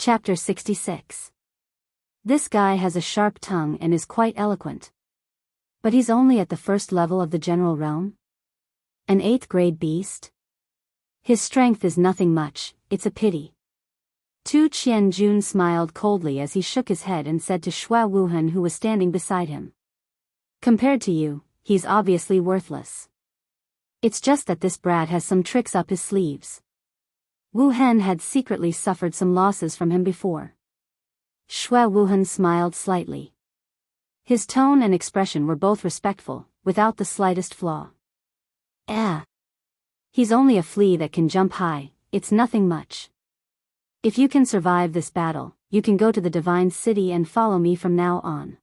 Chapter 66. This guy has a sharp tongue and is quite eloquent. But he's only at the first level of the general realm? An 8th grade beast? His strength is nothing much, it's a pity. Tu Qianjun smiled coldly as he shook his head and said to Shui Wuhan, who was standing beside him. Compared to you, he's obviously worthless. It's just that this brat has some tricks up his sleeves. Wu Hen had secretly suffered some losses from him before. Shui Wuhan smiled slightly. His tone and expression were both respectful, without the slightest flaw. He's only a flea that can jump high, it's nothing much. If you can survive this battle, you can go to the Divine City and follow me from now on.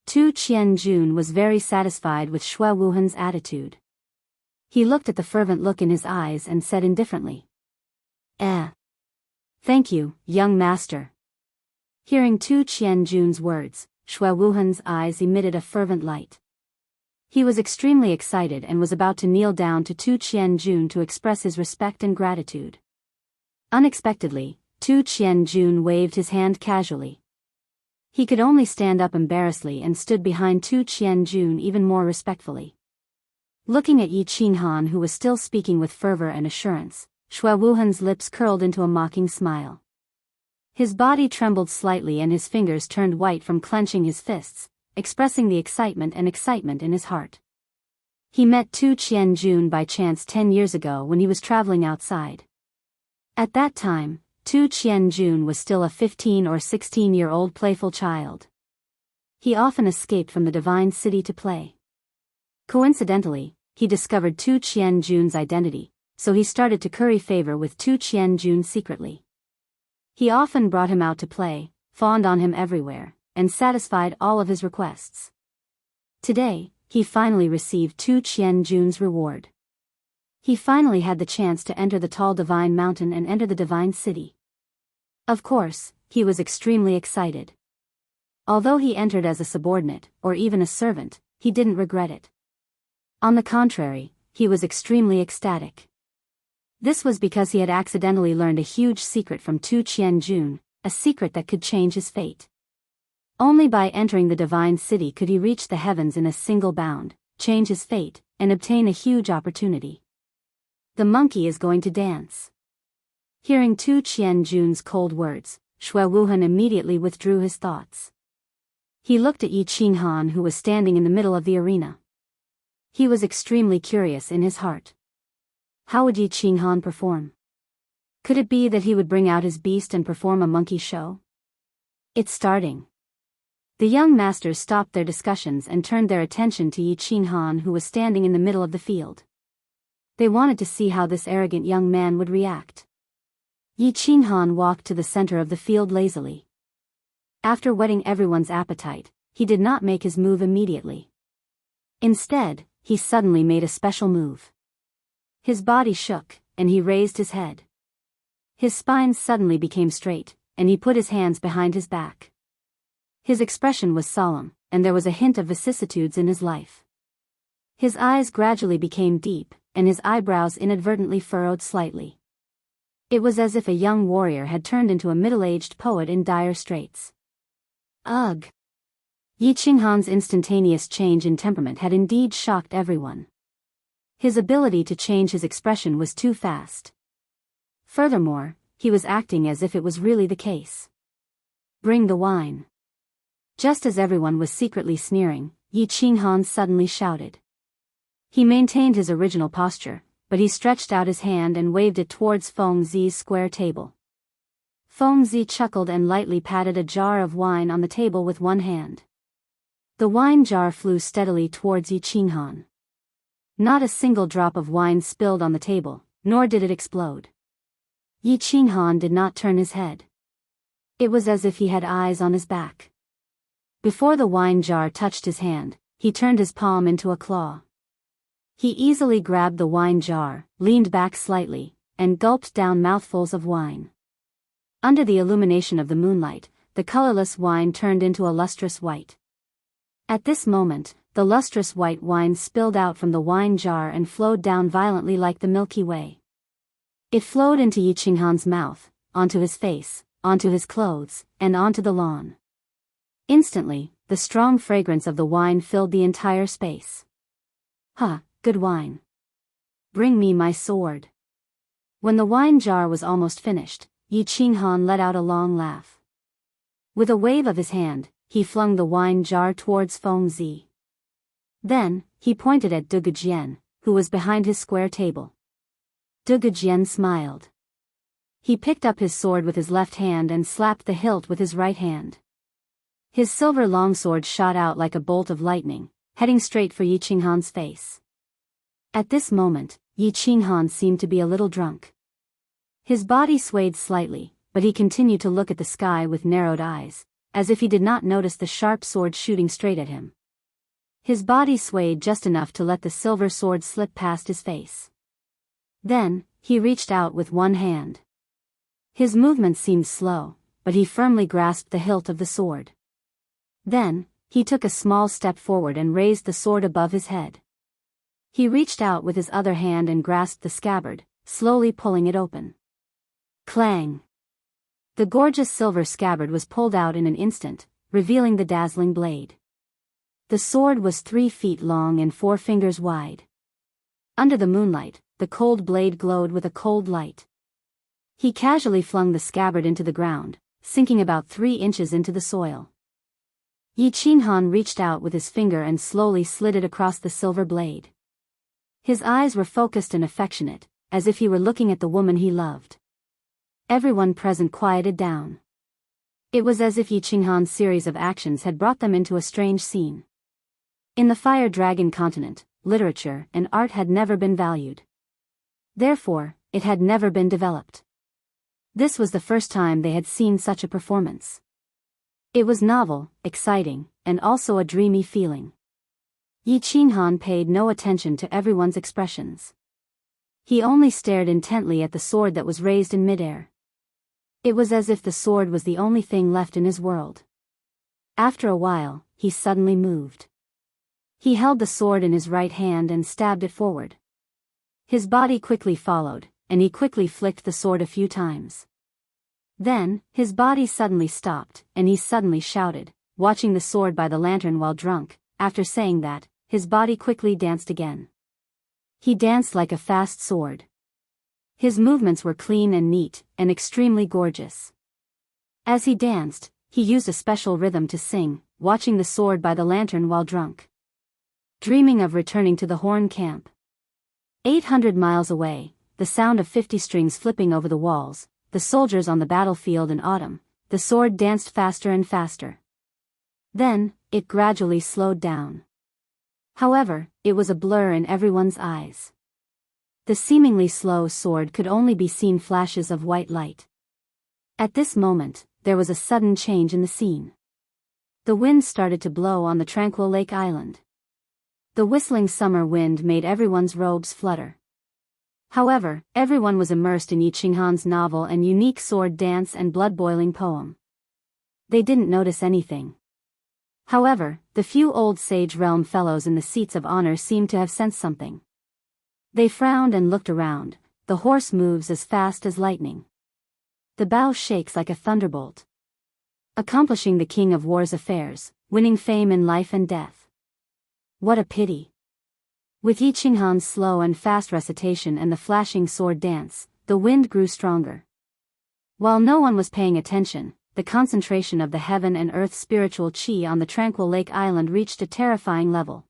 Tu Qianjun was very satisfied with Shui Wuhan's attitude. He looked at the fervent look in his eyes and said indifferently, Thank you, young master. Hearing Tu Qianjun's words, Shui Wuhan's eyes emitted a fervent light. He was extremely excited and was about to kneel down to Tu Qianjun to express his respect and gratitude. Unexpectedly, Tu Qianjun waved his hand casually. He could only stand up embarrassedly and stood behind Tu Qianjun even more respectfully. Looking at Yi Qinghan, who was still speaking with fervor and assurance, Shui Wuhan's lips curled into a mocking smile. His body trembled slightly and his fingers turned white from clenching his fists, expressing the excitement in his heart. He met Tu Qianjun by chance 10 years ago when he was traveling outside. At that time, Tu Qianjun was still a 15 or 16-year-old playful child. He often escaped from the Divine City to play. Coincidentally, he discovered Tu Qianjun's identity, so he started to curry favor with Tu Qianjun secretly. He often brought him out to play, fawned on him everywhere, and satisfied all of his requests. Today, he finally received Tu Qianjun's reward. He finally had the chance to enter the tall divine mountain and enter the Divine City. Of course, he was extremely excited. Although he entered as a subordinate, or even a servant, he didn't regret it. On the contrary, he was extremely ecstatic. This was because he had accidentally learned a huge secret from Tu Qianjun, a secret that could change his fate. Only by entering the Divine City could he reach the heavens in a single bound, change his fate, and obtain a huge opportunity. The monkey is going to dance. Hearing Tu Qianjun's cold words, Shui Wuhan immediately withdrew his thoughts. He looked at Yi Qinghan, who was standing in the middle of the arena. He was extremely curious in his heart. How would Yi Qinghan perform? Could it be that he would bring out his beast and perform a monkey show? It's starting. The young masters stopped their discussions and turned their attention to Yi Qinghan, who was standing in the middle of the field. They wanted to see how this arrogant young man would react. Yi Qinghan walked to the center of the field lazily. After whetting everyone's appetite, he did not make his move immediately. Instead, he suddenly made a special move. His body shook, and he raised his head. His spine suddenly became straight, and he put his hands behind his back. His expression was solemn, and there was a hint of vicissitudes in his life. His eyes gradually became deep, and his eyebrows inadvertently furrowed slightly. It was as if a young warrior had turned into a middle-aged poet in dire straits. Ugh! Yi Qinghan's instantaneous change in temperament had indeed shocked everyone. His ability to change his expression was too fast. Furthermore, he was acting as if it was really the case. Bring the wine. Just as everyone was secretly sneering, Yi Qinghan suddenly shouted. He maintained his original posture, but he stretched out his hand and waved it towards Feng Zi's square table. Feng Zi chuckled and lightly patted a jar of wine on the table with one hand. The wine jar flew steadily towards Yi Qinghan. Not a single drop of wine spilled on the table, nor did it explode. Yi Qinghan did not turn his head. It was as if he had eyes on his back. Before the wine jar touched his hand, he turned his palm into a claw. He easily grabbed the wine jar, leaned back slightly, and gulped down mouthfuls of wine. Under the illumination of the moonlight, the colorless wine turned into a lustrous white. At this moment, the lustrous white wine spilled out from the wine jar and flowed down violently like the Milky Way. It flowed into Yi Qinghan's mouth, onto his face, onto his clothes, and onto the lawn. Instantly, the strong fragrance of the wine filled the entire space. Good wine. Bring me my sword. When the wine jar was almost finished, Yi Qinghan let out a long laugh. With a wave of his hand, he flung the wine jar towards Feng Zi. Then, he pointed at De Gujian, who was behind his square table. De Gujian smiled. He picked up his sword with his left hand and slapped the hilt with his right hand. His silver longsword shot out like a bolt of lightning, heading straight for Yi Qinghan's face. At this moment, Yi Qinghan seemed to be a little drunk. His body swayed slightly, but he continued to look at the sky with narrowed eyes, as if he did not notice the sharp sword shooting straight at him. His body swayed just enough to let the silver sword slip past his face. Then, he reached out with one hand. His movements seemed slow, but he firmly grasped the hilt of the sword. Then, he took a small step forward and raised the sword above his head. He reached out with his other hand and grasped the scabbard, slowly pulling it open. Clang! The gorgeous silver scabbard was pulled out in an instant, revealing the dazzling blade. The sword was 3 feet long and 4 fingers wide. Under the moonlight, the cold blade glowed with a cold light. He casually flung the scabbard into the ground, sinking about 3 inches into the soil. Yi Qinghan reached out with his finger and slowly slid it across the silver blade. His eyes were focused and affectionate, as if he were looking at the woman he loved. Everyone present quieted down. It was as if Yi Qinghan's series of actions had brought them into a strange scene. In the Fire Dragon continent, literature and art had never been valued. Therefore, it had never been developed. This was the first time they had seen such a performance. It was novel, exciting, and also a dreamy feeling. Yi Qinghan paid no attention to everyone's expressions. He only stared intently at the sword that was raised in midair. It was as if the sword was the only thing left in his world. After a while, he suddenly moved. He held the sword in his right hand and stabbed it forward. His body quickly followed, and he quickly flicked the sword a few times. Then, his body suddenly stopped, and he suddenly shouted, watching the sword by the lantern while drunk. After saying that, his body quickly danced again. He danced like a fast sword. His movements were clean and neat, and extremely gorgeous. As he danced, he used a special rhythm to sing, watching the sword by the lantern while drunk. Dreaming of returning to the Horn Camp. 800 miles away, the sound of 50 strings flipping over the walls, the soldiers on the battlefield in autumn, the sword danced faster and faster. Then, it gradually slowed down. However, it was a blur in everyone's eyes. The seemingly slow sword could only be seen flashes of white light. At this moment, there was a sudden change in the scene. The wind started to blow on the tranquil lake island. The whistling summer wind made everyone's robes flutter. However, everyone was immersed in Yi Qinghan's novel and unique sword dance and blood-boiling poem. They didn't notice anything. However, the few old Sage Realm fellows in the seats of honor seemed to have sensed something. They frowned and looked around. The horse moves as fast as lightning. The bow shakes like a thunderbolt. Accomplishing the king of war's affairs, winning fame in life and death. What a pity. With Yi Qinghan's slow and fast recitation and the flashing sword dance, the wind grew stronger. While no one was paying attention, the concentration of the heaven and earth spiritual chi on the tranquil lake island reached a terrifying level.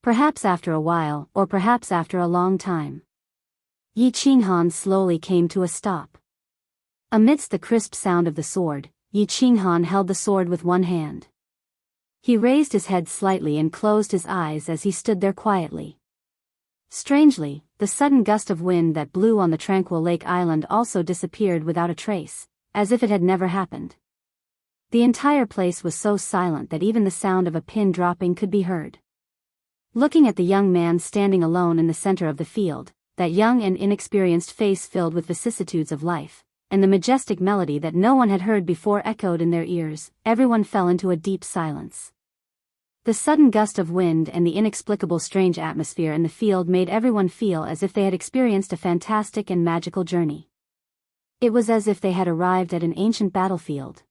Perhaps after a while, or perhaps after a long time, Yi Qinghan slowly came to a stop. Amidst the crisp sound of the sword, Yi Qinghan held the sword with one hand. He raised his head slightly and closed his eyes as he stood there quietly. Strangely, the sudden gust of wind that blew on the tranquil lake island also disappeared without a trace, as if it had never happened. The entire place was so silent that even the sound of a pin dropping could be heard. Looking at the young man standing alone in the center of the field, that young and inexperienced face filled with vicissitudes of life, and the majestic melody that no one had heard before echoed in their ears, everyone fell into a deep silence. The sudden gust of wind and the inexplicable strange atmosphere in the field made everyone feel as if they had experienced a fantastic and magical journey. It was as if they had arrived at an ancient battlefield.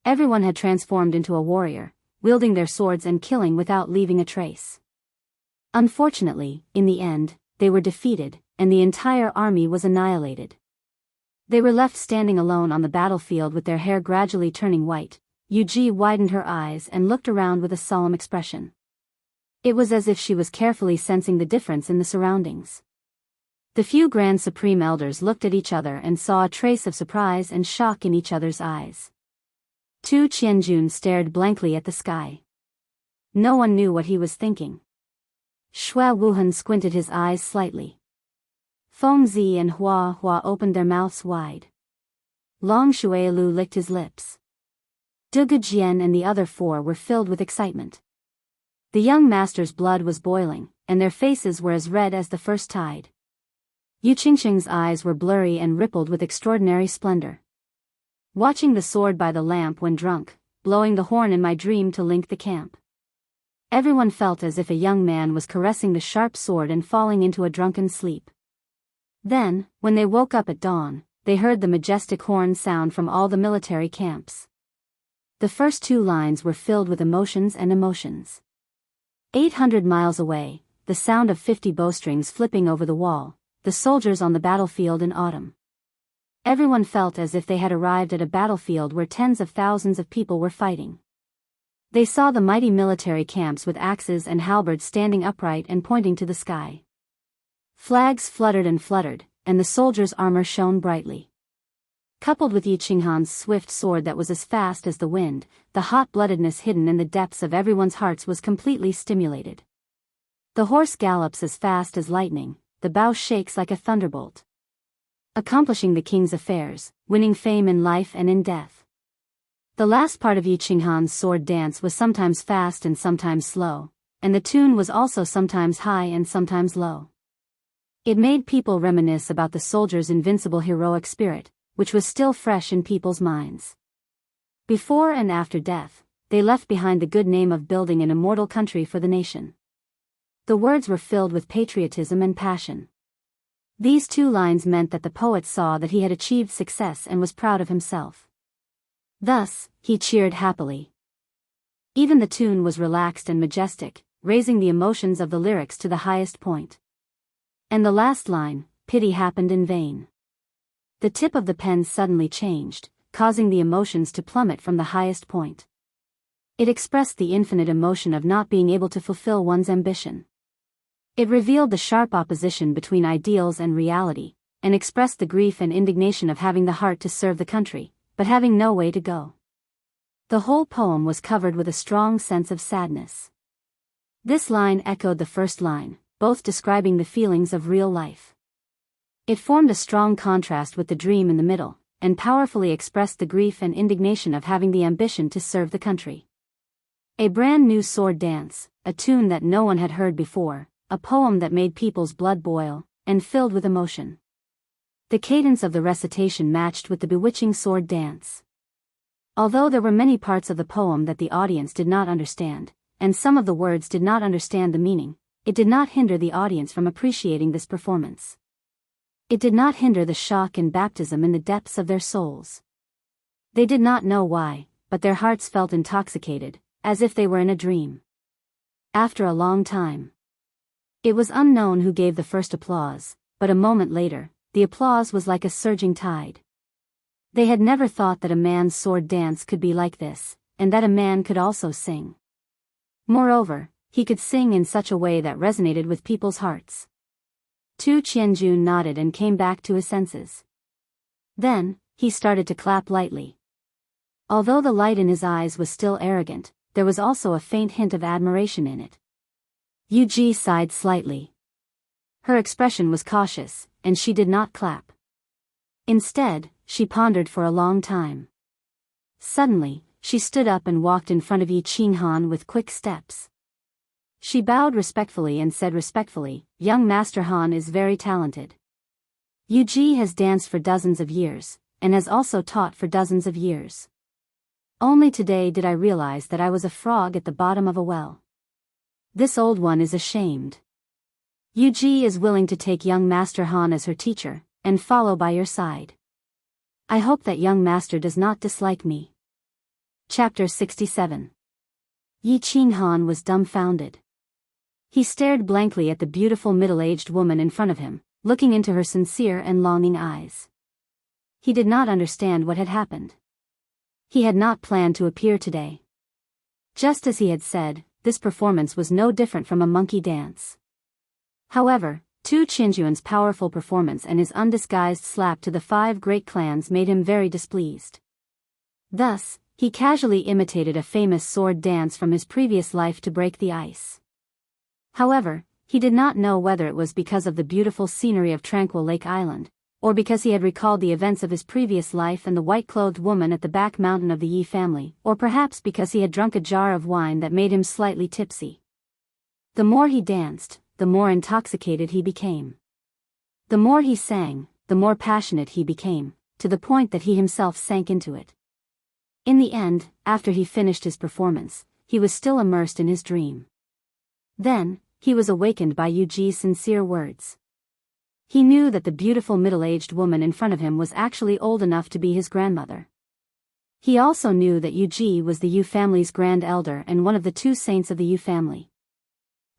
Everyone had transformed into a warrior, wielding their swords and killing without leaving a trace. Unfortunately, in the end, they were defeated, and the entire army was annihilated. They were left standing alone on the battlefield with their hair gradually turning white. Yuji widened her eyes and looked around with a solemn expression. It was as if she was carefully sensing the difference in the surroundings. The few Grand Supreme Elders looked at each other and saw a trace of surprise and shock in each other's eyes. Tu Qianjun stared blankly at the sky. No one knew what he was thinking. Xue Wuhan squinted his eyes slightly. Feng Zi and Hua Hua opened their mouths wide. Long Xuelu licked his lips. Dugu Jian and the other four were filled with excitement. The young master's blood was boiling, and their faces were as red as the first tide. Yu Qingqing's eyes were blurry and rippled with extraordinary splendor. Watching the sword by the lamp when drunk, blowing the horn in my dream to link the camp. Everyone felt as if a young man was caressing the sharp sword and falling into a drunken sleep. Then, when they woke up at dawn, they heard the majestic horn sound from all the military camps. The first two lines were filled with emotions and emotions. 800 miles away, the sound of 50 bowstrings flipping over the wall, the soldiers on the battlefield in autumn. Everyone felt as if they had arrived at a battlefield where tens of thousands of people were fighting. They saw the mighty military camps with axes and halberds standing upright and pointing to the sky. Flags fluttered, and the soldiers' armor shone brightly. Coupled with Yi Qinghan's swift sword that was as fast as the wind, the hot-bloodedness hidden in the depths of everyone's hearts was completely stimulated. The horse gallops as fast as lightning, the bow shakes like a thunderbolt. Accomplishing the king's affairs, winning fame in life and in death. The last part of Yi Qinghan's sword dance was sometimes fast and sometimes slow, and the tune was also sometimes high and sometimes low. It made people reminisce about the soldiers' invincible heroic spirit, which was still fresh in people's minds. Before and after death, they left behind the good name of building an immortal country for the nation. The words were filled with patriotism and passion. These two lines meant that the poet saw that he had achieved success and was proud of himself. Thus, he cheered happily. Even the tune was relaxed and majestic, raising the emotions of the lyrics to the highest point. And the last line, pity happened in vain. The tip of the pen suddenly changed, causing the emotions to plummet from the highest point. It expressed the infinite emotion of not being able to fulfill one's ambition. It revealed the sharp opposition between ideals and reality, and expressed the grief and indignation of having the heart to serve the country, but having no way to go. The whole poem was covered with a strong sense of sadness. This line echoed the first line, both describing the feelings of real life. It formed a strong contrast with the dream in the middle, and powerfully expressed the grief and indignation of having the ambition to serve the country. A brand new sword dance, a tune that no one had heard before, a poem that made people's blood boil, and filled with emotion. The cadence of the recitation matched with the bewitching sword dance. Although there were many parts of the poem that the audience did not understand, and some of the words did not understand the meaning, it did not hinder the audience from appreciating this performance. It did not hinder the shock and baptism in the depths of their souls. They did not know why, but their hearts felt intoxicated, as if they were in a dream. After a long time. It was unknown who gave the first applause, but a moment later, the applause was like a surging tide. They had never thought that a man's sword dance could be like this, and that a man could also sing. Moreover, he could sing in such a way that resonated with people's hearts. Tu Qianjun nodded and came back to his senses. Then, he started to clap lightly. Although the light in his eyes was still arrogant, there was also a faint hint of admiration in it. Yu Ji sighed slightly. Her expression was cautious, and she did not clap. Instead, she pondered for a long time. Suddenly, she stood up and walked in front of Yi Qinghan with quick steps. She bowed respectfully and said respectfully, "Young Master Han is very talented. Yu Ji has danced for dozens of years, and has also taught for dozens of years. Only today did I realize that I was a frog at the bottom of a well. This old one is ashamed. Yu Ji is willing to take young Master Han as her teacher, and follow by your side. I hope that young master does not dislike me. Chapter 67. Yi Qinghan was dumbfounded. He stared blankly at the beautiful middle-aged woman in front of him, looking into her sincere and longing eyes. He did not understand what had happened. He had not planned to appear today. Just as he had said, this performance was no different from a monkey dance. However, Tu Qianjuan's powerful performance and his undisguised slap to the 5 great clans made him very displeased. Thus, he casually imitated a famous sword dance from his previous life to break the ice. However, he did not know whether it was because of the beautiful scenery of Tranquil Lake Island, or because he had recalled the events of his previous life and the white-clothed woman at the back mountain of the Yi family, or perhaps because he had drunk a jar of wine that made him slightly tipsy. The more he danced, the more intoxicated he became. The more he sang, the more passionate he became, to the point that he himself sank into it. In the end, after he finished his performance, he was still immersed in his dream. Then, he was awakened by Yu Ji's sincere words. He knew that the beautiful middle-aged woman in front of him was actually old enough to be his grandmother. He also knew that Yu Ji was the Yu family's grand elder and one of the 2 saints of the Yu family.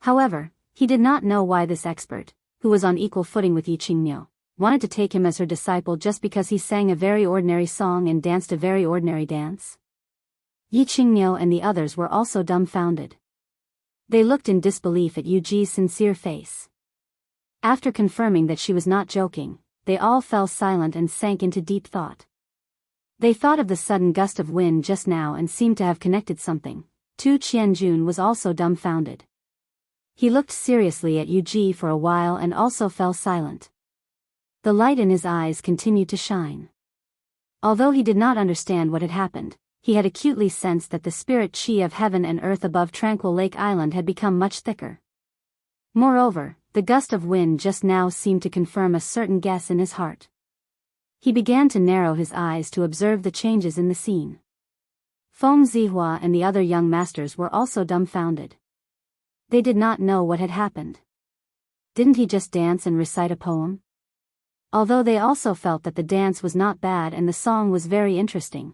However, he did not know why this expert, who was on equal footing with Yi Qingniu, wanted to take him as her disciple just because he sang a very ordinary song and danced a very ordinary dance. Yi Qingniu and the others were also dumbfounded. They looked in disbelief at Yu Ji's sincere face. After confirming that she was not joking, they all fell silent and sank into deep thought. They thought of the sudden gust of wind just now and seemed to have connected something. Tu Qianjun was also dumbfounded. He looked seriously at Yu Ji for a while and also fell silent. The light in his eyes continued to shine. Although he did not understand what had happened, he had acutely sensed that the spirit qi of heaven and earth above Tranquil Lake Island had become much thicker. Moreover, the gust of wind just now seemed to confirm a certain guess in his heart. He began to narrow his eyes to observe the changes in the scene. Feng Zihua and the other young masters were also dumbfounded. They did not know what had happened. Didn't he just dance and recite a poem? Although they also felt that the dance was not bad and the song was very interesting.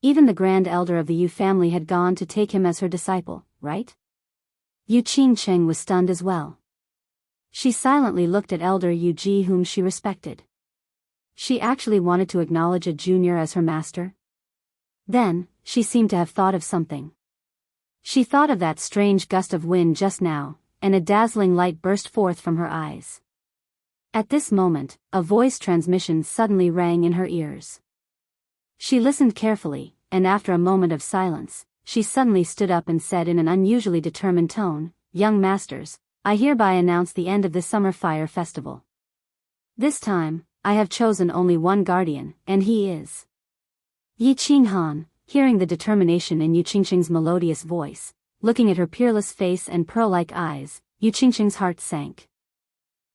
Even the grand elder of the Yu family had gone to take him as her disciple, right? Yu Qingcheng was stunned as well. She silently looked at elder Yu Ji, whom she respected. She actually wanted to acknowledge a junior as her master? Then, she seemed to have thought of something. She thought of that strange gust of wind just now, and a dazzling light burst forth from her eyes. At this moment, a voice transmission suddenly rang in her ears. She listened carefully, and after a moment of silence, she suddenly stood up and said in an unusually determined tone, "Young masters, I hereby announce the end of this summer fire festival. This time, I have chosen only one guardian, and he is." Yi Qinghan, hearing the determination in Yu Qingcheng's melodious voice, looking at her peerless face and pearl-like eyes, Yu Qingcheng's heart sank.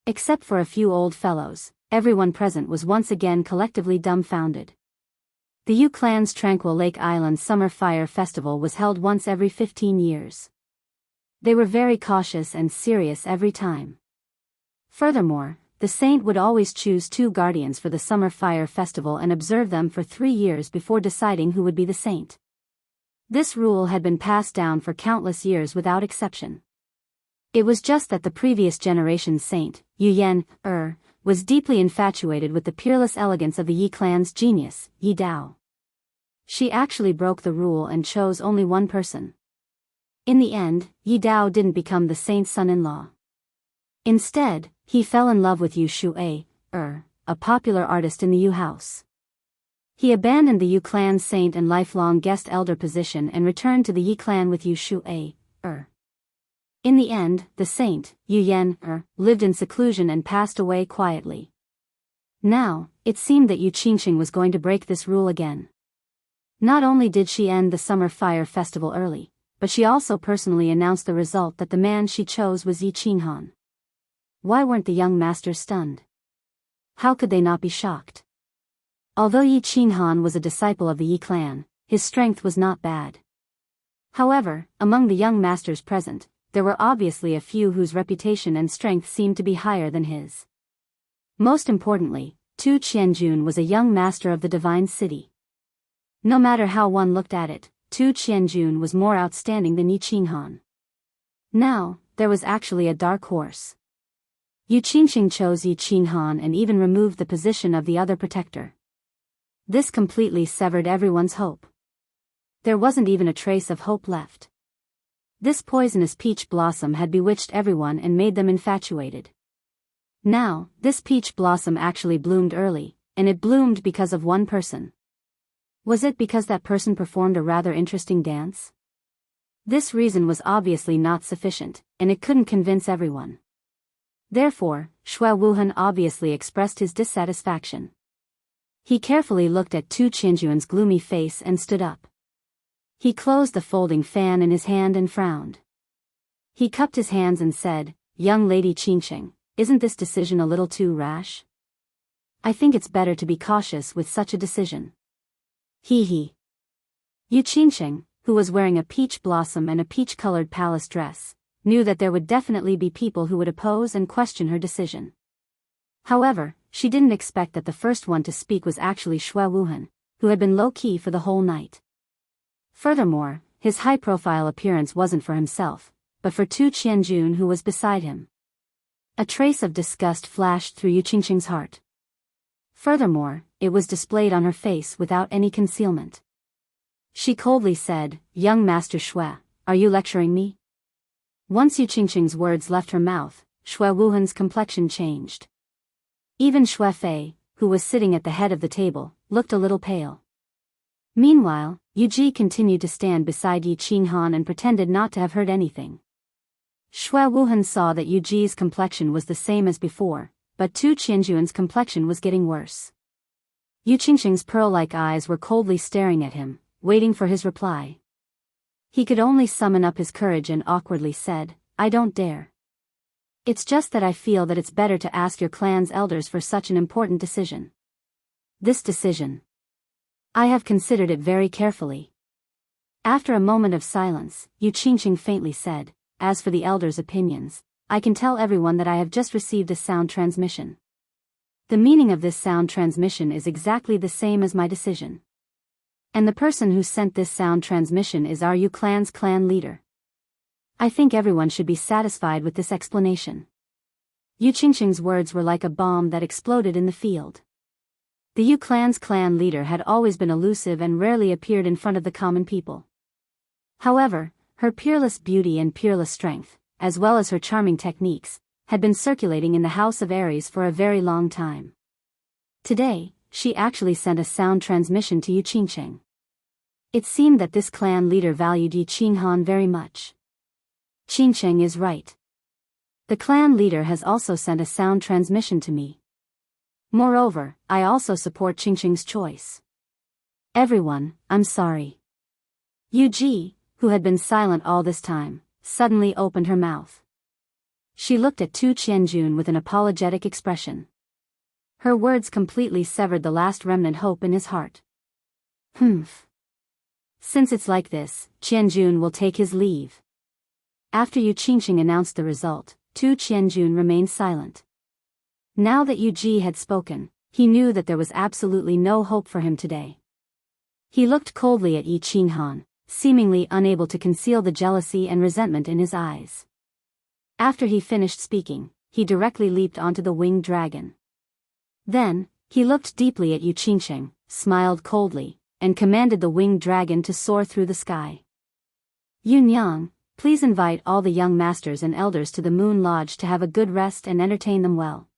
Except for a few old fellows, everyone present was once again collectively dumbfounded. The Yu clan's Tranquil Lake Island Summer Fire Festival was held once every 15 years. They were very cautious and serious every time. Furthermore, the saint would always choose 2 guardians for the Summer Fire Festival and observe them for 3 years before deciding who would be the saint. This rule had been passed down for countless years without exception. It was just that the previous generation's saint, Yu Yan, was deeply infatuated with the peerless elegance of the Yi clan's genius, Yi Dao. She actually broke the rule and chose only one person. In the end, Yi Dao didn't become the saint's son-in-law. Instead, he fell in love with Yu Shuai, a popular artist in the Yu house. He abandoned the Yu clan saint and lifelong guest elder position and returned to the Yi clan with Yu Shuai, In the end, the saint, Yu Yan, lived in seclusion and passed away quietly. Now, it seemed that Yu Qingcheng was going to break this rule again. Not only did she end the summer fire festival early, but she also personally announced the result that the man she chose was Yi Qinghan. Why weren't the young masters stunned? How could they not be shocked? Although Yi Qinghan was a disciple of the Yi clan, his strength was not bad. However, among the young masters present, there were obviously a few whose reputation and strength seemed to be higher than his. Most importantly, Tu Qianjun was a young master of the divine city. No matter how one looked at it, Tu Qianjun was more outstanding than Yi Qinghan. Now, there was actually a dark horse. Yu Qingxing chose Yi Qinghan and even removed the position of the other protector. This completely severed everyone's hope. There wasn't even a trace of hope left. This poisonous peach blossom had bewitched everyone and made them infatuated. Now, this peach blossom actually bloomed early, and it bloomed because of one person. Was it because that person performed a rather interesting dance? This reason was obviously not sufficient, and it couldn't convince everyone. Therefore, Xue Wuhan obviously expressed his dissatisfaction. He carefully looked at Tu Qianjun's gloomy face and stood up. He closed the folding fan in his hand and frowned. He cupped his hands and said, "Young lady Qingxing, isn't this decision a little too rash? I think it's better to be cautious with such a decision." He. Yu Qingxing, who was wearing a peach blossom and a peach-colored palace dress, knew that there would definitely be people who would oppose and question her decision. However, she didn't expect that the first one to speak was actually Xue Wuhan, who had been low-key for the whole night. Furthermore, his high-profile appearance wasn't for himself, but for Tu Qianjun who was beside him. A trace of disgust flashed through Yu Qingxing's heart. Furthermore, it was displayed on her face without any concealment. She coldly said, "Young Master Xue, are you lecturing me?" Once Yu Qingxing's words left her mouth, Xue Wuhan's complexion changed. Even Xue Fei, who was sitting at the head of the table, looked a little pale. Meanwhile, Yu Ji continued to stand beside Yi Qinghan and pretended not to have heard anything. Xue Wuhan saw that Yu Ji's complexion was the same as before, but Tu Qianjun's complexion was getting worse. Yu Qingxing's pearl-like eyes were coldly staring at him, waiting for his reply. He could only summon up his courage and awkwardly said, "I don't dare. It's just that I feel that it's better to ask your clan's elders for such an important decision. This decision. I have considered it very carefully." After a moment of silence, Yu Qingxing faintly said, "As for the elders' opinions, I can tell everyone that I have just received a sound transmission. The meaning of this sound transmission is exactly the same as my decision. And the person who sent this sound transmission is our Yu clan's clan leader. I think everyone should be satisfied with this explanation." Yu Qingxing's words were like a bomb that exploded in the field. The Yu clan's clan leader had always been elusive and rarely appeared in front of the common people. However, her peerless beauty and peerless strength, as well as her charming techniques, had been circulating in the House of Aries for a very long time. Today, she actually sent a sound transmission to Yu Qingxing. It seemed that this clan leader valued Yi Qinghan very much. Qingxing is right. The clan leader has also sent a sound transmission to me. Moreover, I also support Qingxing's choice. Everyone, I'm sorry. Yu Ji, who had been silent all this time, suddenly opened her mouth. She looked at Tu Qianjun with an apologetic expression. Her words completely severed the last remnant hope in his heart. Humph. Since it's like this, Qianjun will take his leave. After Yu Qingxing announced the result, Tu Qianjun remained silent. Now that Yu Ji had spoken, he knew that there was absolutely no hope for him today. He looked coldly at Yi Qinghan, seemingly unable to conceal the jealousy and resentment in his eyes. After he finished speaking, he directly leaped onto the winged dragon. Then, he looked deeply at Yu Qingxing, smiled coldly, and commanded the winged dragon to soar through the sky. "Yun Yang, please invite all the young masters and elders to the Moon Lodge to have a good rest and entertain them well."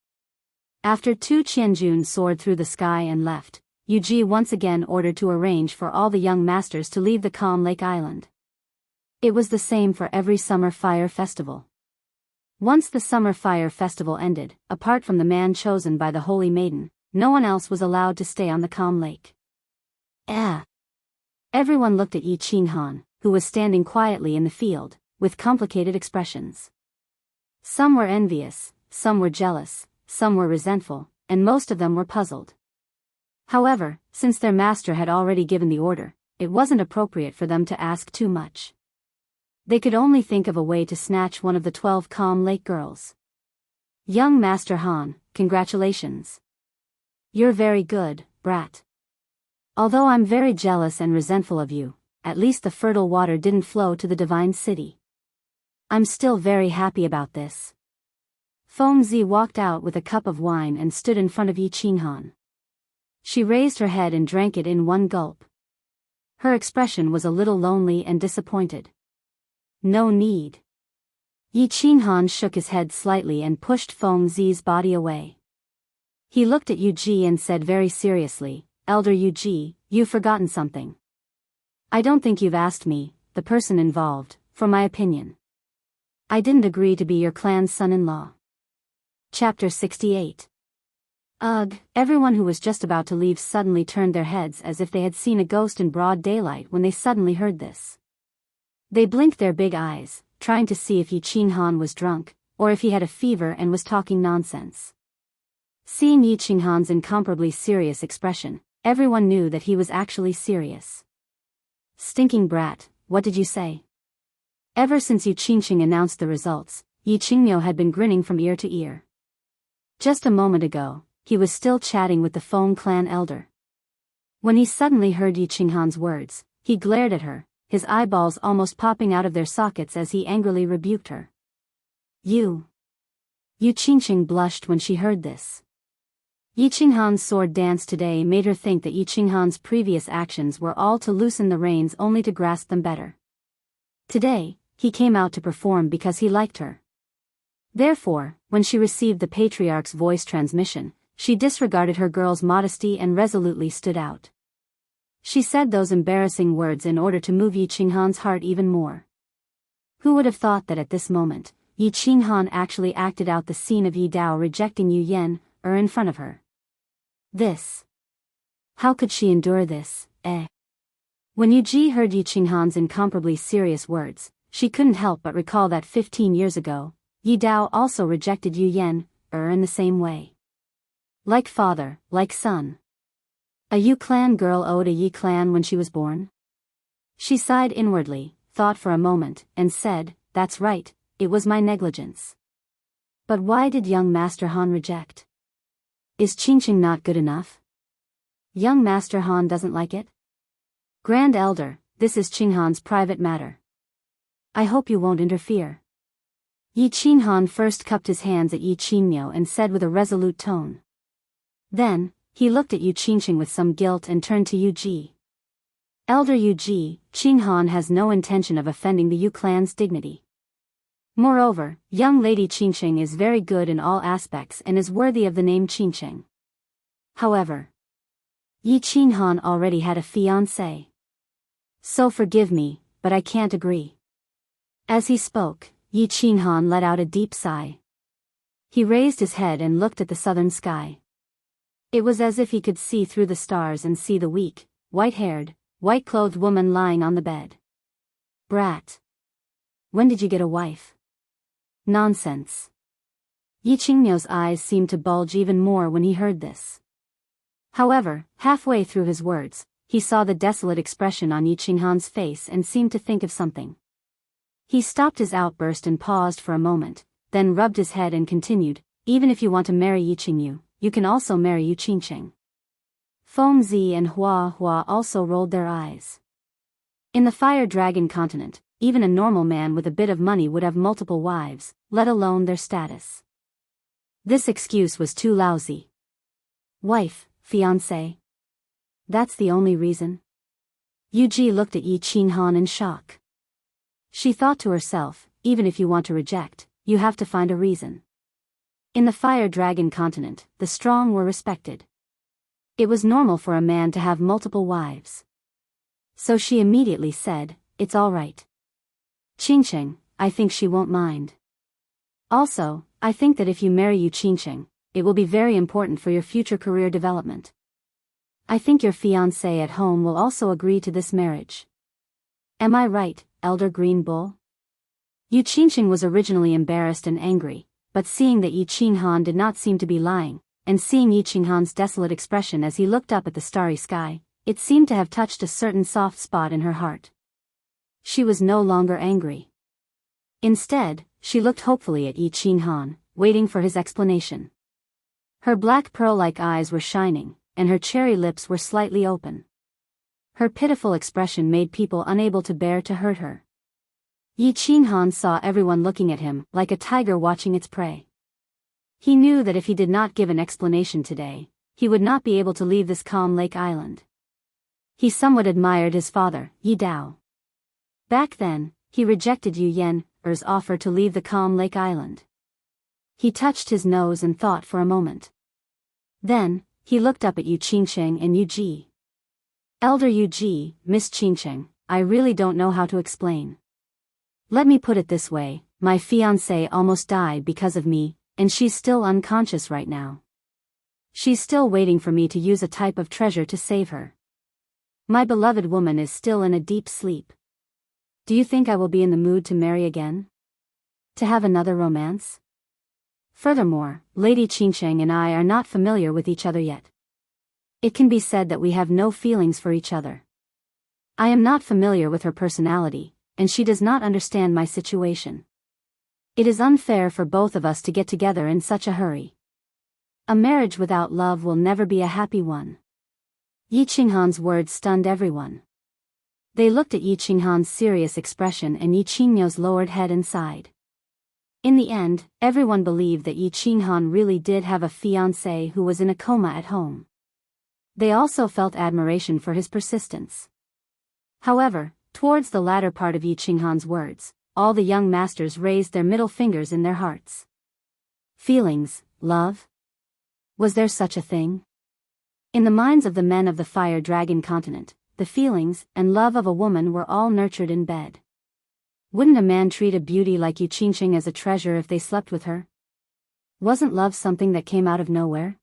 After Tu Qianjun soared through the sky and left, Yu Ji once again ordered to arrange for all the young masters to leave the calm lake island. It was the same for every summer fire festival. Once the summer fire festival ended, apart from the man chosen by the holy maiden, no one else was allowed to stay on the calm lake. Everyone looked at Yi Qinghan, who was standing quietly in the field, with complicated expressions. Some were envious, some were jealous, some were resentful, and most of them were puzzled. However, since their master had already given the order, it wasn't appropriate for them to ask too much. They could only think of a way to snatch one of the 12 Calm Lake girls. "Young Master Han, congratulations. You're very good, brat. Although I'm very jealous and resentful of you, at least the fertile water didn't flow to the divine city. I'm still very happy about this. Fengzi walked out with a cup of wine and stood in front of Yi Qinghan. She raised her head and drank it in one gulp. Her expression was a little lonely and disappointed. No need. Yi Qinghan shook his head slightly and pushed Fengzi's body away. He looked at Yu Ji and said very seriously, Elder Yu Ji, you've forgotten something. I don't think you've asked me, the person involved, for my opinion. I didn't agree to be your clan's son-in-law. Chapter 68. Ugh, everyone who was just about to leave suddenly turned their heads as if they had seen a ghost in broad daylight when they suddenly heard this. They blinked their big eyes, trying to see if Yi Qinghan was drunk, or if he had a fever and was talking nonsense. Seeing Yi Qinghan's incomparably serious expression, everyone knew that he was actually serious. Stinking brat, what did you say? Ever since Yu Qingqing announced the results, Yi Qingmiu had been grinning from ear to ear. Just a moment ago, he was still chatting with the Feng clan elder. When he suddenly heard Yi Qinghan's words, he glared at her, his eyeballs almost popping out of their sockets as he angrily rebuked her. You. Yu Qingqing blushed when she heard this. Yi Qinghan's sword dance today made her think that Yi Qinghan's previous actions were all to loosen the reins only to grasp them better. Today, he came out to perform because he liked her. Therefore, when she received the patriarch's voice transmission, she disregarded her girl's modesty and resolutely stood out. She said those embarrassing words in order to move Yi Qinghan's heart even more. Who would have thought that at this moment, Yi Qinghan actually acted out the scene of Yi Dao rejecting Yu Yan, in front of her? This. How could she endure this, eh? When Yu Ji heard Yi Qinghan's incomparably serious words, she couldn't help but recall that 15 years ago, Yi Dao also rejected Yu Yan, in the same way. Like father, like son. A Yu clan girl owed a Yi clan when she was born? She sighed inwardly, thought for a moment, and said, that's right, it was my negligence. But why did young Master Han reject? Is Qingqing not good enough? Young Master Han doesn't like it? Grand Elder, this is Qinghan's private matter. I hope you won't interfere. Yi Qinghan first cupped his hands at Yi Qingmiu and said with a resolute tone. Then, he looked at Yu Qingqing with some guilt and turned to Yu Ji. Elder Yu Ji, Qinghan has no intention of offending the Yu clan's dignity. Moreover, young lady Qingqing is very good in all aspects and is worthy of the name Qingqing. However, Yi Qinghan already had a fiancé. So forgive me, but I can't agree. As he spoke, Yi Qinghan let out a deep sigh. He raised his head and looked at the southern sky. It was as if he could see through the stars and see the weak, white-haired, white-clothed woman lying on the bed. Brat. When did you get a wife? Nonsense. Yi Qingmiu's eyes seemed to bulge even more when he heard this. However, halfway through his words, he saw the desolate expression on Yi Qinghan's face and seemed to think of something. He stopped his outburst and paused for a moment, then rubbed his head and continued, even if you want to marry Yi Qingmiu, you can also marry Yu Qingqing. Fengzi and Hua Hua also rolled their eyes. In the Fire Dragon continent, even a normal man with a bit of money would have multiple wives, let alone their status. This excuse was too lousy. Wife, fiancé. That's the only reason? Yu Ji looked at Yi Qinghan in shock. She thought to herself, even if you want to reject, you have to find a reason. In the Fire Dragon continent, the strong were respected. It was normal for a man to have multiple wives. So she immediately said, it's all right. Qingqing, I think she won't mind. Also, I think that if you marry Yu Qingqing, it will be very important for your future career development. I think your fiancé at home will also agree to this marriage. Am I right, Elder Green Bull? Yu Qingqing was originally embarrassed and angry, but seeing that Yi Qinghan did not seem to be lying, and seeing Yi Qinghan's desolate expression as he looked up at the starry sky, it seemed to have touched a certain soft spot in her heart. She was no longer angry. Instead, she looked hopefully at Yi Qinghan, waiting for his explanation. Her black pearl-like eyes were shining, and her cherry lips were slightly open. Her pitiful expression made people unable to bear to hurt her. Yi Qinghan saw everyone looking at him like a tiger watching its prey. He knew that if he did not give an explanation today, he would not be able to leave this calm lake island. He somewhat admired his father, Yi Dao. Back then, he rejected Yu Yen's offer to leave the calm lake island. He touched his nose and thought for a moment. Then, he looked up at Yu Qingcheng and Yu Ji. Elder Yu Ji, Miss Qingcheng, I really don't know how to explain. Let me put it this way, my fiancée almost died because of me, and she's still unconscious right now. She's still waiting for me to use a type of treasure to save her. My beloved woman is still in a deep sleep. Do you think I will be in the mood to marry again? To have another romance? Furthermore, Lady Qingcheng and I are not familiar with each other yet. It can be said that we have no feelings for each other. I am not familiar with her personality, and she does not understand my situation. It is unfair for both of us to get together in such a hurry. A marriage without love will never be a happy one. Yi Qinghan's words stunned everyone. They looked at Yi Qinghan's serious expression and Yi Qingno's lowered head and sighed. In the end, everyone believed that Yi Qinghan really did have a fiancée who was in a coma at home. They also felt admiration for his persistence. However, towards the latter part of Yi Qinghan's words, all the young masters raised their middle fingers in their hearts. Feelings, love? Was there such a thing? In the minds of the men of the Fire Dragon continent, the feelings and love of a woman were all nurtured in bed. Wouldn't a man treat a beauty like Yu Qingcheng as a treasure if they slept with her? Wasn't love something that came out of nowhere?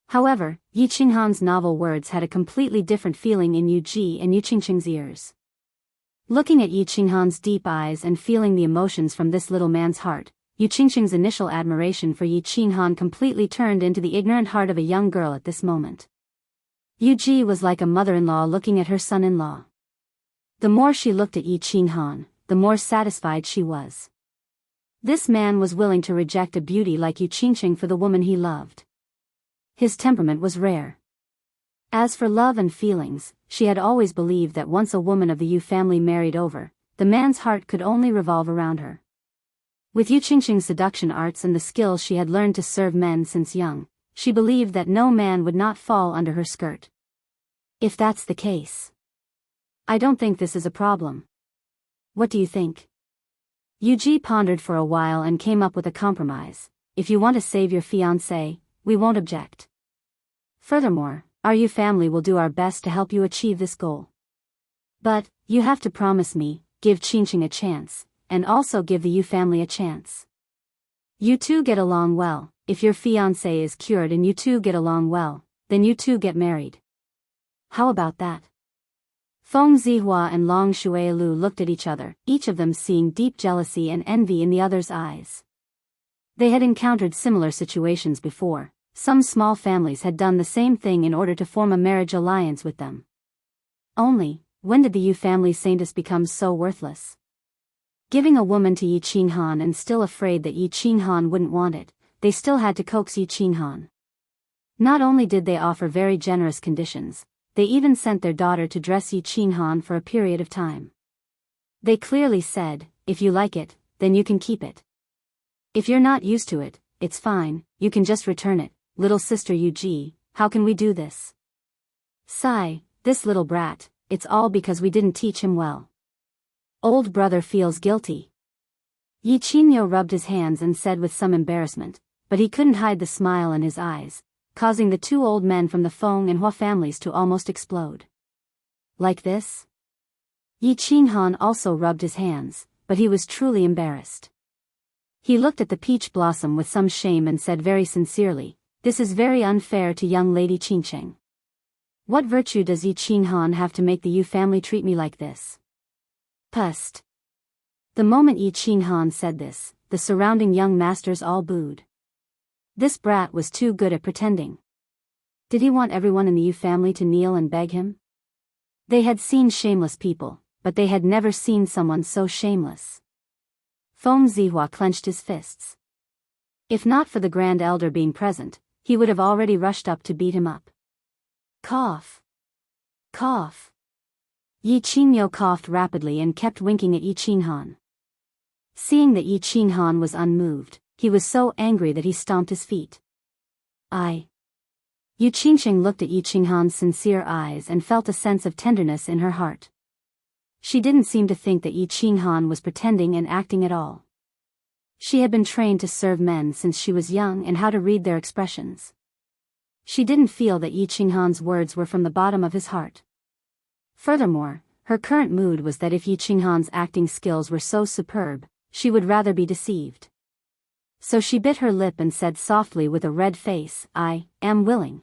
However, Yi Qinghan's novel words had a completely different feeling in Yu Ji and Yu Qingcheng's ears. Looking at Yi Qinghan's deep eyes and feeling the emotions from this little man's heart, Yu Qingcheng's initial admiration for Yi Qinghan completely turned into the ignorant heart of a young girl at this moment. Yu Ji was like a mother-in-law looking at her son-in-law. The more she looked at Yi Qinghan, the more satisfied she was. This man was willing to reject a beauty like Yu Qingcheng for the woman he loved. His temperament was rare. As for love and feelings, she had always believed that once a woman of the Yu family married over, the man's heart could only revolve around her. With Yu Qingcheng's seduction arts and the skills she had learned to serve men since young, she believed that no man would not fall under her skirt. If that's the case, I don't think this is a problem. What do you think? Yu Ji pondered for a while and came up with a compromise. If you want to save your fiancé, we won't object. Furthermore, our Yu family will do our best to help you achieve this goal. But, you have to promise me, give Qingcheng a chance, and also give the Yu family a chance. You two get along well. If your fiancé is cured and you two get along well, then you two get married. How about that? Feng Zihua and Long Shuilu looked at each other, each of them seeing deep jealousy and envy in the other's eyes. They had encountered similar situations before. Some small families had done the same thing in order to form a marriage alliance with them. Only, when did the Yu family saintess become so worthless? Giving a woman to Yi Qinghan and still afraid that Yi Qinghan wouldn't want it, they still had to coax Yi Qinghan. Not only did they offer very generous conditions, they even sent their daughter to dress Yi Qinghan for a period of time. They clearly said, if you like it, then you can keep it. If you're not used to it, it's fine, you can just return it. Little sister Yu Ji, how can we do this? Sigh, this little brat, it's all because we didn't teach him well. Old brother feels guilty. Yi Qingyo rubbed his hands and said with some embarrassment, but he couldn't hide the smile in his eyes, causing the two old men from the Feng and Hua families to almost explode. Like this? Yi Qinghan also rubbed his hands, but he was truly embarrassed. He looked at the peach blossom with some shame and said very sincerely, this is very unfair to young Lady Qingcheng. What virtue does Yi Qinghan have to make the Yu family treat me like this? Pust. The moment Yi Qinghan said this, the surrounding young masters all booed. This brat was too good at pretending. Did he want everyone in the Yu family to kneel and beg him? They had seen shameless people, but they had never seen someone so shameless. Feng Zihua clenched his fists. If not for the Grand Elder being present, he would have already rushed up to beat him up. Cough. Cough. Yi Qingyo coughed rapidly and kept winking at Yi Qinghan. Seeing that Yi Qinghan was unmoved, he was so angry that he stomped his feet. Yu Qingxing looked at Yi Qinghan's sincere eyes and felt a sense of tenderness in her heart. She didn't seem to think that Yi Qinghan was pretending and acting at all. She had been trained to serve men since she was young and how to read their expressions. She didn't feel that Yi Qinghan's words were from the bottom of his heart. Furthermore, her current mood was that if Yi Qinghan's acting skills were so superb, she would rather be deceived. So she bit her lip and said softly with a red face, "I am willing."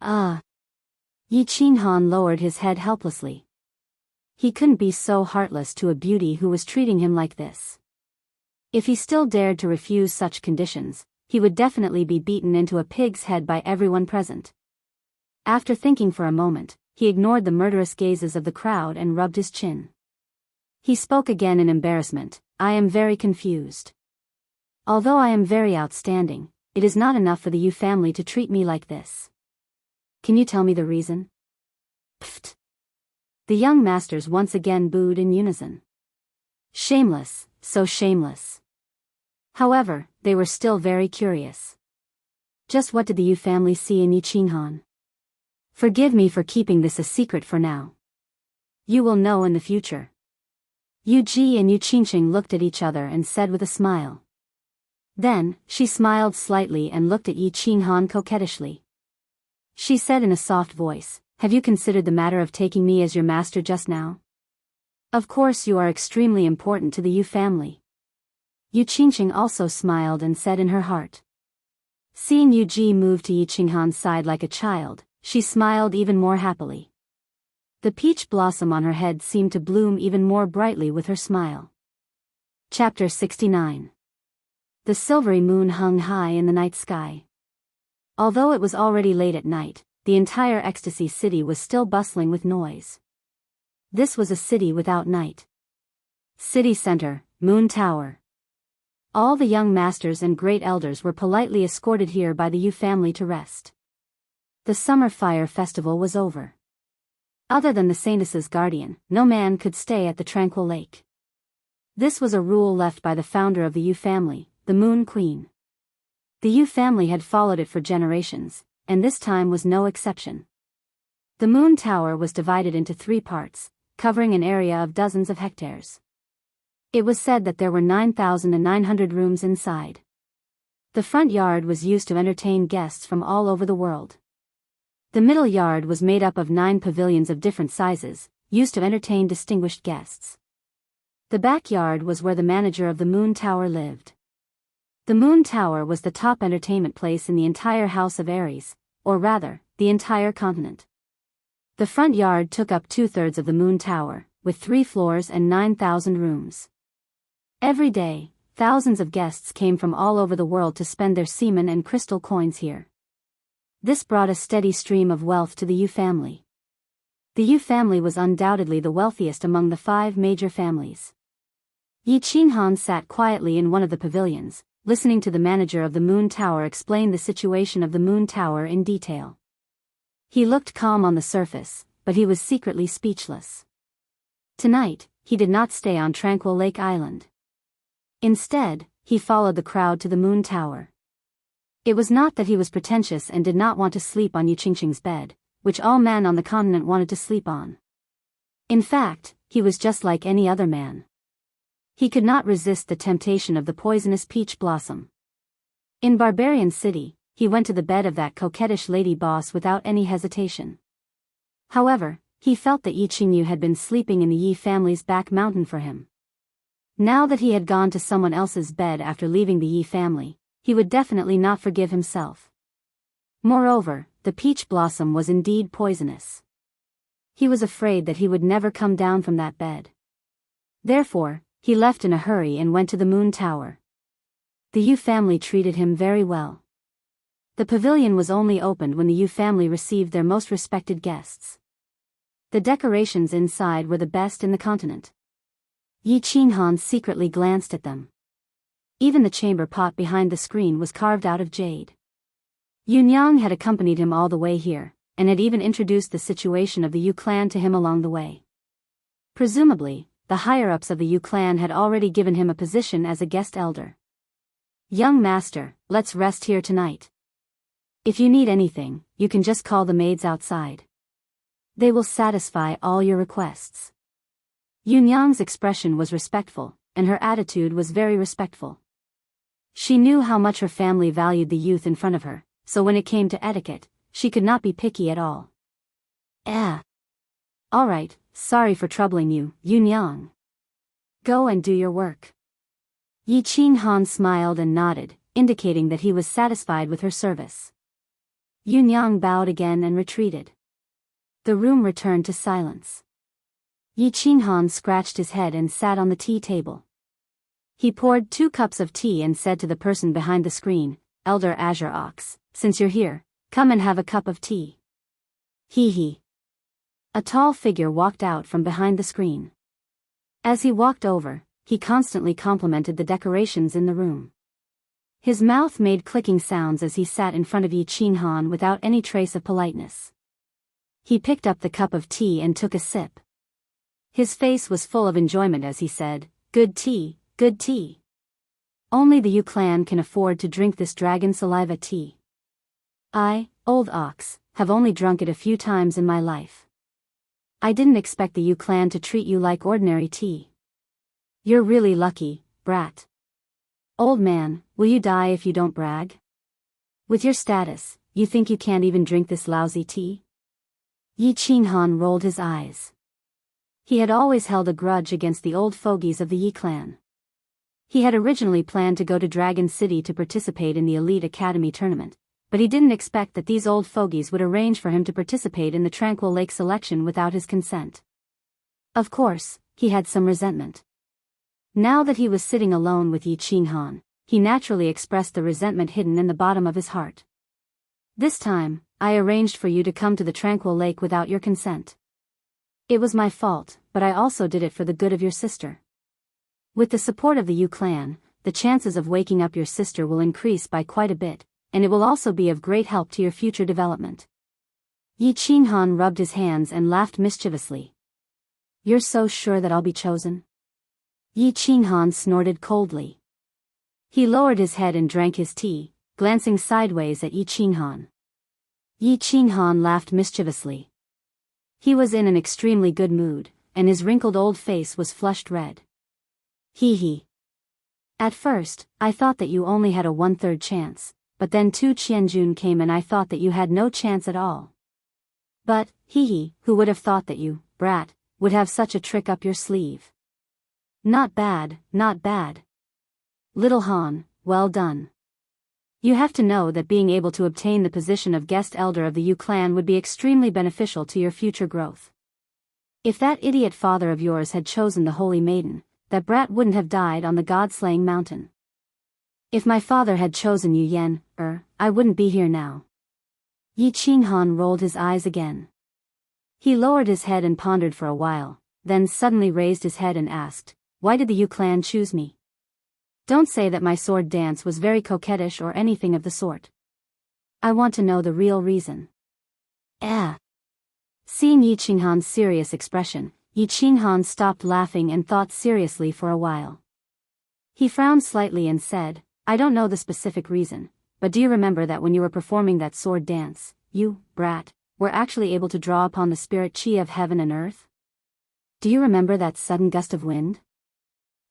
Yi Qinghan lowered his head helplessly. He couldn't be so heartless to a beauty who was treating him like this. If he still dared to refuse such conditions, he would definitely be beaten into a pig's head by everyone present. After thinking for a moment, he ignored the murderous gazes of the crowd and rubbed his chin. He spoke again in embarrassment, "I am very confused. Although I am very outstanding, it is not enough for the Yu family to treat me like this. Can you tell me the reason?" Pfft. The young masters once again booed in unison. Shameless, so shameless. However, they were still very curious. Just what did the Yu family see in Yi Qinghan? Forgive me for keeping this a secret for now. You will know in the future. Yu Ji and Yu Qingxing looked at each other and said with a smile. Then, she smiled slightly and looked at Yi Qinghan coquettishly. She said in a soft voice, "Have you considered the matter of taking me as your master just now? Of course you are extremely important to the Yu family." Yu Qingxing also smiled and said in her heart. Seeing Yu Ji move to Yi Qinghan's side like a child, she smiled even more happily. The peach blossom on her head seemed to bloom even more brightly with her smile. Chapter 69. The silvery moon hung high in the night sky. Although it was already late at night, the entire Ecstasy City was still bustling with noise. This was a city without night. City center, Moon Tower. All the young masters and great elders were politely escorted here by the Yu family to rest. The summer fire festival was over. Other than the Saintess's guardian, no man could stay at the tranquil lake. This was a rule left by the founder of the Yu family, the Moon Queen. The Yu family had followed it for generations, and this time was no exception. The Moon Tower was divided into 3 parts, covering an area of dozens of hectares. It was said that there were 9,900 rooms inside. The front yard was used to entertain guests from all over the world. The middle yard was made up of 9 pavilions of different sizes, used to entertain distinguished guests. The backyard was where the manager of the Moon Tower lived. The Moon Tower was the top entertainment place in the entire House of Aries, or rather, the entire continent. The front yard took up 2/3 of the Moon Tower, with 3 floors and 9,000 rooms. Every day, thousands of guests came from all over the world to spend their semen and crystal coins here. This brought a steady stream of wealth to the Yu family. The Yu family was undoubtedly the wealthiest among the 5 major families. Yi Qinghan sat quietly in one of the pavilions, listening to the manager of the Moon Tower explain the situation of the Moon Tower in detail. He looked calm on the surface, but he was secretly speechless. Tonight, he did not stay on Tranquil Lake Island. Instead, he followed the crowd to the Moon Tower. It was not that he was pretentious and did not want to sleep on Yu Qingxing's bed, which all men on the continent wanted to sleep on. In fact, he was just like any other man. He could not resist the temptation of the poisonous peach blossom. In Barbarian City, he went to the bed of that coquettish lady boss without any hesitation. However, he felt that Yi Qingyu had been sleeping in the Yi family's back mountain for him. Now that he had gone to someone else's bed after leaving the Yi family, he would definitely not forgive himself. Moreover, the peach blossom was indeed poisonous. He was afraid that he would never come down from that bed. Therefore, he left in a hurry and went to the Moon Tower. The Yu family treated him very well. The pavilion was only opened when the Yu family received their most respected guests. The decorations inside were the best in the continent. Yi Qinghan secretly glanced at them. Even the chamber pot behind the screen was carved out of jade. Yunyang had accompanied him all the way here, and had even introduced the situation of the Yu clan to him along the way. Presumably, the higher-ups of the Yu clan had already given him a position as a guest elder. Young master, let's rest here tonight. If you need anything, you can just call the maids outside. They will satisfy all your requests. Yunyang's expression was respectful, and her attitude was very respectful. She knew how much her family valued the youth in front of her, so when it came to etiquette, she could not be picky at all. All right, sorry for troubling you, Yunyang. Go and do your work. Yi Qinghan smiled and nodded, indicating that he was satisfied with her service. Yunyang bowed again and retreated. The room returned to silence. Yi Qinghan scratched his head and sat on the tea table. He poured 2 cups of tea and said to the person behind the screen, Elder Azure Ox, since you're here, come and have a cup of tea. Hee. A tall figure walked out from behind the screen. As he walked over, he constantly complimented the decorations in the room. His mouth made clicking sounds as he sat in front of Yi Qinghan without any trace of politeness. He picked up the cup of tea and took a sip. His face was full of enjoyment as he said, Good tea, good tea. Only the Yu clan can afford to drink this dragon saliva tea. I, old ox, have only drunk it a few times in my life. I didn't expect the Yu clan to treat you like ordinary tea. You're really lucky, brat. Old man, will you die if you don't brag? With your status, you think you can't even drink this lousy tea? Yi Qinghan rolled his eyes. He had always held a grudge against the old fogies of the Yi clan. He had originally planned to go to Dragon City to participate in the Elite Academy tournament, but he didn't expect that these old fogies would arrange for him to participate in the Tranquil Lake selection without his consent. Of course, he had some resentment. Now that he was sitting alone with Yi Qinghan, he naturally expressed the resentment hidden in the bottom of his heart. This time, I arranged for you to come to the Tranquil Lake without your consent. It was my fault, but I also did it for the good of your sister. With the support of the Yu clan, the chances of waking up your sister will increase by quite a bit, and it will also be of great help to your future development. Yi Qinghan rubbed his hands and laughed mischievously. You're so sure that I'll be chosen? Yi Qinghan snorted coldly. He lowered his head and drank his tea, glancing sideways at Yi Qinghan. Yi Qinghan laughed mischievously. He was in an extremely good mood, and his wrinkled old face was flushed red. Hee. At first, I thought that you only had a 1/3 chance, but then Tu Qianjun came and I thought that you had no chance at all. But, who would have thought that you, brat, would have such a trick up your sleeve? Not bad, not bad. Little Han, well done. You have to know that being able to obtain the position of guest elder of the Yu clan would be extremely beneficial to your future growth. If that idiot father of yours had chosen the Holy Maiden, that brat wouldn't have died on the God-slaying mountain. If my father had chosen Yu Yan, I wouldn't be here now. Yi Qinghan rolled his eyes again. He lowered his head and pondered for a while, then suddenly raised his head and asked, Why did the Yu clan choose me? Don't say that my sword dance was very coquettish or anything of the sort. I want to know the real reason. Seeing Yi Qinghan's serious expression, Yi Qinghan stopped laughing and thought seriously for a while. He frowned slightly and said, I don't know the specific reason, but do you remember that when you were performing that sword dance, you, brat, were actually able to draw upon the spirit chi of heaven and earth? Do you remember that sudden gust of wind?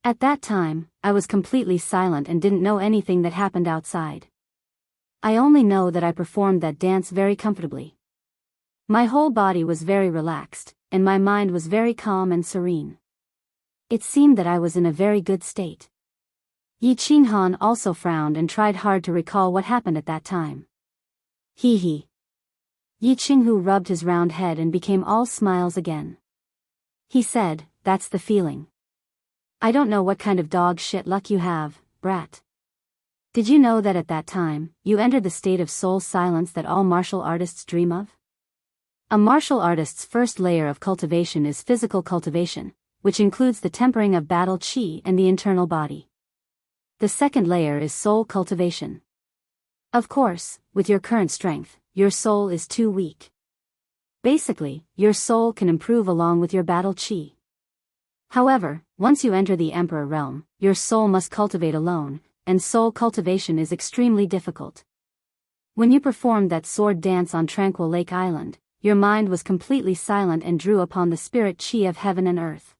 At that time, I was completely silent and didn't know anything that happened outside. I only know that I performed that dance very comfortably. My whole body was very relaxed, and my mind was very calm and serene. It seemed that I was in a very good state. Yi Qinghan also frowned and tried hard to recall what happened at that time. Yi Qinghu rubbed his round head and became all smiles again. He said, That's the feeling. I don't know what kind of dog shit luck you have, brat. Did you know that at that time, you entered the state of soul silence that all martial artists dream of? A martial artist's first layer of cultivation is physical cultivation, which includes the tempering of battle chi and the internal body. The second layer is soul cultivation. Of course, with your current strength, your soul is too weak. Basically, your soul can improve along with your battle chi. However, once you enter the Emperor realm, your soul must cultivate alone, and soul cultivation is extremely difficult. When you performed that sword dance on Tranquil Lake Island, your mind was completely silent and drew upon the spirit chi of heaven and earth.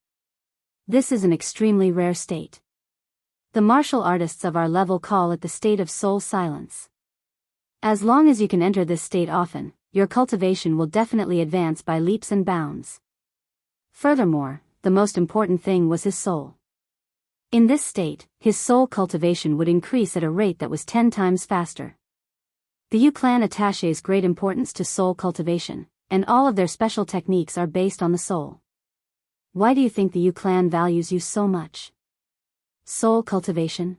This is an extremely rare state. The martial artists of our level call it the state of soul silence. As long as you can enter this state often, your cultivation will definitely advance by leaps and bounds. Furthermore, the most important thing was his soul. In this state, his soul cultivation would increase at a rate that was 10 times faster. The Yu clan attaches great importance to soul cultivation, and all of their special techniques are based on the soul. Why do you think the Yu clan values you so much? Soul cultivation?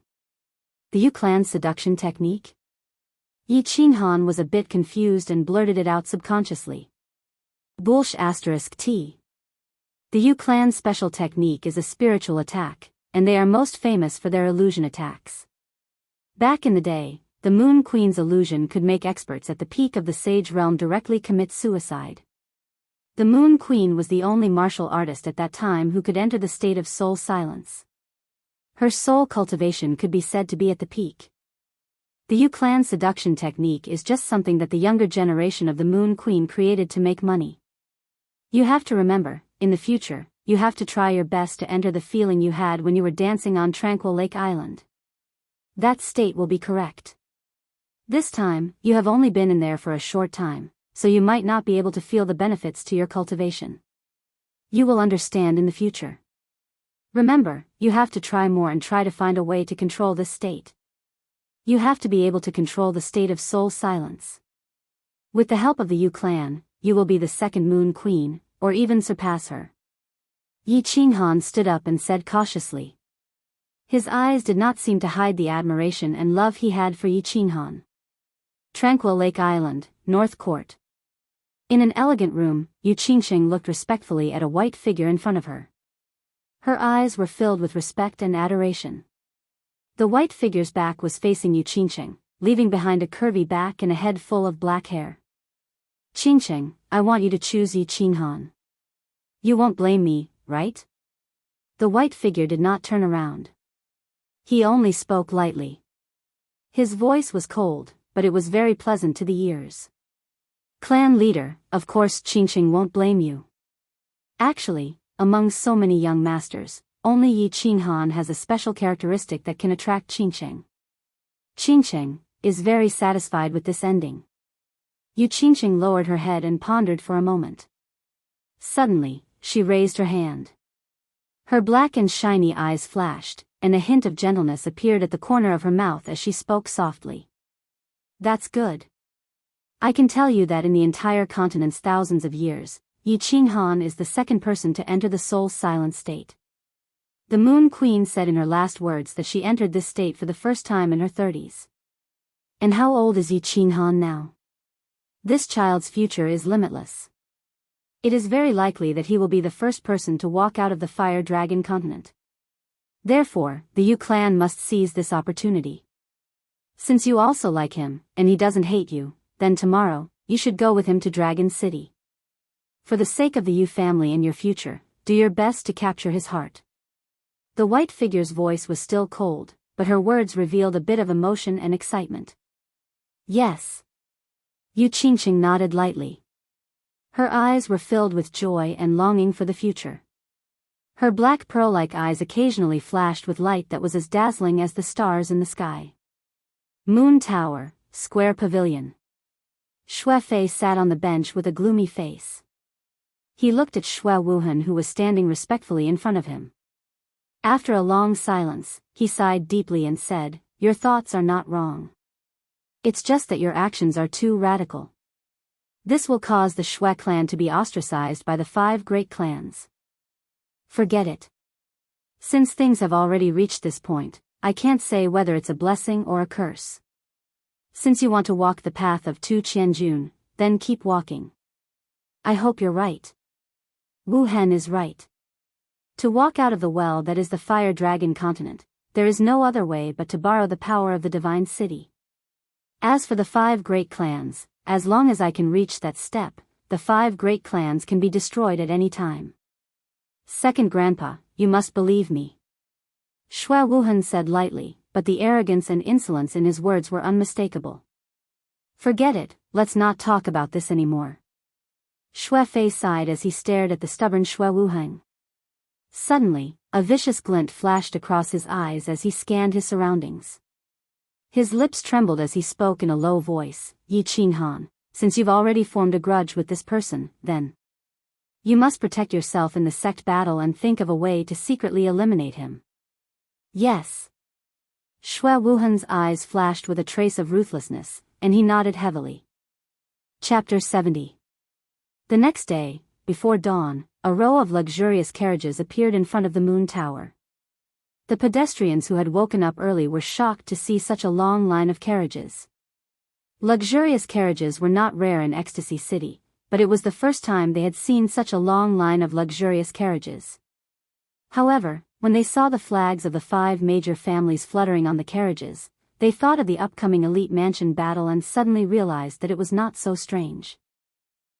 The Yu clan's seduction technique? Yi Qinghan was a bit confused and blurted it out subconsciously. Bullsh *t. The Yu clan's special technique is a spiritual attack, and they are most famous for their illusion attacks. Back in the day, the Moon Queen's illusion could make experts at the peak of the Sage realm directly commit suicide. The Moon Queen was the only martial artist at that time who could enter the state of soul silence. Her soul cultivation could be said to be at the peak. The Yu clan seduction technique is just something that the younger generation of the Moon Queen created to make money. You have to remember, in the future, you have to try your best to enter the feeling you had when you were dancing on Tranquil Lake Island. That state will be correct. This time, you have only been in there for a short time, so you might not be able to feel the benefits to your cultivation. You will understand in the future. Remember, you have to try more and try to find a way to control this state. You have to be able to control the state of soul silence. With the help of the Yu clan, you will be the second Moon Queen, or even surpass her. Yi Qinghan stood up and said cautiously. His eyes did not seem to hide the admiration and love he had for Yi Qinghan. Tranquil Lake Island, North Court. In an elegant room, Yu Qingxing looked respectfully at a white figure in front of her. Her eyes were filled with respect and adoration. The white figure's back was facing Yu Qingxing, leaving behind a curvy back and a head full of black hair. Qingxing, I want you to choose Yi Qinghan. You won't blame me, right? The white figure did not turn around. He only spoke lightly. His voice was cold, but it was very pleasant to the ears. Clan leader, of course Qingxing won't blame you. Actually, among so many young masters, only Yi Qinghan has a special characteristic that can attract Qingxing. Qingxing is very satisfied with this ending. Yu Qingxing lowered her head and pondered for a moment. Suddenly, she raised her hand. Her black and shiny eyes flashed, and a hint of gentleness appeared at the corner of her mouth as she spoke softly. That's good. I can tell you that in the entire continent's thousands of years, Yi Qinghan is the second person to enter the soul silent state. The Moon Queen said in her last words that she entered this state for the first time in her 30s. And how old is Yi Qinghan now? This child's future is limitless. It is very likely that he will be the first person to walk out of the Fire Dragon continent. Therefore, the Yu clan must seize this opportunity. Since you also like him, and he doesn't hate you, then tomorrow, you should go with him to Dragon City. For the sake of the Yu family and your future, do your best to capture his heart. The white figure's voice was still cold, but her words revealed a bit of emotion and excitement. Yes. Yu Qingxing nodded lightly. Her eyes were filled with joy and longing for the future. Her black pearl-like eyes occasionally flashed with light that was as dazzling as the stars in the sky. Moon Tower, Square Pavilion. Xue Fei sat on the bench with a gloomy face. He looked at Xue Wuhan who was standing respectfully in front of him. After a long silence, he sighed deeply and said, "Your thoughts are not wrong. It's just that your actions are too radical. This will cause the Xue clan to be ostracized by the 5 great clans. Forget it. Since things have already reached this point, I can't say whether it's a blessing or a curse. Since you want to walk the path of Tu Qianjun, then keep walking. I hope you're right. Wu Hen is right. To walk out of the well that is the Fire Dragon continent, there is no other way but to borrow the power of the Divine City. As for the 5 great clans, as long as I can reach that step, the 5 great clans can be destroyed at any time. Second grandpa, you must believe me. Shui Wuhan said lightly, but the arrogance and insolence in his words were unmistakable. Forget it, let's not talk about this anymore. Shui Fei sighed as he stared at the stubborn Shui Wuhan. Suddenly, a vicious glint flashed across his eyes as he scanned his surroundings. His lips trembled as he spoke in a low voice. Yi Qinghan, since you've already formed a grudge with this person, then you must protect yourself in the sect battle and think of a way to secretly eliminate him. Yes. Shui Wuhan's eyes flashed with a trace of ruthlessness, and he nodded heavily. Chapter 70. The next day, before dawn, a row of luxurious carriages appeared in front of the moon tower. The pedestrians who had woken up early were shocked to see such a long line of carriages. Luxurious carriages were not rare in Ecstasy City, but it was the first time they had seen such a long line of luxurious carriages. However, when they saw the flags of the 5 major families fluttering on the carriages, they thought of the upcoming elite mansion battle and suddenly realized that it was not so strange.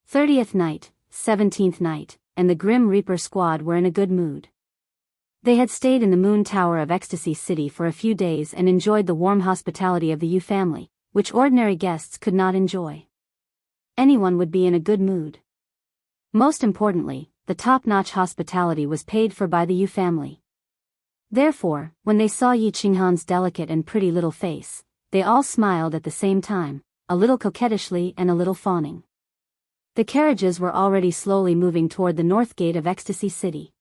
30th night, 17th night, and the Grim Reaper squad were in a good mood. They had stayed in the moon tower of Ecstasy City for a few days and enjoyed the warm hospitality of the Yu family, which ordinary guests could not enjoy. Anyone would be in a good mood. Most importantly, the top-notch hospitality was paid for by the Yu family. Therefore, when they saw Yi Qinghan's delicate and pretty little face, they all smiled at the same time, a little coquettishly and a little fawning. The carriages were already slowly moving toward the north gate of Ecstasy City.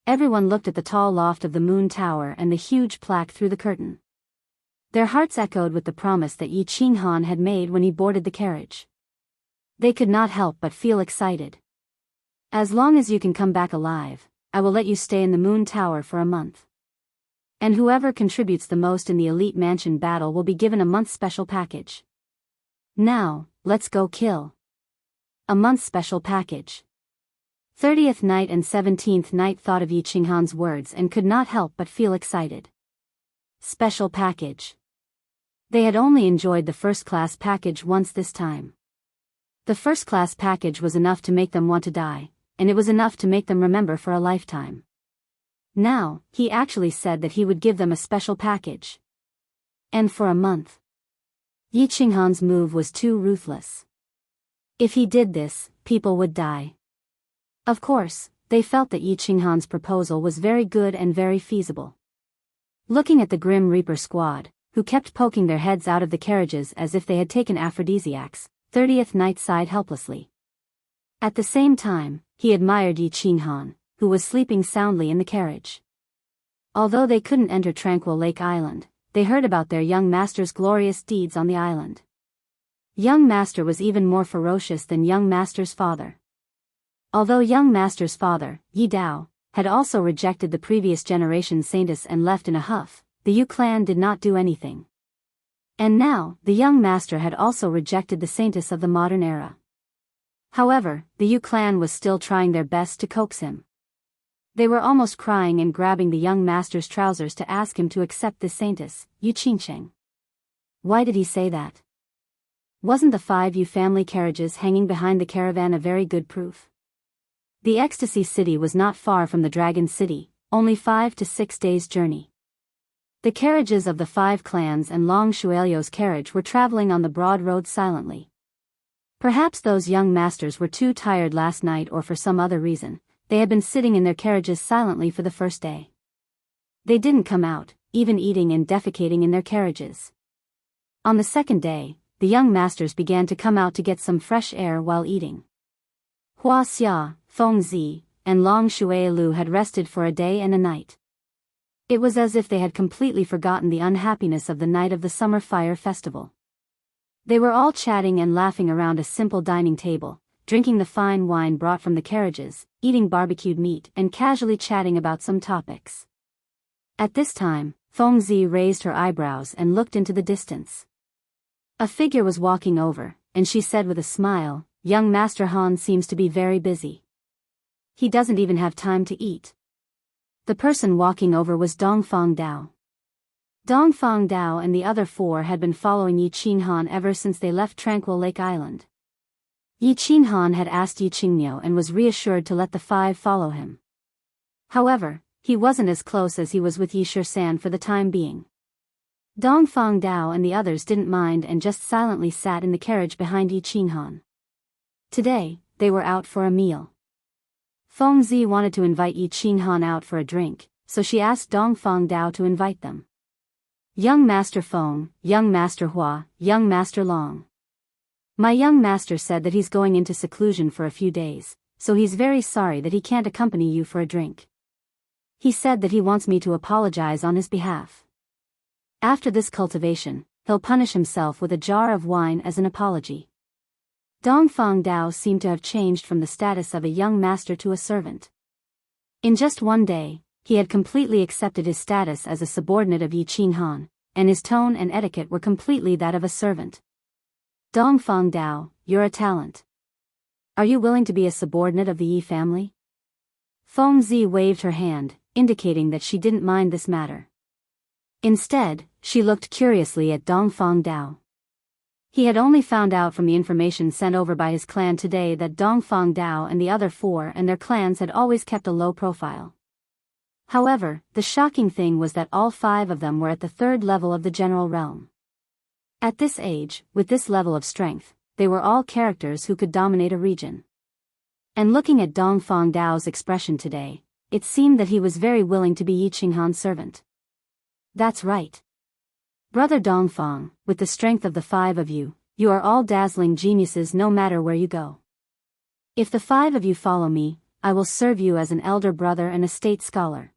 Everyone looked at the tall loft of the moon tower and the huge plaque through the curtain. Their hearts echoed with the promise that Yi Qinghan had made when he boarded the carriage. They could not help but feel excited. As long as you can come back alive, I will let you stay in the moon tower for a month. And whoever contributes the most in the elite mansion battle will be given a month's special package. Now, let's go kill. A month's special package. 30th night and 17th night thought of Yi Qinghan's words and could not help but feel excited. Special package. They had only enjoyed the first-class package once this time. The first-class package was enough to make them want to die, and it was enough to make them remember for a lifetime. Now, he actually said that he would give them a special package. And for a month. Yi Qinghan's move was too ruthless. If he did this, people would die. Of course, they felt that Yi Qinghan's proposal was very good and very feasible. Looking at the Grim Reaper squad, who kept poking their heads out of the carriages as if they had taken aphrodisiacs, 30th night sighed helplessly. At the same time, he admired Yi Qinghan, who was sleeping soundly in the carriage. Although they couldn't enter Tranquil Lake Island, they heard about their young master's glorious deeds on the island. Young master was even more ferocious than young master's father. Although young master's father, Yi Dao, had also rejected the previous generation saintess and left in a huff, the Yu clan did not do anything. And now, the young master had also rejected the saintess of the modern era. However, the Yu clan was still trying their best to coax him. They were almost crying and grabbing the young master's trousers to ask him to accept this saintess, Yu Qingsheng. Why did he say that? Wasn't the 5 Yu family carriages hanging behind the caravan a very good proof? The Ecstasy City was not far from the Dragon City, only 5 to 6 days' journey. The carriages of the 5 clans and Long Shuelio's carriage were traveling on the broad road silently. Perhaps those young masters were too tired last night, or for some other reason, they had been sitting in their carriages silently for the first day. They didn't come out, even eating and defecating in their carriages. On the second day, the young masters began to come out to get some fresh air while eating. Hua Xia, Feng Zi, and Long Shuelu had rested for a day and a night. It was as if they had completely forgotten the unhappiness of the night of the Summer Fire Festival. They were all chatting and laughing around a simple dining table, drinking the fine wine brought from the carriages, eating barbecued meat and casually chatting about some topics. At this time, Feng Zi raised her eyebrows and looked into the distance. A figure was walking over, and she said with a smile, "Young Master Han seems to be very busy. He doesn't even have time to eat." The person walking over was Dongfang Dao. Dongfang Dao and the other four had been following Yi Qinghan ever since they left Tranquil Lake Island. Yi Qinghan had asked Yi Qingniu and was reassured to let the five follow him. However, he wasn't as close as he was with Yi Shisan for the time being. Dongfang Dao and the others didn't mind and just silently sat in the carriage behind Yi Qinghan. Today, they were out for a meal. Feng Zi wanted to invite Yi Qinghan out for a drink, so she asked Dongfang Dao to invite them. Young Master Feng, Young Master Hua, Young Master Long. My young master said that he's going into seclusion for a few days, so he's very sorry that he can't accompany you for a drink. He said that he wants me to apologize on his behalf. After this cultivation, he'll punish himself with a jar of wine as an apology. Dongfang Dao seemed to have changed from the status of a young master to a servant. In just one day, he had completely accepted his status as a subordinate of Yi Qinghan, and his tone and etiquette were completely that of a servant. Dongfang Dao, you're a talent. Are you willing to be a subordinate of the Yi family? Feng Zi waved her hand, indicating that she didn't mind this matter. Instead, she looked curiously at Dongfang Dao. He had only found out from the information sent over by his clan today that Dongfang Dao and the other four and their clans had always kept a low profile. However, the shocking thing was that all five of them were at the third level of the general realm. At this age, with this level of strength, they were all characters who could dominate a region. And looking at Dongfang Dao's expression today, it seemed that he was very willing to be Yi Qinghan's servant. That's right. Brother Dongfang, with the strength of the five of you, you are all dazzling geniuses no matter where you go. If the five of you follow me, I will serve you as an elder brother and a state scholar.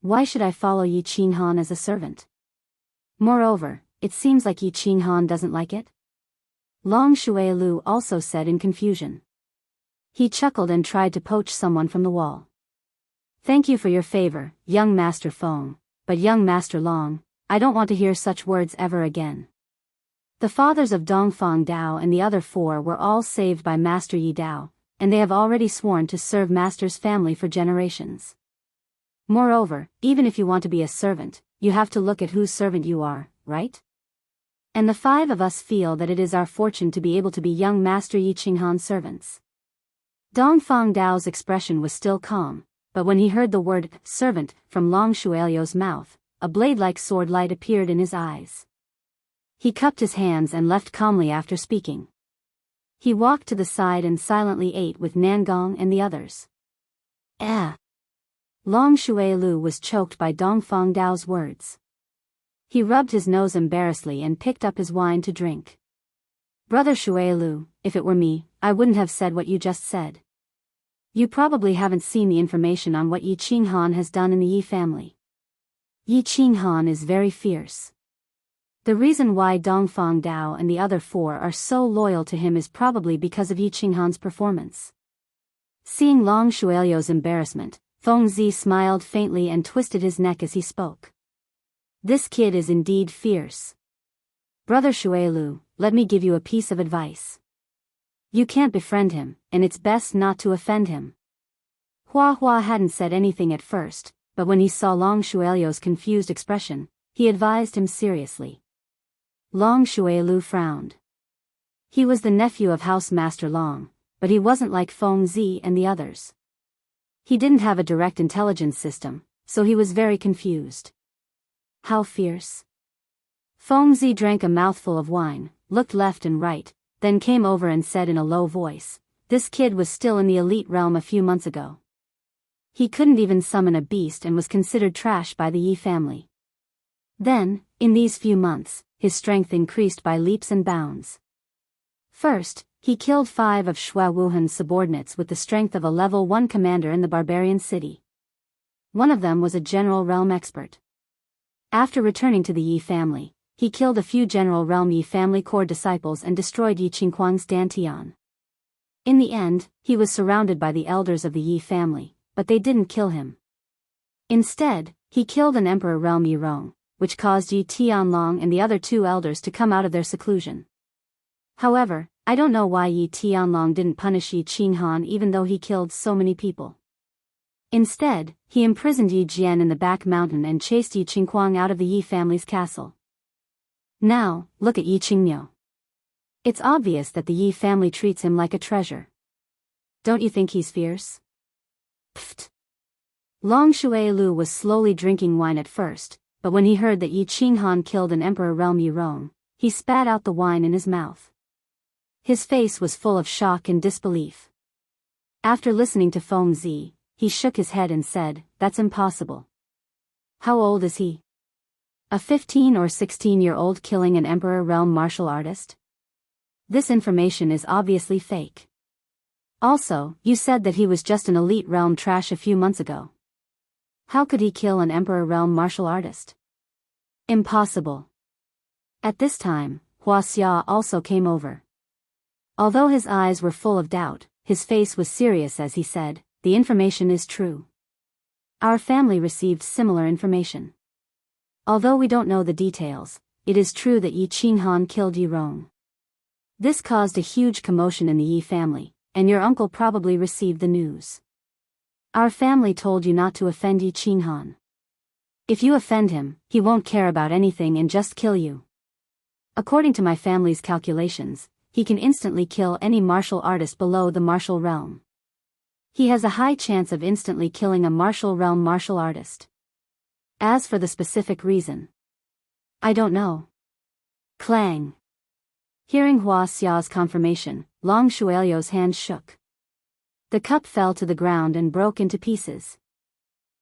Why should I follow Yi Qinghan as a servant? Moreover, it seems like Yi Qinghan doesn't like it. Long Shuilu also said in confusion. He chuckled and tried to poach someone from the wall. Thank you for your favor, young Master Feng, but young Master Long, I don't want to hear such words ever again. The fathers of Dongfang Dao and the other four were all saved by Master Yi Dao, and they have already sworn to serve Master's family for generations. Moreover, even if you want to be a servant, you have to look at whose servant you are, right? And the five of us feel that it is our fortune to be able to be young Master Yi Qinghan's servants. Dongfang Dao's expression was still calm, but when he heard the word servant from Long Shuelio's mouth, a blade-like sword light appeared in his eyes. He cupped his hands and left calmly after speaking. He walked to the side and silently ate with Nangong and the others. Long Shuelu was choked by Dongfang Dao's words. He rubbed his nose embarrassedly and picked up his wine to drink. Brother Shuelu, if it were me, I wouldn't have said what you just said. You probably haven't seen the information on what Yi Qinghan has done in the Yi family. Yi Qinghan is very fierce. The reason why Dongfang Dao and the other four are so loyal to him is probably because of Yi Qinghan's performance. Seeing Long Shuelio's embarrassment, Feng Zi smiled faintly and twisted his neck as he spoke. This kid is indeed fierce. Brother Shuelu, let me give you a piece of advice. You can't befriend him, and it's best not to offend him. Hua Hua hadn't said anything at first, but when he saw Long Shuelio's confused expression, he advised him seriously. Long Shuelu frowned. He was the nephew of House Master Long, but he wasn't like Feng Zi and the others. He didn't have a direct intelligence system, so he was very confused. How fierce? Feng Zi drank a mouthful of wine, looked left and right, then came over and said in a low voice, this kid was still in the elite realm a few months ago. He couldn't even summon a beast and was considered trash by the Yi family. Then, in these few months, his strength increased by leaps and bounds. First, he killed 5 of Shui Wuhan's subordinates with the strength of a level 1 commander in the barbarian city. One of them was a general realm expert. After returning to the Yi family, he killed a few general realm Yi family core disciples and destroyed Yi Qingquang's Dantian. In the end, he was surrounded by the elders of the Yi family, but they didn't kill him. Instead, he killed an emperor realm Yi Rong, which caused Yi Tianlong and the other 2 elders to come out of their seclusion. However, I don't know why Yi Tianlong didn't punish Yi Qinghan even though he killed so many people. Instead, he imprisoned Yi Jian in the back mountain and chased Yi Qinghuang out of the Yi family's castle. Now, look at Yi Qingmiu. It's obvious that the Yi family treats him like a treasure. Don't you think he's fierce? Pfft. Long Shuai-Lu was slowly drinking wine at first, but when he heard that Yi Qinghan killed an emperor realm Yi Rong, he spat out the wine in his mouth. His face was full of shock and disbelief. After listening to Feng Zi, he shook his head and said, "That's impossible." How old is he? A 15 or 16-year-old killing an emperor realm martial artist? This information is obviously fake. Also, you said that he was just an elite realm trash a few months ago. How could he kill an emperor realm martial artist? Impossible. At this time, Hua Xia also came over. Although his eyes were full of doubt, his face was serious as he said, "The information is true. Our family received similar information. Although we don't know the details, it is true that Yi Qinghan killed Yi Rong. This caused a huge commotion in the Yi family, and your uncle probably received the news. Our family told you not to offend Yi Qinghan. If you offend him, he won't care about anything and just kill you. According to my family's calculations, he can instantly kill any martial artist below the martial realm. He has a high chance of instantly killing a martial realm martial artist. As for the specific reason, I don't know." Clang. Hearing Hua Xia's confirmation, Long Shuailu's hand shook. The cup fell to the ground and broke into pieces.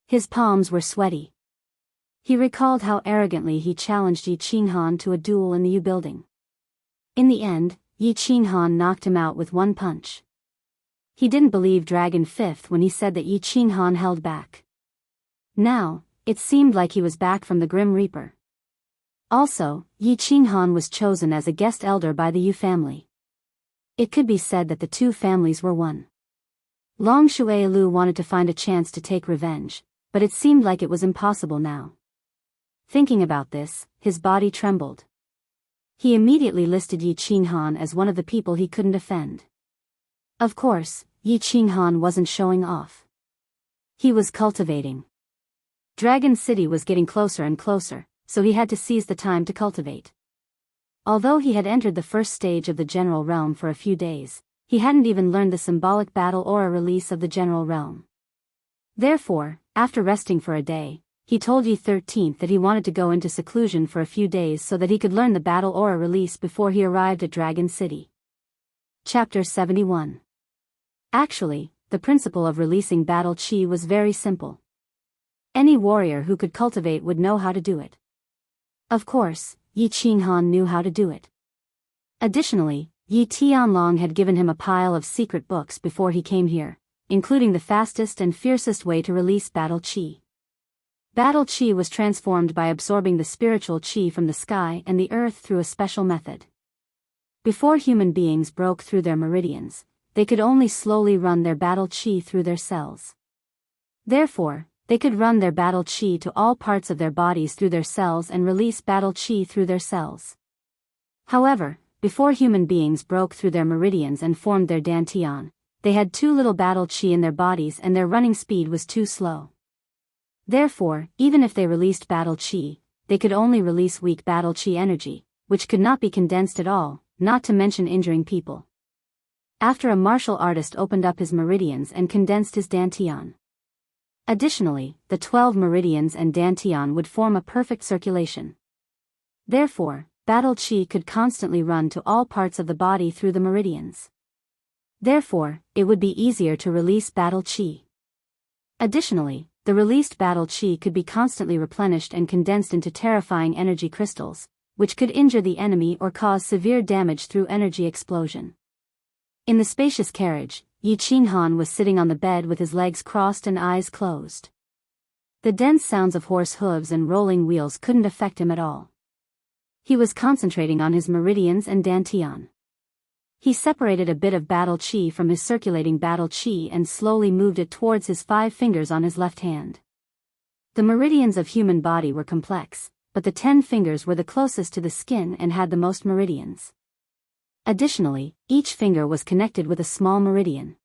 His palms were sweaty. He recalled how arrogantly he challenged Yi Qinghan to a duel in the Yu building. In the end, Yi Qinghan knocked him out with one punch. He didn't believe Dragon Fifth when he said that Yi Qinghan held back. Now, it seemed like he was back from the Grim Reaper. Also, Yi Qinghan was chosen as a guest elder by the Yu family. It could be said that the two families were one. Long Shuai-Lu wanted to find a chance to take revenge, but it seemed like it was impossible now. Thinking about this, his body trembled. He immediately listed Yi Qinghan as one of the people he couldn't offend. Of course, Yi Qinghan wasn't showing off. He was cultivating. Dragon City was getting closer and closer, so he had to seize the time to cultivate. Although he had entered the first stage of the general realm for a few days, he hadn't even learned the symbolic battle aura release of the general realm. Therefore, after resting for a day, he told Yi 13th that he wanted to go into seclusion for a few days so that he could learn the battle aura release before he arrived at Dragon City. Chapter 71. Actually, the principle of releasing battle chi was very simple. Any warrior who could cultivate would know how to do it. Of course, Yi Qinghan knew how to do it. Additionally, Yi Tianlong had given him a pile of secret books before he came here, including the fastest and fiercest way to release battle chi. Battle chi was transformed by absorbing the spiritual chi from the sky and the earth through a special method. Before human beings broke through their meridians, they could only slowly run their battle chi through their cells. Therefore, they could run their battle chi to all parts of their bodies through their cells and release battle chi through their cells. However, before human beings broke through their meridians and formed their dantian, they had too little battle chi in their bodies and their running speed was too slow. Therefore, even if they released battle chi, they could only release weak battle chi energy, which could not be condensed at all, not to mention injuring people. After a martial artist opened up his meridians and condensed his dantian. Additionally, the 12 meridians and dantian would form a perfect circulation. Therefore, battle chi could constantly run to all parts of the body through the meridians. Therefore, it would be easier to release battle chi. Additionally, the released battle chi could be constantly replenished and condensed into terrifying energy crystals, which could injure the enemy or cause severe damage through energy explosion. In the spacious carriage, Yi Qinghan was sitting on the bed with his legs crossed and eyes closed. The dense sounds of horse hooves and rolling wheels couldn't affect him at all. He was concentrating on his meridians and dantian. He separated a bit of battle chi from his circulating battle chi and slowly moved it towards his 5 fingers on his left hand. The meridians of human body were complex, but the 10 fingers were the closest to the skin and had the most meridians. Additionally, each finger was connected with a small meridian.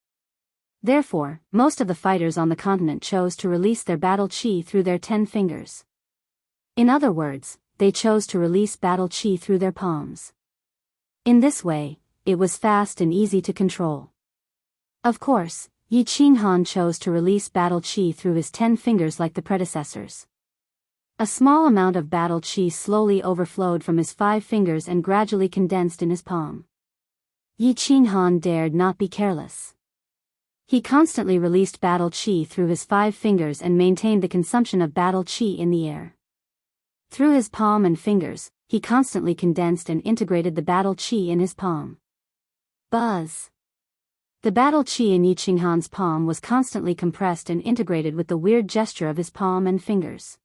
Therefore, most of the fighters on the continent chose to release their battle chi through their 10 fingers. In other words, they chose to release battle chi through their palms. In this way, it was fast and easy to control. Of course, Yi Qinghan chose to release battle chi through his 10 fingers like the predecessors. A small amount of battle chi slowly overflowed from his 5 fingers and gradually condensed in his palm. Yi Qinghan dared not be careless. He constantly released battle chi through his 5 fingers and maintained the consumption of battle chi in the air. Through his palm and fingers, he constantly condensed and integrated the battle chi in his palm. Buzz! The battle chi in Yi Qinghan's palm was constantly compressed and integrated with the weird gesture of his palm and fingers.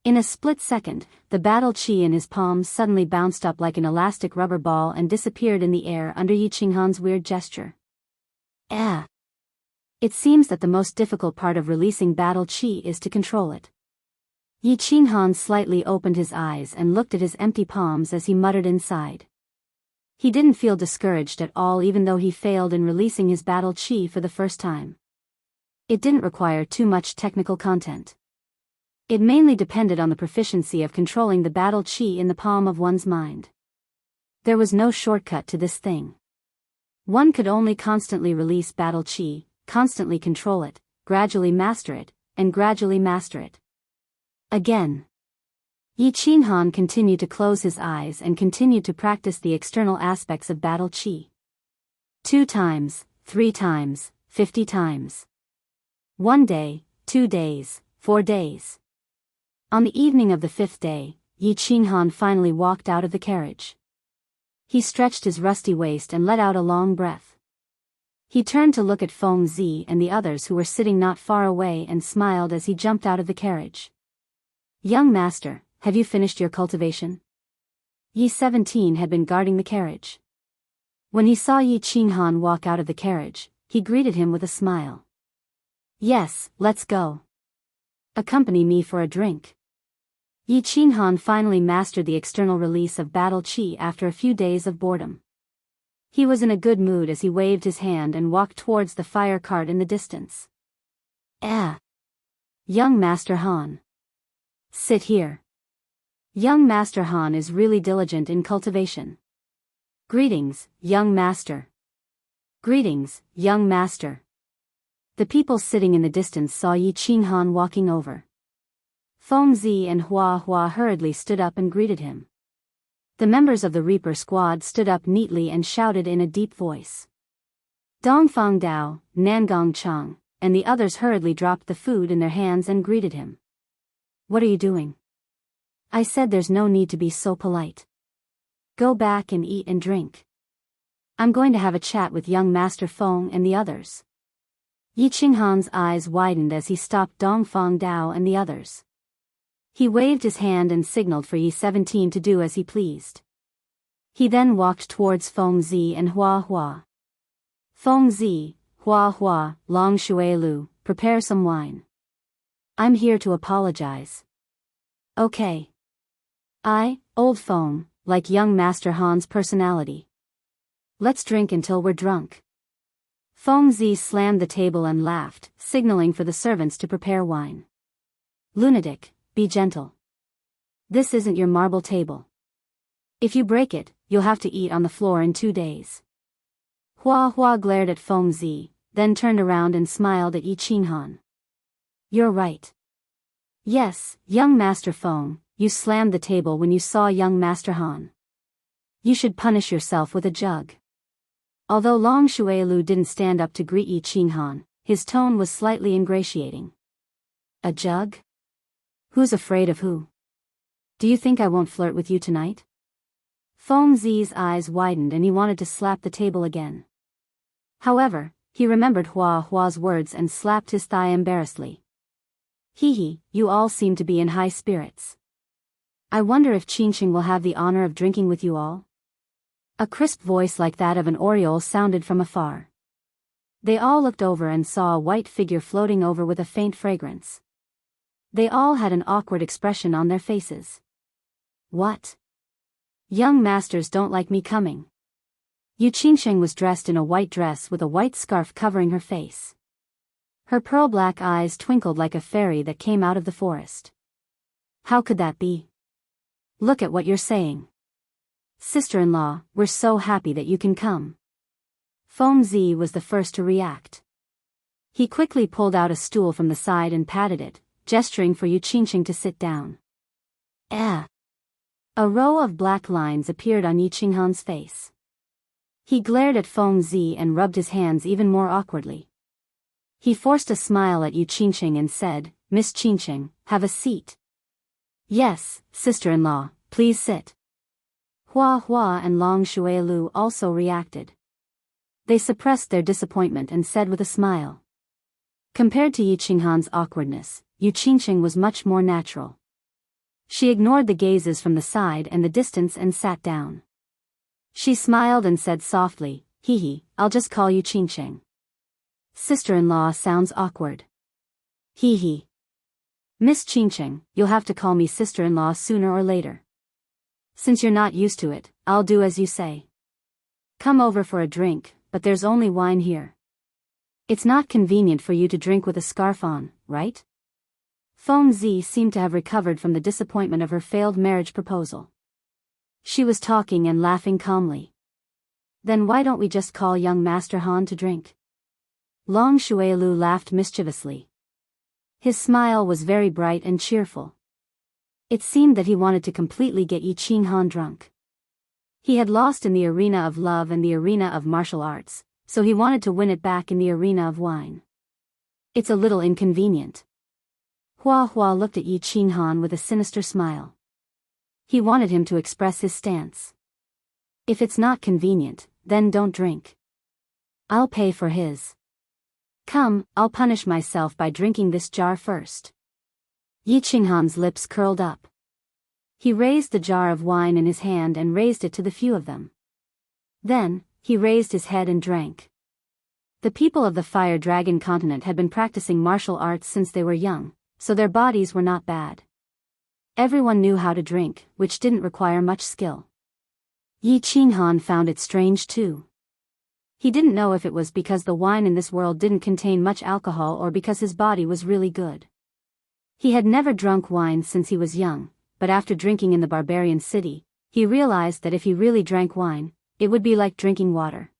In a split second, the battle chi in his palm suddenly bounced up like an elastic rubber ball and disappeared in the air under Yi Qinghan's weird gesture. It seems that the most difficult part of releasing battle chi is to control it. Yi Qinghan slightly opened his eyes and looked at his empty palms as he muttered inside. He didn't feel discouraged at all even though he failed in releasing his battle chi for the first time. It didn't require too much technical content. It mainly depended on the proficiency of controlling the battle chi in the palm of one's mind. There was no shortcut to this thing. One could only constantly release battle chi, constantly control it, gradually master it, and gradually master it. Again. Yi Qinghan continued to close his eyes and continued to practice the external aspects of battle chi. 2 times, 3 times, 50 times. 1 day, 2 days, 4 days. On the evening of the 5th day, Yi Qinghan finally walked out of the carriage. He stretched his rusty waist and let out a long breath. He turned to look at Feng Zi and the others who were sitting not far away and smiled as he jumped out of the carriage. "Young master, have you finished your cultivation?" Yi 17 had been guarding the carriage. When he saw Yi Qinghan walk out of the carriage, he greeted him with a smile. "Yes, let's go. Accompany me for a drink." Yi Qinghan finally mastered the external release of battle chi after a few days of boredom. He was in a good mood as he waved his hand and walked towards the fire cart in the distance. Young Master Han. Sit here. Young Master Han is really diligent in cultivation. Greetings, young master. Greetings, young master. The people sitting in the distance saw Yi Qinghan walking over. Feng Zi and Hua Hua hurriedly stood up and greeted him. The members of the Reaper squad stood up neatly and shouted in a deep voice. Dongfang Dao, Nangong Chang, and the others hurriedly dropped the food in their hands and greeted him. "What are you doing?" "I said there's no need to be so polite. Go back and eat and drink. I'm going to have a chat with young Master Feng and the others." Yi Qinghan's eyes widened as he stopped Dongfang Dao and the others. He waved his hand and signaled for Yi 17 to do as he pleased. He then walked towards Feng Zi and Hua Hua. "Feng Zi, Hua Hua, Long Shui Lu, prepare some wine. I'm here to apologize." "Okay. Old Feng, like young Master Han's personality. Let's drink until we're drunk." Feng Zi slammed the table and laughed, signaling for the servants to prepare wine. "Lunatic, be gentle. This isn't your marble table. If you break it, you'll have to eat on the floor in 2 days." Hua Hua glared at Feng Zi, then turned around and smiled at Yi Qinghan. "You're right. Yes, young Master Feng, you slammed the table when you saw young Master Han. You should punish yourself with a jug." Although Long Shui Lu didn't stand up to greet Yi Qinghan, his tone was slightly ingratiating. "A jug? Who's afraid of who? Do you think I won't flirt with you tonight?" Feng Zi's eyes widened and he wanted to slap the table again. However, he remembered Hua Hua's words and slapped his thigh embarrassedly. "Hee, you all seem to be in high spirits. I wonder if Qingqing will have the honor of drinking with you all?" A crisp voice like that of an oriole sounded from afar. They all looked over and saw a white figure floating over with a faint fragrance. They all had an awkward expression on their faces. "What? Young masters don't like me coming. Yu Qingsheng was dressed in a white dress with a white scarf covering her face. Her pearl-black eyes twinkled like a fairy that came out of the forest. How could that be? Look at what you're saying. Sister-in-law, we're so happy that you can come. Feng Zi was the first to react. He quickly pulled out a stool from the side and patted it, gesturing for Yu Qingsheng to sit down. A row of black lines appeared on Yi Qinghan's face. He glared at Feng Zi and rubbed his hands even more awkwardly. He forced a smile at Yu Qingsheng and said, Miss Qingsheng, have a seat. Yes, sister-in-law, please sit. Hua Hua and Long Shuilu also reacted. They suppressed their disappointment and said with a smile. Compared to Yi Qinghan's awkwardness, Yu Qingsheng was much more natural. She ignored the gazes from the side and the distance and sat down. She smiled and said softly, Hee hee, I'll just call you Qingsheng. Sister-in-law sounds awkward. Hee hee. Miss Qingsheng, you'll have to call me sister-in-law sooner or later. Since you're not used to it, I'll do as you say. Come over for a drink, but there's only wine here. It's not convenient for you to drink with a scarf on, right? Feng Zi seemed to have recovered from the disappointment of her failed marriage proposal. She was talking and laughing calmly. Then why don't we just call young Master Han to drink? Long Shuilu laughed mischievously. His smile was very bright and cheerful. It seemed that he wanted to completely get Yi Qinghan drunk. He had lost in the arena of love and the arena of martial arts, so he wanted to win it back in the arena of wine. It's a little inconvenient. Hua Hua looked at Yi Qinghan with a sinister smile. He wanted him to express his stance. If it's not convenient, then don't drink. I'll pay for his. Come, I'll punish myself by drinking this jar first. Yi Qinghan's lips curled up. He raised the jar of wine in his hand and raised it to the few of them. Then, he raised his head and drank. The people of the Fire Dragon continent had been practicing martial arts since they were young, so their bodies were not bad. Everyone knew how to drink, which didn't require much skill. Yi Qinghan found it strange too. He didn't know if it was because the wine in this world didn't contain much alcohol or because his body was really good. He had never drunk wine since he was young, but after drinking in the barbarian city, he realized that if he really drank wine, it would be like drinking water.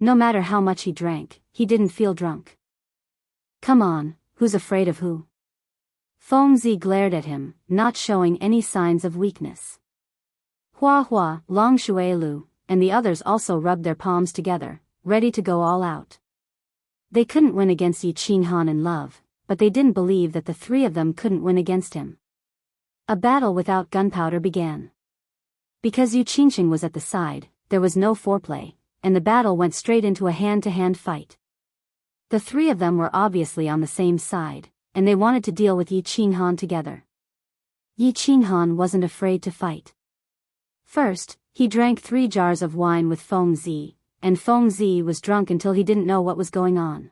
No matter how much he drank, he didn't feel drunk. Come on, who's afraid of who? Feng Zi glared at him, not showing any signs of weakness. Hua Hua, Long Shuilu, and the others also rubbed their palms together, ready to go all out. They couldn't win against Yi Qinghan in love, but they didn't believe that the three of them couldn't win against him. A battle without gunpowder began. Because Yu Qingsheng was at the side, there was no foreplay, and the battle went straight into a hand-to-hand fight. The three of them were obviously on the same side, and they wanted to deal with Yi Qinghan together. Yi Qinghan wasn't afraid to fight. First, he drank 3 jars of wine with Feng Zi, and Feng Zi was drunk until he didn't know what was going on.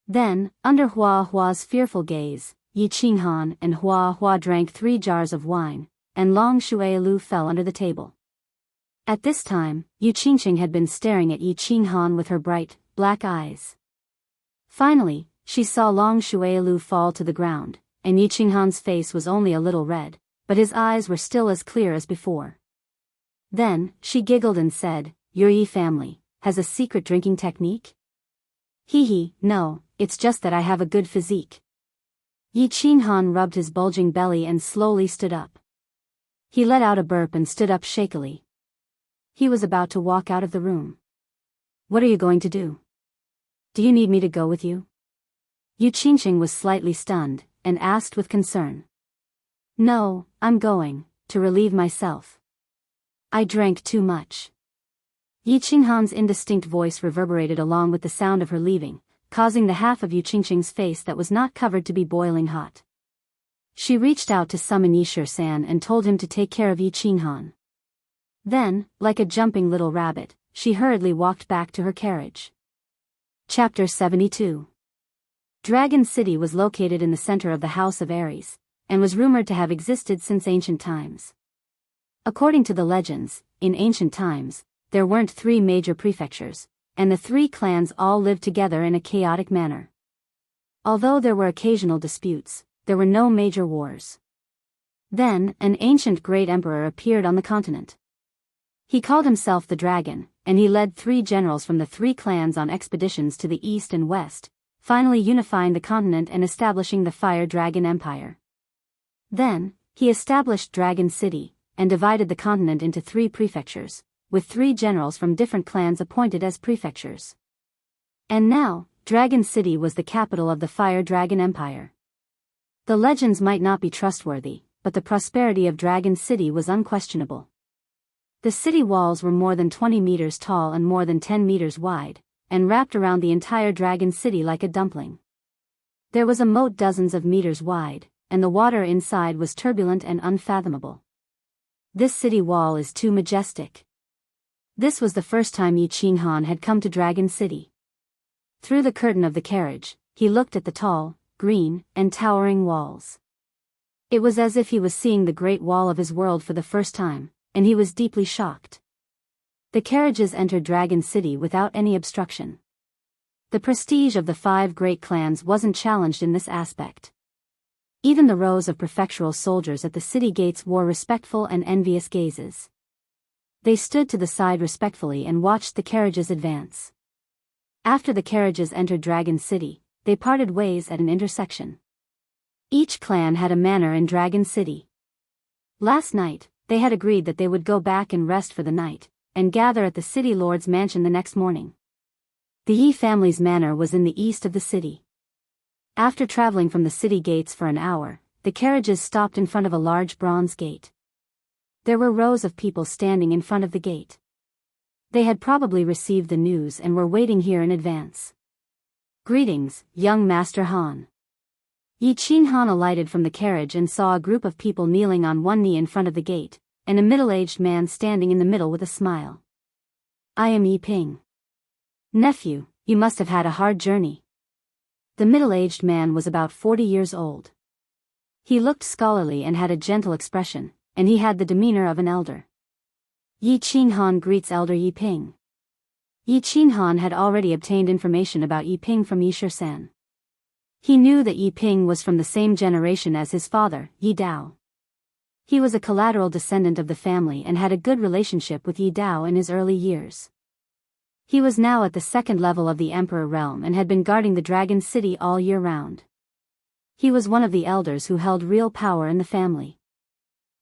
Then, under Hua Hua's fearful gaze, Yi Qinghan and Hua Hua drank 3 jars of wine, and Long Shuilu fell under the table. At this time, Yu Qingsheng had been staring at Yi Qinghan with her bright, black eyes. Finally, she saw Long Shuilu fall to the ground, and Yi Qinghan's face was only a little red, but his eyes were still as clear as before. Then, she giggled and said, Your Yi family has a secret drinking technique? Hee hee, no, it's just that I have a good physique. Yi Qinghan rubbed his bulging belly and slowly stood up. He let out a burp and stood up shakily. He was about to walk out of the room. What are you going to do? Do you need me to go with you? Yu Qingsheng was slightly stunned, and asked with concern. No, I'm going to relieve myself. I drank too much. Yi Qinghan's indistinct voice reverberated along with the sound of her leaving, causing the half of Yu Qingsheng's face that was not covered to be boiling hot. She reached out to summon Yishir-san and told him to take care of Yi Qinghan. Then, like a jumping little rabbit, she hurriedly walked back to her carriage. Chapter 72. Dragon City was located in the center of the House of Ares, and was rumored to have existed since ancient times. According to the legends, in ancient times, there weren't 3 major prefectures, and the 3 clans all lived together in a chaotic manner. Although there were occasional disputes, there were no major wars. Then, an ancient great emperor appeared on the continent. He called himself the Dragon, and he led 3 generals from the 3 clans on expeditions to the east and west, finally unifying the continent and establishing the Fire Dragon Empire. Then, he established Dragon City, and divided the continent into 3 prefectures, with 3 generals from different clans appointed as prefectures. And now, Dragon City was the capital of the Fire Dragon Empire. The legends might not be trustworthy, but the prosperity of Dragon City was unquestionable. The city walls were more than 20 meters tall and more than 10 meters wide, and wrapped around the entire Dragon City like a dumpling. There was a moat dozens of meters wide, and the water inside was turbulent and unfathomable. This city wall is too majestic. This was the first time Yi Qinghan had come to Dragon City. Through the curtain of the carriage, he looked at the tall, green, and towering walls. It was as if he was seeing the Great Wall of his world for the first time, and he was deeply shocked. The carriages entered Dragon City without any obstruction. The prestige of the 5 great clans wasn't challenged in this aspect. Even the rows of prefectural soldiers at the city gates wore respectful and envious gazes. They stood to the side respectfully and watched the carriages advance. After the carriages entered Dragon City, they parted ways at an intersection. Each clan had a manor in Dragon City. Last night, they had agreed that they would go back and rest for the night, and gather at the city lord's mansion the next morning. The Yi family's manor was in the east of the city. After traveling from the city gates for an hour, the carriages stopped in front of a large bronze gate. There were rows of people standing in front of the gate. They had probably received the news and were waiting here in advance. "Greetings, young Master Han." Yi Qinghan alighted from the carriage and saw a group of people kneeling on one knee in front of the gate, and a middle-aged man standing in the middle with a smile. "I am Yi Ping. Nephew, you must have had a hard journey." The middle-aged man was about 40 years old. He looked scholarly and had a gentle expression, and he had the demeanor of an elder. Yi Qinghan greets Elder Yi Ping. Yi Qinghan had already obtained information about Yi Ping from Yi Shisan. He knew that Yi Ping was from the same generation as his father, Yi Dao. He was a collateral descendant of the family and had a good relationship with Yi Dao in his early years. He was now at the 2nd level of the Emperor realm and had been guarding the Dragon City all year round. He was one of the elders who held real power in the family.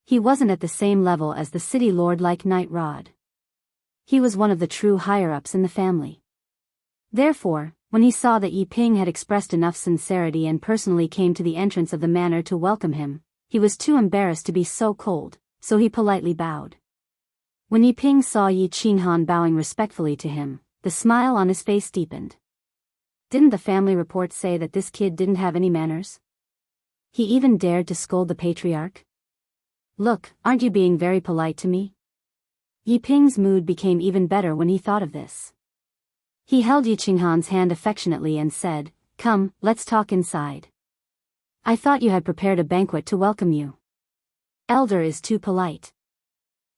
He wasn't at the same level as the city lord like Knight Rod. He was one of the true higher-ups in the family. Therefore, when he saw that Yi Ping had expressed enough sincerity and personally came to the entrance of the manor to welcome him, he was too embarrassed to be so cold, so he politely bowed. When Yi Ping saw Yi Qinghan bowing respectfully to him, the smile on his face deepened. Didn't the family report say that this kid didn't have any manners? He even dared to scold the patriarch? Look, aren't you being very polite to me? Yi Ping's mood became even better when he thought of this. He held Yi Qinghan's hand affectionately and said, "Come, let's talk inside. I thought you had prepared a banquet to welcome you." "Elder is too polite."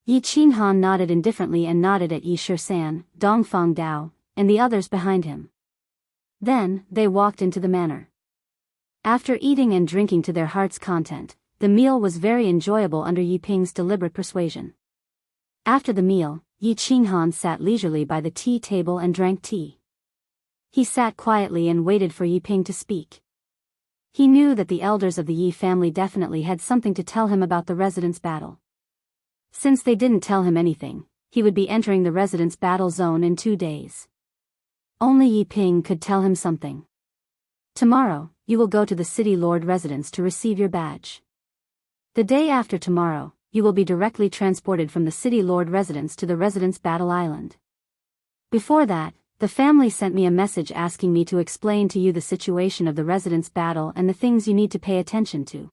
Yi Qinghan nodded indifferently and nodded at Yi Shisan, Dongfang Dao, and the others behind him. Then, they walked into the manor. After eating and drinking to their heart's content, the meal was very enjoyable under Yi Ping's deliberate persuasion. After the meal, Yi Qinghan sat leisurely by the tea table and drank tea. He sat quietly and waited for Yi Ping to speak. He knew that the elders of the Yi family definitely had something to tell him about the residence battle. Since they didn't tell him anything, he would be entering the residence battle zone in 2 days. Only Yi Ping could tell him something. "Tomorrow, you will go to the city lord residence to receive your badge. The day after tomorrow, you will be directly transported from the city lord residence to the residence battle island. Before that, the family sent me a message asking me to explain to you the situation of the residence battle and the things you need to pay attention to."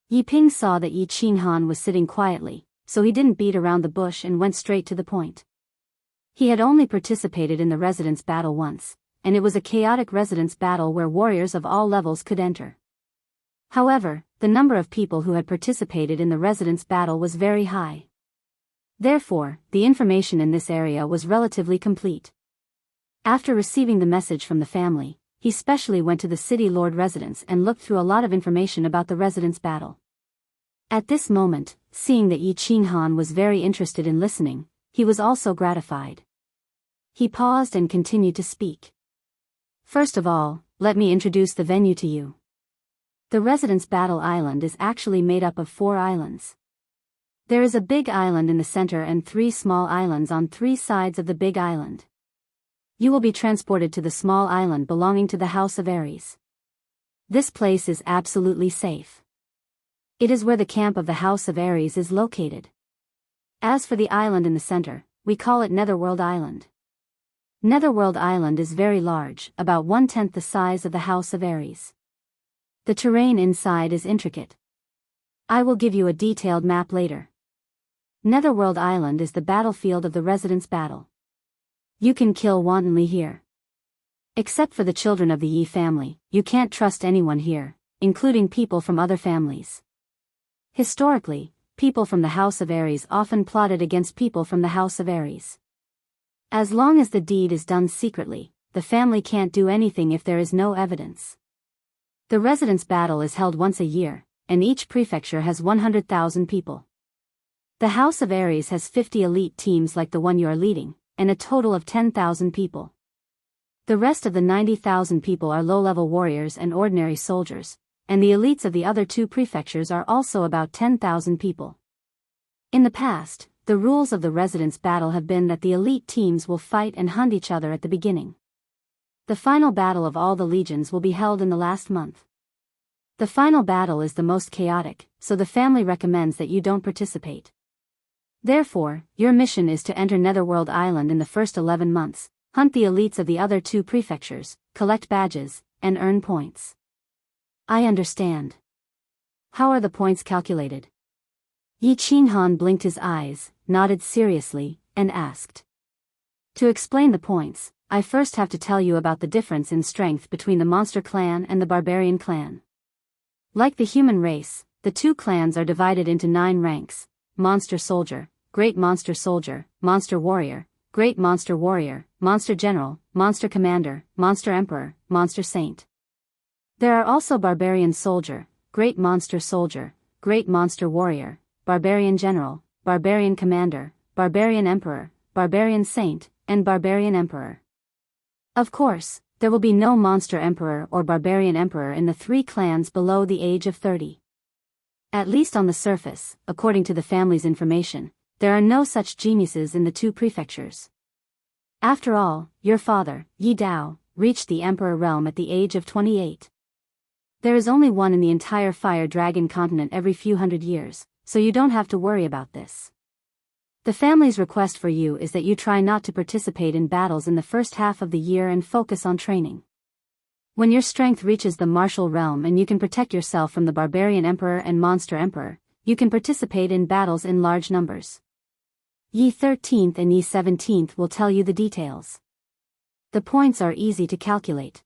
Yi Ping saw that Yi Qinghan was sitting quietly, so he didn't beat around the bush and went straight to the point. He had only participated in the residence battle once, and it was a chaotic residence battle where warriors of all levels could enter. However, the number of people who had participated in the residence battle was very high. Therefore, the information in this area was relatively complete. After receiving the message from the family, he specially went to the city lord residence and looked through a lot of information about the residence battle. At this moment, seeing that Yi Qinghan was very interested in listening, he was also gratified. He paused and continued to speak. First of all, let me introduce the venue to you. The residence battle island is actually made up of 4 islands. There is a big island in the center and 3 small islands on 3 sides of the big island. You will be transported to the small island belonging to the House of Aries. This place is absolutely safe. It is where the camp of the House of Aries is located. As for the island in the center, we call it Netherworld Island. Netherworld Island is very large, about 1/10 the size of the House of Aries. The terrain inside is intricate. I will give you a detailed map later. Netherworld Island is the battlefield of the residence battle. You can kill wantonly here. Except for the children of the Yi family, you can't trust anyone here, including people from other families. Historically, people from the House of Aries often plotted against people from the House of Aries. As long as the deed is done secretly, the family can't do anything if there is no evidence. The residence battle is held once a year, and each prefecture has 100,000 people. The House of Aries has 50 elite teams like the one you are leading, and a total of 10,000 people. The rest of the 90,000 people are low-level warriors and ordinary soldiers, and the elites of the other 2 prefectures are also about 10,000 people. In the past, the rules of the residence battle have been that the elite teams will fight and hunt each other at the beginning. The final battle of all the legions will be held in the last month. The final battle is the most chaotic, so the family recommends that you don't participate. Therefore, your mission is to enter Netherworld Island in the first 11 months, hunt the elites of the other 2 prefectures, collect badges, and earn points. I understand. How are the points calculated? Yi Qinghan blinked his eyes, nodded seriously, and asked. To explain the points, I first have to tell you about the difference in strength between the monster clan and the barbarian clan. Like the human race, the 2 clans are divided into 9 ranks: Monster Soldier, Great Monster Soldier, Monster Warrior, Great Monster Warrior, Monster General, Monster Commander, Monster Emperor, Monster Saint. There are also Barbarian Soldier, Great Monster Soldier, Great Monster Warrior, Barbarian General, Barbarian Commander, Barbarian Emperor, Barbarian Saint, and Barbarian Emperor. Of course, there will be no Monster Emperor or Barbarian Emperor in the 3 clans below the age of 30. At least on the surface, according to the family's information, there are no such geniuses in the 2 prefectures. After all, your father, Yi Dao, reached the Emperor realm at the age of 28. There is only one in the entire Fire Dragon continent every few hundred years, so you don't have to worry about this. The family's request for you is that you try not to participate in battles in the first half of the year and focus on training. When your strength reaches the martial realm and you can protect yourself from the Barbarian Emperor and Monster Emperor, you can participate in battles in large numbers. Yi 13th and Yi 17th will tell you the details. The points are easy to calculate.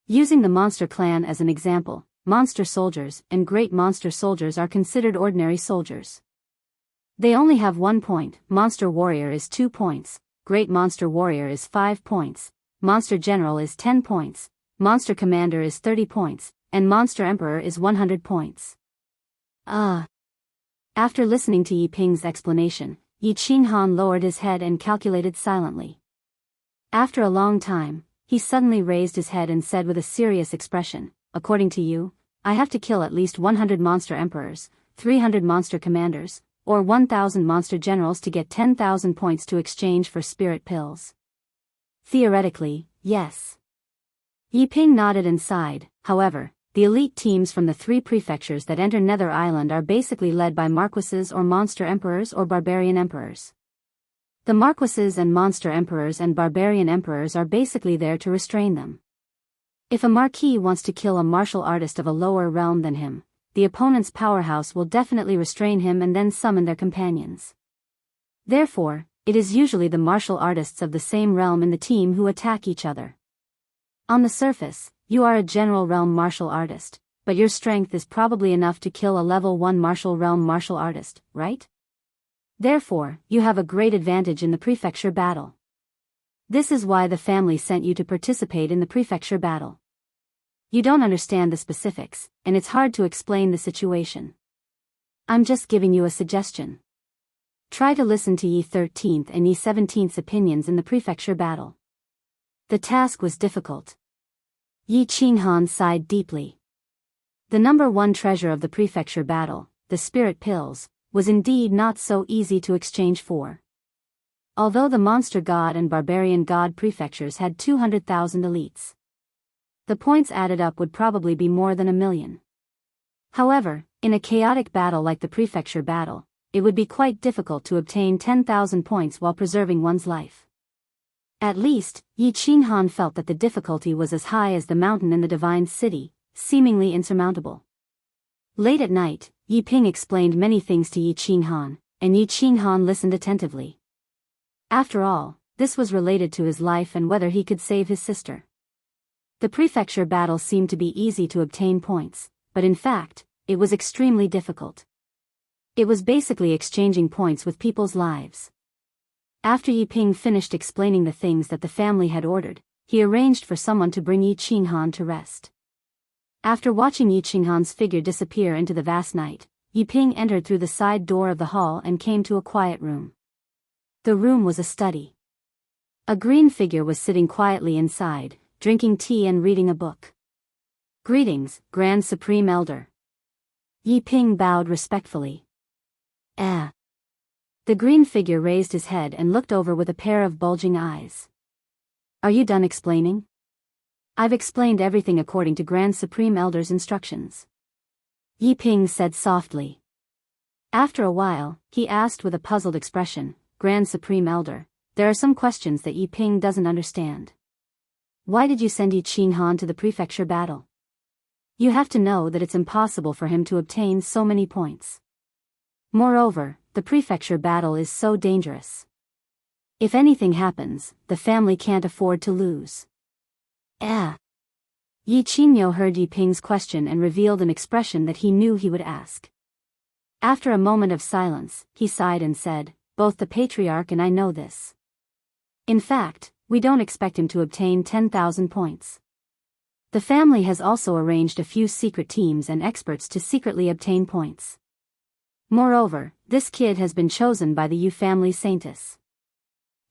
Using the Monster Clan as an example, Monster Soldiers and Great Monster Soldiers are considered ordinary soldiers. They only have 1 point, Monster Warrior is 2 points, Great Monster Warrior is 5 points, Monster General is 10 points, Monster Commander is 30 points, and Monster Emperor is 100 points. After listening to Yi Ping's explanation, Yi Qinghan lowered his head and calculated silently. After a long time, he suddenly raised his head and said with a serious expression, according to you, I have to kill at least 100 Monster Emperors, 300 Monster Commanders, or 1,000 Monster Generals to get 10,000 points to exchange for spirit pills. Theoretically, yes. Yi Ping nodded and sighed. However, the elite teams from the 3 prefectures that enter Nether Island are basically led by Marquises or Monster Emperors or Barbarian Emperors. The Marquises and Monster Emperors and Barbarian Emperors are basically there to restrain them. If a Marquis wants to kill a martial artist of a lower realm than him, the opponent's powerhouse will definitely restrain him and then summon their companions. Therefore, it is usually the martial artists of the same realm in the team who attack each other. On the surface, you are a general realm martial artist, but your strength is probably enough to kill a level 1 martial realm martial artist, right? Therefore, you have a great advantage in the prefecture battle. This is why the family sent you to participate in the prefecture battle. You don't understand the specifics, and it's hard to explain the situation. I'm just giving you a suggestion. Try to listen to ye 13th and ye 17th's opinions in the prefecture battle. The task was difficult. Yi Qinghan sighed deeply. The number one treasure of the prefecture battle, the spirit pills, was indeed not so easy to exchange for. Although the monster god and barbarian god prefectures had 200,000 elites, the points added up would probably be more than 1,000,000. However, in a chaotic battle like the prefecture battle, it would be quite difficult to obtain 10,000 points while preserving one's life. At least, Yi Qinghan felt that the difficulty was as high as the mountain in the divine city, seemingly insurmountable. Late at night, Yi Ping explained many things to Yi Qinghan, and Yi Qinghan listened attentively. After all, this was related to his life and whether he could save his sister. The prefecture battle seemed to be easy to obtain points, but in fact, it was extremely difficult. It was basically exchanging points with people's lives. After Yi Ping finished explaining the things that the family had ordered, he arranged for someone to bring Yi Qinghan to rest. After watching Yi Qinghan's figure disappear into the vast night, Yi Ping entered through the side door of the hall and came to a quiet room. The room was a study. A green figure was sitting quietly inside, drinking tea and reading a book. "Greetings, Grand Supreme Elder." Yi Ping bowed respectfully. The green figure raised his head and looked over with a pair of bulging eyes. "Are you done explaining?" "I've explained everything according to Grand Supreme Elder's instructions," Yi Ping said softly. After a while, he asked with a puzzled expression, "Grand Supreme Elder, there are some questions that Yi Ping doesn't understand. Why did you send Yi Qinghan to the prefecture battle? You have to know that it's impossible for him to obtain so many points. Moreover, the prefecture battle is so dangerous. If anything happens, the family can't afford to lose." Yi Qingyo heard Yi Ping's question and revealed an expression that he knew he would ask. After a moment of silence, he sighed and said, "Both the patriarch and I know this. In fact, we don't expect him to obtain 10,000 points. The family has also arranged a few secret teams and experts to secretly obtain points. Moreover, this kid has been chosen by the Yu family saintess.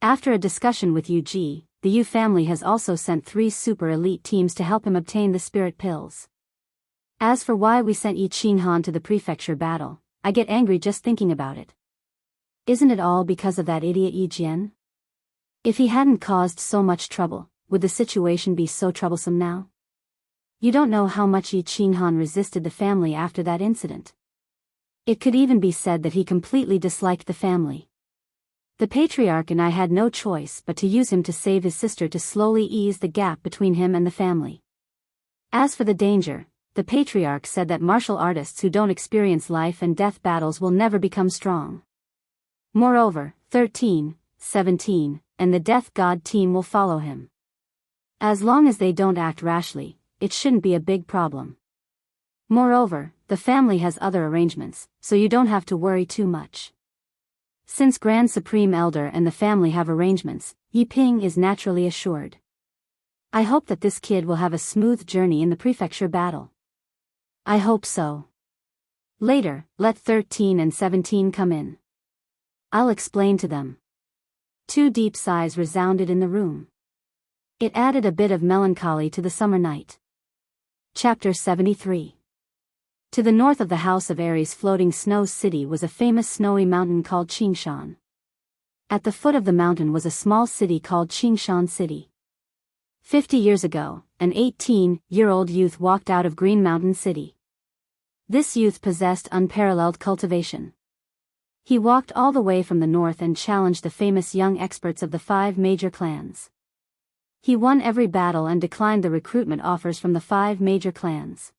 After a discussion with Yu Ji, the Yu family has also sent 3 super elite teams to help him obtain the spirit pills. As for why we sent Yi Qinghan to the prefecture battle, I get angry just thinking about it. Isn't it all because of that idiot Yi Jian? If he hadn't caused so much trouble, would the situation be so troublesome now? You don't know how much Yi Qinghan resisted the family after that incident. It could even be said that he completely disliked the family. The patriarch and I had no choice but to use him to save his sister to slowly ease the gap between him and the family. As for the danger, the patriarch said that martial artists who don't experience life and death battles will never become strong. Moreover, 13, 17, and the death god team will follow him. As long as they don't act rashly, it shouldn't be a big problem. Moreover, the family has other arrangements, so you don't have to worry too much. Since Grand Supreme Elder and the family have arrangements, Yi Ping is naturally assured. I hope that this kid will have a smooth journey in the prefecture battle. I hope so. Later, let 13 and 17 come in. I'll explain to them. 2 deep sighs resounded in the room. It added a bit of melancholy to the summer night. Chapter 73. To the north of the House of Aries' floating snow city was a famous snowy mountain called Qingshan. At the foot of the mountain was a small city called Qingshan City. 50 years ago, an 18-year-old youth walked out of Green Mountain City. This youth possessed unparalleled cultivation. He walked all the way from the north and challenged the famous young experts of the 5 major clans. He won every battle and declined the recruitment offers from the 5 major clans.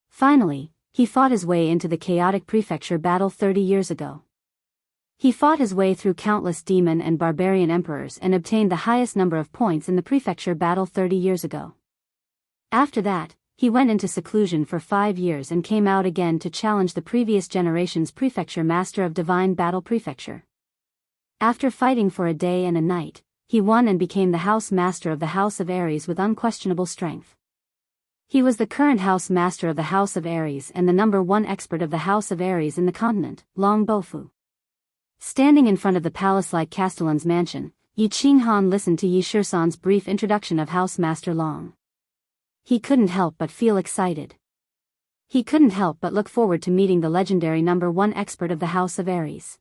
Finally, he fought his way into the chaotic prefecture battle 30 years ago. He fought his way through countless demon and barbarian emperors and obtained the highest number of points in the prefecture battle 30 years ago. After that, he went into seclusion for 5 years and came out again to challenge the previous generation's prefecture master of divine battle prefecture. After fighting for a day and a night, he won and became the house master of the House of Aries with unquestionable strength. He was the current house master of the House of Aries and the #1 expert of the House of Aries in the continent, Long Bofu. Standing in front of the palace-like castellan's mansion, Yi Qinghan listened to Yi Shisan's brief introduction of House Master Long. He couldn't help but feel excited. He couldn't help but look forward to meeting the legendary #1 expert of the House of Aries.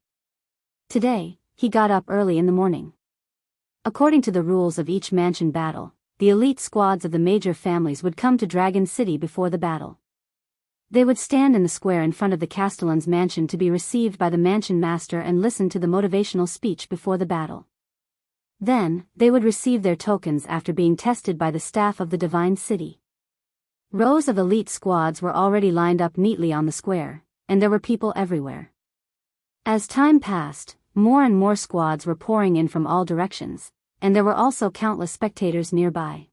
Today, he got up early in the morning. According to the rules of each mansion battle, the elite squads of the major families would come to Dragon City before the battle. They would stand in the square in front of the castellan's mansion to be received by the mansion master and listen to the motivational speech before the battle. Then, they would receive their tokens after being tested by the staff of the Divine City. Rows of elite squads were already lined up neatly on the square, and there were people everywhere. As time passed, more and more squads were pouring in from all directions, and there were also countless spectators nearby.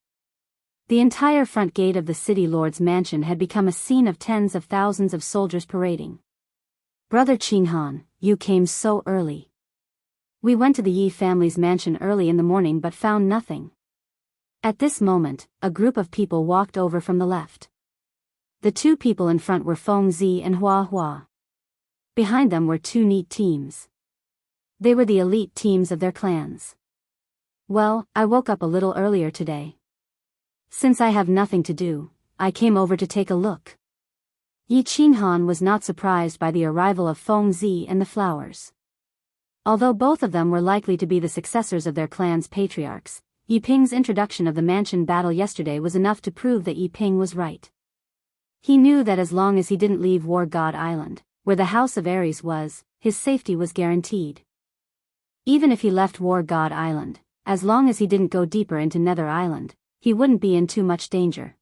The entire front gate of the city lord's mansion had become a scene of tens of thousands of soldiers parading. "Brother Qinghan, you came so early." "We went to the Yi family's mansion early in the morning but found nothing." At this moment, a group of people walked over from the left. The two people in front were Feng Zi and Hua Hua. Behind them were two neat teams. They were the elite teams of their clans. "Well, I woke up a little earlier today. Since I have nothing to do, I came over to take a look." Yi Qinghan was not surprised by the arrival of Feng Zi and the flowers. Although both of them were likely to be the successors of their clan's patriarchs, Yi Ping's introduction of the mansion battle yesterday was enough to prove that Yi Ping was right. He knew that as long as he didn't leave War God Island, where the House of Aries was, his safety was guaranteed. Even if he left War God Island, as long as he didn't go deeper into Nether Island, he wouldn't be in too much danger.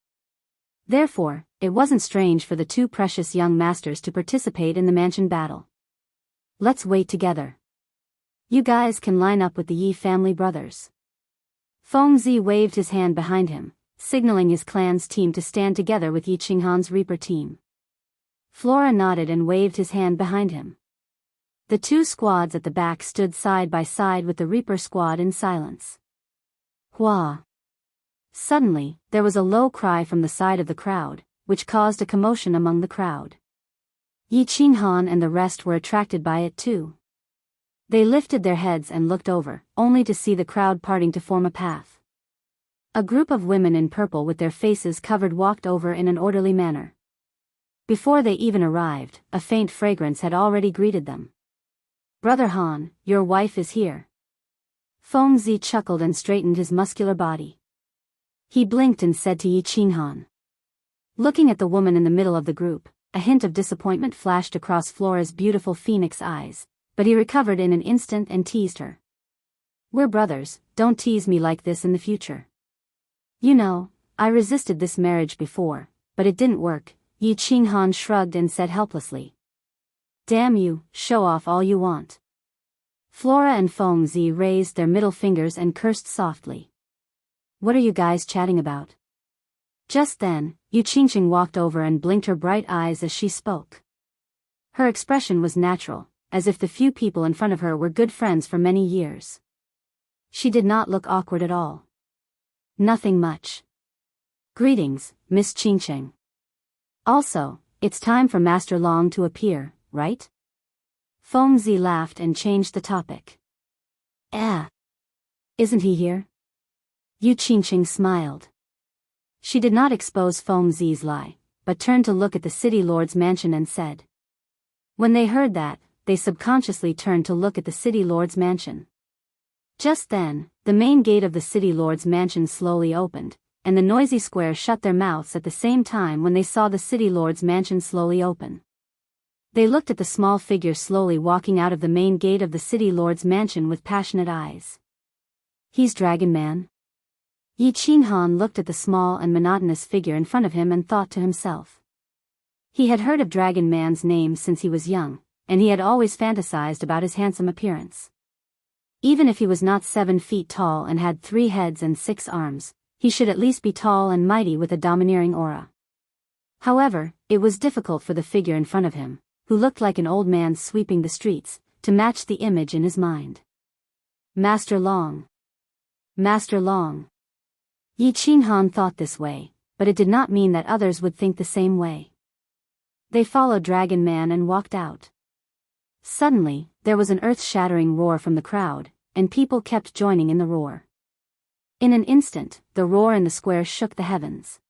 Therefore, it wasn't strange for the two precious young masters to participate in the mansion battle. "Let's wait together. You guys can line up with the Yi family brothers." Feng Zi waved his hand behind him, signaling his clan's team to stand together with Yi Qinghan's Reaper team. Flora nodded and waved his hand behind him. The two squads at the back stood side by side with the Reaper squad in silence. "Hua!" Suddenly, there was a low cry from the side of the crowd, which caused a commotion among the crowd. Yi Qinghan and the rest were attracted by it too. They lifted their heads and looked over, only to see the crowd parting to form a path. A group of women in purple with their faces covered walked over in an orderly manner. Before they even arrived, a faint fragrance had already greeted them. "Brother Han, your wife is here." Feng Zi chuckled and straightened his muscular body. He blinked and said to Yi Qinghan. Looking at the woman in the middle of the group, a hint of disappointment flashed across Flora's beautiful phoenix eyes, but he recovered in an instant and teased her. "We're brothers, don't tease me like this in the future. You know, I resisted this marriage before, but it didn't work." Yi Qinghan shrugged and said helplessly. "Damn you, show off all you want." Flora and Feng Zi raised their middle fingers and cursed softly. "What are you guys chatting about?" Just then, Yu Qingqing walked over and blinked her bright eyes as she spoke. Her expression was natural, as if the few people in front of her were good friends for many years. She did not look awkward at all. "Nothing much. Greetings, Miss Qingqing. Also, it's time for Master Long to appear, right?" Feng Zi laughed and changed the topic. Isn't he here?" Yu Qingqing smiled. She did not expose Feng Zi's lie, but turned to look at the city lord's mansion and said. When they heard that, they subconsciously turned to look at the city lord's mansion. Just then, the main gate of the city lord's mansion slowly opened, and the noisy square shut their mouths at the same time when they saw the city lord's mansion slowly open. They looked at the small figure slowly walking out of the main gate of the city lord's mansion with passionate eyes. "He's Dragon Man?" Yi Qinghan looked at the small and monotonous figure in front of him and thought to himself. He had heard of Dragon Man's name since he was young, and he had always fantasized about his handsome appearance. Even if he was not 7 feet tall and had 3 heads and 6 arms, he should at least be tall and mighty with a domineering aura. However, it was difficult for the figure in front of him, who looked like an old man sweeping the streets, to match the image in his mind. Master Long. Master Long. Yi Qinghan thought this way, but it did not mean that others would think the same way. They followed Dragon Man and walked out. Suddenly, there was an earth-shattering roar from the crowd, and people kept joining in the roar. In an instant, the roar in the square shook the heavens.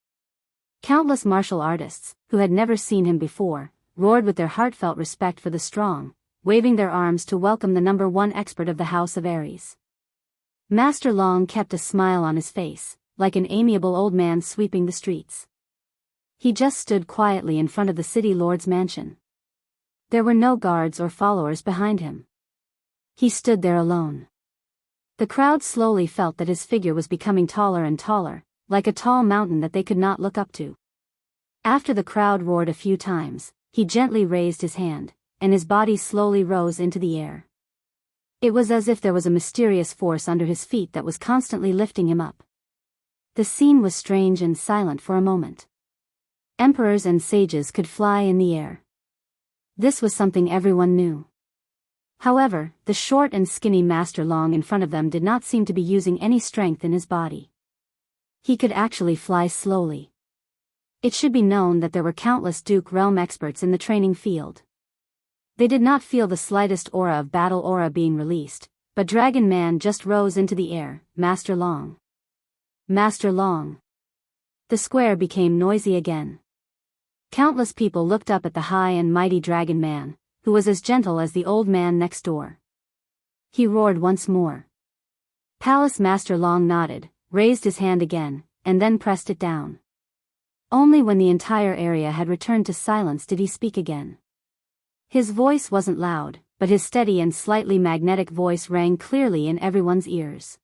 Countless martial artists, who had never seen him before, roared with their heartfelt respect for the strong, waving their arms to welcome the #1 expert of the House of Aries. Master Long kept a smile on his face, like an amiable old man sweeping the streets. He just stood quietly in front of the city lord's mansion. There were no guards or followers behind him. He stood there alone. The crowd slowly felt that his figure was becoming taller and taller, like a tall mountain that they could not look up to. After the crowd roared a few times, he gently raised his hand, and his body slowly rose into the air. It was as if there was a mysterious force under his feet that was constantly lifting him up. The scene was strange and silent for a moment. Emperors and sages could fly in the air. This was something everyone knew. However, the short and skinny Master Long in front of them did not seem to be using any strength in his body. He could actually fly slowly. It should be known that there were countless Duke Realm experts in the training field. They did not feel the slightest aura of battle aura being released, but Dragon Man just rose into the air. Master Long. Master Long. The square became noisy again. Countless people looked up at the high and mighty Dragon Man, who was as gentle as the old man next door. He roared once more. Palace Master Long nodded, raised his hand again, and then pressed it down. Only when the entire area had returned to silence did he speak again. His voice wasn't loud, but his steady and slightly magnetic voice rang clearly in everyone's ears.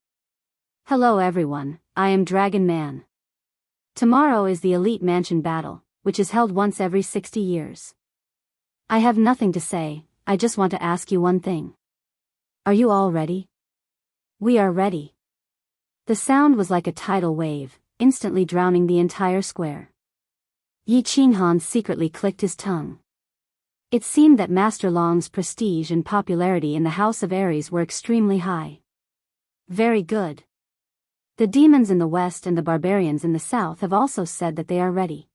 Hello everyone, I am Dragon Man. Tomorrow is the Elite Mansion Battle, which is held once every 60 years. I have nothing to say, I just want to ask you one thing. Are you all ready? We are ready. The sound was like a tidal wave, instantly drowning the entire square. Yi Qinghan secretly clicked his tongue. It seemed that Master Long's prestige and popularity in the House of Aries were extremely high. Very good. The demons in the west and the barbarians in the south have also said that they are ready.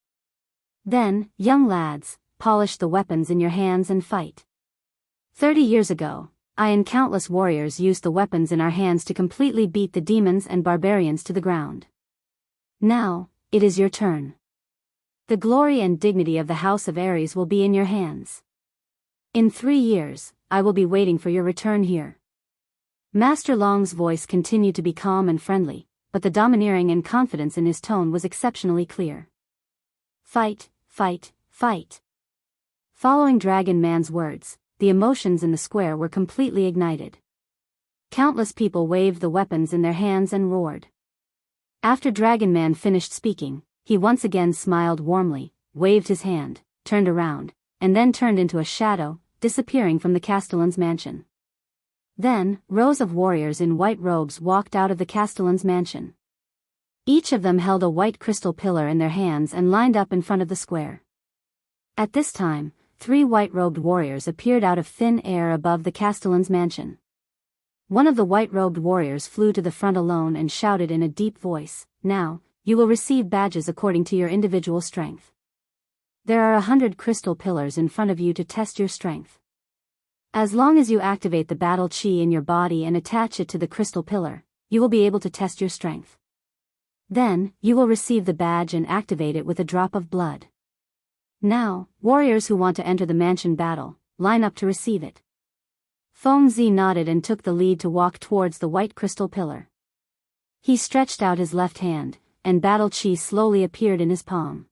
Then, young lads, polish the weapons in your hands and fight. 30 years ago, I and countless warriors used the weapons in our hands to completely beat the demons and barbarians to the ground. Now, it is your turn. The glory and dignity of the House of Aries will be in your hands. In 3 years, I will be waiting for your return here. Master Long's voice continued to be calm and friendly, but the domineering and confidence in his tone was exceptionally clear. Fight, fight, fight. Following Dragon Man's words, the emotions in the square were completely ignited. Countless people waved the weapons in their hands and roared. After Dragon Man finished speaking, he once again smiled warmly, waved his hand, turned around, and then turned into a shadow, disappearing from the Castellan's mansion. Then, rows of warriors in white robes walked out of the Castellan's mansion. Each of them held a white crystal pillar in their hands and lined up in front of the square. At this time, 3 white-robed warriors appeared out of thin air above the Castellan's mansion. One of the white-robed warriors flew to the front alone and shouted in a deep voice, "Now, you will receive badges according to your individual strength. There are 100 crystal pillars in front of you to test your strength. As long as you activate the battle chi in your body and attach it to the crystal pillar, you will be able to test your strength. Then, you will receive the badge and activate it with a drop of blood. Now, warriors who want to enter the mansion battle, line up to receive it." Feng Zi nodded and took the lead to walk towards the white crystal pillar. He stretched out his left hand, and battle chi slowly appeared in his palm.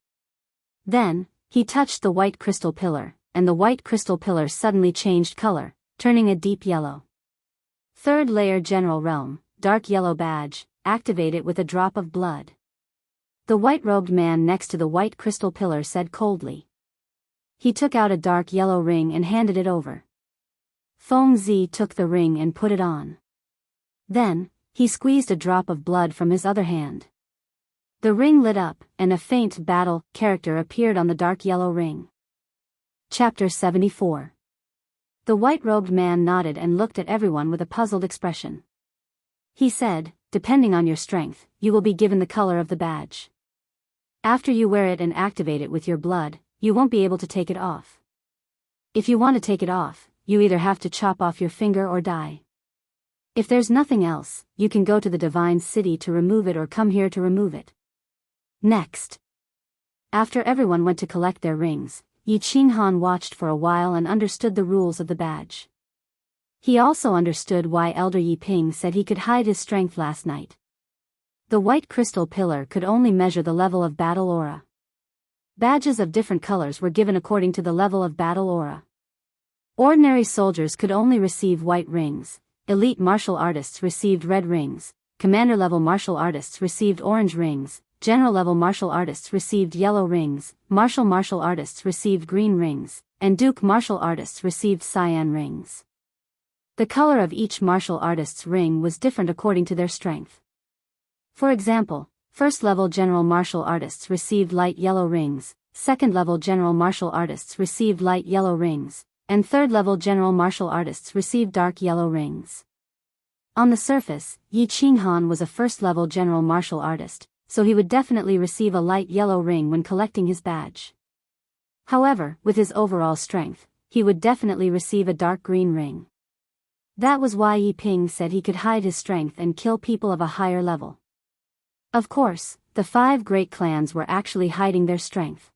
Then, he touched the white crystal pillar, and the white crystal pillar suddenly changed color, turning a deep yellow. Third layer General Realm, dark yellow badge, activate it with a drop of blood. The white-robed man next to the white crystal pillar said coldly. He took out a dark yellow ring and handed it over. Feng Zi took the ring and put it on. Then, he squeezed a drop of blood from his other hand. The ring lit up, and a faint battle character appeared on the dark yellow ring. Chapter 74. The white-robed man nodded and looked at everyone with a puzzled expression. He said, "Depending on your strength, you will be given the color of the badge. After you wear it and activate it with your blood, you won't be able to take it off. If you want to take it off, you either have to chop off your finger or die. If there's nothing else, you can go to the divine city to remove it or come here to remove it." Next. After everyone went to collect their rings, Yi Qinghan watched for a while and understood the rules of the badge. He also understood why Elder Yi Ping said he could hide his strength last night. The white crystal pillar could only measure the level of battle aura. Badges of different colors were given according to the level of battle aura. Ordinary soldiers could only receive white rings, elite martial artists received red rings, commander-level martial artists received orange rings, general-level martial artists received yellow rings, martial artists received green rings, and duke martial artists received cyan rings. The color of each martial artist's ring was different according to their strength. For example, first-level general martial artists received light yellow rings, second-level general martial artists received light yellow rings, and third-level general martial artists received dark yellow rings. On the surface, Yi Qinghan was a first-level general martial artist, so he would definitely receive a light yellow ring when collecting his badge. However, with his overall strength, he would definitely receive a dark green ring. That was why Yi Ping said he could hide his strength and kill people of a higher level. Of course, the 5 great clans were actually hiding their strength.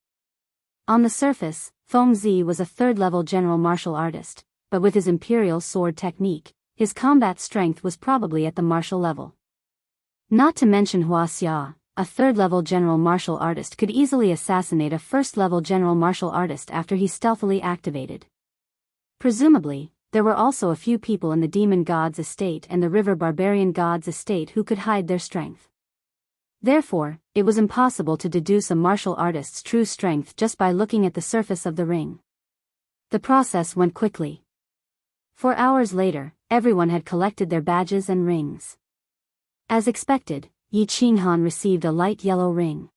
On the surface, Feng Zi was a third-level general martial artist, but with his imperial sword technique, his combat strength was probably at the martial level. Not to mention Hua Xia, a third-level general martial artist could easily assassinate a first-level general martial artist after he stealthily activated. Presumably, there were also a few people in the Demon God's estate and the River Barbarian God's estate who could hide their strength. Therefore, it was impossible to deduce a martial artist's true strength just by looking at the surface of the ring. The process went quickly. 4 hours later, everyone had collected their badges and rings. As expected, Yi Qinghan received a light yellow ring.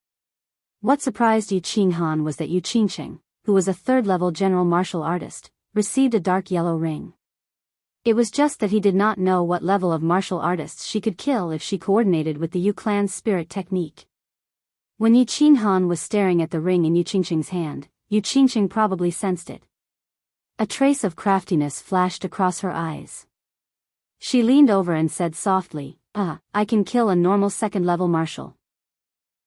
What surprised Yi Qinghan was that Yu Qingqing, who was a third-level general martial artist, received a dark yellow ring. It was just that he did not know what level of martial artists she could kill if she coordinated with the Yu clan's spirit technique. When Yi Qinghan was staring at the ring in Yu Qingqing's hand, Yu Qingqing probably sensed it. A trace of craftiness flashed across her eyes. She leaned over and said softly, I can kill a normal second-level martial.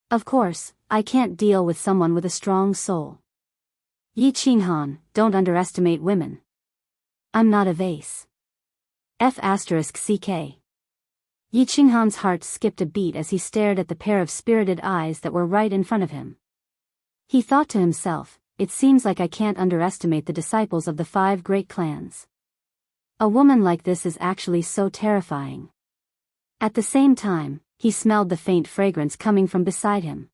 Of course, I can't deal with someone with a strong soul. Yi Qinghan, don't underestimate women. I'm not a vase. F***ck. Yi Qinghan's heart skipped a beat as he stared at the pair of spirited eyes that were right in front of him. He thought to himself, it seems like I can't underestimate the disciples of the 5 great clans. A woman like this is actually so terrifying. At the same time, he smelled the faint fragrance coming from beside him.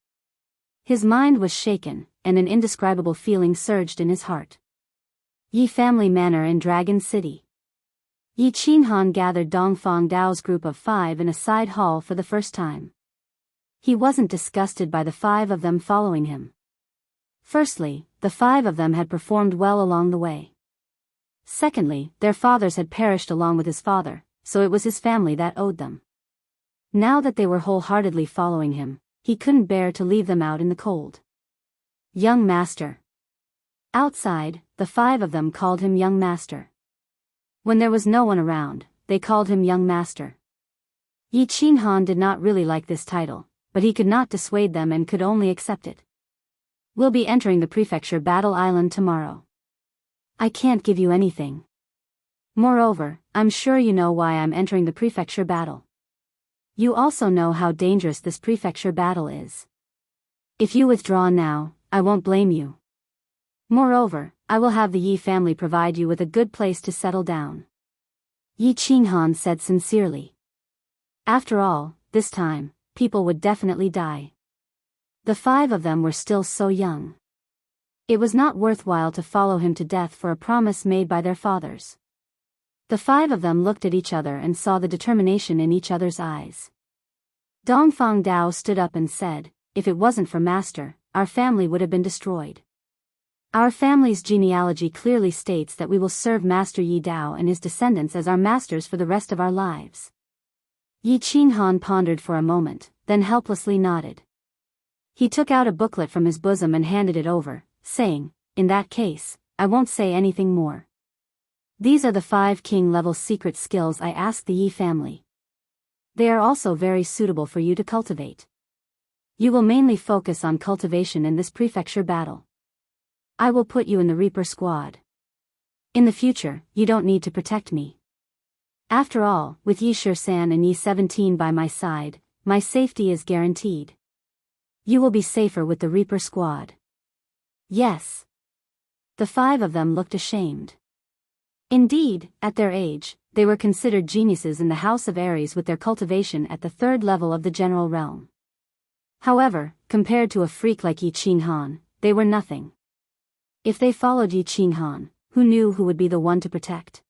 His mind was shaken, and an indescribable feeling surged in his heart. Yi family manor in Dragon City. Yi Qinghan gathered Dongfang Dao's group of 5 in a side hall for the first time. He wasn't disgusted by the 5 of them following him. Firstly, the 5 of them had performed well along the way. Secondly, their fathers had perished along with his father, so it was his family that owed them. Now that they were wholeheartedly following him, he couldn't bear to leave them out in the cold. Young Master. Outside, the 5 of them called him Young Master. When there was no one around, they called him Young Master. Yi Qinghan did not really like this title, but he could not dissuade them and could only accept it. We'll be entering the prefecture battle island tomorrow. I can't give you anything. Moreover, I'm sure you know why I'm entering the prefecture battle. You also know how dangerous this prefecture battle is. If you withdraw now, I won't blame you. Moreover, I will have the Yi family provide you with a good place to settle down. Yi Qinghan said sincerely. After all, this time, people would definitely die. The 5 of them were still so young. It was not worthwhile to follow him to death for a promise made by their fathers. The 5 of them looked at each other and saw the determination in each other's eyes. Dongfang Dao stood up and said, if it wasn't for Master, our family would have been destroyed. Our family's genealogy clearly states that we will serve Master Yi Dao and his descendants as our masters for the rest of our lives. Yi Qinghan pondered for a moment, then helplessly nodded. He took out a booklet from his bosom and handed it over, saying, "In that case, I won't say anything more. These are the 5 king-level secret skills I asked the Yi family. They are also very suitable for you to cultivate. You will mainly focus on cultivation in this prefecture battle. I will put you in the Reaper squad. In the future, you don't need to protect me. After all, with Yi Shisan and Yi 17 by my side, my safety is guaranteed. You will be safer with the Reaper squad." Yes. The 5 of them looked ashamed. Indeed, at their age, they were considered geniuses in the House of Aries with their cultivation at the 3rd level of the general realm. However, compared to a freak like Yi Qinghan, they were nothing. If they followed Yi Qinghan, who knew who would be the one to protect?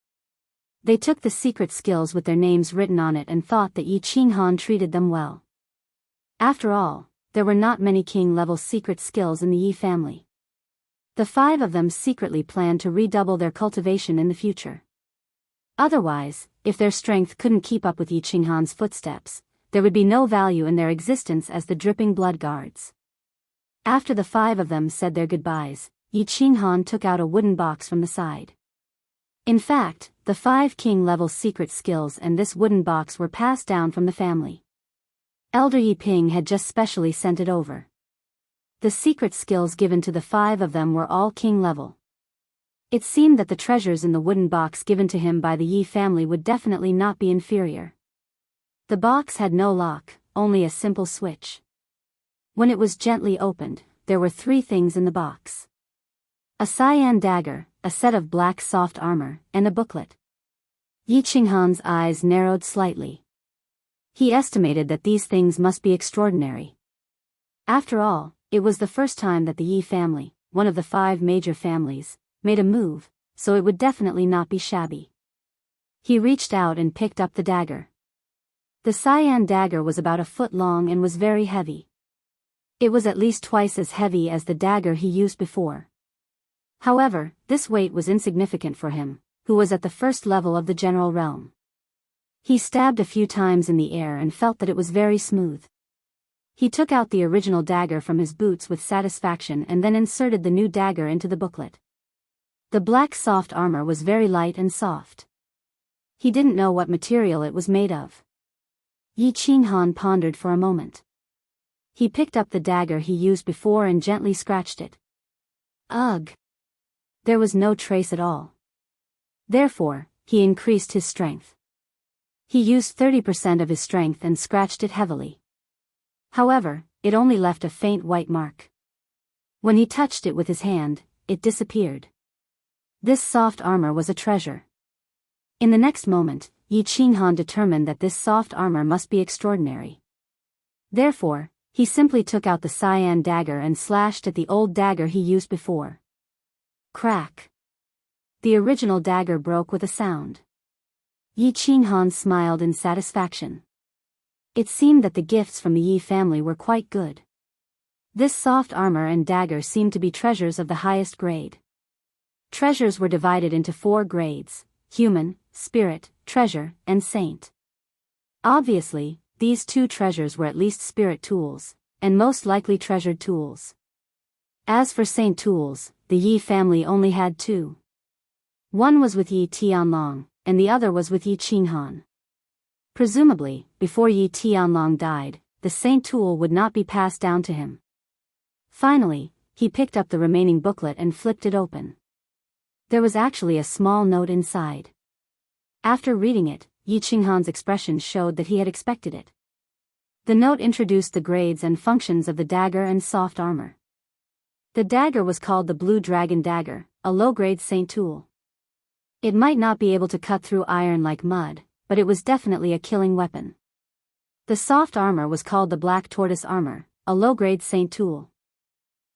They took the secret skills with their names written on it and thought that Yi Qinghan treated them well. After all, there were not many king-level secret skills in the Yi family. The 5 of them secretly planned to redouble their cultivation in the future. Otherwise, if their strength couldn't keep up with Yi Qinghan's footsteps, there would be no value in their existence as the dripping blood guards. After the 5 of them said their goodbyes, Yi Qinghan took out a wooden box from the side. In fact, the 5 king-level secret skills and this wooden box were passed down from the family. Elder Yi Ping had just specially sent it over. The secret skills given to the 5 of them were all king-level. It seemed that the treasures in the wooden box given to him by the Yi family would definitely not be inferior. The box had no lock, only a simple switch. When it was gently opened, there were 3 things in the box: a cyan dagger, a set of black soft armor, and a booklet. Yi Qinghan's eyes narrowed slightly. He estimated that these things must be extraordinary. After all, it was the first time that the Yi family, one of the 5 major families, made a move, so it would definitely not be shabby. He reached out and picked up the dagger. The cyan dagger was about a foot long and was very heavy. It was at least twice as heavy as the dagger he used before. However, this weight was insignificant for him, who was at the 1st level of the general realm. He stabbed a few times in the air and felt that it was very smooth. He took out the original dagger from his boots with satisfaction and then inserted the new dagger into the booklet. The black soft armor was very light and soft. He didn't know what material it was made of. Yi Qinghan pondered for a moment. He picked up the dagger he used before and gently scratched it. Ugh! There was no trace at all. Therefore, he increased his strength. He used 30% of his strength and scratched it heavily. However, it only left a faint white mark. When he touched it with his hand, it disappeared. This soft armor was a treasure. In the next moment, Yi Qinghan determined that this soft armor must be extraordinary. Therefore, he simply took out the cyan dagger and slashed at the old dagger he used before. Crack! The original dagger broke with a sound. Yi Qinghan smiled in satisfaction. It seemed that the gifts from the Yi family were quite good. This soft armor and dagger seemed to be treasures of the highest grade. Treasures were divided into 4 grades: human, spirit, treasure, and saint. Obviously, these 2 treasures were at least spirit tools, and most likely treasured tools. As for saint tools, the Yi family only had 2. One was with Yi Tianlong, and the other was with Yi Qinghan. Presumably, before Yi Tianlong died, the saint tool would not be passed down to him. Finally, he picked up the remaining booklet and flipped it open. There was actually a small note inside. After reading it, Yi Qinghan's expression showed that he had expected it. The note introduced the grades and functions of the dagger and soft armor. The dagger was called the Blue Dragon Dagger, a low-grade saint tool. It might not be able to cut through iron like mud, but it was definitely a killing weapon. The soft armor was called the Black Tortoise Armor, a low-grade saint tool.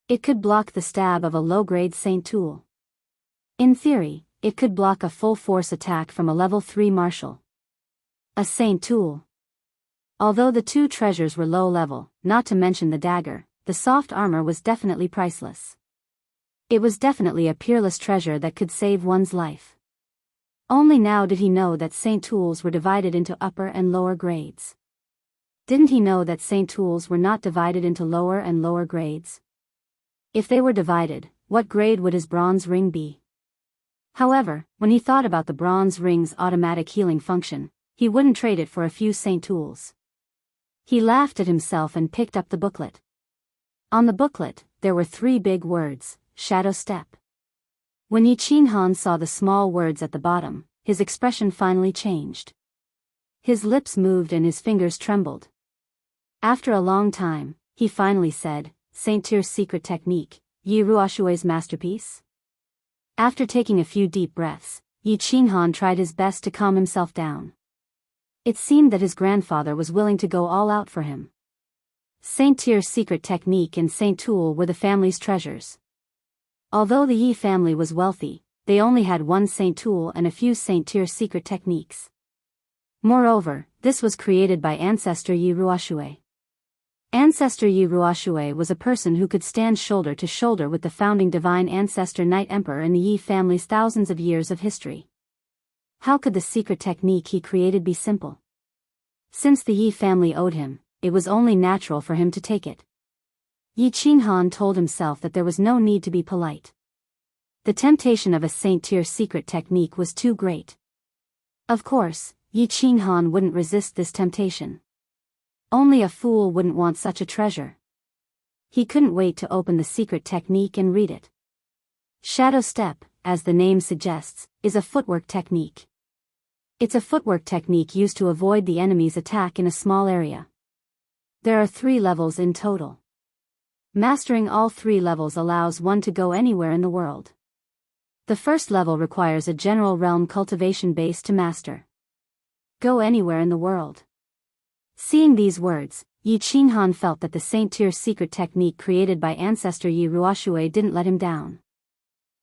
It could block the stab of a low-grade saint tool. In theory, it could block a full-force attack from a level 3 martial. A saint tool. Although the two treasures were low level, not to mention the dagger, the soft armor was definitely priceless. It was definitely a peerless treasure that could save one's life. Only now did he know that Saint tools were divided into upper and lower grades. Didn't he know that Saint tools were not divided into lower and lower grades? If they were divided, what grade would his bronze ring be? However, when he thought about the bronze ring's automatic healing function, he wouldn't trade it for a few Saint tools. He laughed at himself and picked up the booklet. On the booklet, there were 3 big words: Shadow Step. When Yi Qinghan saw the small words at the bottom, his expression finally changed. His lips moved and his fingers trembled. After a long time, he finally said, Saint Tier's secret technique, Yi Ruoshui's masterpiece? After taking a few deep breaths, Yi Qinghan tried his best to calm himself down. It seemed that his grandfather was willing to go all out for him. Saint Tier's secret technique and Saint Tool were the family's treasures. Although the Yi family was wealthy, they only had one Saint Tool and a few Saint Tier's secret techniques. Moreover, this was created by ancestor Yi Ruoshui. Ancestor Yi Ruoshui was a person who could stand shoulder to shoulder with the founding divine ancestor Night Emperor in the Yi family's thousands of years of history. How could the secret technique he created be simple? Since the Yi family owed him, it was only natural for him to take it. Yi Qinghan told himself that there was no need to be polite. The temptation of a Saint Tier secret technique was too great. Of course, Yi Qinghan wouldn't resist this temptation. Only a fool wouldn't want such a treasure. He couldn't wait to open the secret technique and read it. Shadow Step, as the name suggests, is a footwork technique. It's a footwork technique used to avoid the enemy's attack in a small area. There are 3 levels in total. Mastering all 3 levels allows one to go anywhere in the world. The first level requires a general realm cultivation base to master. Go anywhere in the world. Seeing these words, Yi Qinghan felt that the Saint Tier secret technique created by ancestor Yi Ruoshui didn't let him down.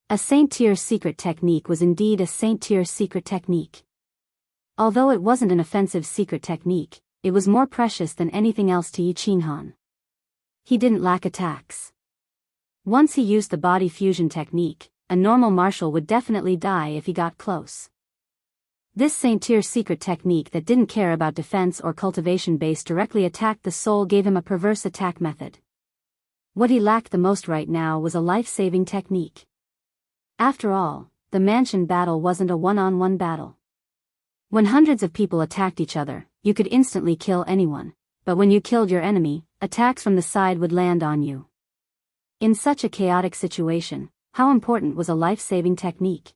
A Saint Tier secret technique was indeed a Saint Tier secret technique. Although it wasn't an offensive secret technique, it was more precious than anything else to Yi Qinghan. He didn't lack attacks. Once he used the body fusion technique, a normal martial would definitely die if he got close. This Saint Tier secret technique that didn't care about defense or cultivation base directly attacked the soul gave him a perverse attack method. What he lacked the most right now was a life-saving technique. After all, the mansion battle wasn't a one-on-one battle. When hundreds of people attacked each other, you could instantly kill anyone, but when you killed your enemy, attacks from the side would land on you. In such a chaotic situation, how important was a life-saving technique?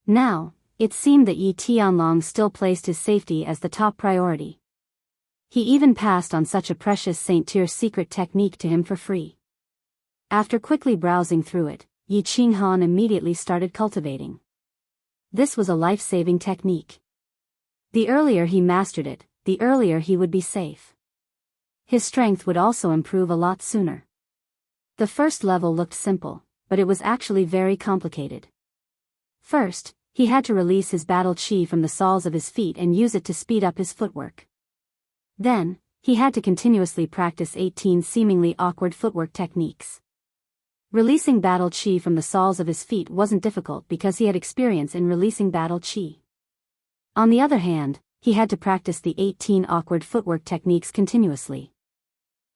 Now, it seemed that Yi Tianlong still placed his safety as the top priority. He even passed on such a precious Saint Tier secret technique to him for free. After quickly browsing through it, Yi Qinghan immediately started cultivating. This was a life-saving technique. The earlier he mastered it, the earlier he would be safe. His strength would also improve a lot sooner. The first level looked simple, but it was actually very complicated. First, he had to release his battle chi from the soles of his feet and use it to speed up his footwork. Then, he had to continuously practice 18 seemingly awkward footwork techniques. Releasing battle chi from the soles of his feet wasn't difficult because he had experience in releasing battle chi. On the other hand, he had to practice the 18 awkward footwork techniques continuously.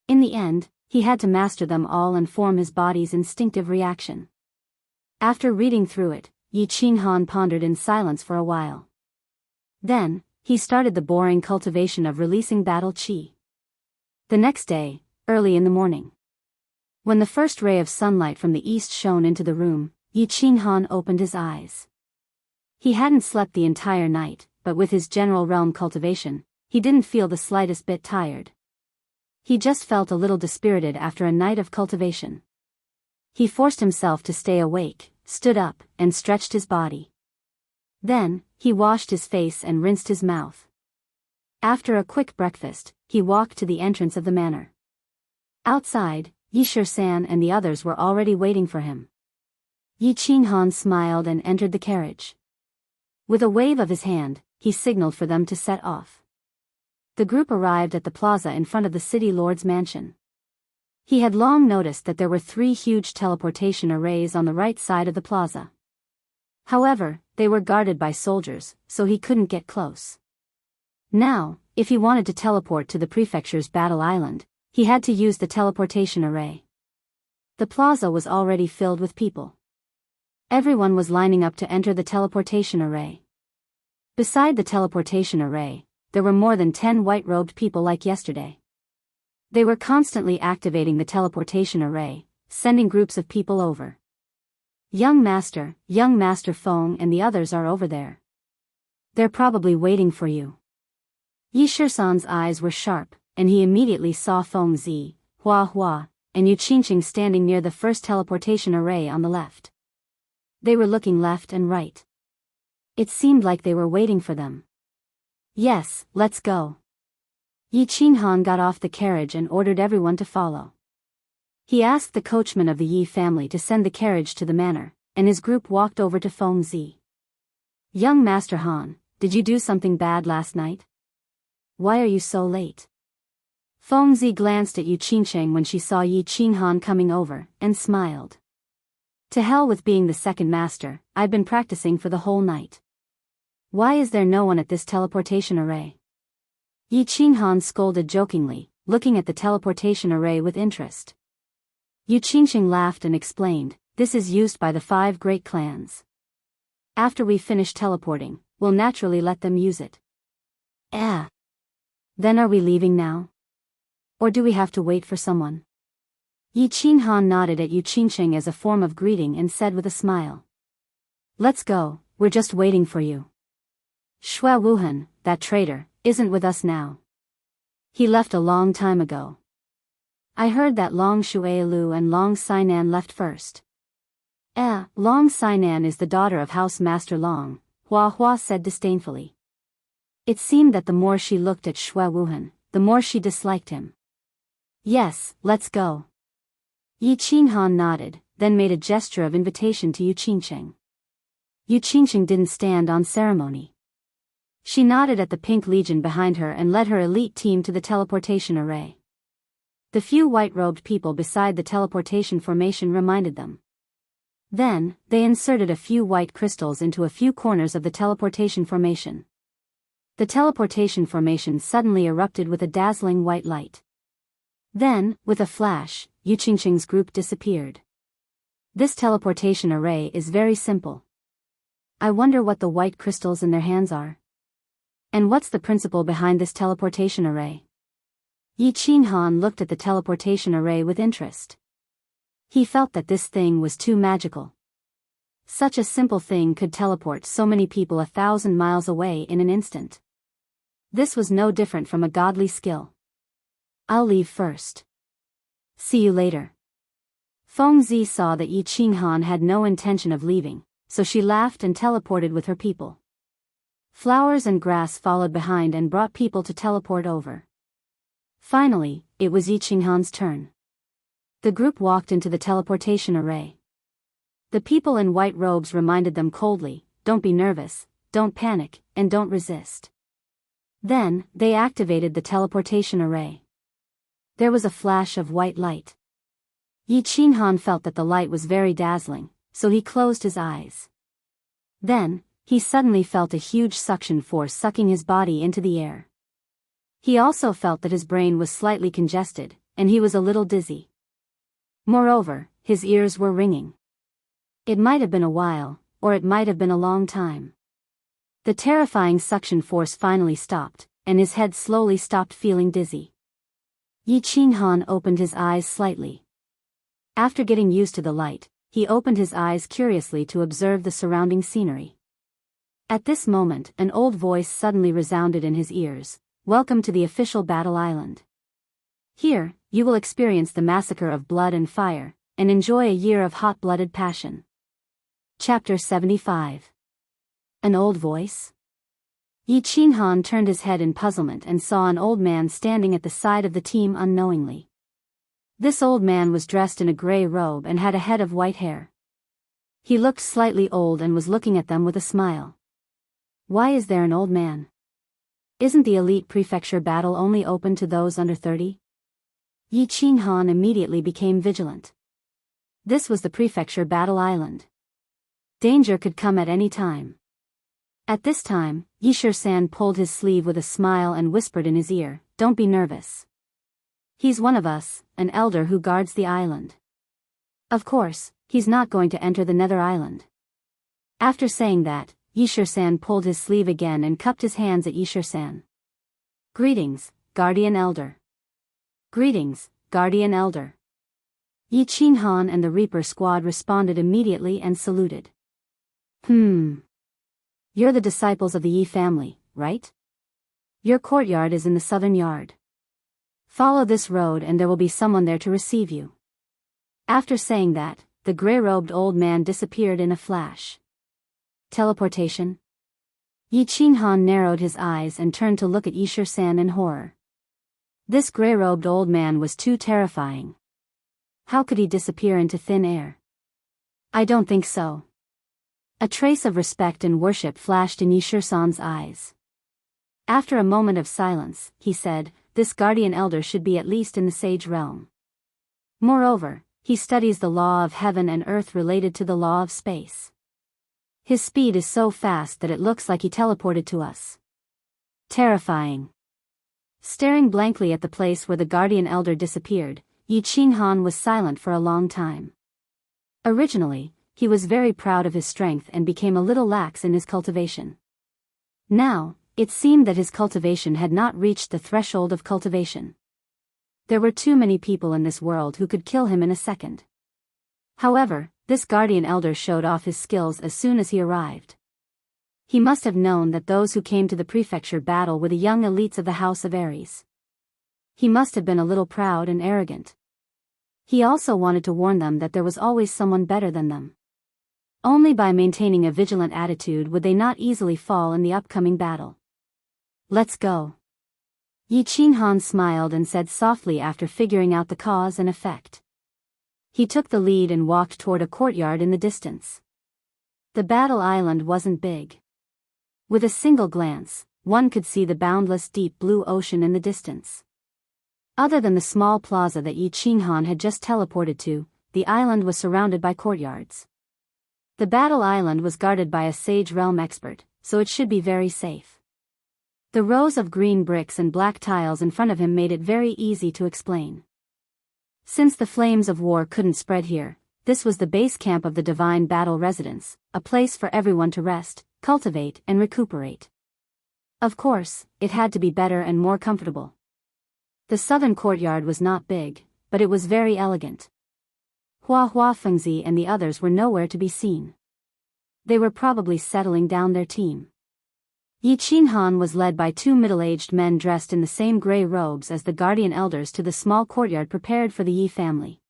In the end, he had to master them all and form his body's instinctive reaction. After reading through it, Yi Qinghan pondered in silence for a while. Then, he started the boring cultivation of releasing battle chi. The next day, early in the morning, when the first ray of sunlight from the east shone into the room, Yi Qinghan opened his eyes. He hadn't slept the entire night, but with his general realm cultivation, he didn't feel the slightest bit tired. He just felt a little dispirited after a night of cultivation. He forced himself to stay awake, stood up, and stretched his body. Then, he washed his face and rinsed his mouth. After a quick breakfast, he walked to the entrance of the manor. Outside, Yi Shisan and the others were already waiting for him. Yi Qinghan smiled and entered the carriage. With a wave of his hand, he signaled for them to set off. The group arrived at the plaza in front of the city lord's mansion. He had long noticed that there were 3 huge teleportation arrays on the right side of the plaza. However, they were guarded by soldiers, so he couldn't get close. Now, if he wanted to teleport to the prefecture's battle island, he had to use the teleportation array. The plaza was already filled with people. Everyone was lining up to enter the teleportation array. Beside the teleportation array, there were more than 10 white-robed people like yesterday. They were constantly activating the teleportation array, sending groups of people over. Young Master Feng and the others are over there. They're probably waiting for you. Yi Shisan's eyes were sharp, and he immediately saw Feng Zi, Hua, and Yu Qingqing standing near the first teleportation array on the left. They were looking left and right. It seemed like they were waiting for them. Yes, let's go. Yi Qinghan got off the carriage and ordered everyone to follow. He asked the coachman of the Yi family to send the carriage to the manor, and his group walked over to Feng Zi. Young Master Han, did you do something bad last night? Why are you so late? Feng Zi glanced at Yu Qingqing when she saw Yi Qinghan coming over, and smiled. To hell with being the second master, I've been practicing for the whole night. Why is there no one at this teleportation array? Yi Qinghan scolded jokingly, looking at the teleportation array with interest. Yu Qingqing laughed and explained, this is used by the 5 great clans. After we finish teleporting, we'll naturally let them use it. Then are we leaving now? Or do we have to wait for someone? Yi Qinghan nodded at Yu Qingqing as a form of greeting and said with a smile. Let's go, we're just waiting for you. Shui Wuhan, that traitor, isn't with us now. He left a long time ago. I heard that Long Shuailu and Long Sainan left first. Long Sainan is the daughter of House Master Long, Hua said disdainfully. It seemed that the more she looked at Shui Wuhan, the more she disliked him. Yes, let's go. Yi Qinghan nodded, then made a gesture of invitation to Yu Qingqing. Yu Qingqing didn't stand on ceremony. She nodded at the Pink Legion behind her and led her elite team to the teleportation array. The few white-robed people beside the teleportation formation reminded them. Then, they inserted a few white crystals into a few corners of the teleportation formation. The teleportation formation suddenly erupted with a dazzling white light. Then, with a flash, Yu Qingqing's group disappeared. This teleportation array is very simple. I wonder what the white crystals in their hands are. And what's the principle behind this teleportation array? Yi Qinghan looked at the teleportation array with interest. He felt that this thing was too magical. Such a simple thing could teleport so many people 1,000 miles away in an instant. This was no different from a godly skill. I'll leave first. See you later. Feng Zi saw that Yi Qinghan had no intention of leaving, so she laughed and teleported with her people. Flowers and grass followed behind and brought people to teleport over. Finally, it was Yi Qinghan's turn. The group walked into the teleportation array. The people in white robes reminded them coldly, don't be nervous, don't panic, and don't resist. Then, they activated the teleportation array. There was a flash of white light. Yi Qinghan felt that the light was very dazzling, so he closed his eyes. Then, he suddenly felt a huge suction force sucking his body into the air. He also felt that his brain was slightly congested, and he was a little dizzy. Moreover, his ears were ringing. It might have been a while, or it might have been a long time. The terrifying suction force finally stopped, and his head slowly stopped feeling dizzy. Yi Qinghan opened his eyes slightly. After getting used to the light, he opened his eyes curiously to observe the surrounding scenery. At this moment, an old voice suddenly resounded in his ears. Welcome to the official battle island. Here, you will experience the massacre of blood and fire, and enjoy a year of hot-blooded passion. Chapter 75. An old voice? Yi Qinghan turned his head in puzzlement and saw an old man standing at the side of the team unknowingly. This old man was dressed in a gray robe and had a head of white hair. He looked slightly old and was looking at them with a smile. Why is there an old man? Isn't the elite prefecture battle only open to those under 30? Yi Qinghan immediately became vigilant. This was the prefecture battle island. Danger could come at any time. At this time, Yi Shisan pulled his sleeve with a smile and whispered in his ear, "Don't be nervous. He's one of us, an elder who guards the island. Of course, he's not going to enter the Nether Island." After saying that, Yi Shisan pulled his sleeve again and cupped his hands at Yi Shisan. "Greetings, Guardian Elder." "Greetings, Guardian Elder." Yi Qinghan and the Reaper squad responded immediately and saluted. You're the disciples of the Yi family, right? Your courtyard is in the southern yard. Follow this road and there will be someone there to receive you." After saying that, the gray-robed old man disappeared in a flash. Teleportation? Yi Qinghan narrowed his eyes and turned to look at Yi Shisan in horror. This gray-robed old man was too terrifying. How could he disappear into thin air? "I don't think so." A trace of respect and worship flashed in Yi Shisan's eyes. After a moment of silence, he said, "This guardian elder should be at least in the sage realm. Moreover, he studies the law of heaven and earth related to the law of space. His speed is so fast that it looks like he teleported to us." Terrifying. Staring blankly at the place where the guardian elder disappeared, Yi Qinghan was silent for a long time. Originally, he was very proud of his strength and became a little lax in his cultivation. Now, it seemed that his cultivation had not reached the threshold of cultivation. There were too many people in this world who could kill him in a second. However, this guardian elder showed off his skills as soon as he arrived. He must have known that those who came to the prefecture battle were the young elites of the House of Aries. He must have been a little proud and arrogant. He also wanted to warn them that there was always someone better than them. Only by maintaining a vigilant attitude would they not easily fall in the upcoming battle. "Let's go." Yi Qinghan smiled and said softly after figuring out the cause and effect. He took the lead and walked toward a courtyard in the distance. The battle island wasn't big. With a single glance, one could see the boundless deep blue ocean in the distance. Other than the small plaza that Yi Qinghan had just teleported to, the island was surrounded by courtyards. The battle island was guarded by a Sage Realm expert, so it should be very safe. The rows of green bricks and black tiles in front of him made it very easy to explain. Since the flames of war couldn't spread here, this was the base camp of the Divine Battle Residence, a place for everyone to rest, cultivate and recuperate. Of course, it had to be better and more comfortable. The southern courtyard was not big, but it was very elegant. Hua Fengzi and the others were nowhere to be seen. They were probably settling down their team. Yi Qinghan was led by two middle-aged men dressed in the same gray robes as the guardian elders to the small courtyard prepared for the Yi family.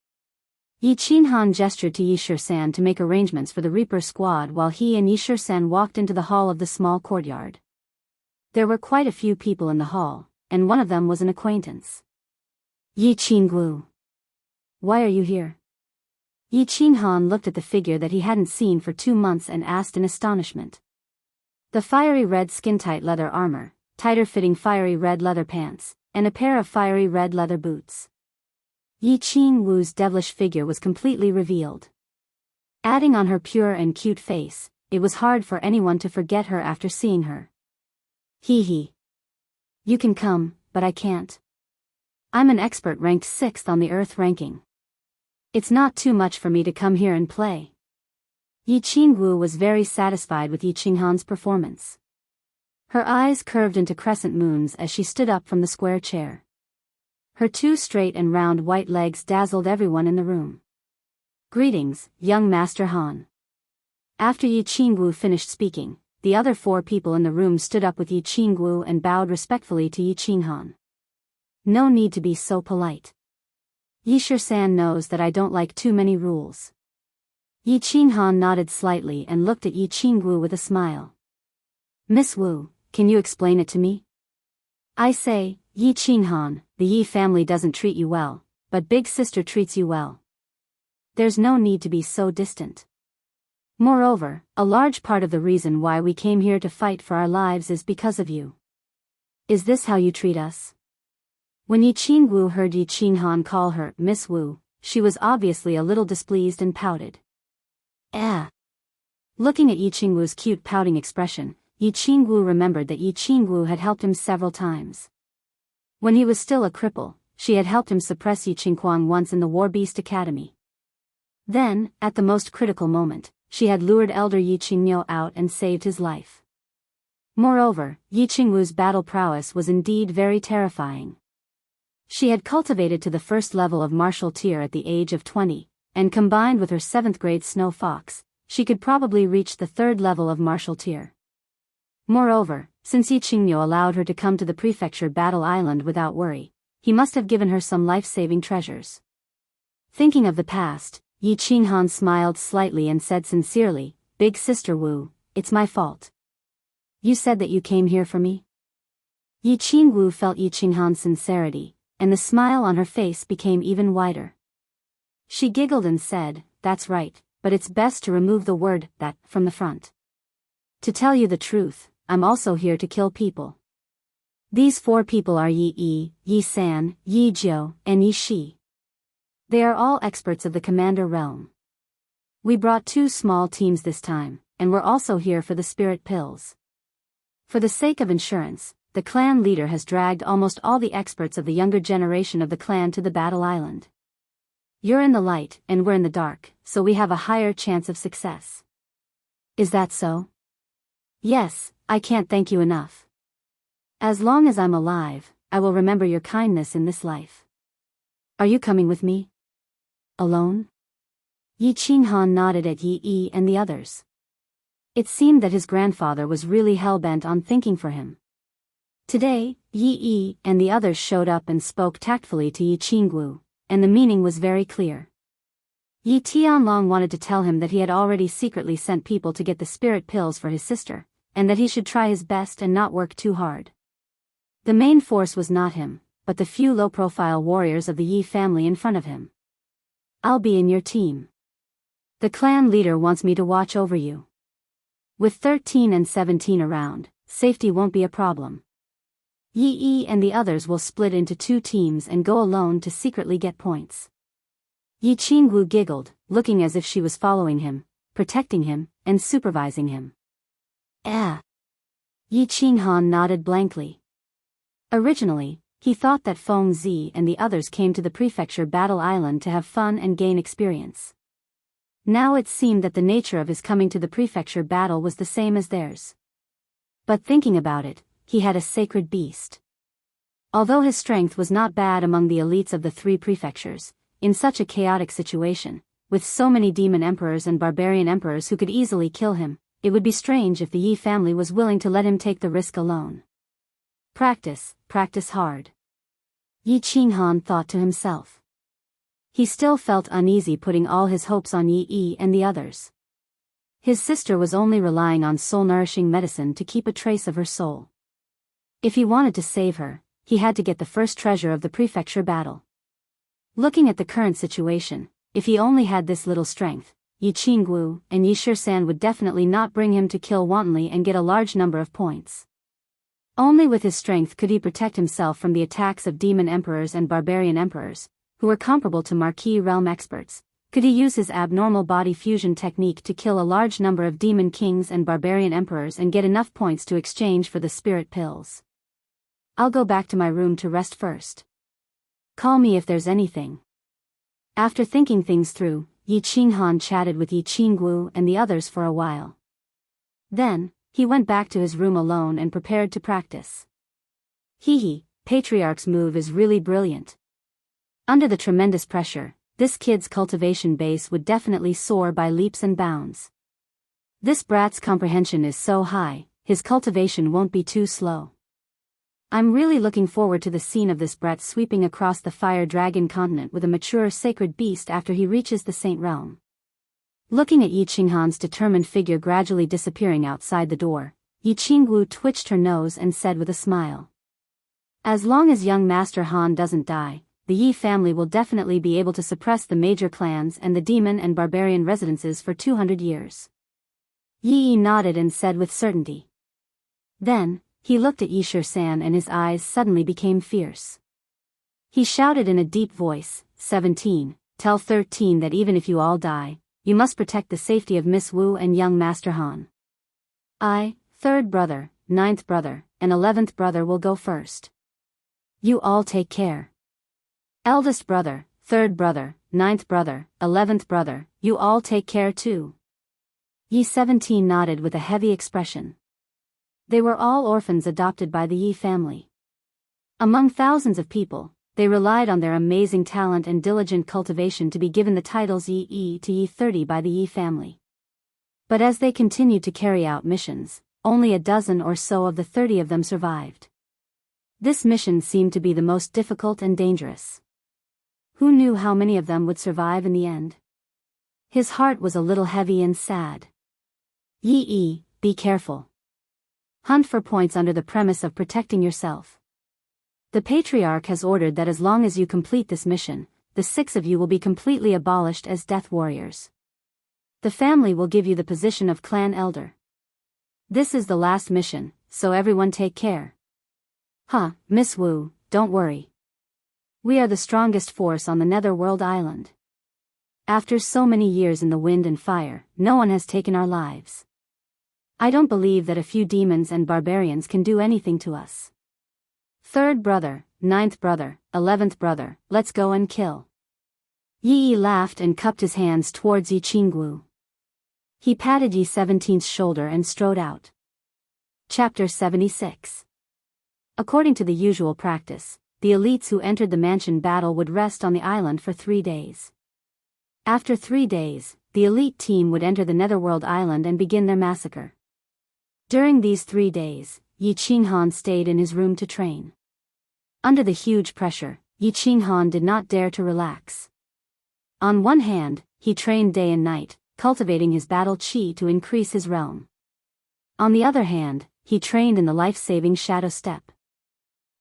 Yi Qinghan gestured to Yi Shisan to make arrangements for the Reaper squad while he and Yi Shisan walked into the hall of the small courtyard. There were quite a few people in the hall, and one of them was an acquaintance. "Yi Qinggu. Why are you here?" Yi Qinghan looked at the figure that he hadn't seen for 2 months and asked in astonishment. The fiery red skin-tight leather armor, tighter-fitting fiery red leather pants, and a pair of fiery red leather boots. Yi Qingwu's devilish figure was completely revealed. Adding on her pure and cute face, it was hard for anyone to forget her after seeing her. "Hee. You can come, but I can't. I'm an expert ranked 6th on the Earth ranking. It's not too much for me to come here and play." Yi Qingwu was very satisfied with Yi Qinghan's performance. Her eyes curved into crescent moons as she stood up from the square chair. Her 2 straight and round white legs dazzled everyone in the room. "Greetings, young Master Han." After Yi Qingwu finished speaking, the other 4 people in the room stood up with Yi Qingwu and bowed respectfully to Yi Qinghan. "No need to be so polite. Yi Shisan knows that I don't like too many rules." Yi Qinghan nodded slightly and looked at Yi Qingwu with a smile. "Miss Wu, can you explain it to me?" "I say, Yi Qinghan, the Yi family doesn't treat you well, but big sister treats you well. There's no need to be so distant. Moreover, a large part of the reason why we came here to fight for our lives is because of you. Is this how you treat us? When Yi Qingwu heard Yi Qinghan call her Miss Wu, she was obviously a little displeased and pouted. Looking at Yi Qingwu's cute pouting expression, Yi Qingwu remembered that Yi Qingwu had helped him several times. When he was still a cripple, she had helped him suppress Yi Qingquang once in the War Beast Academy. Then, at the most critical moment, she had lured elder Yi Qingniu out and saved his life. Moreover, Yi Qingwu's battle prowess was indeed very terrifying. She had cultivated to the first level of martial tier at the age of 20, and combined with her 7th grade snow fox, she could probably reach the 3rd level of martial tier. Moreover, since Yi Qingniu allowed her to come to the prefecture battle island without worry, he must have given her some life-saving treasures. Thinking of the past, Yi Qinghan smiled slightly and said sincerely, "Big Sister Wu, it's my fault. You said that you came here for me?" Yi Qingwu felt Yi Qinghan's sincerity, and the smile on her face became even wider. She giggled and said, "That's right, but it's best to remove the word that from the front. To tell you the truth, I'm also here to kill people. These 4 people are Yi Yi, Yi San, Yi Jiu, and Yi Shi. They are all experts of the Commander realm. We brought 2 small teams this time, and we're also here for the spirit pills. For the sake of insurance, the clan leader has dragged almost all the experts of the younger generation of the clan to the battle island. You're in the light and we're in the dark, so we have a higher chance of success. Is that so?" "Yes, I can't thank you enough. As long as I'm alive, I will remember your kindness in this life. Are you coming with me? Alone?" Yi Qinghan nodded at Yi Yi and the others. It seemed that his grandfather was really hell-bent on thinking for him. Today, Yi Yi and the others showed up and spoke tactfully to Yi Qingwu, and the meaning was very clear. Yi Tianlong wanted to tell him that he had already secretly sent people to get the spirit pills for his sister, and that he should try his best and not work too hard. The main force was not him, but the few low-profile warriors of the Yi family in front of him. "I'll be in your team. The clan leader wants me to watch over you. With 13 and 17 around, safety won't be a problem. Yi Yi and the others will split into 2 teams and go alone to secretly get points." Yi Qingwu giggled, looking as if she was following him, protecting him, and supervising him. Yi Qinghan nodded blankly. Originally, he thought that Feng Zi and the others came to the prefecture battle island to have fun and gain experience. Now it seemed that the nature of his coming to the prefecture battle was the same as theirs. But thinking about it, he had a sacred beast. Although his strength was not bad among the elites of the 3 prefectures, in such a chaotic situation, with so many demon emperors and barbarian emperors who could easily kill him, it would be strange if the Yi family was willing to let him take the risk alone. Practice hard. Yi Qinghan thought to himself. He still felt uneasy putting all his hopes on Yi Yi and the others. His sister was only relying on soul-nourishing medicine to keep a trace of her soul. If he wanted to save her, he had to get the first treasure of the prefecture battle. Looking at the current situation, if he only had this little strength, Yi Qingwu and Yi Shisan would definitely not bring him to kill wantonly and get a large number of points. Only with his strength could he protect himself from the attacks of demon emperors and barbarian emperors, who were comparable to Marquis realm experts. Could he use his abnormal body fusion technique to kill a large number of demon kings and barbarian emperors and get enough points to exchange for the spirit pills. "I'll go back to my room to rest first. Call me if there's anything." After thinking things through, Yi Qinghan chatted with Yi Qingwu and the others for a while. Then, he went back to his room alone and prepared to practice. Patriarch's move is really brilliant. Under the tremendous pressure, this kid's cultivation base would definitely soar by leaps and bounds. This brat's comprehension is so high, his cultivation won't be too slow. I'm really looking forward to the scene of this brat sweeping across the Fire Dragon continent with a mature sacred beast after he reaches the Saint Realm. Looking at Yi Qinghan's determined figure gradually disappearing outside the door, Yi Qingwu twitched her nose and said with a smile. As long as young Master Han doesn't die, the Yi family will definitely be able to suppress the major clans and the demon and barbarian residences for 200 years. Yi Yi nodded and said with certainty. Then, He looked at Yishir-san and his eyes suddenly became fierce. He shouted in a deep voice, 17, tell 13 that even if you all die, you must protect the safety of Miss Wu and young Master Han. I, third brother, ninth brother, and 11th brother will go first. You all take care. Eldest brother, third brother, ninth brother, 11th brother, you all take care too. Yi 17 nodded with a heavy expression. They were all orphans adopted by the Yi family. Among thousands of people, they relied on their amazing talent and diligent cultivation to be given the titles Yi to Yi 30 by the Yi family. But as they continued to carry out missions, only a dozen or so of the 30 of them survived. This mission seemed to be the most difficult and dangerous. Who knew how many of them would survive in the end? His heart was a little heavy and sad. Yi, be careful. Hunt for points under the premise of protecting yourself. The Patriarch has ordered that as long as you complete this mission, the 6 of you will be completely abolished as death warriors. The family will give you the position of clan elder. This is the last mission, so everyone take care. Miss Wu, don't worry. We are the strongest force on the Netherworld Island. After so many years in the wind and fire, no one has taken our lives. I don't believe that a few demons and barbarians can do anything to us. Third brother, ninth brother, 11th brother, let's go and kill. Yi laughed and cupped his hands towards Yi Qinggu. He patted Yi 17's shoulder and strode out. Chapter 76. According to the usual practice, the elites who entered the mansion battle would rest on the island for 3 days. After 3 days, the elite team would enter the Netherworld Island and begin their massacre. During these 3 days, Yi Qinghan stayed in his room to train. Under the huge pressure, Yi Qinghan did not dare to relax. On one hand, he trained day and night, cultivating his battle chi to increase his realm. On the other hand, he trained in the life-saving Shadow Step.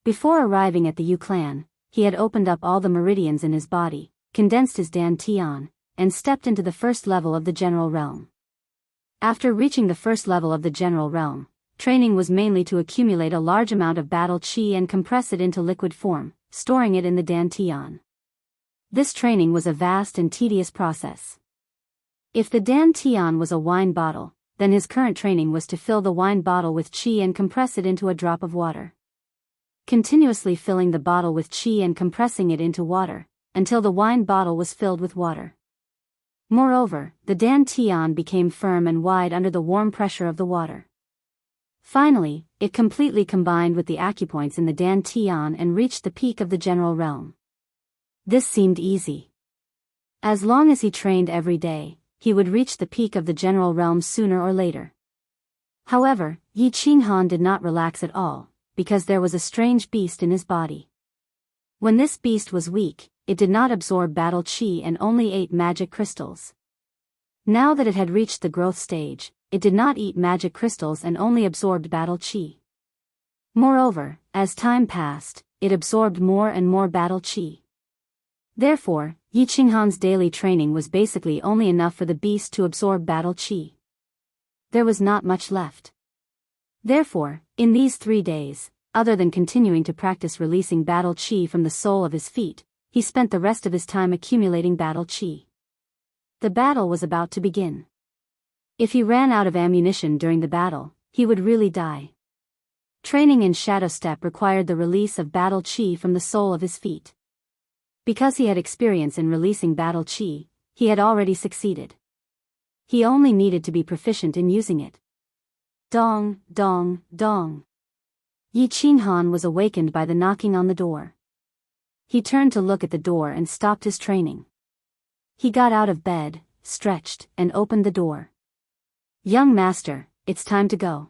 Before arriving at the Yu clan, he had opened up all the meridians in his body, condensed his Dan Tian, and stepped into the first level of the general realm. After reaching the first level of the general realm, training was mainly to accumulate a large amount of battle chi and compress it into liquid form, storing it in the Dan Tian. This training was a vast and tedious process. If the Dan Tian was a wine bottle, then his current training was to fill the wine bottle with chi and compress it into a drop of water. Continuously filling the bottle with chi and compressing it into water, until the wine bottle was filled with water. Moreover, the Dan Tian became firm and wide under the warm pressure of the water. Finally, it completely combined with the acupoints in the Dan Tian and reached the peak of the general realm. This seemed easy. As long as he trained every day, he would reach the peak of the general realm sooner or later. However, Yi Qinghan did not relax at all, because there was a strange beast in his body. When this beast was weak, it did not absorb battle chi and only ate magic crystals. Now that it had reached the growth stage, it did not eat magic crystals and only absorbed battle chi. Moreover, as time passed, it absorbed more and more battle chi. Therefore, Yi Qinghan's daily training was basically only enough for the beast to absorb battle chi. There was not much left. Therefore, in these 3 days, other than continuing to practice releasing battle chi from the sole of his feet, he spent the rest of his time accumulating battle chi. The battle was about to begin. If he ran out of ammunition during the battle, he would really die. Training in Shadow Step required the release of battle chi from the sole of his feet. Because he had experience in releasing battle chi, he had already succeeded. He only needed to be proficient in using it. Dong, dong, dong. Yi Qinghan was awakened by the knocking on the door. He turned to look at the door and stopped his training. He got out of bed, stretched, and opened the door. Young master, it's time to go.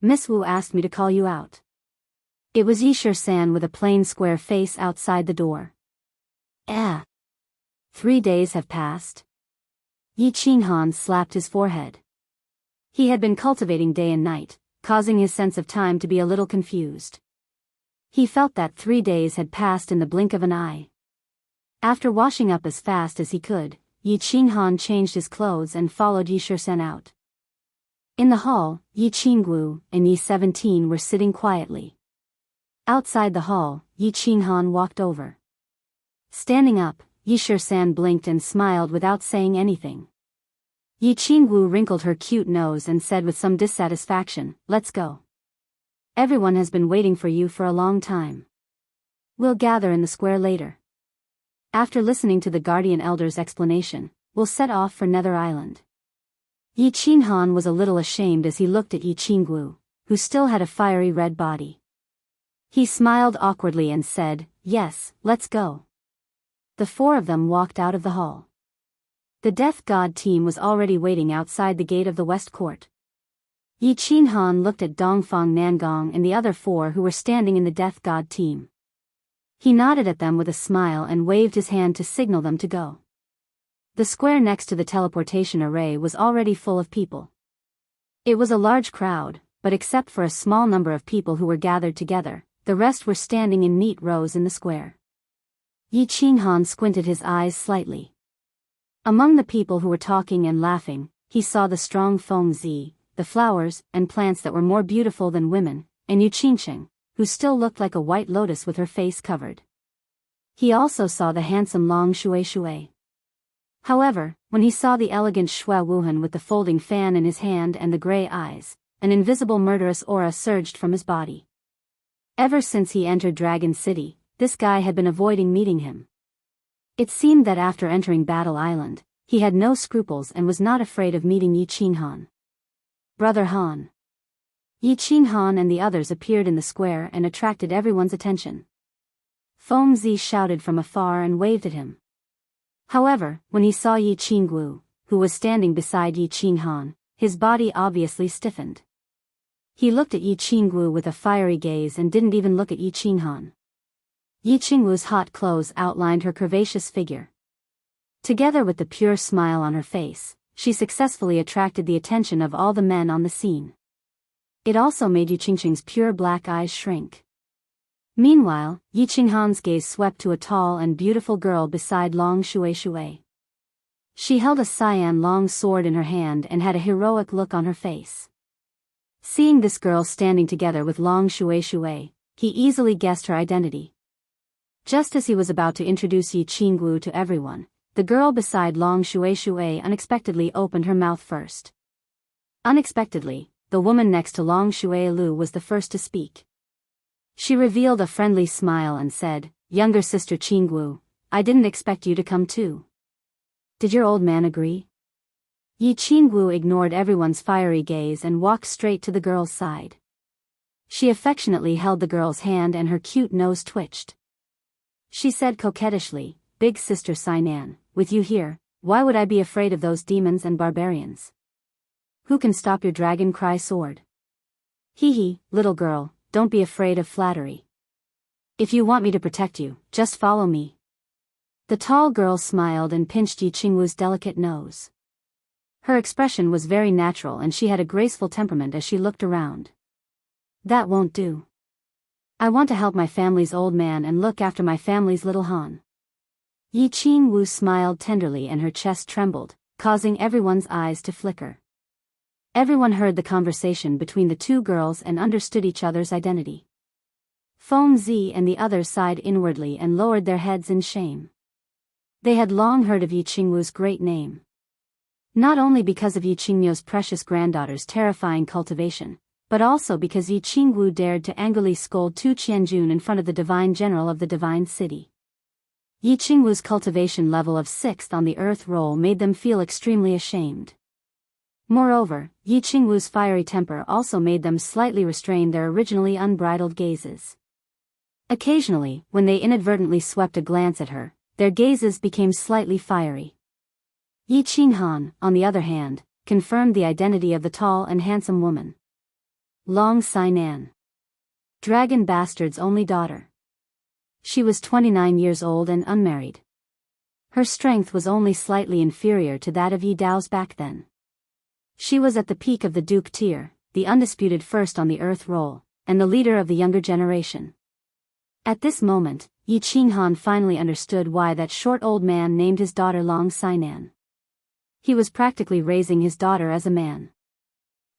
Miss Wu asked me to call you out. It was Yishir-san with a plain square face outside the door. 3 days have passed. Yi Qinghan slapped his forehead. He had been cultivating day and night, causing his sense of time to be a little confused. He felt that 3 days had passed in the blink of an eye. After washing up as fast as he could, Yi Qinghan changed his clothes and followed Yishir-san out. In the hall, Yi Qinggu and Yi 17 were sitting quietly. Outside the hall, Yi Qinghan walked over. Standing up, Yi Shisan blinked and smiled without saying anything. Yi Qinggu wrinkled her cute nose and said with some dissatisfaction, "Let's go. Everyone has been waiting for you for a long time. We'll gather in the square later. After listening to the guardian elder's explanation, we'll set off for Nether Island." Yi Qinghan was a little ashamed as he looked at Yi Qinggu, who still had a fiery red body. He smiled awkwardly and said, "Yes, let's go." The four of them walked out of the hall. The Death God team was already waiting outside the gate of the West Court. Yi Qinghan looked at Dongfang Nangong and the other four who were standing in the Death God team. He nodded at them with a smile and waved his hand to signal them to go. The square next to the teleportation array was already full of people. It was a large crowd, but except for a small number of people who were gathered together, the rest were standing in neat rows in the square. Yi Qinghan squinted his eyes slightly. Among the people who were talking and laughing, he saw the strong Feng Zi, the flowers and plants that were more beautiful than women, and Yu Qingsheng, who still looked like a white lotus with her face covered. He also saw the handsome Long Shui. However, when he saw the elegant Shui Wuhan with the folding fan in his hand and the gray eyes, an invisible murderous aura surged from his body. Ever since he entered Dragon City, this guy had been avoiding meeting him. It seemed that after entering Battle Island, he had no scruples and was not afraid of meeting Yi Qinghan. "Brother Han." Yi Qinghan and the others appeared in the square and attracted everyone's attention. Feng Zi shouted from afar and waved at him. However, when he saw Yi Qinggu, who was standing beside Yi Qinghan, his body obviously stiffened. He looked at Yi Qinggu with a fiery gaze and didn't even look at Yi Qinghan. Yi Qinggu's hot clothes outlined her curvaceous figure. Together with the pure smile on her face, she successfully attracted the attention of all the men on the scene. It also made Yi Qingsheng's pure black eyes shrink. Meanwhile, Yi Qinghan's gaze swept to a tall and beautiful girl beside Long Shui. She held a cyan long sword in her hand and had a heroic look on her face. Seeing this girl standing together with Long Shui, he easily guessed her identity. Just as he was about to introduce Yi Qinggu to everyone, the girl beside Long Shui unexpectedly opened her mouth first. Unexpectedly, the woman next to Long Shui was the first to speak. She revealed a friendly smile and said, "Younger sister Qinggu, I didn't expect you to come too. Did your old man agree?" Yi Qinggu ignored everyone's fiery gaze and walked straight to the girl's side. She affectionately held the girl's hand and her cute nose twitched. She said coquettishly, "Big sister Sinan, with you here, why would I be afraid of those demons and barbarians? Who can stop your dragon cry sword? Hee, little girl, don't be afraid of flattery. If you want me to protect you, just follow me." The tall girl smiled and pinched Yi Qingwu's delicate nose. Her expression was very natural and she had a graceful temperament as she looked around. "That won't do. I want to help my family's old man and look after my family's little Han." Yi Qingwu smiled tenderly and her chest trembled, causing everyone's eyes to flicker. Everyone heard the conversation between the two girls and understood each other's identity. Feng Zi and the others sighed inwardly and lowered their heads in shame. They had long heard of Yi Qingwu's great name. Not only because of Yi Qingmyo's precious granddaughter's terrifying cultivation, but also because Yi Qingwu dared to angrily scold Tu Qianjun in front of the divine general of the divine city. Yi Qingwu's cultivation level of 6th on the earth roll made them feel extremely ashamed. Moreover, Yi Qingwu's fiery temper also made them slightly restrain their originally unbridled gazes. Occasionally, when they inadvertently swept a glance at her, their gazes became slightly fiery. Yi Qinghan, on the other hand, confirmed the identity of the tall and handsome woman. Long Sinan. Dragon Bastard's only daughter. She was 29 years old and unmarried. Her strength was only slightly inferior to that of Yi Dao's back then. She was at the peak of the Duke tier, the undisputed first on the earth roll, and the leader of the younger generation. At this moment, Yi Qinghan finally understood why that short old man named his daughter Long Sinan. He was practically raising his daughter as a man.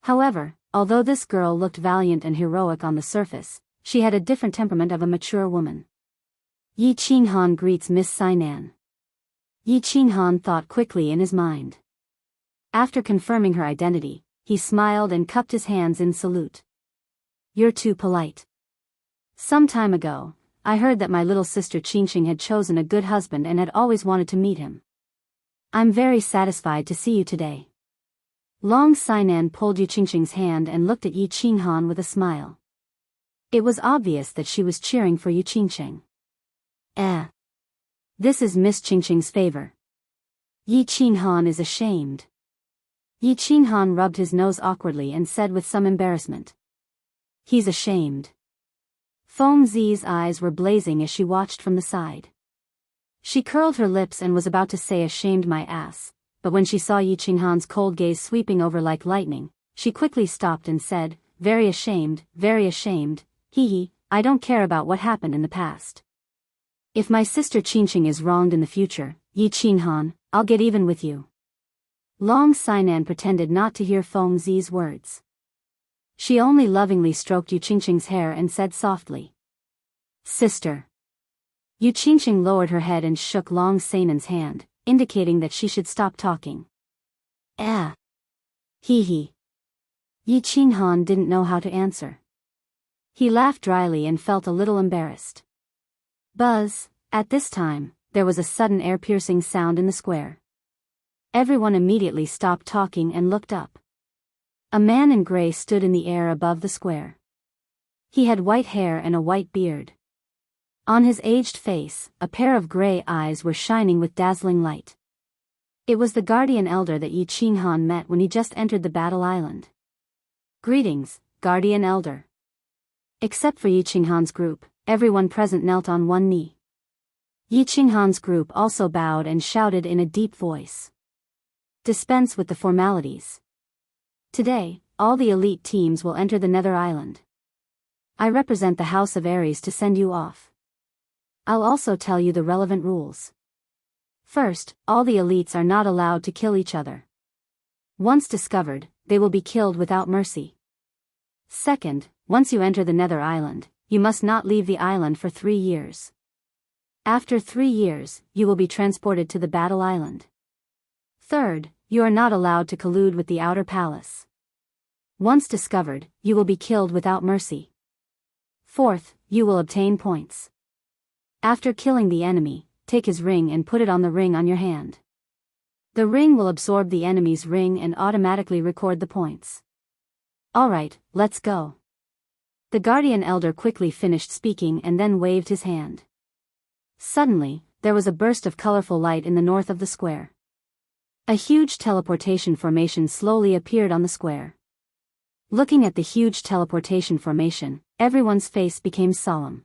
However, although this girl looked valiant and heroic on the surface, she had a different temperament of a mature woman. Yi Qinghan greets Miss Sinan. Yi Qinghan thought quickly in his mind. After confirming her identity, he smiled and cupped his hands in salute. You're too polite. Some time ago, I heard that my little sister Qingqing had chosen a good husband and had always wanted to meet him. I'm very satisfied to see you today. Long Sinan pulled Yi Qingqing's hand and looked at Yi Qinghan with a smile. It was obvious that she was cheering for Yi Qingqing. This is Miss Qingqing's favor. Yi Qinghan is ashamed. Yi Qinghan rubbed his nose awkwardly and said with some embarrassment. He's ashamed. Feng Zi's eyes were blazing as she watched from the side. She curled her lips and was about to say ashamed my ass, but when she saw Yi Qinghan's cold gaze sweeping over like lightning, she quickly stopped and said, very ashamed, hee hee, I don't care about what happened in the past. If my sister Qingqing is wronged in the future, Yi Qinghan, I'll get even with you. Long Sinan pretended not to hear Feng Zi's words. She only lovingly stroked Yi Qingqing's hair and said softly, Sister. Yi Qingqing lowered her head and shook Long Sinan's hand, indicating that she should stop talking. Hee hee. Yi Qinghan didn't know how to answer. He laughed dryly and felt a little embarrassed. Buzz, at this time, there was a sudden air-piercing sound in the square. Everyone immediately stopped talking and looked up. A man in gray stood in the air above the square. He had white hair and a white beard. On his aged face, a pair of gray eyes were shining with dazzling light. It was the guardian elder that Yi Qinghan met when he just entered the battle island. Greetings, guardian elder. Except for Yi Qinghan's group, everyone present knelt on one knee. Yi Qinghan's group also bowed and shouted in a deep voice. Dispense with the formalities. Today, all the elite teams will enter the Nether Island. I represent the House of Ares to send you off. I'll also tell you the relevant rules. First, all the elites are not allowed to kill each other. Once discovered, they will be killed without mercy. Second, once you enter the Nether Island, you must not leave the island for 3 years. After 3 years, you will be transported to the battle island. Third, you are not allowed to collude with the outer palace. Once discovered, you will be killed without mercy. Fourth, you will obtain points. After killing the enemy, take his ring and put it on the ring on your hand. The ring will absorb the enemy's ring and automatically record the points. Alright, let's go. The guardian elder quickly finished speaking and then waved his hand. Suddenly, there was a burst of colorful light in the north of the square. A huge teleportation formation slowly appeared on the square. Looking at the huge teleportation formation, everyone's face became solemn.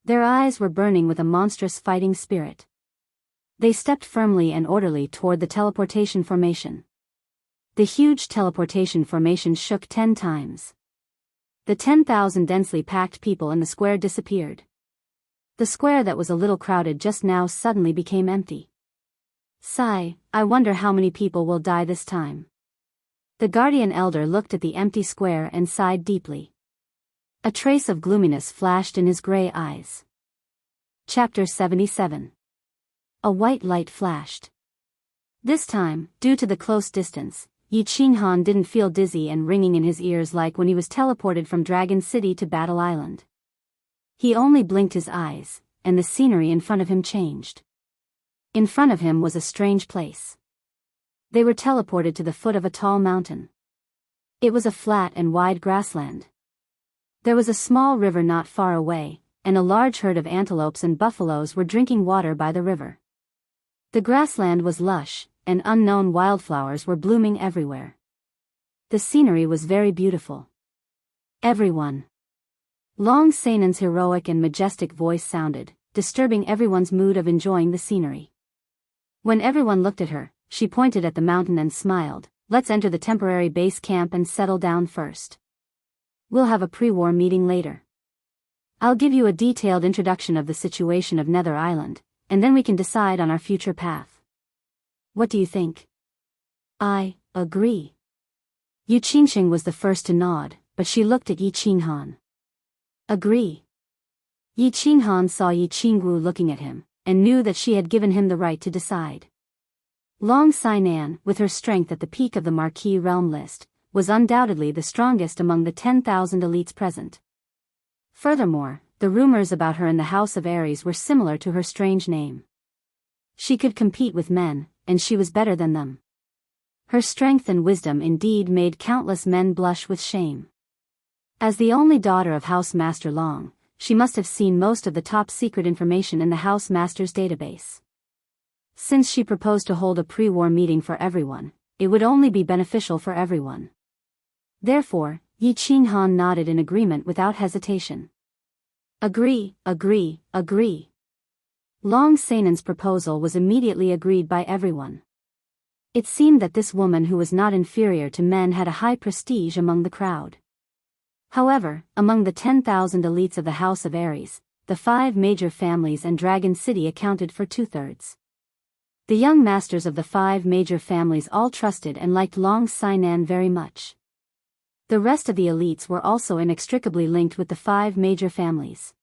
Their eyes were burning with a monstrous fighting spirit. They stepped firmly and orderly toward the teleportation formation. The huge teleportation formation shook 10 times. The 10,000 densely packed people in the square disappeared. The square that was a little crowded just now suddenly became empty. Sigh, I wonder how many people will die this time. The guardian elder looked at the empty square and sighed deeply. A trace of gloominess flashed in his gray eyes. Chapter 77. A white light flashed. This time, due to the close distance, Yi Qinghan didn't feel dizzy and ringing in his ears like when he was teleported from Dragon City to Battle Island. He only blinked his eyes, and the scenery in front of him changed. In front of him was a strange place. They were teleported to the foot of a tall mountain. It was a flat and wide grassland. There was a small river not far away, and a large herd of antelopes and buffaloes were drinking water by the river. The grassland was lush, and unknown wildflowers were blooming everywhere. The scenery was very beautiful. Everyone. Long Sainan's heroic and majestic voice sounded, disturbing everyone's mood of enjoying the scenery. When everyone looked at her, she pointed at the mountain and smiled. Let's enter the temporary base camp and settle down first. We'll have a pre-war meeting later. I'll give you a detailed introduction of the situation of Nether Island, and then we can decide on our future path. What do you think? I agree. Yu Qingxing was the first to nod, but she looked at Yi Qinghan. Agree. Yi Qinghan saw Yi Qingwu looking at him, and knew that she had given him the right to decide. Long Sainan, with her strength at the peak of the Marquis realm list, was undoubtedly the strongest among the 10,000 elites present. Furthermore, the rumors about her in the House of Aries were similar to her strange name. She could compete with men, and she was better than them. Her strength and wisdom indeed made countless men blush with shame. As the only daughter of House Master Long, she must have seen most of the top-secret information in the House Master's database. Since she proposed to hold a pre-war meeting for everyone, it would only be beneficial for everyone. Therefore, Yi Qinghan nodded in agreement without hesitation. Agree, agree, agree. Long Sainan's proposal was immediately agreed by everyone. It seemed that this woman who was not inferior to men had a high prestige among the crowd. However, among the 10,000 elites of the House of Aries, the 5 major families and Dragon City accounted for 2/3. The young masters of the 5 major families all trusted and liked Long Sainan very much. The rest of the elites were also inextricably linked with the 5 major families.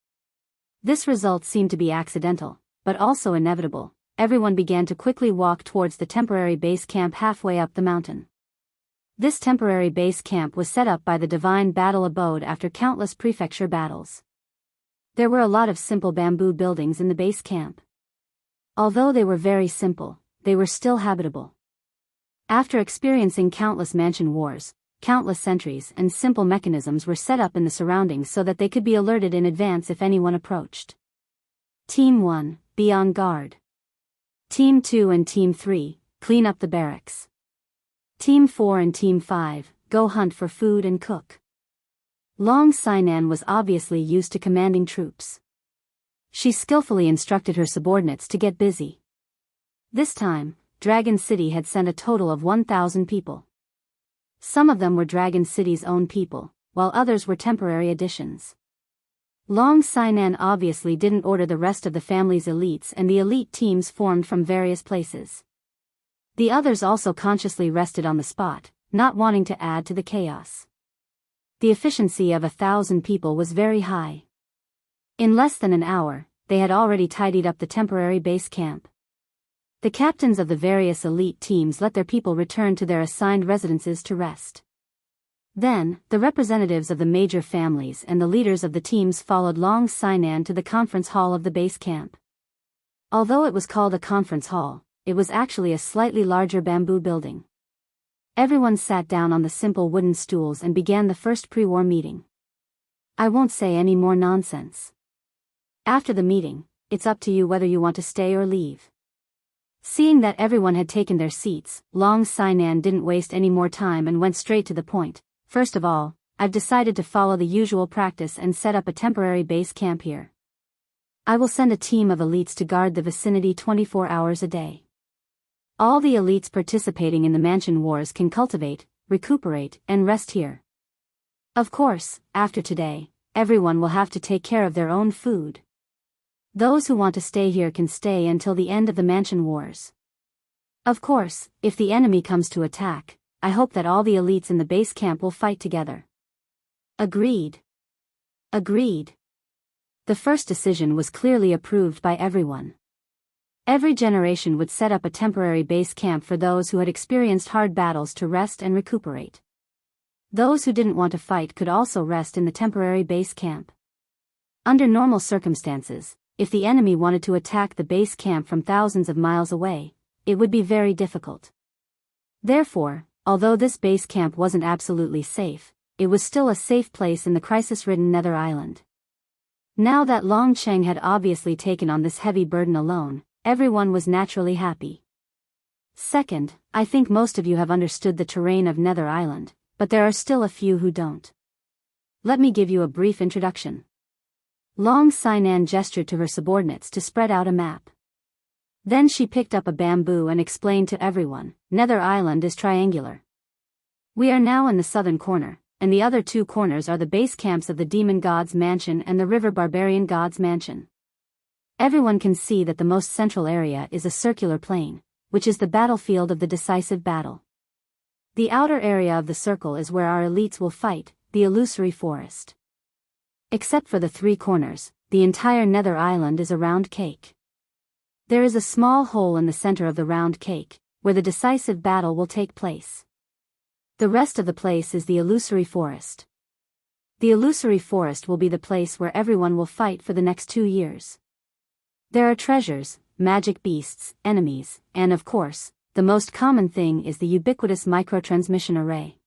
This result seemed to be accidental, but also inevitable. Everyone began to quickly walk towards the temporary base camp halfway up the mountain. This temporary base camp was set up by the Divine Battle Abode after countless prefecture battles. There were a lot of simple bamboo buildings in the base camp. Although they were very simple, they were still habitable. After experiencing countless mansion wars, countless sentries and simple mechanisms were set up in the surroundings so that they could be alerted in advance if anyone approached. Team 1, be on guard. Team 2 and Team 3, clean up the barracks. Team 4 and Team 5, go hunt for food and cook. Long Sainan was obviously used to commanding troops. She skillfully instructed her subordinates to get busy. This time, Dragon City had sent a total of 1,000 people. Some of them were Dragon City's own people, while others were temporary additions. Long Sainan obviously didn't order the rest of the family's elites, and the elite teams formed from various places. The others also consciously rested on the spot, not wanting to add to the chaos. The efficiency of 1,000 people was very high. In less than an hour, they had already tidied up the temporary base camp. The captains of the various elite teams let their people return to their assigned residences to rest. Then, the representatives of the major families and the leaders of the teams followed Long Sainan to the conference hall of the base camp. Although it was called a conference hall, it was actually a slightly larger bamboo building. Everyone sat down on the simple wooden stools and began the first pre-war meeting. I won't say any more nonsense. After the meeting, it's up to you whether you want to stay or leave. Seeing that everyone had taken their seats, Long Sainan didn't waste any more time and went straight to the point. First of all, I've decided to follow the usual practice and set up a temporary base camp here. I will send a team of elites to guard the vicinity 24 hours a day. All the elites participating in the mansion wars can cultivate, recuperate, and rest here. Of course, after today, everyone will have to take care of their own food. Those who want to stay here can stay until the end of the mansion wars. Of course, if the enemy comes to attack, I hope that all the elites in the base camp will fight together. Agreed. Agreed. The first decision was clearly approved by everyone. Every generation would set up a temporary base camp for those who had experienced hard battles to rest and recuperate. Those who didn't want to fight could also rest in the temporary base camp. Under normal circumstances, if the enemy wanted to attack the base camp from thousands of miles away, it would be very difficult. Therefore, although this base camp wasn't absolutely safe, it was still a safe place in the crisis-ridden Nether Island. Now that Long Cheng had obviously taken on this heavy burden alone, everyone was naturally happy. Second, I think most of you have understood the terrain of Nether Island, but there are still a few who don't. Let me give you a brief introduction. Long Sainan gestured to her subordinates to spread out a map. Then she picked up a bamboo and explained to everyone, Nether Island is triangular. We are now in the southern corner, and the other 2 corners are the base camps of the Demon God's Mansion and the River Barbarian God's Mansion. Everyone can see that the most central area is a circular plain, which is the battlefield of the decisive battle. The outer area of the circle is where our elites will fight, the illusory forest. Except for the three corners, the entire nether island is a round cake. There is a small hole in the center of the round cake, where the decisive battle will take place. The rest of the place is the illusory forest. The illusory forest will be the place where everyone will fight for the next 2 years. There are treasures, magic beasts, enemies, and of course, the most common thing is the ubiquitous microtransmission array.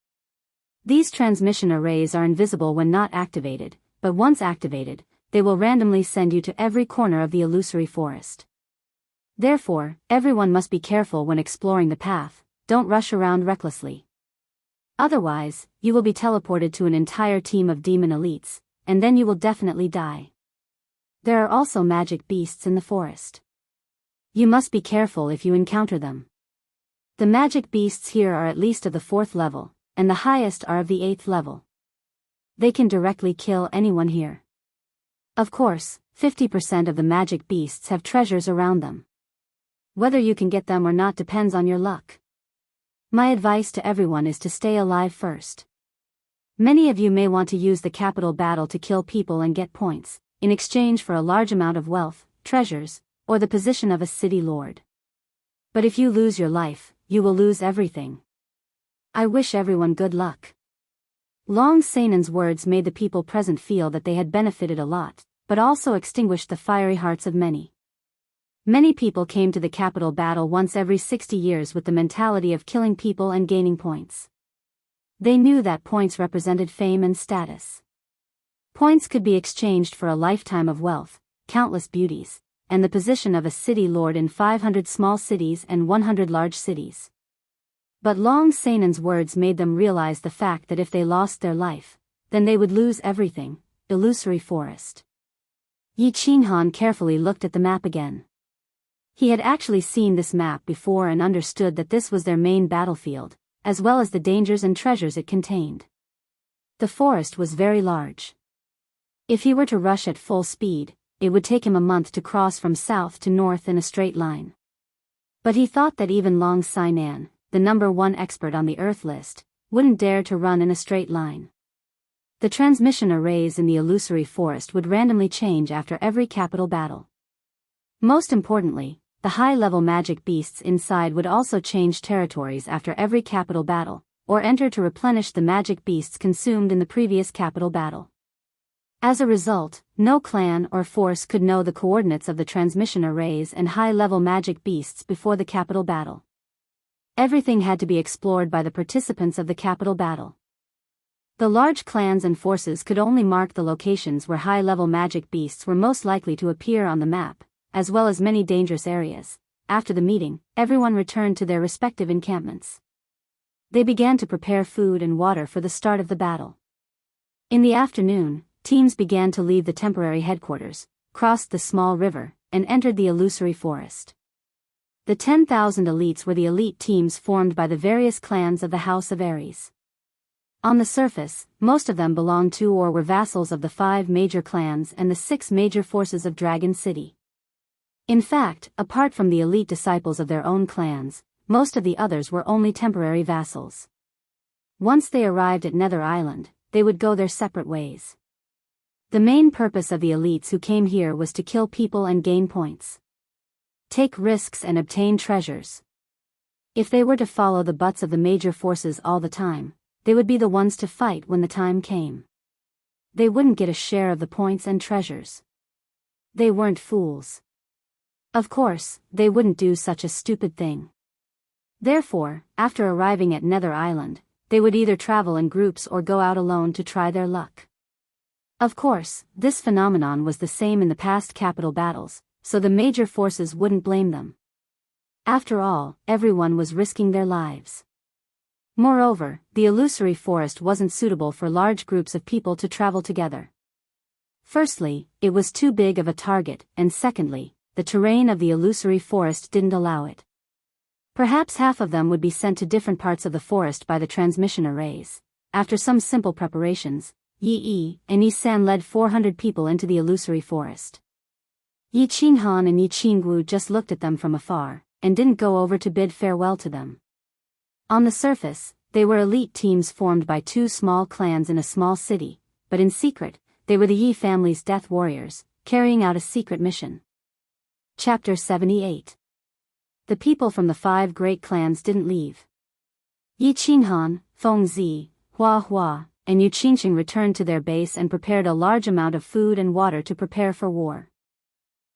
These transmission arrays are invisible when not activated, but once activated, they will randomly send you to every corner of the illusory forest. Therefore, everyone must be careful when exploring the path, don't rush around recklessly. Otherwise, you will be teleported to an entire team of demon elites, and then you will definitely die. There are also magic beasts in the forest. You must be careful if you encounter them. The magic beasts here are at least of the 4th level, and the highest are of the 8th level. They can directly kill anyone here. Of course, 50% of the magic beasts have treasures around them. Whether you can get them or not depends on your luck. My advice to everyone is to stay alive first. Many of you may want to use the capital battle to kill people and get points, in exchange for a large amount of wealth, treasures, or the position of a city lord. But if you lose your life, you will lose everything. I wish everyone good luck. Long Sanan's words made the people present feel that they had benefited a lot, but also extinguished the fiery hearts of many. Many people came to the capital battle once every 60 years with the mentality of killing people and gaining points. They knew that points represented fame and status. Points could be exchanged for a lifetime of wealth, countless beauties, and the position of a city lord in 500 small cities and 100 large cities. But Long Sanan's words made them realize the fact that if they lost their life, then they would lose everything, illusory forest. Yi Qinghan carefully looked at the map again. He had actually seen this map before and understood that this was their main battlefield, as well as the dangers and treasures it contained. The forest was very large. If he were to rush at full speed, it would take him a month to cross from south to north in a straight line. But he thought that even Long Sinan, the #1 expert on the Earth list, wouldn't dare to run in a straight line. The transmission arrays in the illusory forest would randomly change after every capital battle. Most importantly, the high-level magic beasts inside would also change territories after every capital battle, or enter to replenish the magic beasts consumed in the previous capital battle. As a result, no clan or force could know the coordinates of the transmission arrays and high-level magic beasts before the capital battle. Everything had to be explored by the participants of the capital battle. The large clans and forces could only mark the locations where high-level magic beasts were most likely to appear on the map, as well as many dangerous areas. After the meeting, everyone returned to their respective encampments. They began to prepare food and water for the start of the battle. In the afternoon, teams began to leave the temporary headquarters, crossed the small river, and entered the illusory forest. The 10,000 elites were the elite teams formed by the various clans of the House of Ares. On the surface, most of them belonged to or were vassals of the 5 major clans and the 6 major forces of Dragon City. In fact, apart from the elite disciples of their own clans, most of the others were only temporary vassals. Once they arrived at Nether Island, they would go their separate ways. The main purpose of the elites who came here was to kill people and gain points. Take risks and obtain treasures. If they were to follow the butts of the major forces all the time, they would be the ones to fight when the time came. They wouldn't get a share of the points and treasures. They weren't fools. Of course, they wouldn't do such a stupid thing. Therefore, after arriving at Nether Island, they would either travel in groups or go out alone to try their luck. Of course, this phenomenon was the same in the past capital battles, so the major forces wouldn't blame them. After all, everyone was risking their lives. Moreover, the illusory forest wasn't suitable for large groups of people to travel together. Firstly, it was too big of a target, and secondly, the terrain of the illusory forest didn't allow it. Perhaps half of them would be sent to different parts of the forest by the transmission arrays. After some simple preparations, Yi and Yi San led 400 people into the illusory forest. Yi Qinghan and Yi Qingwu just looked at them from afar, and didn't go over to bid farewell to them. On the surface, they were elite teams formed by two small clans in a small city, but in secret, they were the Yi family's death warriors, carrying out a secret mission. Chapter 78. The people from the 5 great clans didn't leave. Yi Qinghan, Feng Zi, Hua Hua, and Yu Qingqing returned to their base and prepared a large amount of food and water to prepare for war.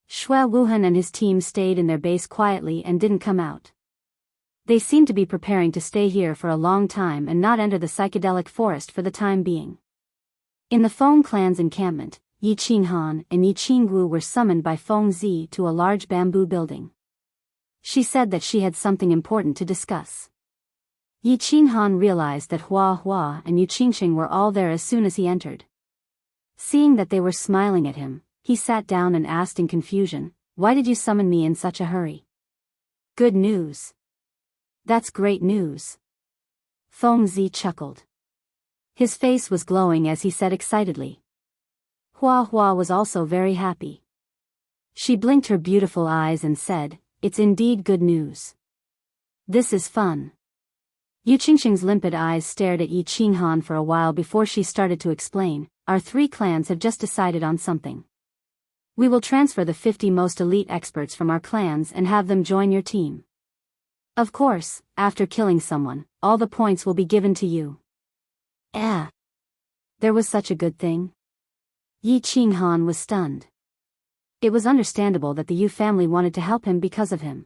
Shui Wuhan and his team stayed in their base quietly and didn't come out. They seemed to be preparing to stay here for a long time and not enter the psychedelic forest for the time being. In the Feng clan's encampment, Yi Qinghan and Yi Qingwu were summoned by Feng Zi to a large bamboo building. She said that she had something important to discuss. Yi Qinghan realized that Hua Hua and Yu Qingqing were all there as soon as he entered. Seeing that they were smiling at him, he sat down and asked in confusion, "Why did you summon me in such a hurry?" "Good news." "That's great news." Feng Zi chuckled. His face was glowing as he said excitedly. Hua Hua was also very happy. She blinked her beautiful eyes and said, "It's indeed good news. This is fun." Yu Qingqing's limpid eyes stared at Yi Qinghan for a while before she started to explain, "Our 3 clans have just decided on something. We will transfer the 50 most elite experts from our clans and have them join your team. Of course, after killing someone, all the points will be given to you." There was such a good thing? Yi Qinghan was stunned. It was understandable that the Yu family wanted to help him because of him.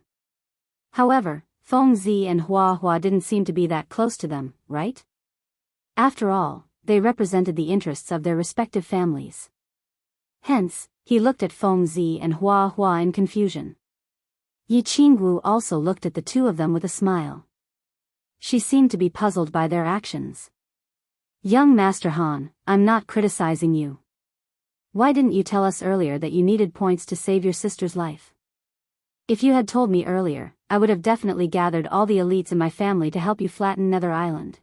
However, Feng Zi and Hua Hua didn't seem to be that close to them, right? After all, they represented the interests of their respective families. Hence, he looked at Feng Zi and Hua Hua in confusion. Yi Qingwu also looked at the two of them with a smile. She seemed to be puzzled by their actions. "Young Master Han, I'm not criticizing you. Why didn't you tell us earlier that you needed points to save your sister's life? If you had told me earlier, I would have definitely gathered all the elites in my family to help you flatten Nether Island."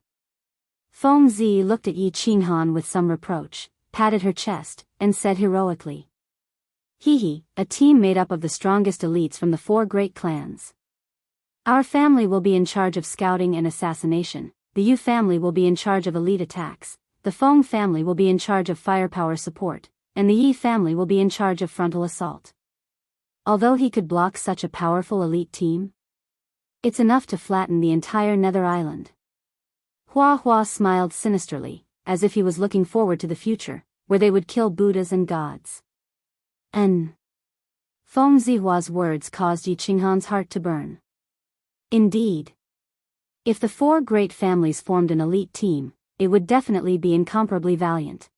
Feng Zi looked at Yi Qinghan with some reproach, patted her chest, and said heroically, "Hee, a team made up of the strongest elites from the 4 great clans. Our family will be in charge of scouting and assassination, the Yu family will be in charge of elite attacks, the Feng family will be in charge of firepower support, and the Yi family will be in charge of frontal assault." Although he could block such a powerful elite team, it's enough to flatten the entire Nether Island. Hua Hua smiled sinisterly, as if he was looking forward to the future, where they would kill Buddhas and gods. Feng Zihua's words caused Yi Qinghan's heart to burn. Indeed. If the 4 great families formed an elite team, it would definitely be incomparably valiant.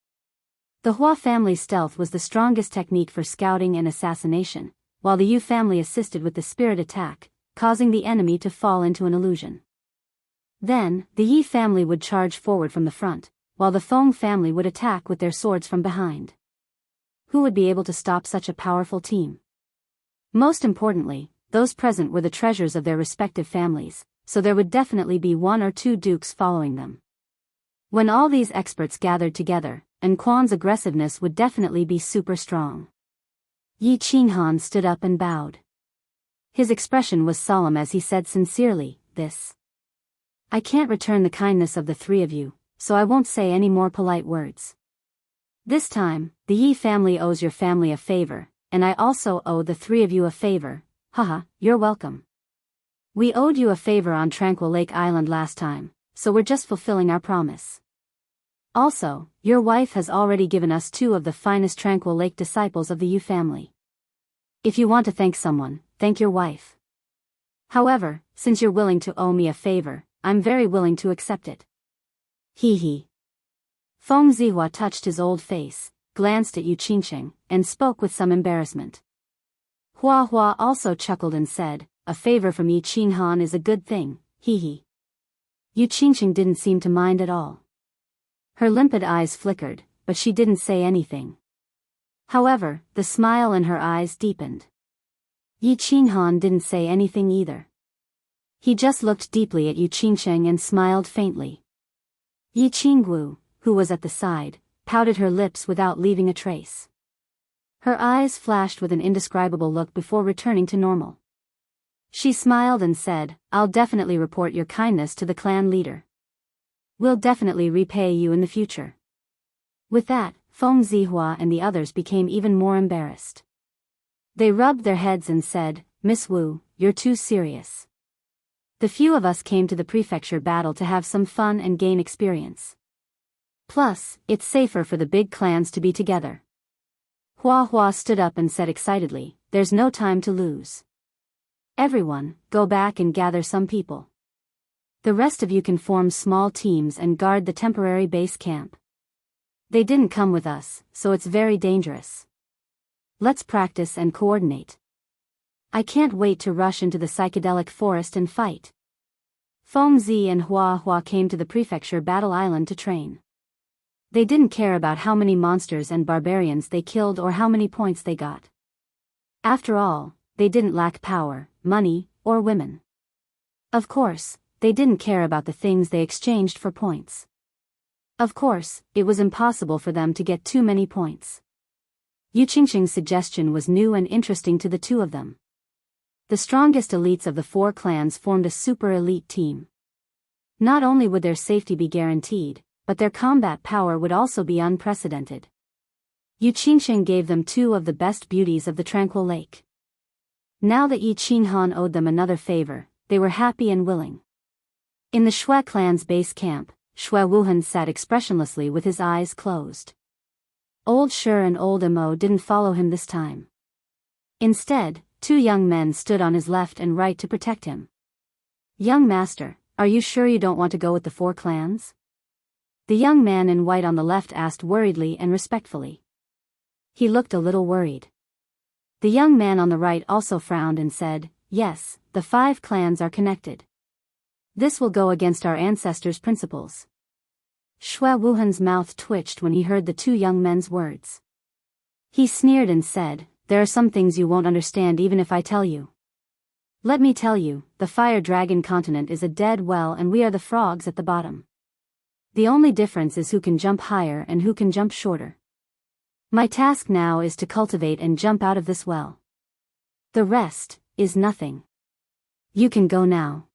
The Hua family's stealth was the strongest technique for scouting and assassination, while the Yu family assisted with the spirit attack, causing the enemy to fall into an illusion. Then, the Yi family would charge forward from the front, while the Feng family would attack with their swords from behind. Who would be able to stop such a powerful team? Most importantly, those present were the treasures of their respective families, so there would definitely be 1 or 2 dukes following them. When all these experts gathered together, Quan's aggressiveness would definitely be super strong. Yi Qinghan stood up and bowed. His expression was solemn as he said sincerely, I can't return the kindness of the 3 of you, so I won't say any more polite words. This time, the Yi family owes your family a favor, and I also owe the 3 of you a favor. Haha, you're welcome. We owed you a favor on Tranquil Lake Island last time, so we're just fulfilling our promise. Also, your wife has already given us 2 of the finest Tranquil Lake disciples of the Yu family. If you want to thank someone, thank your wife. However, since you're willing to owe me a favor, I'm very willing to accept it." Hee. Feng Zihua touched his old face, glanced at Yu Qingqing, and spoke with some embarrassment. Hua Hua also chuckled and said, "A favor from Yi Qinghan is a good thing, hee. Yu Qingqing didn't seem to mind at all. Her limpid eyes flickered, but she didn't say anything. However, the smile in her eyes deepened. Yi Qinghan didn't say anything either. He just looked deeply at Yu Qingqing and smiled faintly. Yi Qingwu, who was at the side, pouted her lips without leaving a trace. Her eyes flashed with an indescribable look before returning to normal. She smiled and said, "I'll definitely report your kindness to the clan leader. We'll definitely repay you in the future. With that, Feng Zihua and the others became even more embarrassed. They rubbed their heads and said, Miss Wu, you're too serious. The few of us came to the prefecture battle to have some fun and gain experience. Plus, it's safer for the big clans to be together. Hua Hua stood up and said excitedly, there's no time to lose. Everyone, go back and gather some people. The rest of you can form small teams and guard the temporary base camp. They didn't come with us, so it's very dangerous. Let's practice and coordinate. I can't wait to rush into the psychedelic forest and fight. Feng Zi and Hua Hua came to the prefecture battle island to train. They didn't care about how many monsters and barbarians they killed or how many points they got. After all, they didn't lack power, money, or women. Of course, they didn't care about the things they exchanged for points. Of course, it was impossible for them to get too many points. Yu Qingqing's suggestion was new and interesting to the two of them. The strongest elites of the 4 clans formed a super elite team. Not only would their safety be guaranteed, but their combat power would also be unprecedented. Yu Qingqing gave them 2 of the best beauties of the tranquil lake. Now that Yi Qinghan owed them another favor, they were happy and willing. In the Shui clan's base camp, Shui Wuhan sat expressionlessly with his eyes closed. Old Shi and Old Emo didn't follow him this time. Instead, 2 young men stood on his left and right to protect him. Young master, are you sure you don't want to go with the 4 clans? The young man in white on the left asked worriedly and respectfully. He looked a little worried. The young man on the right also frowned and said, yes, the 5 clans are connected. This will go against our ancestors' principles. Shui Wuhan's mouth twitched when he heard the 2 young men's words. He sneered and said, there are some things you won't understand even if I tell you. Let me tell you, the Fire Dragon continent is a dead well and we are the frogs at the bottom. The only difference is who can jump higher and who can jump shorter. My task now is to cultivate and jump out of this well. The rest is nothing. You can go now.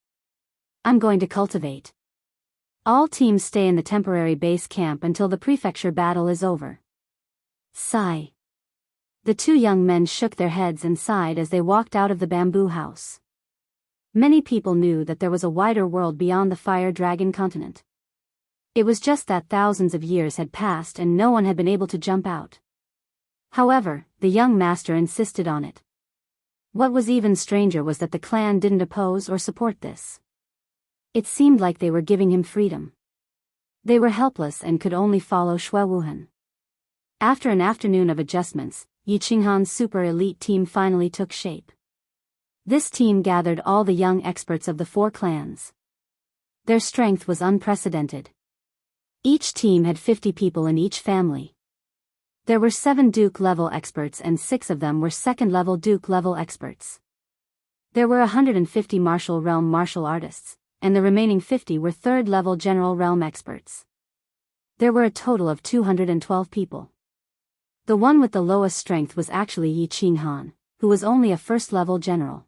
I'm going to cultivate. All teams stay in the temporary base camp until the prefecture battle is over. Sigh. The 2 young men shook their heads and sighed as they walked out of the bamboo house. Many people knew that there was a wider world beyond the Fire Dragon continent. It was just that thousands of years had passed and no one had been able to jump out. However, the young master insisted on it. What was even stranger was that the clan didn't oppose or support this. It seemed like they were giving him freedom. They were helpless and could only follow Shui Wuhan. After an afternoon of adjustments, Yi Qinghan's super elite team finally took shape. This team gathered all the young experts of the 4 clans. Their strength was unprecedented. Each team had 50 people in each family. There were 7 Duke-level experts and 6 of them were second-level Duke-level experts. There were 150 martial realm martial artists, and the remaining 50 were third-level general realm experts. There were a total of 212 people. The one with the lowest strength was actually Yi Qinghan, who was only a first-level general.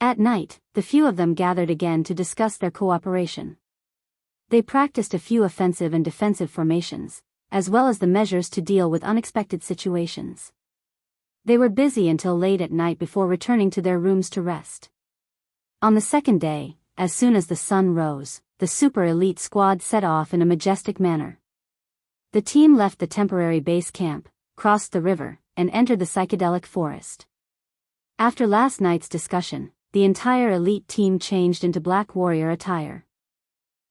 At night, the few of them gathered again to discuss their cooperation. They practiced a few offensive and defensive formations, as well as the measures to deal with unexpected situations. They were busy until late at night before returning to their rooms to rest. On the second day, as soon as the sun rose, the super elite squad set off in a majestic manner. The team left the temporary base camp, crossed the river, and entered the psychedelic forest. After last night's discussion, the entire elite team changed into black warrior attire.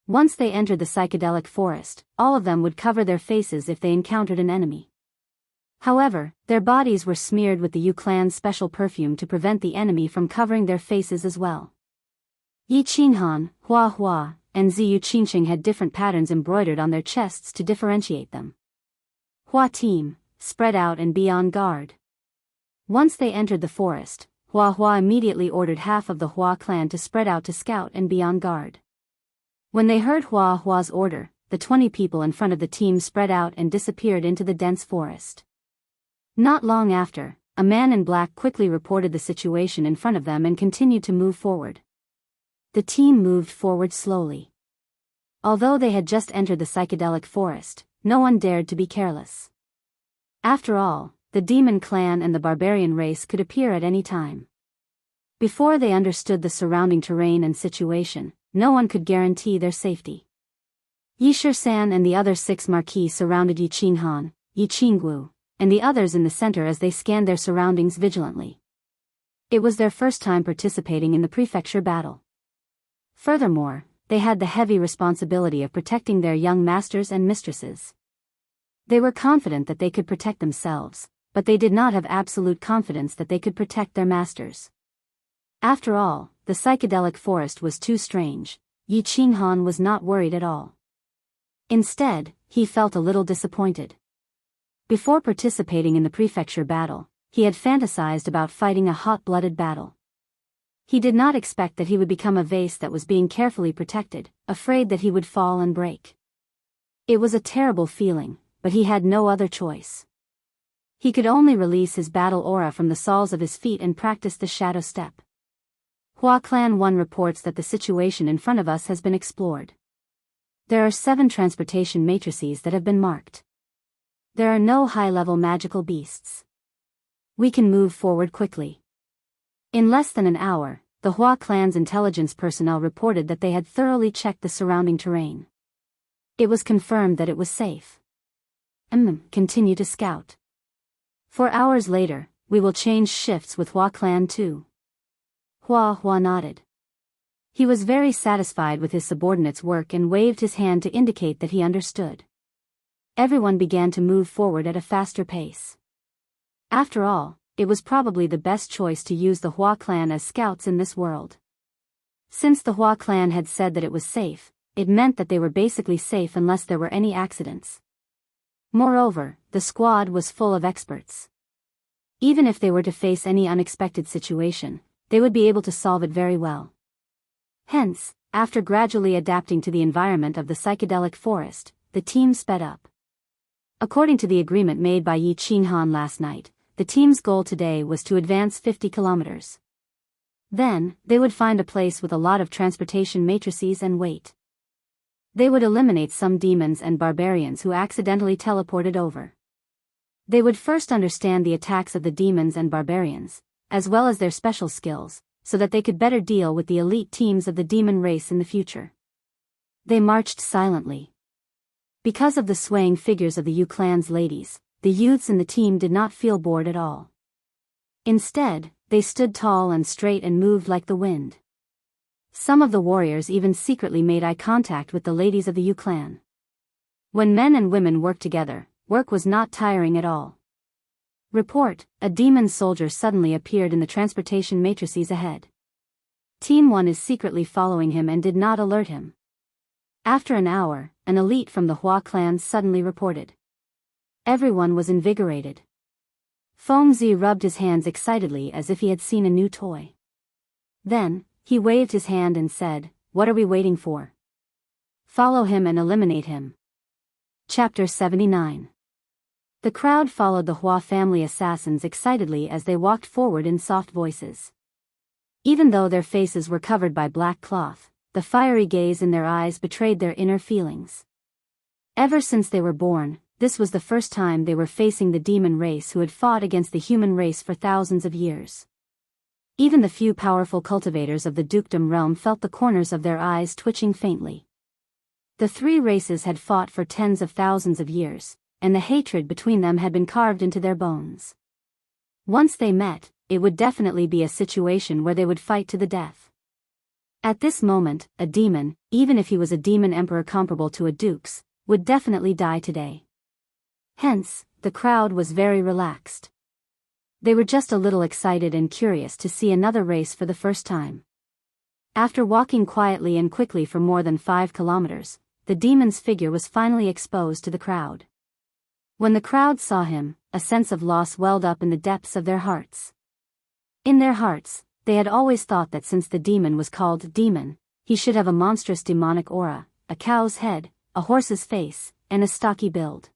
Once they entered the psychedelic forest, all of them would cover their faces if they encountered an enemy. However, their bodies were smeared with the Yu clan's special perfume to prevent the enemy from covering their faces as well. Yi Qinghan, Hua Hua, and Yu Qingqing had different patterns embroidered on their chests to differentiate them. Hua team, spread out and be on guard. Once they entered the forest, Hua Hua immediately ordered half of the Hua clan to spread out to scout and be on guard. When they heard Hua Hua's order, the 20 people in front of the team spread out and disappeared into the dense forest. Not long after, a man in black quickly reported the situation in front of them and continued to move forward. The team moved forward slowly. Although they had just entered the psychedelic forest, no one dared to be careless. After all, the demon clan and the barbarian race could appear at any time. Before they understood the surrounding terrain and situation, no one could guarantee their safety. Yi Shisan and the other 6 marquis surrounded Yi Qinghan, Yi Qinggu, and the others in the center as they scanned their surroundings vigilantly. It was their first time participating in the prefecture battle. Furthermore, they had the heavy responsibility of protecting their young masters and mistresses. They were confident that they could protect themselves, but they did not have absolute confidence that they could protect their masters. After all, the psychedelic forest was too strange. Yi Qinghan was not worried at all. Instead, he felt a little disappointed. Before participating in the prefecture battle, he had fantasized about fighting a hot-blooded battle. He did not expect that he would become a vase that was being carefully protected, afraid that he would fall and break. It was a terrible feeling, but he had no other choice. He could only release his battle aura from the soles of his feet and practice the shadow step. Hua Clan 1 reports that the situation in front of us has been explored. There are 7 transportation matrices that have been marked. There are no high-level magical beasts. We can move forward quickly. In less than an hour, the Hua clan's intelligence personnel reported that they had thoroughly checked the surrounding terrain. It was confirmed that it was safe. Continue to scout. 4 hours later, we will change shifts with Hua Clan 2. Hua nodded. He was very satisfied with his subordinate's work and waved his hand to indicate that he understood. Everyone began to move forward at a faster pace. After all, it was probably the best choice to use the Hua clan as scouts in this world. Since the Hua clan had said that it was safe, it meant that they were basically safe unless there were any accidents. Moreover, the squad was full of experts. Even if they were to face any unexpected situation, they would be able to solve it very well. Hence, after gradually adapting to the environment of the psychedelic forest, the team sped up. According to the agreement made by Yi Qinghan last night, the team's goal today was to advance 50 kilometers. Then, they would find a place with a lot of transportation matrices and wait. They would eliminate some demons and barbarians who accidentally teleported over. They would first understand the attacks of the demons and barbarians, as well as their special skills, so that they could better deal with the elite teams of the demon race in the future. They marched silently. Because of the swaying figures of the Yu clan's ladies, the youths in the team did not feel bored at all. Instead, they stood tall and straight and moved like the wind. Some of the warriors even secretly made eye contact with the ladies of the Yu clan. When men and women worked together, work was not tiring at all. Report: a demon soldier suddenly appeared in the transportation matrices ahead. Team 1 is secretly following him and did not alert him. After an hour, an elite from the Hua clan suddenly reported. Everyone was invigorated. Fengzi rubbed his hands excitedly as if he had seen a new toy. Then, he waved his hand and said, "What are we waiting for? Follow him and eliminate him." Chapter 79. The crowd followed the Hua family assassins excitedly as they walked forward in soft voices. Even though their faces were covered by black cloth, the fiery gaze in their eyes betrayed their inner feelings. Ever since they were born, this was the first time they were facing the demon race who had fought against the human race for thousands of years. Even the few powerful cultivators of the dukedom realm felt the corners of their eyes twitching faintly. The 3 races had fought for tens of thousands of years, and the hatred between them had been carved into their bones. Once they met, it would definitely be a situation where they would fight to the death. At this moment, a demon, even if he was a demon emperor comparable to a duke's, would definitely die today. Hence, the crowd was very relaxed. They were just a little excited and curious to see another race for the first time. After walking quietly and quickly for more than 5 kilometers, the demon's figure was finally exposed to the crowd. When the crowd saw him, a sense of loss welled up in the depths of their hearts. In their hearts, they had always thought that since the demon was called demon, he should have a monstrous demonic aura, a cow's head, a horse's face, and a stocky build.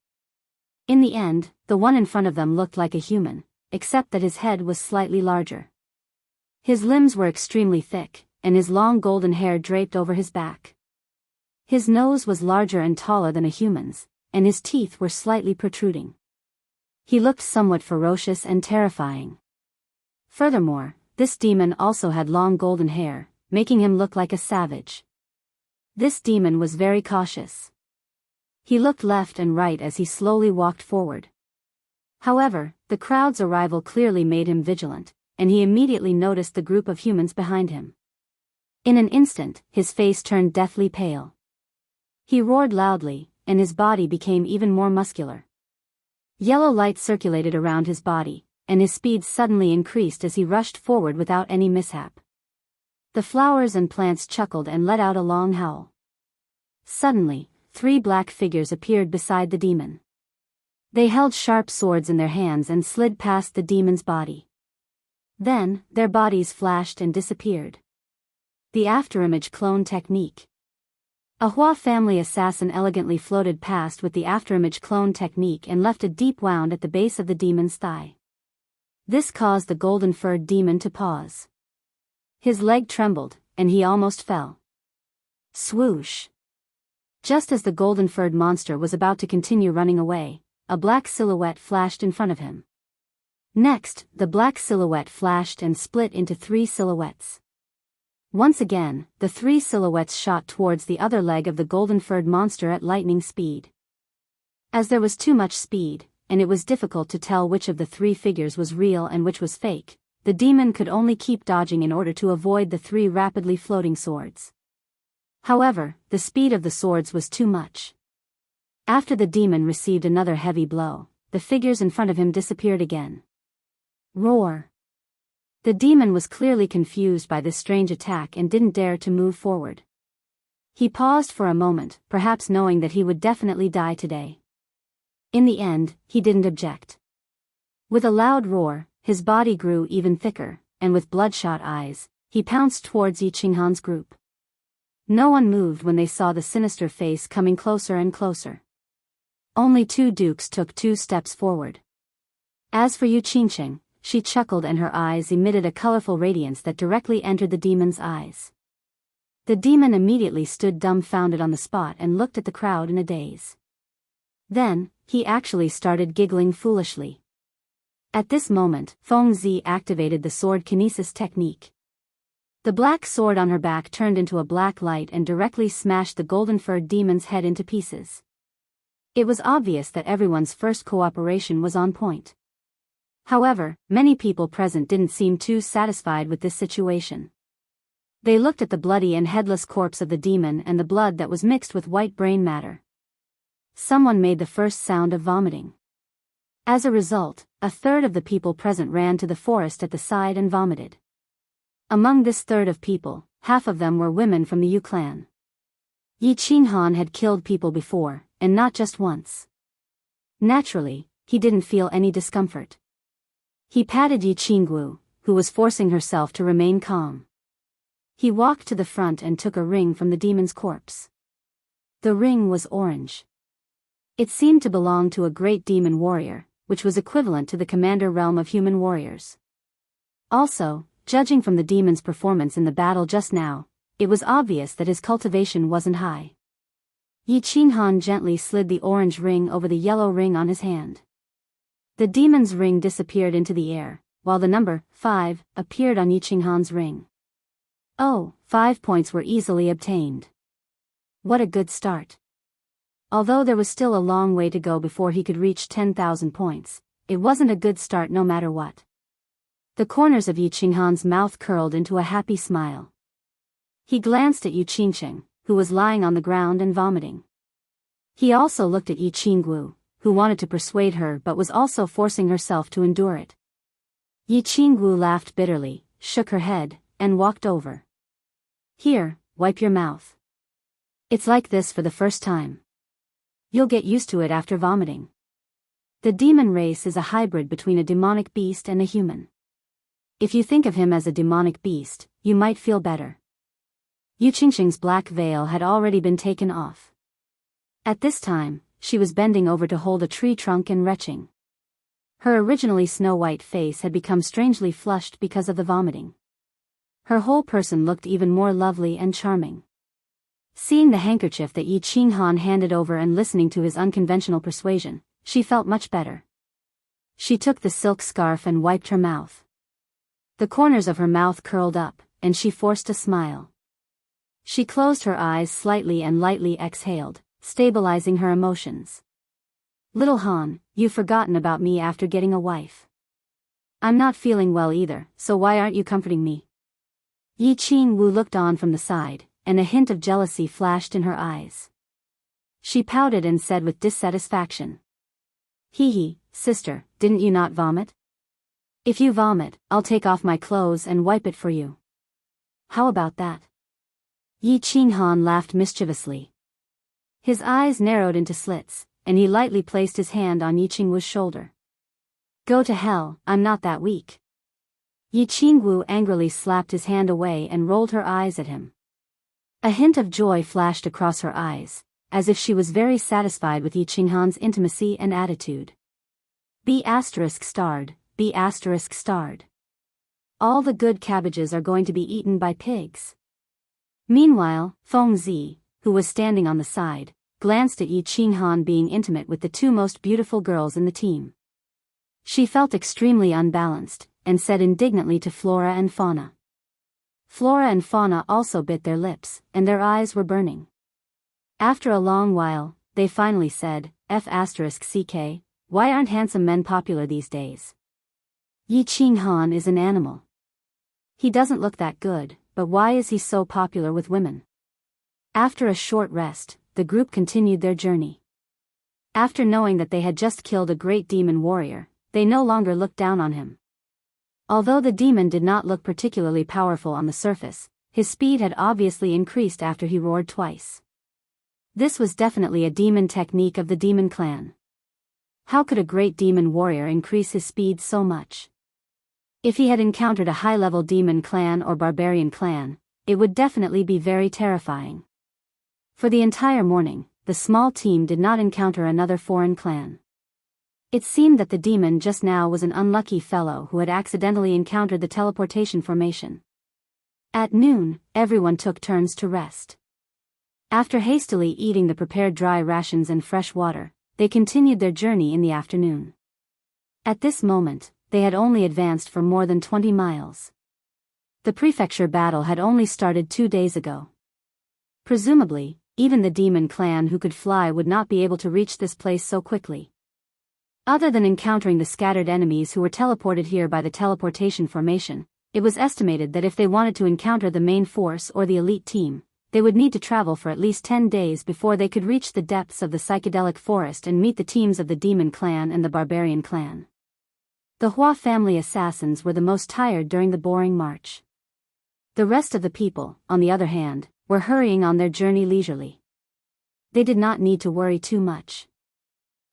In the end, the one in front of them looked like a human, except that his head was slightly larger. His limbs were extremely thick, and his long golden hair draped over his back. His nose was larger and taller than a human's, and his teeth were slightly protruding. He looked somewhat ferocious and terrifying. Furthermore, this demon also had long golden hair, making him look like a savage. This demon was very cautious. He looked left and right as he slowly walked forward. However, the crowd's arrival clearly made him vigilant, and he immediately noticed the group of humans behind him. In an instant, his face turned deathly pale. He roared loudly, and his body became even more muscular. Yellow light circulated around his body, and his speed suddenly increased as he rushed forward without any mishap. The flowers and plants chuckled and let out a long howl. Suddenly, 3 black figures appeared beside the demon. They held sharp swords in their hands and slid past the demon's body. Then, their bodies flashed and disappeared. The afterimage clone technique. A Hua family assassin elegantly floated past with the afterimage clone technique and left a deep wound at the base of the demon's thigh. This caused the golden-furred demon to pause. His leg trembled, and he almost fell. Swoosh! Just as the golden-furred monster was about to continue running away, a black silhouette flashed in front of him. Next, the black silhouette flashed and split into 3 silhouettes. Once again, the 3 silhouettes shot towards the other leg of the golden-furred monster at lightning speed. As there was too much speed, and it was difficult to tell which of the 3 figures was real and which was fake, the demon could only keep dodging in order to avoid the 3 rapidly floating swords. However, the speed of the swords was too much. After the demon received another heavy blow, the figures in front of him disappeared again. Roar! The demon was clearly confused by this strange attack and didn't dare to move forward. He paused for a moment, perhaps knowing that he would definitely die today. In the end, he didn't object. With a loud roar, his body grew even thicker, and with bloodshot eyes, he pounced towards Yi Qinghan's group. No one moved when they saw the sinister face coming closer and closer. Only 2 dukes took 2 steps forward. As for Yu Qingqing, she chuckled and her eyes emitted a colorful radiance that directly entered the demon's eyes. The demon immediately stood dumbfounded on the spot and looked at the crowd in a daze. Then, he actually started giggling foolishly. At this moment, Feng Zi activated the sword kinesis technique. The black sword on her back turned into a black light and directly smashed the golden-furred demon's head into pieces. It was obvious that everyone's first cooperation was on point. However, many people present didn't seem too satisfied with this situation. They looked at the bloody and headless corpse of the demon and the blood that was mixed with white brain matter. Someone made the first sound of vomiting. As a result, a third of the people present ran to the forest at the side and vomited. Among this third of people, half of them were women from the Yu clan. Yi Qinghan had killed people before, and not just once. Naturally, he didn't feel any discomfort. He patted Yi Qinggu, who was forcing herself to remain calm. He walked to the front and took a ring from the demon's corpse. The ring was orange. It seemed to belong to a great demon warrior, which was equivalent to the commander realm of human warriors. Also, judging from the demon's performance in the battle just now, it was obvious that his cultivation wasn't high. Yi Qinghan gently slid the orange ring over the yellow ring on his hand. The demon's ring disappeared into the air, while the number 5 appeared on Yi Qinghan's ring. Oh, 5 points were easily obtained. What a good start. Although there was still a long way to go before he could reach 10,000 points, it wasn't a good start no matter what. The corners of Yi Qinghan's mouth curled into a happy smile. He glanced at Yu Qingqing, who was lying on the ground and vomiting. He also looked at Yi Qinggu, who wanted to persuade her but was also forcing herself to endure it. Yi Qinggu laughed bitterly, shook her head, and walked over. Here, wipe your mouth. It's like this for the first time. You'll get used to it after vomiting. The demon race is a hybrid between a demonic beast and a human. If you think of him as a demonic beast, you might feel better. Yu Qingqing's black veil had already been taken off. At this time, she was bending over to hold a tree trunk and retching. Her originally snow-white face had become strangely flushed because of the vomiting. Her whole person looked even more lovely and charming. Seeing the handkerchief that Yi Qinghan handed over and listening to his unconventional persuasion, she felt much better. She took the silk scarf and wiped her mouth. The corners of her mouth curled up, and she forced a smile. She closed her eyes slightly and lightly exhaled, stabilizing her emotions. Little Han, you've forgotten about me after getting a wife. I'm not feeling well either, so why aren't you comforting me? Yi Qingwu looked on from the side, and a hint of jealousy flashed in her eyes. She pouted and said with dissatisfaction. Hee, sister, didn't you not vomit? If you vomit, I'll take off my clothes and wipe it for you. How about that? Yi Qinghan laughed mischievously. His eyes narrowed into slits, and he lightly placed his hand on Yi Qingwu's shoulder. Go to hell, I'm not that weak. Yi Qingwu angrily slapped his hand away and rolled her eyes at him. A hint of joy flashed across her eyes, as if she was very satisfied with Yi Qinghan's intimacy and attitude. B*****. All the good cabbages are going to be eaten by pigs. Meanwhile, Feng Zi, who was standing on the side, glanced at Yi Qinghan being intimate with the two most beautiful girls in the team. She felt extremely unbalanced, and said indignantly to Flora and Fauna. Flora and Fauna also bit their lips, and their eyes were burning. After a long while, they finally said, F***ck, why aren't handsome men popular these days? Yi Qinghan is an animal. He doesn't look that good, but why is he so popular with women? After a short rest, the group continued their journey. After knowing that they had just killed a great demon warrior, they no longer looked down on him. Although the demon did not look particularly powerful on the surface, his speed had obviously increased after he roared twice. This was definitely a demon technique of the demon clan. How could a great demon warrior increase his speed so much? If he had encountered a high-level demon clan or barbarian clan, it would definitely be very terrifying. For the entire morning, the small team did not encounter another foreign clan. It seemed that the demon just now was an unlucky fellow who had accidentally encountered the teleportation formation. At noon, everyone took turns to rest. After hastily eating the prepared dry rations and fresh water, they continued their journey in the afternoon. At this moment, they had only advanced for more than 20 miles. The prefecture battle had only started 2 days ago. Presumably, even the demon clan who could fly would not be able to reach this place so quickly. Other than encountering the scattered enemies who were teleported here by the teleportation formation, it was estimated that if they wanted to encounter the main force or the elite team, they would need to travel for at least 10 days before they could reach the depths of the psychedelic forest and meet the teams of the demon clan and the barbarian clan. The Hua family assassins were the most tired during the boring march. The rest of the people, on the other hand, were hurrying on their journey leisurely. They did not need to worry too much.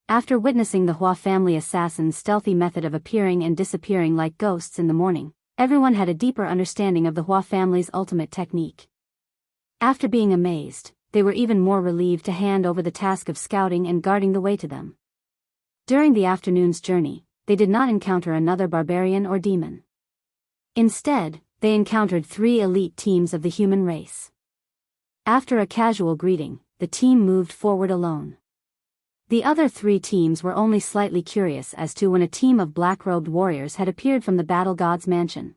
After witnessing the Hua family assassins' stealthy method of appearing and disappearing like ghosts in the morning, everyone had a deeper understanding of the Hua family's ultimate technique. After being amazed, they were even more relieved to hand over the task of scouting and guarding the way to them. During the afternoon's journey, they did not encounter another barbarian or demon. Instead, they encountered 3 elite teams of the human race. After a casual greeting, the team moved forward alone. The other 3 teams were only slightly curious as to when a team of black-robed warriors had appeared from the battle god's mansion.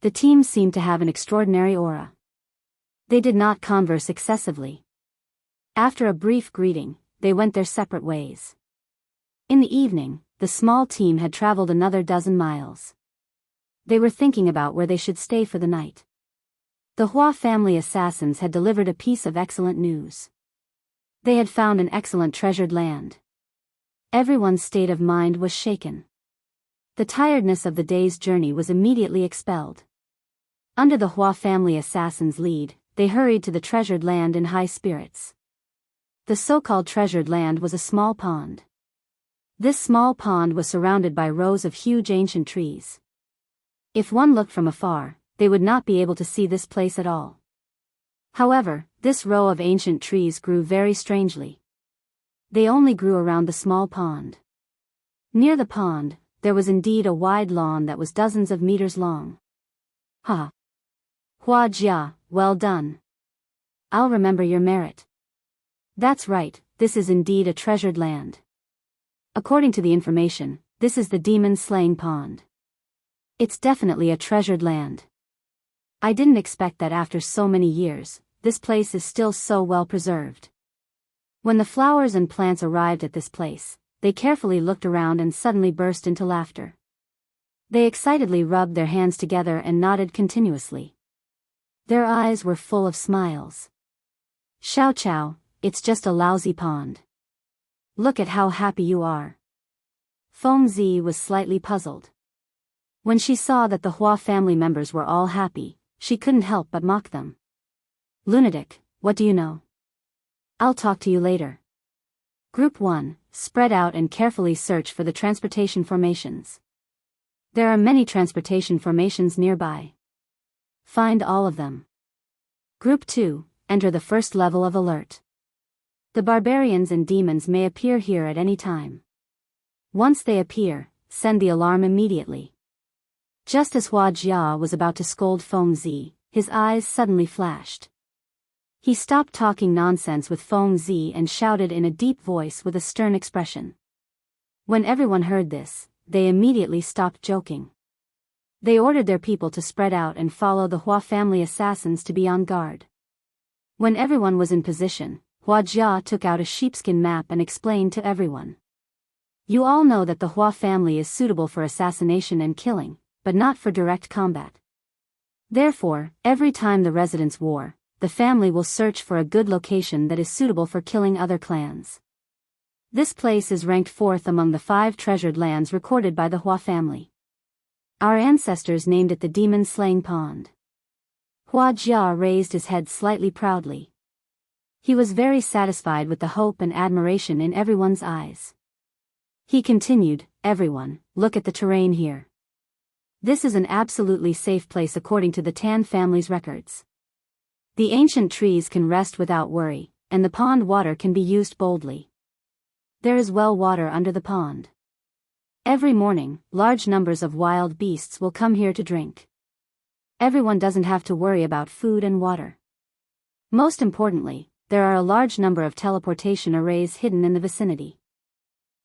The teams seemed to have an extraordinary aura. They did not converse excessively. After a brief greeting, they went their separate ways. In the evening, the small team had traveled another 12 miles. They were thinking about where they should stay for the night. The Hua family assassins had delivered a piece of excellent news. They had found an excellent treasured land. Everyone's state of mind was shaken. The tiredness of the day's journey was immediately expelled. Under the Hua family assassins' lead, they hurried to the treasured land in high spirits. The so-called treasured land was a small pond. This small pond was surrounded by rows of huge ancient trees. If one looked from afar, they would not be able to see this place at all. However, this row of ancient trees grew very strangely. They only grew around the small pond. Near the pond, there was indeed a wide lawn that was dozens of meters long. Ha! Hua Jia, well done. I'll remember your merit. That's right, this is indeed a treasured land. According to the information, this is the demon-slaying pond. It's definitely a treasured land. I didn't expect that after so many years, this place is still so well preserved. When the flowers and plants arrived at this place, they carefully looked around and suddenly burst into laughter. They excitedly rubbed their hands together and nodded continuously. Their eyes were full of smiles. Xiao Qiao, it's just a lousy pond. Look at how happy you are. Feng Zi was slightly puzzled. When she saw that the Hua family members were all happy, she couldn't help but mock them. Lunatic, what do you know? I'll talk to you later. Group 1, spread out and carefully search for the transportation formations. There are many transportation formations nearby. Find all of them. Group 2, enter the first level of alert. The barbarians and demons may appear here at any time. Once they appear, send the alarm immediately. Just as Hua Jia was about to scold Feng Zi, his eyes suddenly flashed. He stopped talking nonsense with Feng Zi and shouted in a deep voice with a stern expression. When everyone heard this, they immediately stopped joking. They ordered their people to spread out and follow the Hua family assassins to be on guard. When everyone was in position, Hua Jia took out a sheepskin map and explained to everyone. You all know that the Hua family is suitable for assassination and killing, but not for direct combat. Therefore, every time the residents war, the family will search for a good location that is suitable for killing other clans. This place is ranked 4th among the 5 treasured lands recorded by the Hua family. Our ancestors named it the demon-slaying pond. Hua Jia raised his head slightly proudly. He was very satisfied with the hope and admiration in everyone's eyes. He continued, everyone, look at the terrain here. This is an absolutely safe place according to the Tan family's records. The ancient trees can rest without worry, and the pond water can be used boldly. There is well water under the pond. Every morning, large numbers of wild beasts will come here to drink. Everyone doesn't have to worry about food and water. Most importantly, there are a large number of teleportation arrays hidden in the vicinity.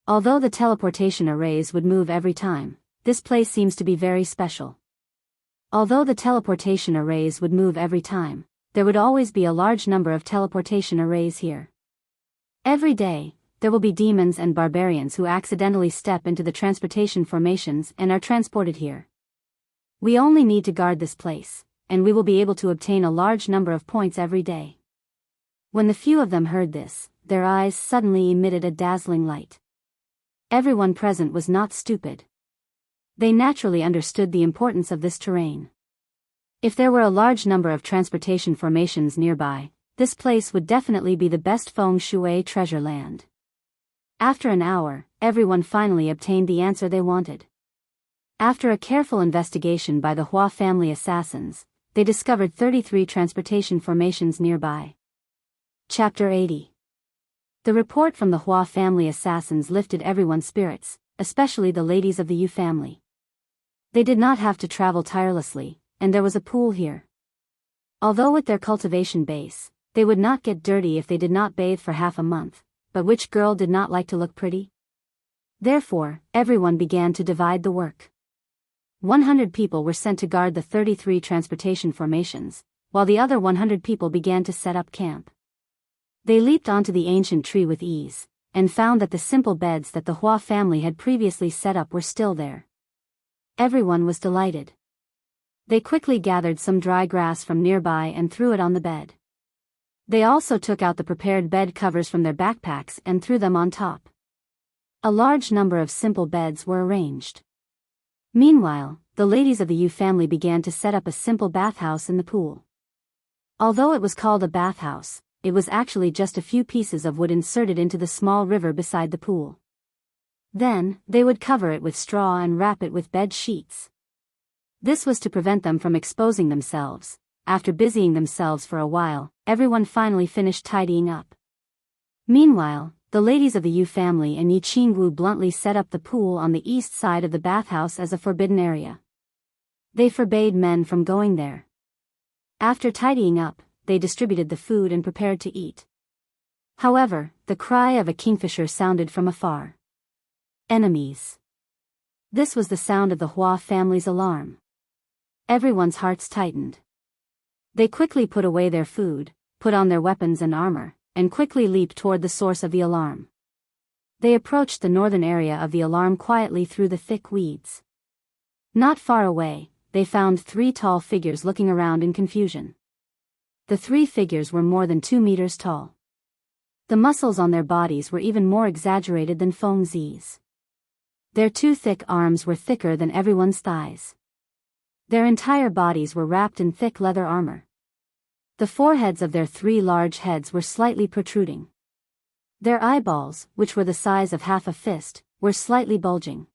Although the teleportation arrays would move every time, this place seems to be very special. Although the teleportation arrays would move every time, there would always be a large number of teleportation arrays here. Every day, there will be demons and barbarians who accidentally step into the transportation formations and are transported here. We only need to guard this place, and we will be able to obtain a large number of points every day. When the few of them heard this, their eyes suddenly emitted a dazzling light. Everyone present was not stupid. They naturally understood the importance of this terrain. If there were a large number of transportation formations nearby, this place would definitely be the best feng shui treasure land. After an hour, everyone finally obtained the answer they wanted. After a careful investigation by the Hua family assassins, they discovered 33 transportation formations nearby. Chapter 80. The report from the Hua family assassins lifted everyone's spirits, especially the ladies of the Yu family. They did not have to travel tirelessly, and there was a pool here. Although with their cultivation base, they would not get dirty if they did not bathe for half a month, but which girl did not like to look pretty? Therefore, everyone began to divide the work. 100 people were sent to guard the 33 transportation formations, while the other 100 people began to set up camp. They leaped onto the ancient tree with ease, and found that the simple beds that the Hua family had previously set up were still there. Everyone was delighted. They quickly gathered some dry grass from nearby and threw it on the bed. They also took out the prepared bed covers from their backpacks and threw them on top. A large number of simple beds were arranged. Meanwhile, the ladies of the Yu family began to set up a simple bathhouse in the pool. Although it was called a bathhouse, it was actually just a few pieces of wood inserted into the small river beside the pool. Then, they would cover it with straw and wrap it with bed sheets. This was to prevent them from exposing themselves. After busying themselves for a while, everyone finally finished tidying up. Meanwhile, the ladies of the Yu family and Yi Qingwu bluntly set up the pool on the east side of the bathhouse as a forbidden area. They forbade men from going there. After tidying up, they distributed the food and prepared to eat. However, the cry of a kingfisher sounded from afar. Enemies. This was the sound of the Hua family's alarm. Everyone's hearts tightened. They quickly put away their food, put on their weapons and armor, and quickly leaped toward the source of the alarm. They approached the northern area of the alarm quietly through the thick weeds. Not far away, they found 3 tall figures looking around in confusion. The 3 figures were more than 2 meters tall. The muscles on their bodies were even more exaggerated than Feng Zi's. Their 2 thick arms were thicker than everyone's thighs. Their entire bodies were wrapped in thick leather armor. The foreheads of their 3 large heads were slightly protruding. Their eyeballs, which were the size of half a fist, were slightly bulging.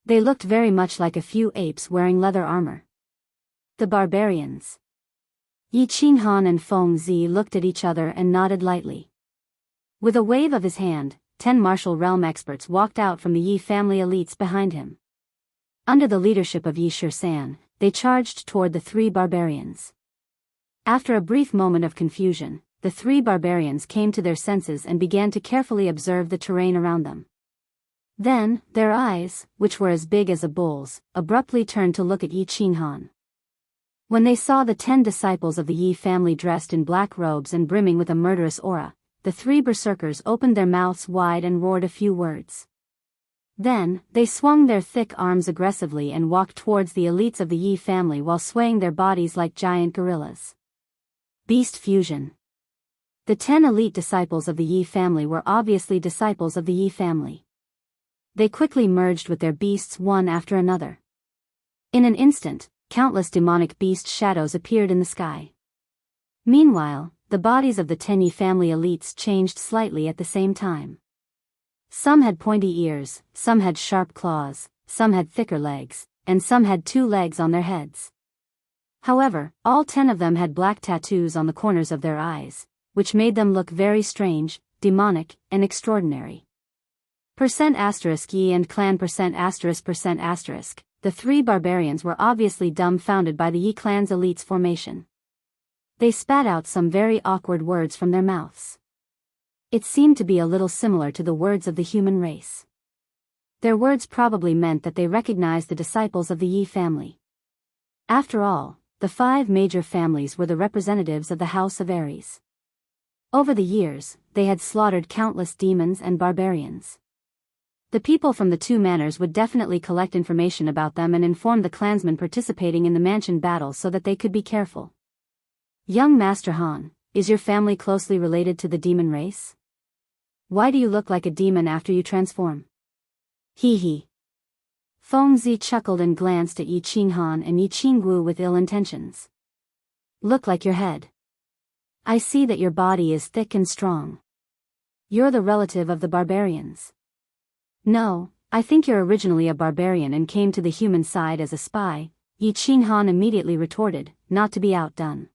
They looked very much like a few apes wearing leather armor. The barbarians. Yi Qinghan and Feng Zi looked at each other and nodded lightly. With a wave of his hand, 10 martial realm experts walked out from the Yi family elites behind him. Under the leadership of Yi Shisan, they charged toward the 3 barbarians. After a brief moment of confusion, the 3 barbarians came to their senses and began to carefully observe the terrain around them. Then, their eyes, which were as big as a bull's, abruptly turned to look at Yi Qinghan. When they saw the 10 disciples of the Yi family dressed in black robes and brimming with a murderous aura, the 3 berserkers opened their mouths wide and roared a few words. Then, they swung their thick arms aggressively and walked towards the elites of the Yi family while swaying their bodies like giant gorillas. Beast fusion. The 10 elite disciples of the Yi family were obviously disciples of the Yi family. They quickly merged with their beasts one after another. In an instant, countless demonic beast shadows appeared in the sky. Meanwhile, the bodies of the 10 Yi family elites changed slightly at the same time. Some had pointy ears, some had sharp claws, some had thicker legs, and some had 2 legs on their heads. However, all 10 of them had black tattoos on the corners of their eyes, which made them look very strange, demonic, and extraordinary. %Yi and clan %*. The 3 barbarians were obviously dumbfounded by the Yi clan's elites formation. They spat out some very awkward words from their mouths. It seemed to be a little similar to the words of the human race. Their words probably meant that they recognized the disciples of the Yi family. After all, the 5 major families were the representatives of the House of Aries. Over the years, they had slaughtered countless demons and barbarians. The people from the 2 manors would definitely collect information about them and inform the clansmen participating in the mansion battle so that they could be careful. Young Master Han, is your family closely related to the demon race? Why do you look like a demon after you transform? Hee hee. Feng Zi chuckled and glanced at Yi Qinghan and Yi Qingwu with ill intentions. Look like your head. I see that your body is thick and strong. You're the relative of the barbarians. No, I think you're originally a barbarian and came to the human side as a spy, Yi Qinghan immediately retorted, not to be outdone.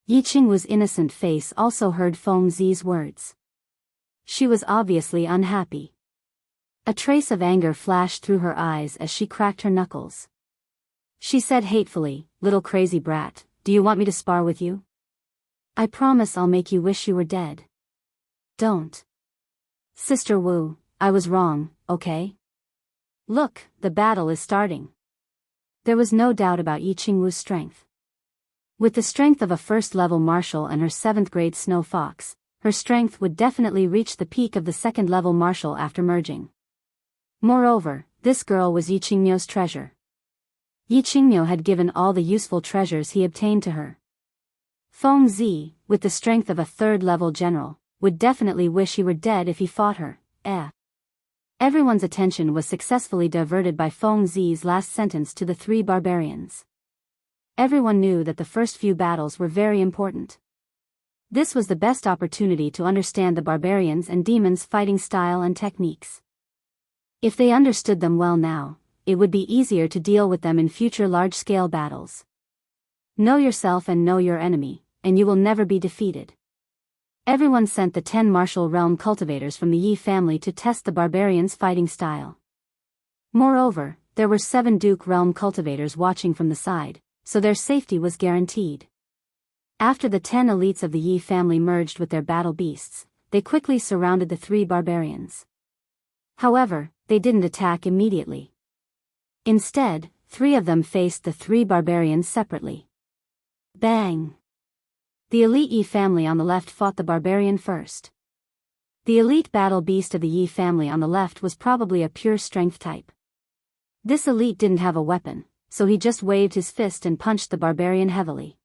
Yi Qingwu's innocent face also heard Feng Zi's words. She was obviously unhappy. A trace of anger flashed through her eyes as she cracked her knuckles. She said hatefully, "Little crazy brat, do you want me to spar with you? I promise I'll make you wish you were dead." Don't. Sister Wu, I was wrong, okay? Look, the battle is starting. There was no doubt about Yi Qingwu's strength. With the strength of a first-level martial and her 7th grade snow fox, her strength would definitely reach the peak of the 2nd-level martial after merging. Moreover, this girl was Yi Qingmyo's treasure. Yi Qingmyo had given all the useful treasures he obtained to her. Feng Zi, with the strength of a 3rd-level general, would definitely wish he were dead if he fought her. Everyone's attention was successfully diverted by Feng Zi's last sentence to the 3 barbarians. Everyone knew that the first few battles were very important. This was the best opportunity to understand the barbarians and demons' fighting style and techniques. If they understood them well now, it would be easier to deal with them in future large-scale battles. Know yourself and know your enemy, and you will never be defeated. Everyone sent the 10 martial realm cultivators from the Yi family to test the barbarians' fighting style. Moreover, there were 7 Duke realm cultivators watching from the side, so their safety was guaranteed. After the 10 elites of the Yi family merged with their battle beasts, they quickly surrounded the 3 barbarians. However, they didn't attack immediately. Instead, 3 of them faced the 3 barbarians separately. Bang! The elite Yi family on the left fought the barbarian first. The elite battle beast of the Yi family on the left was probably a pure strength type. This elite didn't have a weapon, so he just waved his fist and punched the barbarian heavily.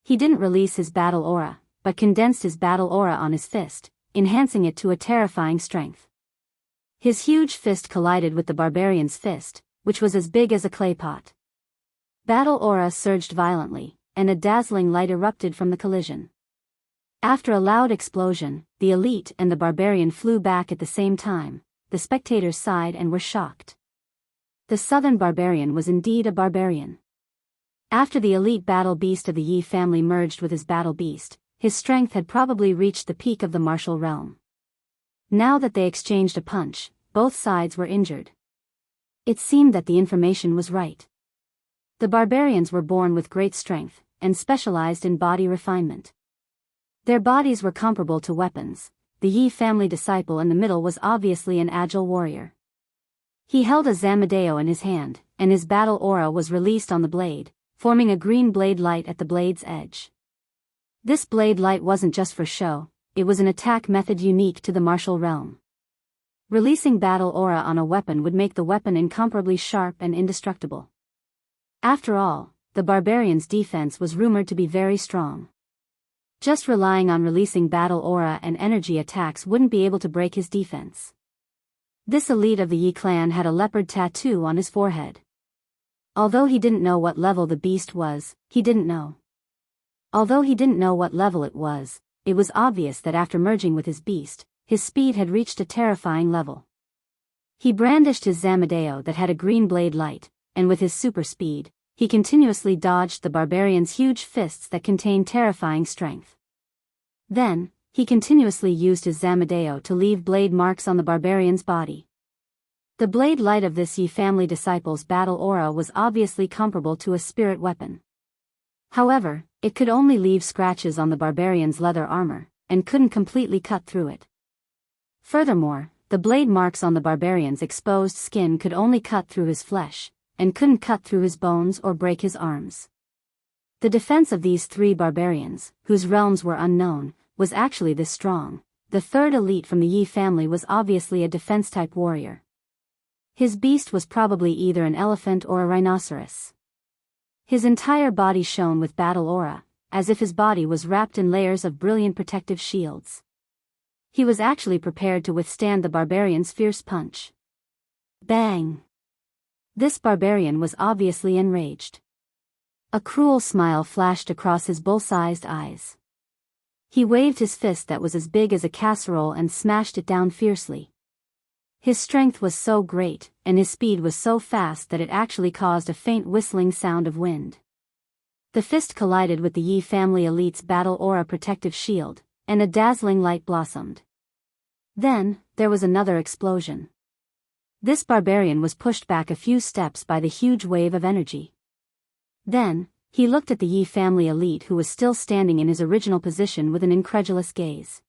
He didn't release his battle aura, but condensed his battle aura on his fist, enhancing it to a terrifying strength. His huge fist collided with the barbarian's fist, which was as big as a clay pot. Battle aura surged violently, and a dazzling light erupted from the collision. After a loud explosion, the elite and the barbarian flew back at the same time. The spectators sighed and were shocked. The southern barbarian was indeed a barbarian. After the elite battle beast of the Yi family merged with his battle beast, his strength had probably reached the peak of the martial realm. Now that they exchanged a punch, both sides were injured. It seemed that the information was right. The barbarians were born with great strength, and specialized in body refinement. Their bodies were comparable to weapons. The Yi family disciple in the middle was obviously an agile warrior. He held a Zamadeo in his hand, and his battle aura was released on the blade, forming a green blade light at the blade's edge. This blade light wasn't just for show, it was an attack method unique to the martial realm. Releasing battle aura on a weapon would make the weapon incomparably sharp and indestructible. After all, the barbarian's defense was rumored to be very strong. Just relying on releasing battle aura and energy attacks wouldn't be able to break his defense. This elite of the Yi clan had a leopard tattoo on his forehead. Although he didn't know what level the beast was, Although he didn't know what level it was obvious that after merging with his beast, his speed had reached a terrifying level. He brandished his Zamadeo that had a green blade light, and with his super speed, he continuously dodged the barbarian's huge fists that contained terrifying strength. Then, he continuously used his Zamadeo to leave blade marks on the barbarian's body. The blade light of this Yi family disciple's battle aura was obviously comparable to a spirit weapon. However, it could only leave scratches on the barbarian's leather armor, and couldn't completely cut through it. Furthermore, the blade marks on the barbarian's exposed skin could only cut through his flesh, and couldn't cut through his bones or break his arms. The defense of these 3 barbarians, whose realms were unknown, was actually this strong. The third elite from the Yi family was obviously a defense-type warrior. His beast was probably either an elephant or a rhinoceros. His entire body shone with battle aura, as if his body was wrapped in layers of brilliant protective shields. He was actually prepared to withstand the barbarian's fierce punch. Bang! This barbarian was obviously enraged. A cruel smile flashed across his bull-sized eyes. He waved his fist that was as big as a casserole and smashed it down fiercely. His strength was so great, and his speed was so fast that it actually caused a faint whistling sound of wind. The fist collided with the Yi family elite's battle aura protective shield, and a dazzling light blossomed. Then, there was another explosion. This barbarian was pushed back a few steps by the huge wave of energy. Then, he looked at the Yi family elite who was still standing in his original position with an incredulous gaze.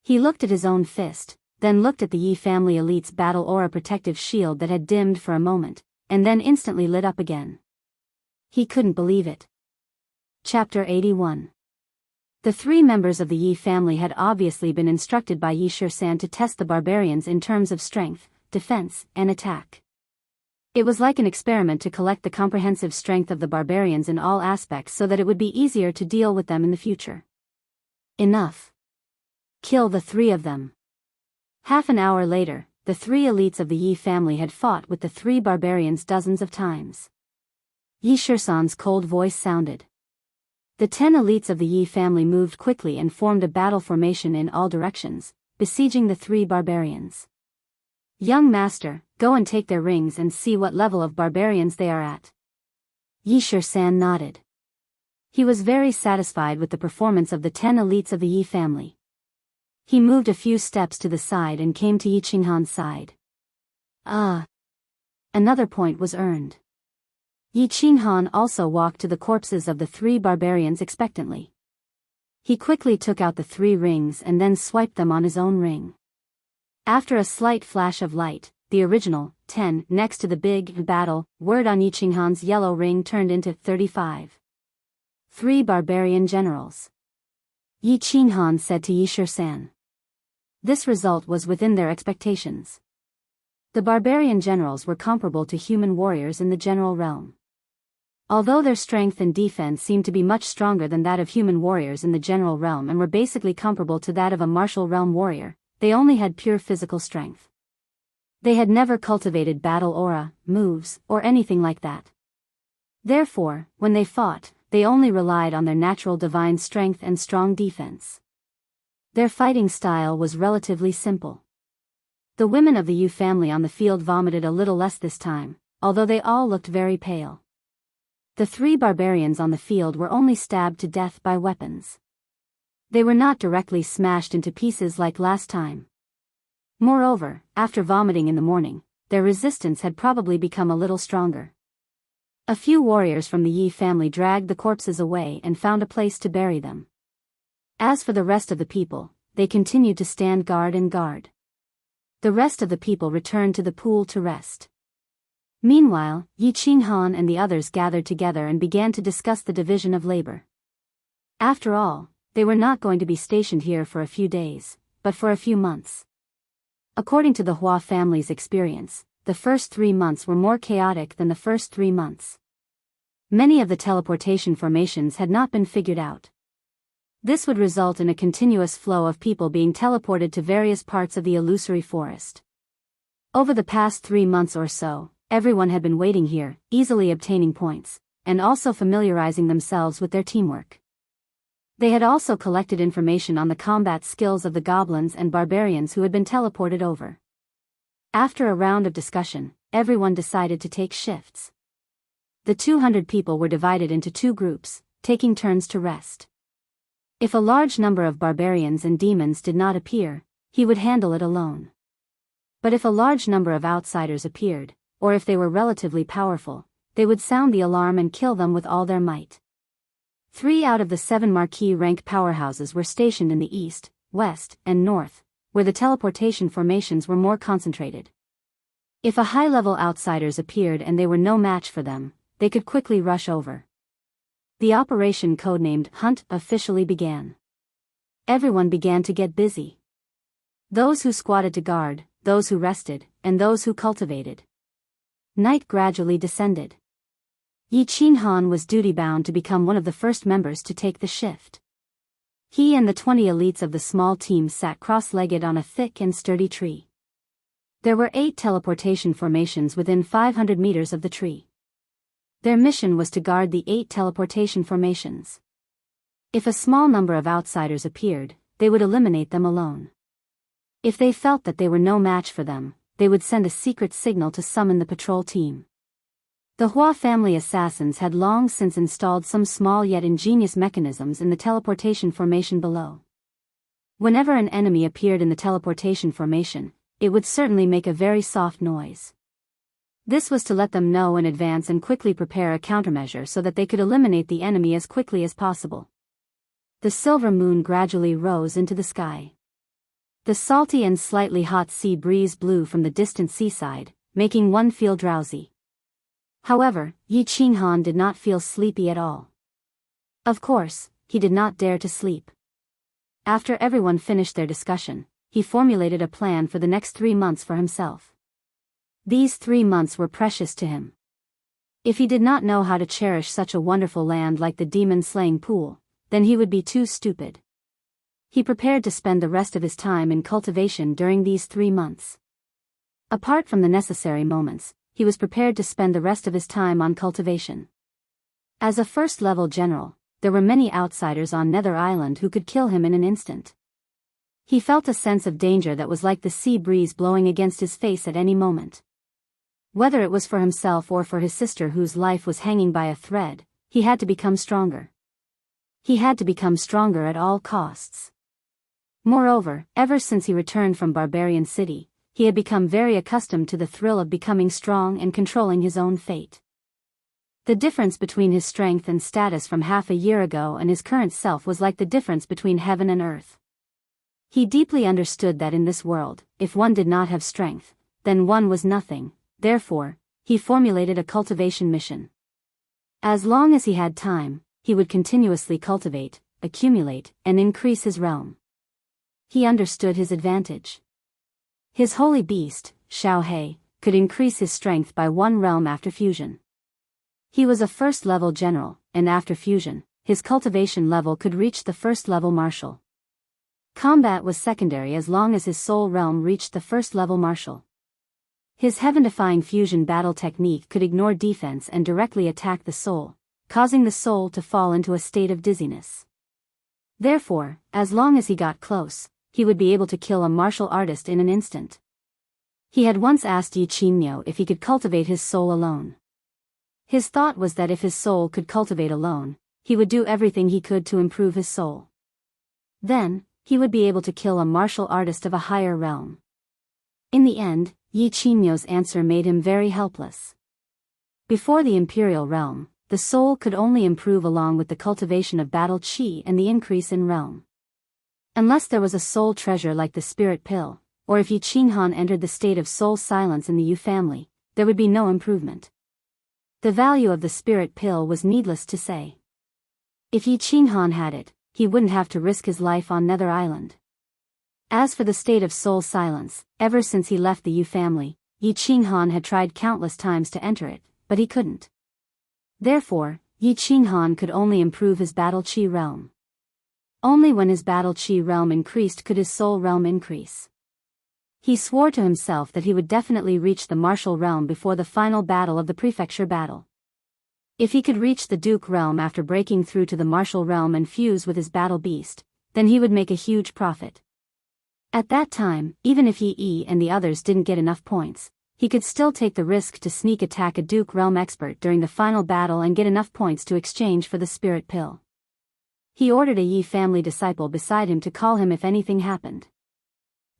He looked at his own fist, then looked at the Yi family elite's battle aura protective shield that had dimmed for a moment, and then instantly lit up again. He couldn't believe it. Chapter 81. The 3 members of the Yi family had obviously been instructed by Yi Shirsan to test the barbarians in terms of strength, defense, and attack. It was like an experiment to collect the comprehensive strength of the barbarians in all aspects so that it would be easier to deal with them in the future. Enough. Kill the 3 of them. Half an hour later, the 3 elites of the Yi family had fought with the 3 barbarians dozens of times. Yi Shirsan's cold voice sounded. The 10 elites of the Yi family moved quickly and formed a battle formation in all directions, besieging the 3 barbarians. Young master, go and take their rings and see what level of barbarians they are at. Yi Shirsan nodded. He was very satisfied with the performance of the 10 elites of the Yi family. He moved a few steps to the side and came to Yi Qinghan's side. Another point was earned. Yi Qinghan also walked to the corpses of the 3 barbarians expectantly. He quickly took out the 3 rings and then swiped them on his own ring. After a slight flash of light, the original 10 next to the big battle word on Yi Qinghan's yellow ring turned into 35. 3 barbarian generals. Yi Qinghan said to Yi Shisan. This result was within their expectations. The barbarian generals were comparable to human warriors in the general realm. Although their strength and defense seemed to be much stronger than that of human warriors in the general realm and were basically comparable to that of a martial realm warrior, they only had pure physical strength. They had never cultivated battle aura, moves, or anything like that. Therefore, when they fought, they only relied on their natural divine strength and strong defense. Their fighting style was relatively simple. The women of the Yu family on the field vomited a little less this time, although they all looked very pale. The 3 barbarians on the field were only stabbed to death by weapons. They were not directly smashed into pieces like last time. Moreover, after vomiting in the morning, their resistance had probably become a little stronger. A few warriors from the Yi family dragged the corpses away and found a place to bury them. As for the rest of the people, they continued to stand guard and guard. The rest of the people returned to the pool to rest. Meanwhile, Yi Qinghan and the others gathered together and began to discuss the division of labor. After all, they were not going to be stationed here for a few days, but for a few months. According to the Hua family's experience, the first 3 months were more chaotic than the first 3 months. Many of the teleportation formations had not been figured out. This would result in a continuous flow of people being teleported to various parts of the illusory forest. Over the past 3 months or so, everyone had been waiting here, easily obtaining points, and also familiarizing themselves with their teamwork. They had also collected information on the combat skills of the goblins and barbarians who had been teleported over. After a round of discussion, everyone decided to take shifts. The 200 people were divided into 2 groups, taking turns to rest. If a large number of barbarians and demons did not appear, he would handle it alone. But if a large number of outsiders appeared, or if they were relatively powerful, they would sound the alarm and kill them with all their might. 3 out of the 7 marquee rank powerhouses were stationed in the east, west, and north, where the teleportation formations were more concentrated. If a high-level outsiders appeared and they were no match for them, they could quickly rush over. The operation codenamed Hunt officially began. Everyone began to get busy. Those who squatted to guard, those who rested, and those who cultivated. Night gradually descended. Yi Qinghan was duty-bound to become one of the first members to take the shift. He and the 20 elites of the small team sat cross-legged on a thick and sturdy tree. There were 8 teleportation formations within 500 meters of the tree. Their mission was to guard the 8 teleportation formations. If a small number of outsiders appeared, they would eliminate them alone. If they felt that they were no match for them, they would send a secret signal to summon the patrol team. The Hua family assassins had long since installed some small yet ingenious mechanisms in the teleportation formation below. Whenever an enemy appeared in the teleportation formation, it would certainly make a very soft noise. This was to let them know in advance and quickly prepare a countermeasure so that they could eliminate the enemy as quickly as possible. The silver moon gradually rose into the sky. The salty and slightly hot sea breeze blew from the distant seaside, making one feel drowsy. However, Yi Qinghan did not feel sleepy at all. Of course, he did not dare to sleep. After everyone finished their discussion, he formulated a plan for the next 3 months for himself. These 3 months were precious to him. If he did not know how to cherish such a wonderful land like the demon-slaying pool, then he would be too stupid. He prepared to spend the rest of his time in cultivation during these 3 months. Apart from the necessary moments, he was prepared to spend the rest of his time on cultivation. As a first-level general, there were many outsiders on Nether Island who could kill him in an instant. He felt a sense of danger that was like the sea breeze blowing against his face at any moment. Whether it was for himself or for his sister whose life was hanging by a thread, he had to become stronger. He had to become stronger at all costs. Moreover, ever since he returned from Barbarian City, he had become very accustomed to the thrill of becoming strong and controlling his own fate. The difference between his strength and status from half a year ago and his current self was like the difference between heaven and earth. He deeply understood that in this world, if one did not have strength, then one was nothing. Therefore, he formulated a cultivation mission. As long as he had time, he would continuously cultivate, accumulate, and increase his realm. He understood his advantage. His holy beast, Xiaohe, could increase his strength by one realm after fusion. He was a first-level general, and after fusion, his cultivation level could reach the first-level martial. Combat was secondary as long as his soul realm reached the first-level martial. His heaven-defying fusion battle technique could ignore defense and directly attack the soul, causing the soul to fall into a state of dizziness. Therefore, as long as he got close, he would be able to kill a martial artist in an instant. He had once asked Yi Qingniu if he could cultivate his soul alone. His thought was that if his soul could cultivate alone, he would do everything he could to improve his soul. Then, he would be able to kill a martial artist of a higher realm. In the end, Yi Qingniu's answer made him very helpless. Before the imperial realm, the soul could only improve along with the cultivation of battle qi and the increase in realm. Unless there was a soul treasure like the spirit pill, or if Yi Qinghan entered the state of soul silence in the Yu family, there would be no improvement. The value of the spirit pill was needless to say. If Yi Qinghan had it, he wouldn't have to risk his life on Nether Island. As for the state of soul silence, ever since he left the Yu family, Yi Qinghan had tried countless times to enter it, but he couldn't. Therefore, Yi Qinghan could only improve his battle qi realm. Only when his battle qi realm increased could his soul realm increase. He swore to himself that he would definitely reach the martial realm before the final battle of the prefecture battle. If he could reach the duke realm after breaking through to the martial realm and fuse with his battle beast, then he would make a huge profit. At that time, even if Yi and the others didn't get enough points, he could still take the risk to sneak attack a duke realm expert during the final battle and get enough points to exchange for the spirit pill. He ordered a Yi family disciple beside him to call him if anything happened.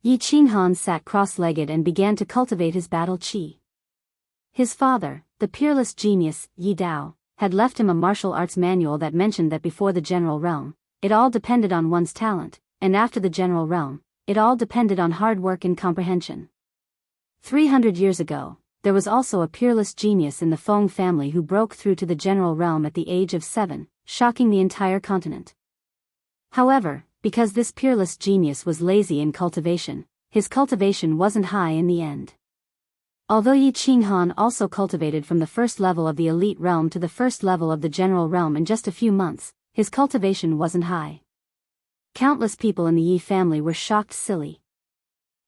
Yi Qinghan sat cross-legged and began to cultivate his battle qi. His father, the peerless genius, Yi Dao, had left him a martial arts manual that mentioned that before the general realm, it all depended on one's talent, and after the general realm, it all depended on hard work and comprehension. 300 years ago, there was also a peerless genius in the Feng family who broke through to the general realm at the age of 7, shocking the entire continent. However, because this peerless genius was lazy in cultivation, his cultivation wasn't high in the end. Although Yi Qinghan also cultivated from the first level of the elite realm to the first level of the general realm in just a few months, his cultivation wasn't high. Countless people in the Yi family were shocked silly.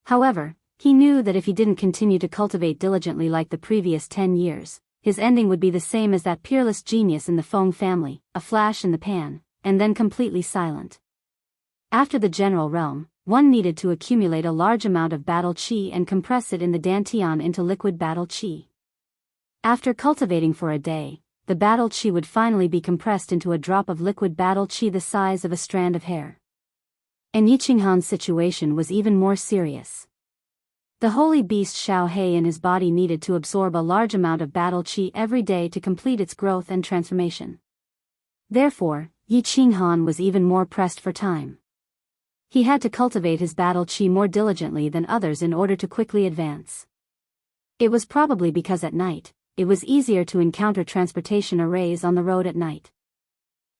However, he knew that if he didn't continue to cultivate diligently like the previous 10 years, his ending would be the same as that peerless genius in the Feng family, a flash in the pan, and then completely silent. After the general realm, one needed to accumulate a large amount of battle qi and compress it in the dantian into liquid battle qi. After cultivating for a day, the battle qi would finally be compressed into a drop of liquid battle qi the size of a strand of hair. And Yi Qinghan's situation was even more serious. The holy beast Xiaohe in his body needed to absorb a large amount of battle qi every day to complete its growth and transformation. Therefore, Yi Qinghan was even more pressed for time. He had to cultivate his battle qi more diligently than others in order to quickly advance. It was probably because at night, it was easier to encounter transportation arrays on the road at night.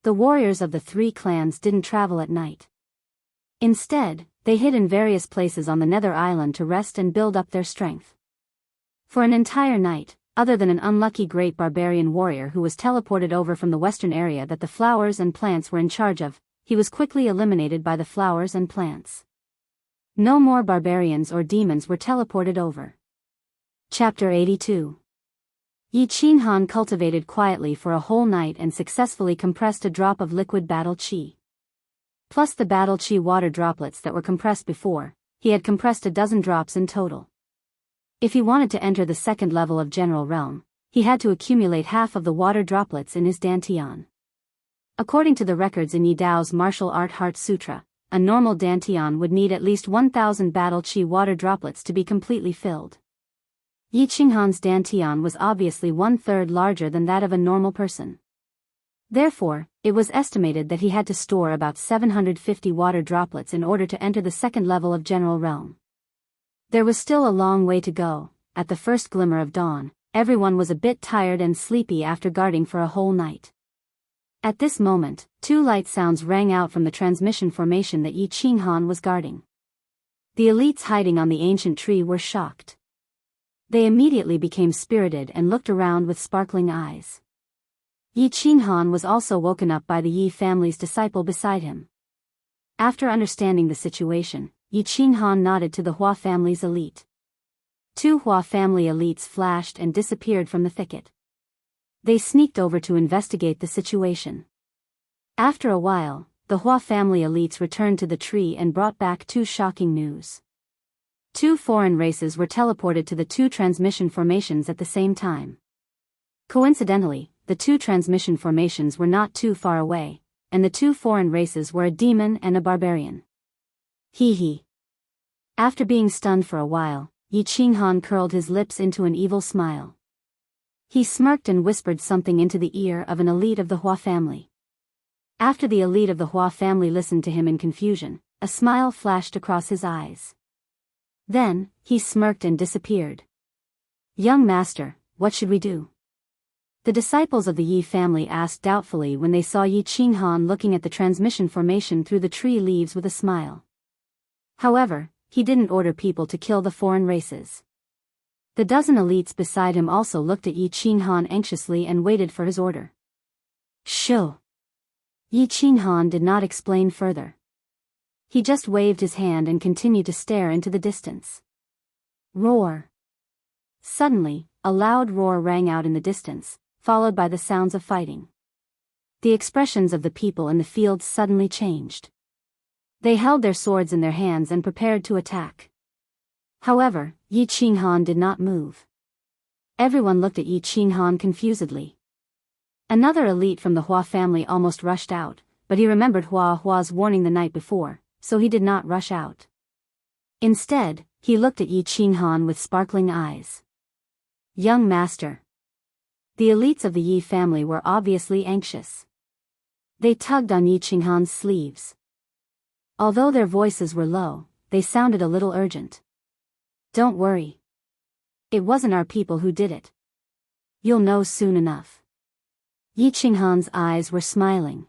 The warriors of the 3 clans didn't travel at night. Instead, they hid in various places on the Nether Island to rest and build up their strength. For an entire night, other than an unlucky great barbarian warrior who was teleported over from the western area that the flowers and plants were in charge of, he was quickly eliminated by the flowers and plants. No more barbarians or demons were teleported over. Chapter 82. Yi Qinghan cultivated quietly for a whole night and successfully compressed a drop of liquid battle qi. Plus the battle qi water droplets that were compressed before, he had compressed a dozen drops in total. If he wanted to enter the second level of General Realm, he had to accumulate half of the water droplets in his dantian. According to the records in Yi Dao's Martial Art Heart Sutra, a normal dantian would need at least 1,000 battle qi water droplets to be completely filled. Yi Qinghan's dantian was obviously 1/3 larger than that of a normal person. Therefore, it was estimated that he had to store about 750 water droplets in order to enter the second level of general realm. There was still a long way to go. At the first glimmer of dawn, everyone was a bit tired and sleepy after guarding for a whole night. At this moment, 2 light sounds rang out from the transmission formation that Yi Qinghan was guarding. The elites hiding on the ancient tree were shocked. They immediately became spirited and looked around with sparkling eyes. Yi Qinghan was also woken up by the Yi family's disciple beside him. After understanding the situation, Yi Qinghan nodded to the Hua family's elite. 2 Hua family elites flashed and disappeared from the thicket. They sneaked over to investigate the situation. After a while, the Hua family elites returned to the tree and brought back 2 shocking news. 2 foreign races were teleported to the 2 transmission formations at the same time. Coincidentally, the 2 transmission formations were not too far away, and the 2 foreign races were a demon and a barbarian. Hee hee. After being stunned for a while, Yi Qinghan curled his lips into an evil smile. He smirked and whispered something into the ear of an elite of the Hua family. After the elite of the Hua family listened to him in confusion, a smile flashed across his eyes. Then, he smirked and disappeared. "Young master, what should we do?" The disciples of the Yi family asked doubtfully when they saw Yi Qinghan looking at the transmission formation through the tree leaves with a smile. However, he didn't order people to kill the foreign races. The dozen elites beside him also looked at Yi Qinghan anxiously and waited for his order. "Shoo!" Yi Qinghan did not explain further. He just waved his hand and continued to stare into the distance. Roar! Suddenly, a loud roar rang out in the distance, followed by the sounds of fighting. The expressions of the people in the field suddenly changed. They held their swords in their hands and prepared to attack. However, Yi Qinghan did not move. Everyone looked at Yi Qinghan confusedly. Another elite from the Hua family almost rushed out, but he remembered Hua's warning the night before, so he did not rush out. Instead, he looked at Yi Qinghan with sparkling eyes. "Young master." The elites of the Yi family were obviously anxious. They tugged on Yi Qinghan's sleeves. Although their voices were low, they sounded a little urgent. "Don't worry. It wasn't our people who did it. You'll know soon enough." Yi Qinghan's eyes were smiling.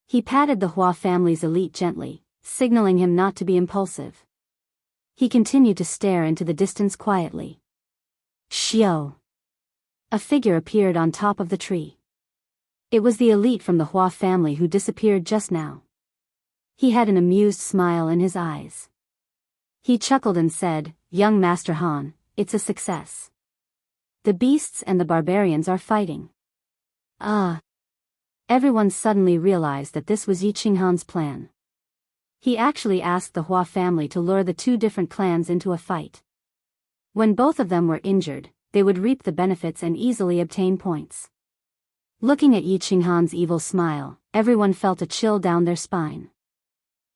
He patted the Hua family's elite gently, signaling him not to be impulsive. He continued to stare into the distance quietly. Xiao! A figure appeared on top of the tree. It was the elite from the Hua family who disappeared just now. He had an amused smile in his eyes. He chuckled and said, "Young Master Han, it's a success. The beasts and the barbarians are fighting." Everyone suddenly realized that this was Yi Qinghan's plan. He actually asked the Hua family to lure the 2 different clans into a fight. When both of them were injured, they would reap the benefits and easily obtain points. Looking at Yi Qinghan's evil smile, everyone felt a chill down their spine.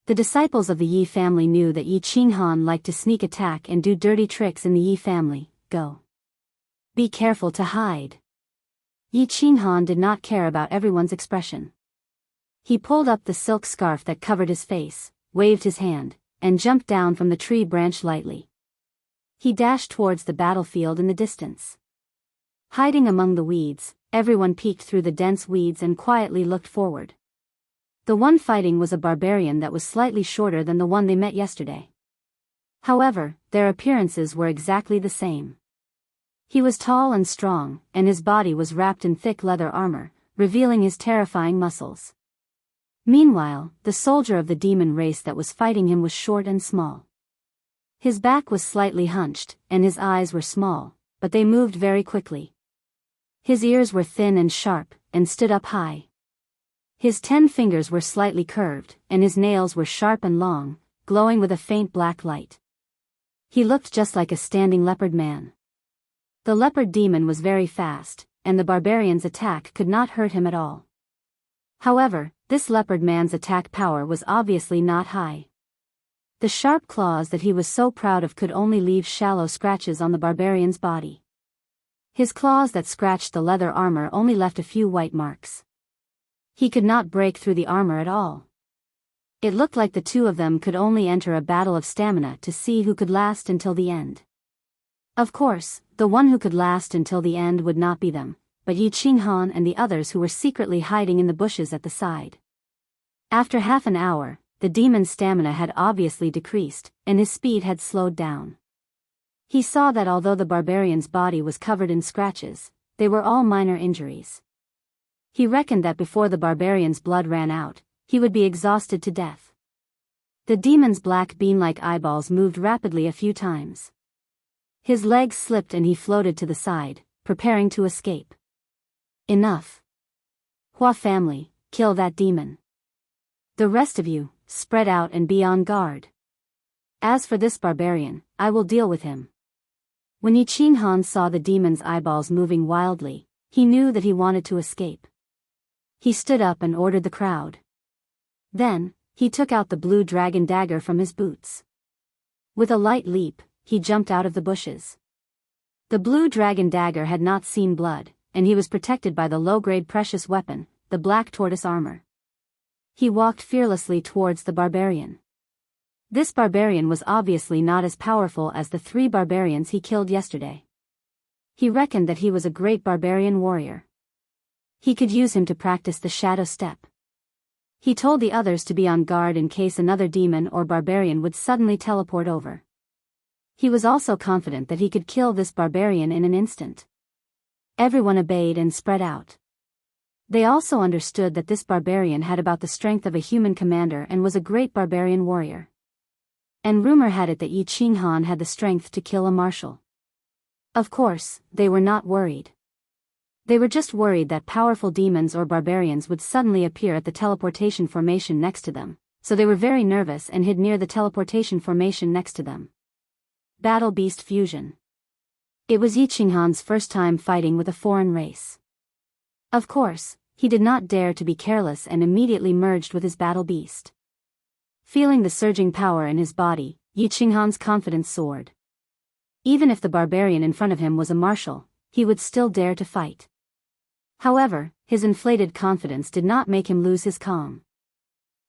The disciples of the Yi family knew that Yi Qinghan liked to sneak attack and do dirty tricks in the Yi family. Go. Be careful to hide. Yi Qinghan did not care about everyone's expression. He pulled up the silk scarf that covered his face, waved his hand, and jumped down from the tree branch lightly. He dashed towards the battlefield in the distance. Hiding among the weeds, everyone peeked through the dense weeds and quietly looked forward. The one fighting was a barbarian that was slightly shorter than the one they met yesterday. However, their appearances were exactly the same. He was tall and strong, and his body was wrapped in thick leather armor, revealing his terrifying muscles. Meanwhile, the soldier of the demon race that was fighting him was short and small. His back was slightly hunched, and his eyes were small, but they moved very quickly. His ears were thin and sharp, and stood up high. His 10 fingers were slightly curved, and his nails were sharp and long, glowing with a faint black light. He looked just like a standing leopard man. The leopard demon was very fast, and the barbarian's attack could not hurt him at all. However, this leopard man's attack power was obviously not high. The sharp claws that he was so proud of could only leave shallow scratches on the barbarian's body. His claws that scratched the leather armor only left a few white marks. He could not break through the armor at all. It looked like the two of them could only enter a battle of stamina to see who could last until the end. Of course, the one who could last until the end would not be them, but Yi Qinghan and the others who were secretly hiding in the bushes at the side. After half an hour, the demon's stamina had obviously decreased, and his speed had slowed down. He saw that although the barbarian's body was covered in scratches, they were all minor injuries. He reckoned that before the barbarian's blood ran out, he would be exhausted to death. The demon's black bean-like eyeballs moved rapidly a few times. His legs slipped and he floated to the side, preparing to escape. Enough. Hua family, kill that demon. The rest of you, spread out and be on guard. As for this barbarian, I will deal with him. When Yi Qinghan saw the demon's eyeballs moving wildly, he knew that he wanted to escape. He stood up and ordered the crowd. Then, he took out the blue dragon dagger from his boots. With a light leap, he jumped out of the bushes. The blue dragon dagger had not seen blood, and he was protected by the low-grade precious weapon, the black tortoise armor. He walked fearlessly towards the barbarian. This barbarian was obviously not as powerful as the 3 barbarians he killed yesterday. He reckoned that he was a great barbarian warrior. He could use him to practice the shadow step. He told the others to be on guard in case another demon or barbarian would suddenly teleport over. He was also confident that he could kill this barbarian in an instant. Everyone obeyed and spread out. They also understood that this barbarian had about the strength of a human commander and was a great barbarian warrior. And rumor had it that Yi Qinghan had the strength to kill a marshal. Of course, they were not worried. They were just worried that powerful demons or barbarians would suddenly appear at the teleportation formation next to them, so they were very nervous and hid near the teleportation formation next to them. Battle Beast Fusion. It was Yi Qinghan's first time fighting with a foreign race. Of course, he did not dare to be careless and immediately merged with his battle beast. Feeling the surging power in his body, Yi Qinghan's confidence soared. Even if the barbarian in front of him was a marshal, he would still dare to fight. However, his inflated confidence did not make him lose his calm.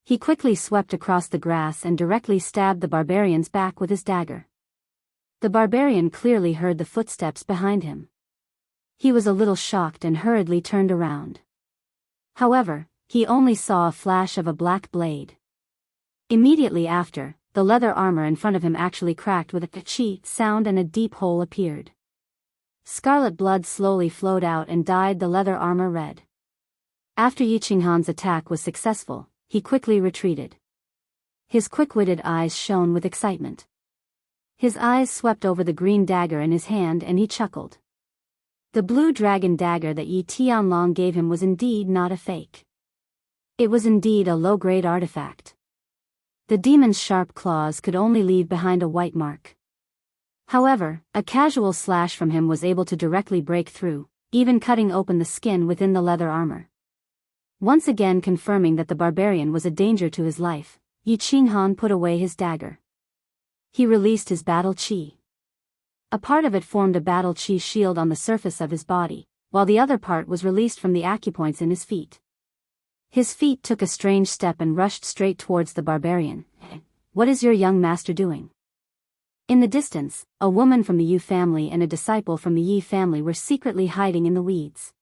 He quickly swept across the grass and directly stabbed the barbarian's back with his dagger. The barbarian clearly heard the footsteps behind him. He was a little shocked and hurriedly turned around. However, he only saw a flash of a black blade. Immediately after, the leather armor in front of him actually cracked with a ka-chi sound and a deep hole appeared. Scarlet blood slowly flowed out and dyed the leather armor red. After Yi Qinghan's attack was successful, he quickly retreated. His quick-witted eyes shone with excitement. His eyes swept over the green dagger in his hand and he chuckled. The blue dragon dagger that Yi Tianlong gave him was indeed not a fake. It was indeed a low-grade artifact. The demon's sharp claws could only leave behind a white mark. However, a casual slash from him was able to directly break through, even cutting open the skin within the leather armor. Once again confirming that the barbarian was a danger to his life, Yi Qinghan put away his dagger. He released his battle chi. A part of it formed a battle chi shield on the surface of his body, while the other part was released from the acupoints in his feet. His feet took a strange step and rushed straight towards the barbarian. What is your young master doing? In the distance, a woman from the Yu family and a disciple from the Yi family were secretly hiding in the weeds.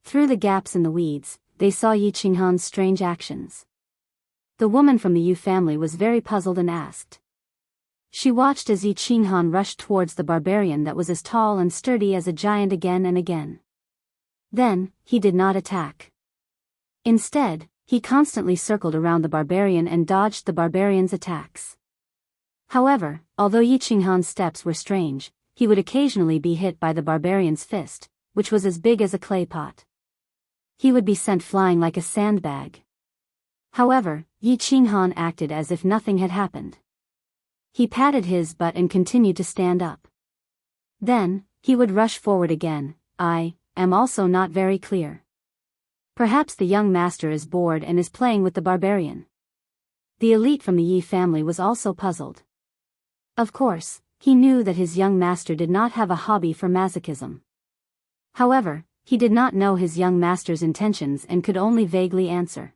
Through the gaps in the weeds, they saw Yi Qinghan's strange actions. The woman from the Yu family was very puzzled and asked. She watched as Yi Qinghan rushed towards the barbarian that was as tall and sturdy as a giant again and again. Then, he did not attack. Instead, he constantly circled around the barbarian and dodged the barbarian's attacks. However, although Yi Qinghan's steps were strange, he would occasionally be hit by the barbarian's fist, which was as big as a clay pot. He would be sent flying like a sandbag. However, Yi Qinghan acted as if nothing had happened. He patted his butt and continued to stand up. Then, he would rush forward again. I am also not very clear. Perhaps the young master is bored and is playing with the barbarian. The elite from the Yi family was also puzzled. Of course, he knew that his young master did not have a hobby for masochism. However, he did not know his young master's intentions and could only vaguely answer.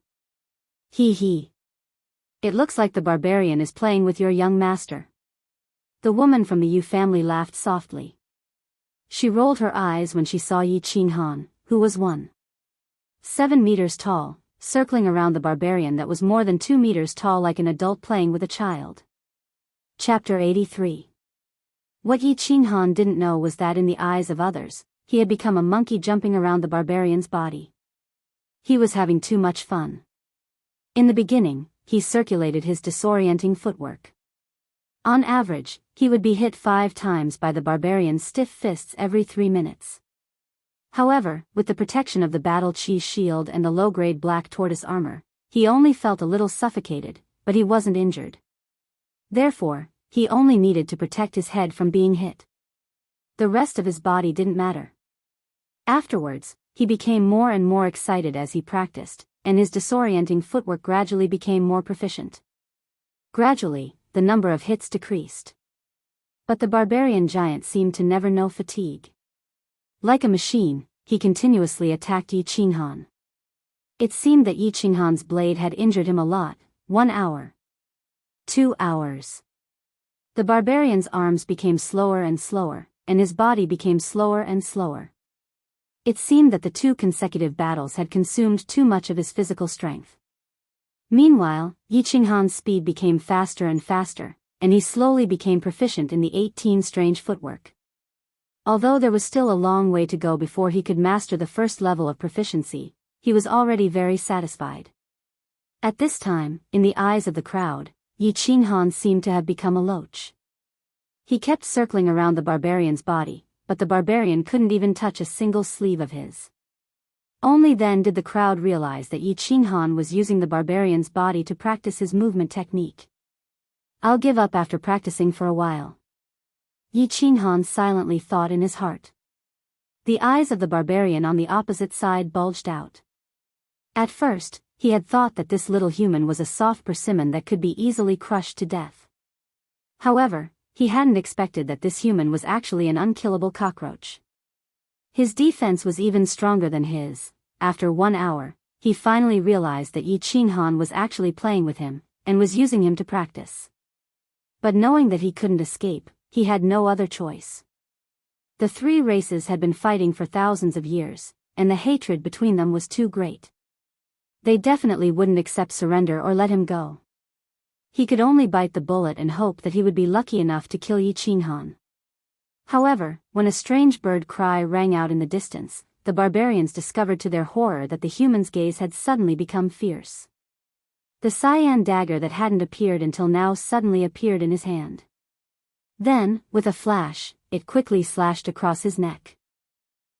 He. It looks like the barbarian is playing with your young master. The woman from the Yu family laughed softly. She rolled her eyes when she saw Yi Qinghan, who was 1.7 meters tall, circling around the barbarian that was more than 2 meters tall like an adult playing with a child. Chapter 83. What Yi Qinghan didn't know was that in the eyes of others, he had become a monkey jumping around the barbarian's body. He was having too much fun. In the beginning, he circulated his disorienting footwork. On average, he would be hit 5 times by the barbarian's stiff fists every 3 minutes. However, with the protection of the battle chi shield and the low-grade black tortoise armor, he only felt a little suffocated, but he wasn't injured. Therefore, he only needed to protect his head from being hit. The rest of his body didn't matter. Afterwards, he became more and more excited as he practiced, and his disorienting footwork gradually became more proficient. Gradually, the number of hits decreased. But the barbarian giant seemed to never know fatigue. Like a machine, he continuously attacked Yi Qinghan. It seemed that Yi Qinghan's blade had injured him a lot. 1 hour. 2 hours. The barbarian's arms became slower and slower, and his body became slower and slower. It seemed that the 2 consecutive battles had consumed too much of his physical strength. Meanwhile, Yi Qinghan's speed became faster and faster, and he slowly became proficient in the 18 strange footwork. Although there was still a long way to go before he could master the first level of proficiency, he was already very satisfied. At this time, in the eyes of the crowd, Yi Qinghan seemed to have become a loach. He kept circling around the barbarian's body, but the barbarian couldn't even touch a single sleeve of his. Only then did the crowd realize that Yi Qinghan was using the barbarian's body to practice his movement technique. I'll give up after practicing for a while. Yi Qinghan silently thought in his heart. The eyes of the barbarian on the opposite side bulged out. At first, he had thought that this little human was a soft persimmon that could be easily crushed to death. However, he hadn't expected that this human was actually an unkillable cockroach. His defense was even stronger than his. After 1 hour, he finally realized that Yi Qinghan was actually playing with him, and was using him to practice. But knowing that he couldn't escape, he had no other choice. The 3 races had been fighting for thousands of years, and the hatred between them was too great. They definitely wouldn't accept surrender or let him go. He could only bite the bullet and hope that he would be lucky enough to kill Yi Qinghan. However, when a strange bird cry rang out in the distance, the barbarians discovered to their horror that the human's gaze had suddenly become fierce. The cyan dagger that hadn't appeared until now suddenly appeared in his hand. Then, with a flash, it quickly slashed across his neck.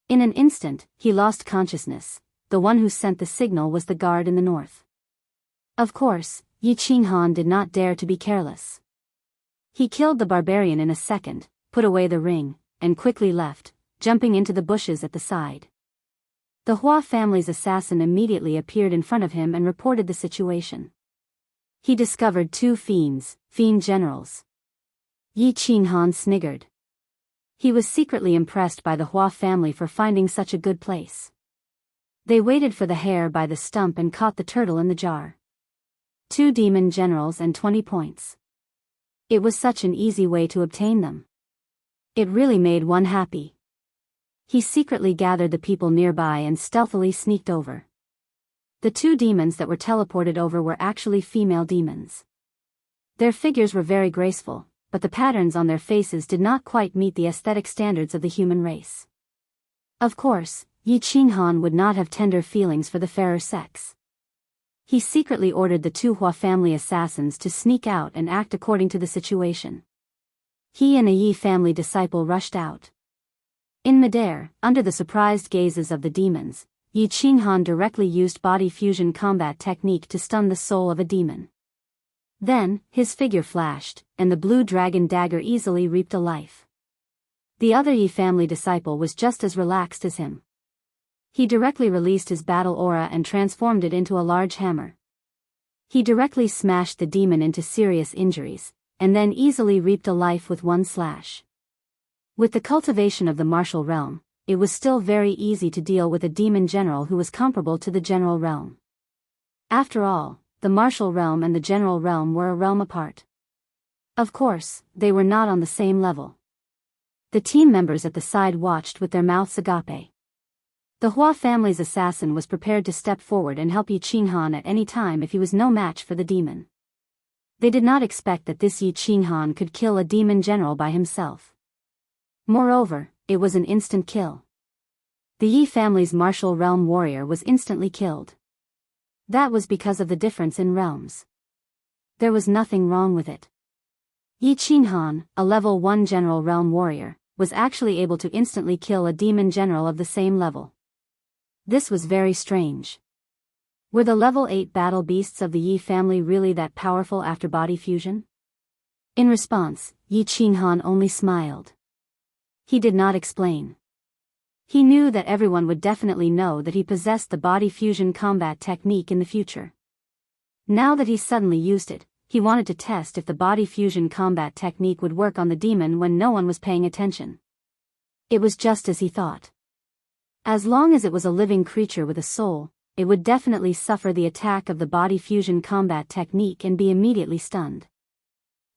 In an instant, he lost consciousness. The one who sent the signal was the guard in the north. Of course, Yi Qinghan did not dare to be careless. He killed the barbarian in a second, put away the ring, and quickly left, jumping into the bushes at the side. The Hua family's assassin immediately appeared in front of him and reported the situation. He discovered 2 fiend generals. Yi Qinghan sniggered. He was secretly impressed by the Hua family for finding such a good place. They waited for the hare by the stump and caught the turtle in the jar. 2 demon generals and 20 points. It was such an easy way to obtain them. It really made one happy. He secretly gathered the people nearby and stealthily sneaked over. The 2 demons that were teleported over were actually female demons. Their figures were very graceful, but the patterns on their faces did not quite meet the aesthetic standards of the human race. Of course, Yi Qinghan would not have tender feelings for the fairer sex. He secretly ordered the 2 Hua family assassins to sneak out and act according to the situation. He and a Yi family disciple rushed out. In midair, under the surprised gazes of the demons, Yi Qinghan directly used body fusion combat technique to stun the soul of a demon. Then, his figure flashed, and the blue dragon dagger easily reaped a life. The other Yi family disciple was just as relaxed as him. He directly released his battle aura and transformed it into a large hammer. He directly smashed the demon into serious injuries, and then easily reaped a life with one slash. With the cultivation of the martial realm, it was still very easy to deal with a demon general who was comparable to the general realm. After all, the martial realm and the general realm were a realm apart. Of course, they were not on the same level. The team members at the side watched with their mouths agape. The Hua family's assassin was prepared to step forward and help Yi Qinghan at any time if he was no match for the demon. They did not expect that this Yi Qinghan could kill a demon general by himself. Moreover, it was an instant kill. The Yi family's martial realm warrior was instantly killed. That was because of the difference in realms. There was nothing wrong with it. Yi Qinghan, a level 1 general realm warrior, was actually able to instantly kill a demon general of the same level. This was very strange. Were the level 8 battle beasts of the Yi family really that powerful after body fusion? In response, Yi Qinghan only smiled. He did not explain. He knew that everyone would definitely know that he possessed the body fusion combat technique in the future. Now that he suddenly used it, he wanted to test if the body fusion combat technique would work on the demon when no one was paying attention. It was just as he thought. As long as it was a living creature with a soul, it would definitely suffer the attack of the body fusion combat technique and be immediately stunned.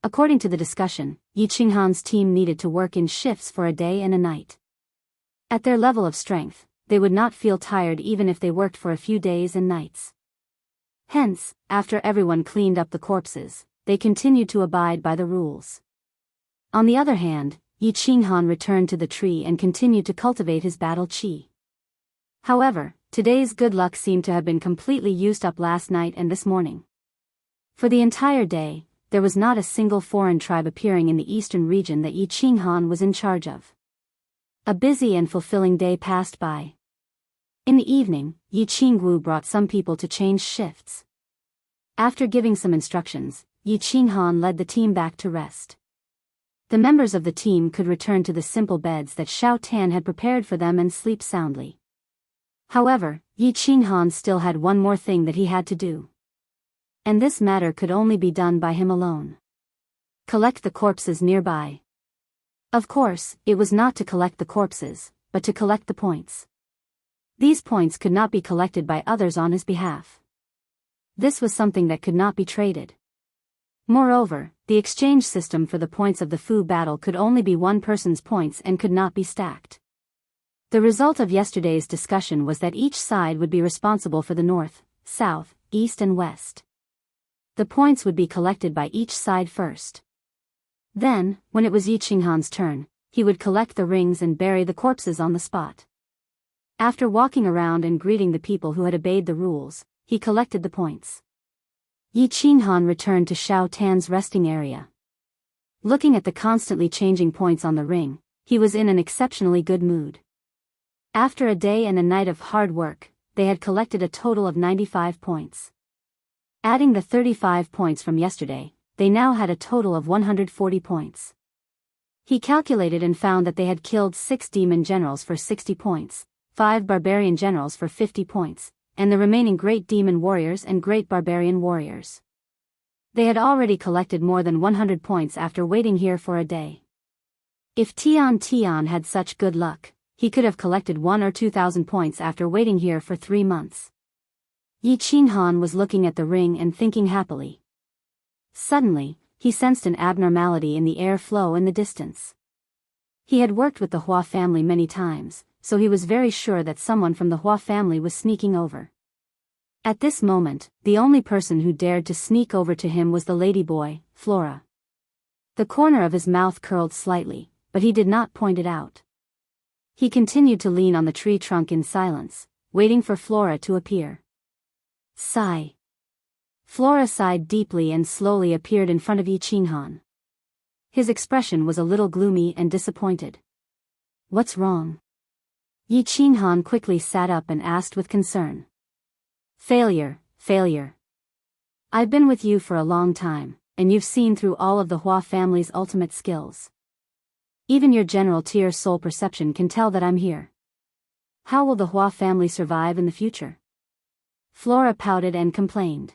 According to the discussion, Yi Qinghan's team needed to work in shifts for a day and a night. At their level of strength, they would not feel tired even if they worked for a few days and nights. Hence, after everyone cleaned up the corpses, they continued to abide by the rules. On the other hand, Yi Qinghan returned to the tree and continued to cultivate his battle qi. However, today's good luck seemed to have been completely used up last night and this morning. For the entire day, there was not a single foreign tribe appearing in the eastern region that Yi Qinghan was in charge of. A busy and fulfilling day passed by. In the evening, Yi Qingwu brought some people to change shifts. After giving some instructions, Yi Qinghan led the team back to rest. The members of the team could return to the simple beds that Xiao Tan had prepared for them and sleep soundly. However, Yi Qinghan still had one more thing that he had to do. And this matter could only be done by him alone. Collect the corpses nearby. Of course, it was not to collect the corpses, but to collect the points. These points could not be collected by others on his behalf. This was something that could not be traded. Moreover, the exchange system for the points of the Fu battle could only be one person's points and could not be stacked. The result of yesterday's discussion was that each side would be responsible for the north, south, east and west. The points would be collected by each side first. Then, when it was Yi Qinghan's turn, he would collect the rings and bury the corpses on the spot. After walking around and greeting the people who had obeyed the rules, he collected the points. Yi Qinghan returned to Xiao Tan's resting area. Looking at the constantly changing points on the ring, he was in an exceptionally good mood. After a day and a night of hard work, they had collected a total of 95 points. Adding the 35 points from yesterday, they now had a total of 140 points. He calculated and found that they had killed 6 demon generals for 60 points, 5 barbarian generals for 50 points, and the remaining great demon warriors and great barbarian warriors. They had already collected more than 100 points after waiting here for a day. If Tian had such good luck, he could have collected 1,000 or 2,000 points after waiting here for 3 months. Yi Qinghan was looking at the ring and thinking happily. Suddenly, he sensed an abnormality in the air flow in the distance. He had worked with the Hua family many times, so he was very sure that someone from the Hua family was sneaking over. At this moment, the only person who dared to sneak over to him was the ladyboy, Flora. The corner of his mouth curled slightly, but he did not point it out. He continued to lean on the tree trunk in silence, waiting for Flora to appear. Sigh. Flora sighed deeply and slowly appeared in front of Yi Qinghan. His expression was a little gloomy and disappointed. What's wrong? Yi Qinghan quickly sat up and asked with concern. Failure. I've been with you for a long time, and you've seen through all of the Hua family's ultimate skills. Even your general tier soul perception can tell that I'm here. How will the Hua family survive in the future? Flora pouted and complained.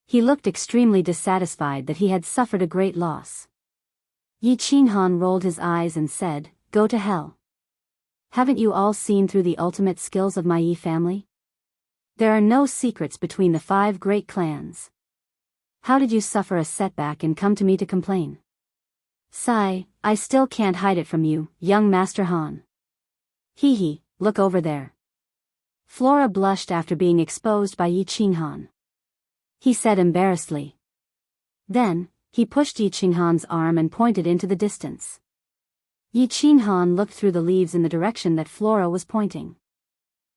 He looked extremely dissatisfied that he had suffered a great loss. Yi Qinghan rolled his eyes and said, "Go to hell. Haven't you all seen through the ultimate skills of my Yi family? There are no secrets between the 5 great clans. How did you suffer a setback and come to me to complain? Sigh, I still can't hide it from you, young Master Han. Hee, look over there." Flora blushed after being exposed by Yi Qinghan. He said embarrassedly. Then, he pushed Yi Qinghan's arm and pointed into the distance. Yi Qinghan looked through the leaves in the direction that Flora was pointing.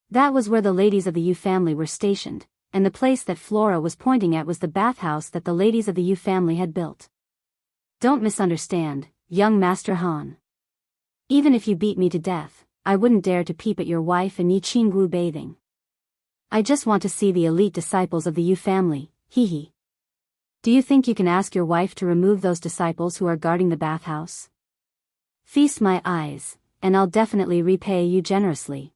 That was where the ladies of the Yu family were stationed, and the place that Flora was pointing at was the bathhouse that the ladies of the Yu family had built. Don't misunderstand, young Master Han. Even if you beat me to death, I wouldn't dare to peep at your wife and Yi Qinggu bathing. I just want to see the elite disciples of the Yu family, hee. Do you think you can ask your wife to remove those disciples who are guarding the bathhouse? Feast my eyes, and I'll definitely repay you generously.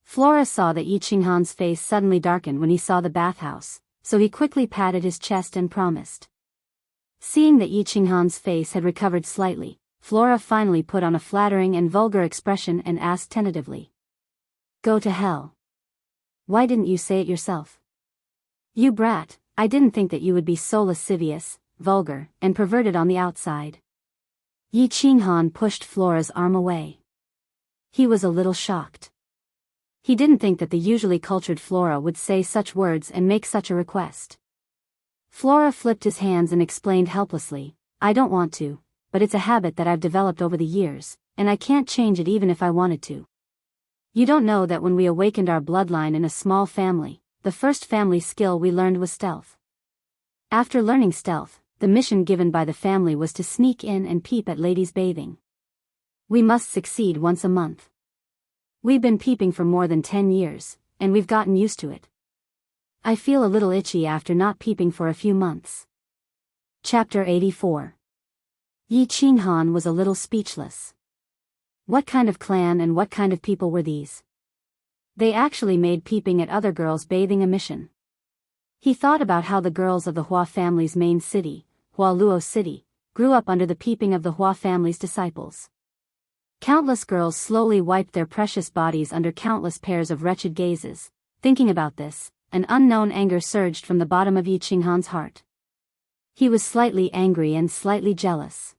Flora saw that Yi Qinghan's face suddenly darkened when he saw the bathhouse, so he quickly patted his chest and promised. Seeing that Yi Qinghan's face had recovered slightly, Flora finally put on a flattering and vulgar expression and asked tentatively. Go to hell. Why didn't you say it yourself? You brat, I didn't think that you would be so lascivious, vulgar, and perverted on the outside. Yi Qinghan pushed Flora's arm away. He was a little shocked. He didn't think that the usually cultured Flora would say such words and make such a request. Flora flipped his hands and explained helplessly, I don't want to, but it's a habit that I've developed over the years, and I can't change it even if I wanted to. You don't know that when we awakened our bloodline in a small family, the first family skill we learned was stealth. After learning stealth, the mission given by the family was to sneak in and peep at ladies bathing. We must succeed once a month. We've been peeping for more than 10 years, and we've gotten used to it. I feel a little itchy after not peeping for a few months. Chapter 84. Yi Qinghan was a little speechless. What kind of clan and what kind of people were these? They actually made peeping at other girls bathing a mission. He thought about how the girls of the Hua family's main city, Hualuo City, grew up under the peeping of the Hua family's disciples. Countless girls slowly wiped their precious bodies under countless pairs of wretched gazes. Thinking about this, an unknown anger surged from the bottom of Yi Qinghan's heart. He was slightly angry and slightly jealous.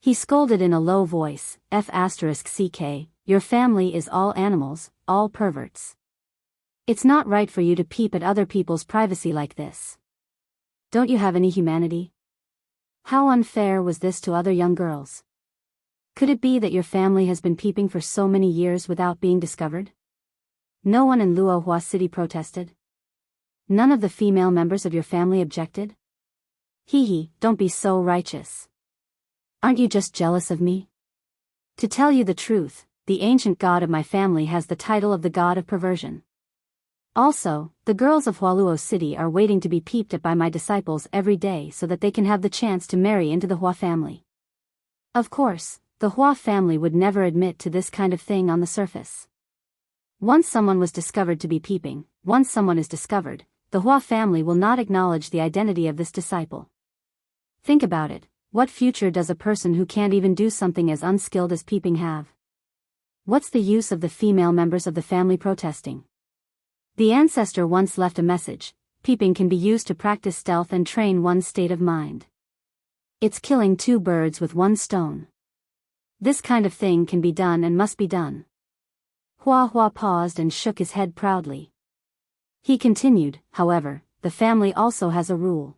He scolded in a low voice, F***ck, your family is all animals, all perverts. It's not right for you to peep at other people's privacy like this. Don't you have any humanity? How unfair was this to other young girls? Could it be that your family has been peeping for so many years without being discovered? No one in Luohua City protested? None of the female members of your family objected? Hee, don't be so righteous. Aren't you just jealous of me? To tell you the truth, the ancient god of my family has the title of the god of perversion. Also, the girls of Hualuo City are waiting to be peeped at by my disciples every day so that they can have the chance to marry into the Hua family. Of course, the Hua family would never admit to this kind of thing on the surface. Once someone was discovered to be peeping, once someone is discovered, the Hua family will not acknowledge the identity of this disciple. Think about it, what future does a person who can't even do something as unskilled as peeping have? What's the use of the female members of the family protesting? The ancestor once left a message, peeping can be used to practice stealth and train one's state of mind. It's killing 2 birds with 1 stone. This kind of thing can be done and must be done. Hua paused and shook his head proudly. He continued, however, the family also has a rule.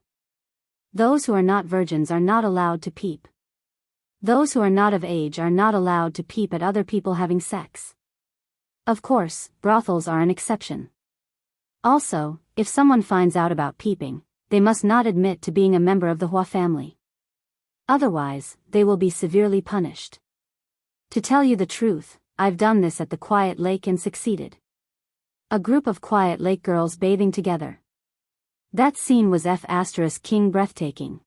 Those who are not virgins are not allowed to peep. Those who are not of age are not allowed to peep at other people having sex. Of course, brothels are an exception. Also, if someone finds out about peeping, they must not admit to being a member of the Hua family. Otherwise, they will be severely punished. To tell you the truth, I've done this at the quiet lake and succeeded. A group of quiet lake girls bathing together. That scene was King breathtaking.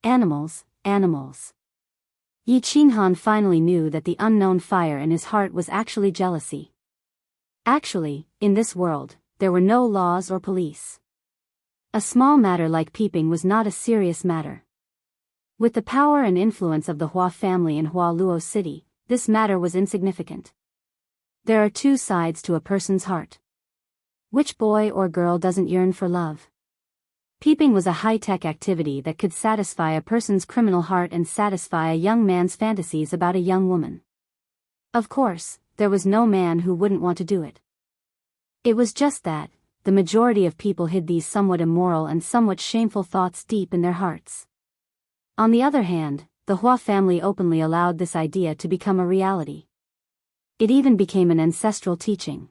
Animals, animals. Yi Qinghan finally knew that the unknown fire in his heart was actually jealousy. Actually, in this world, there were no laws or police. A small matter like peeping was not a serious matter. With the power and influence of the Hua family in Hua Luo City, this matter was insignificant. There are two sides to a person's heart. Which boy or girl doesn't yearn for love? Peeping was a high-tech activity that could satisfy a person's criminal heart and satisfy a young man's fantasies about a young woman. Of course, there was no man who wouldn't want to do it. It was just that, the majority of people hid these somewhat immoral and somewhat shameful thoughts deep in their hearts. On the other hand, the Hua family openly allowed this idea to become a reality. It even became an ancestral teaching.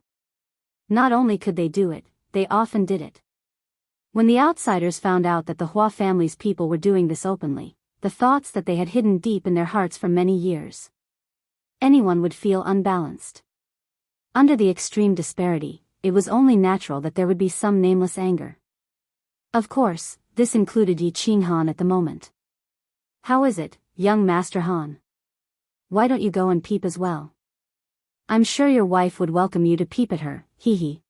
Not only could they do it, they often did it. When the outsiders found out that the Hua family's people were doing this openly, the thoughts that they had hidden deep in their hearts for many years, anyone would feel unbalanced. Under the extreme disparity, it was only natural that there would be some nameless anger. Of course, this included Yi Qinghan at the moment. How is it, young Master Han? Why don't you go and peep as well? I'm sure your wife would welcome you to peep at her, hee.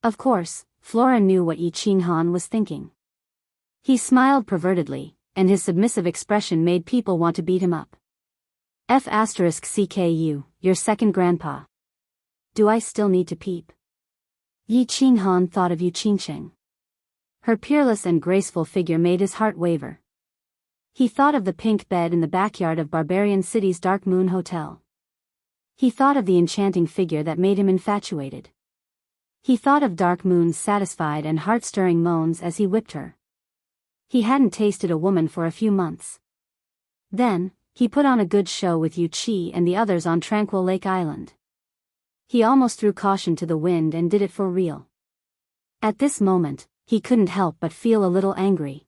Of course, Flora knew what Yi Qinghan was thinking. He smiled pervertedly, and his submissive expression made people want to beat him up. F***CKU, your second grandpa. Do I still need to peep? Yi Qinghan thought of Yu Qingsheng. Her peerless and graceful figure made his heart waver. He thought of the pink bed in the backyard of Barbarian City's Dark Moon Hotel. He thought of the enchanting figure that made him infatuated. He thought of Dark Moon's satisfied and heart-stirring moans as he whipped her. He hadn't tasted a woman for a few months. Then, he put on a good show with Yu Qi and the others on Tranquil Lake Island. He almost threw caution to the wind and did it for real. At this moment, he couldn't help but feel a little angry.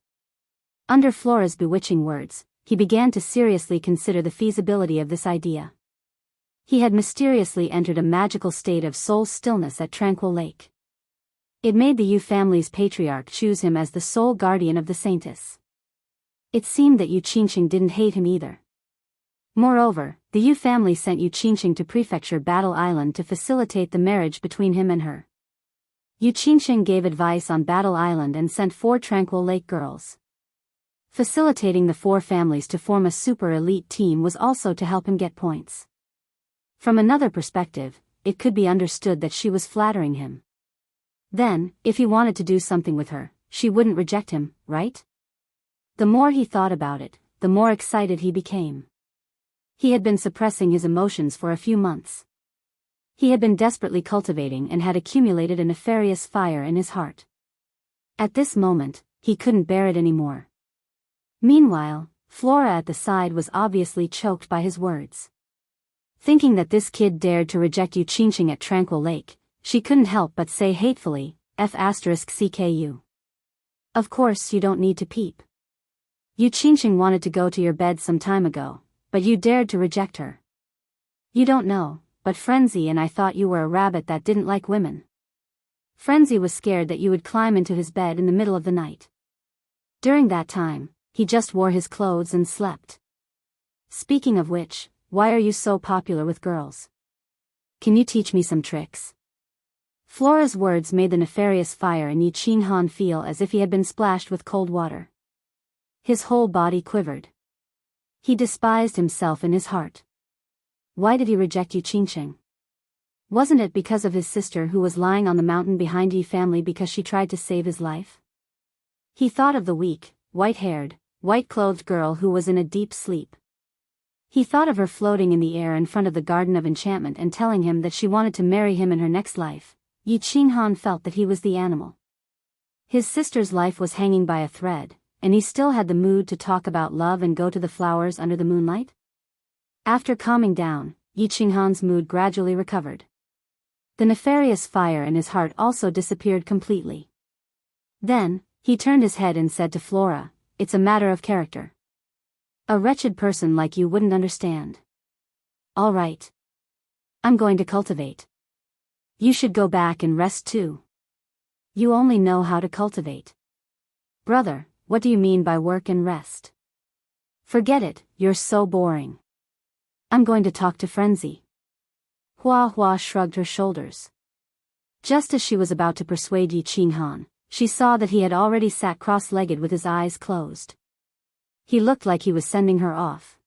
Under Flora's bewitching words, he began to seriously consider the feasibility of this idea. He had mysteriously entered a magical state of soul stillness at Tranquil Lake. It made the Yu family's patriarch choose him as the sole guardian of the saintess. It seemed that Yu Qingsheng didn't hate him either. Moreover, the Yu family sent Yu Qingsheng to Prefecture Battle Island to facilitate the marriage between him and her. Yu Qingsheng gave advice on Battle Island and sent 4 Tranquil Lake girls. Facilitating the 4 families to form a super elite team was also to help him get points. From another perspective, it could be understood that she was flattering him. Then, if he wanted to do something with her, she wouldn't reject him, right? The more he thought about it, the more excited he became. He had been suppressing his emotions for a few months. He had been desperately cultivating and had accumulated a nefarious fire in his heart. At this moment, he couldn't bear it anymore. Meanwhile, Flora at the side was obviously choked by his words. Thinking that this kid dared to reject Yu Qingsheng at Tranquil Lake, she couldn't help but say hatefully, F***CKU. Of course you don't need to peep. Yu Qingsheng wanted to go to your bed some time ago, but you dared to reject her. You don't know, but Frenzy and I thought you were a rabbit that didn't like women. Frenzy was scared that you would climb into his bed in the middle of the night. During that time, he just wore his clothes and slept. Speaking of which, why are you so popular with girls? Can you teach me some tricks? Flora's words made the nefarious fire in Yi Qinghan feel as if he had been splashed with cold water. His whole body quivered. He despised himself in his heart. Why did he reject Yu Qingsheng? Wasn't it because of his sister who was lying on the mountain behind Yi family because she tried to save his life? He thought of the weak, white-haired, white-clothed girl who was in a deep sleep. He thought of her floating in the air in front of the Garden of Enchantment and telling him that she wanted to marry him in her next life. Yi Qinghan felt that he was the animal. His sister's life was hanging by a thread, and he still had the mood to talk about love and go to the flowers under the moonlight? After calming down, Yi Qinghan's mood gradually recovered. The nefarious fire in his heart also disappeared completely. Then, he turned his head and said to Flora, "It's a matter of character. A wretched person like you wouldn't understand. All right. I'm going to cultivate. You should go back and rest too. You only know how to cultivate." "Brother, what do you mean by work and rest?" "Forget it, you're so boring. I'm going to talk to Frenzy." Hua Hua shrugged her shoulders. Just as she was about to persuade Yi Qinghan, she saw that he had already sat cross-legged with his eyes closed. He looked like he was sending her off.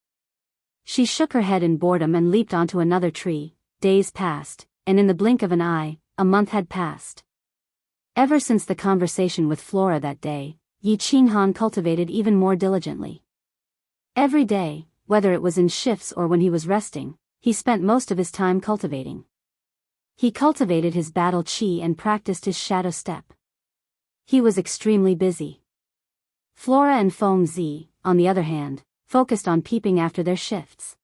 She shook her head in boredom and leaped onto another tree. Days passed, and in the blink of an eye, a month had passed. Ever since the conversation with Flora that day, Yi Qinghan cultivated even more diligently. Every day, whether it was in shifts or when he was resting, he spent most of his time cultivating. He cultivated his battle qi and practiced his shadow step. He was extremely busy. Flora and Feng Zi, on the other hand, focused on peeping after their shifts.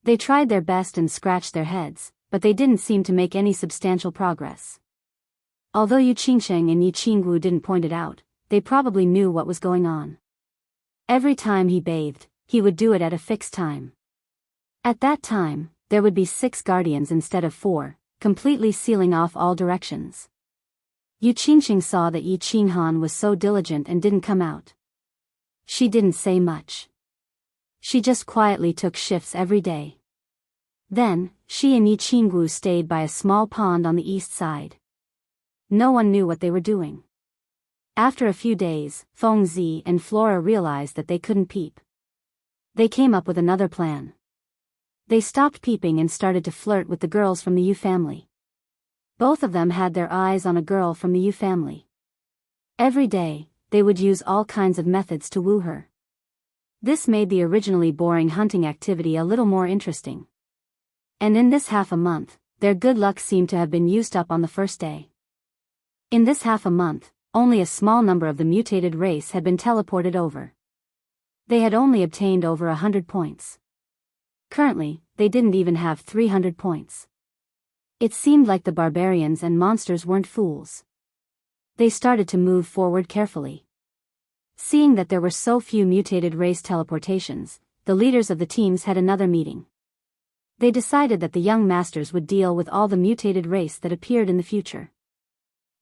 They tried their best and scratched their heads, but they didn't seem to make any substantial progress. Although Yu Qingsheng and Yi Qingwu didn't point it out, they probably knew what was going on. Every time he bathed, he would do it at a fixed time. At that time, there would be 6 guardians instead of 4, completely sealing off all directions. Yu Qingsheng saw that Yi Qinghan was so diligent and didn't come out. She didn't say much. She just quietly took shifts every day. Then, she and Yi Qingwu stayed by a small pond on the east side. No one knew what they were doing. After a few days, Feng Zi and Flora realized that they couldn't peep. They came up with another plan. They stopped peeping and started to flirt with the girls from the Yu family. Both of them had their eyes on a girl from the Yu family. Every day, they would use all kinds of methods to woo her. This made the originally boring hunting activity a little more interesting. And in this half a month, their good luck seemed to have been used up on the first day. In this half a month, only a small number of the mutated race had been teleported over. They had only obtained over 100 points. Currently, they didn't even have 300 points. It seemed like the barbarians and monsters weren't fools. They started to move forward carefully. Seeing that there were so few mutated race teleportations, the leaders of the teams had another meeting. They decided that the young masters would deal with all the mutated race that appeared in the future.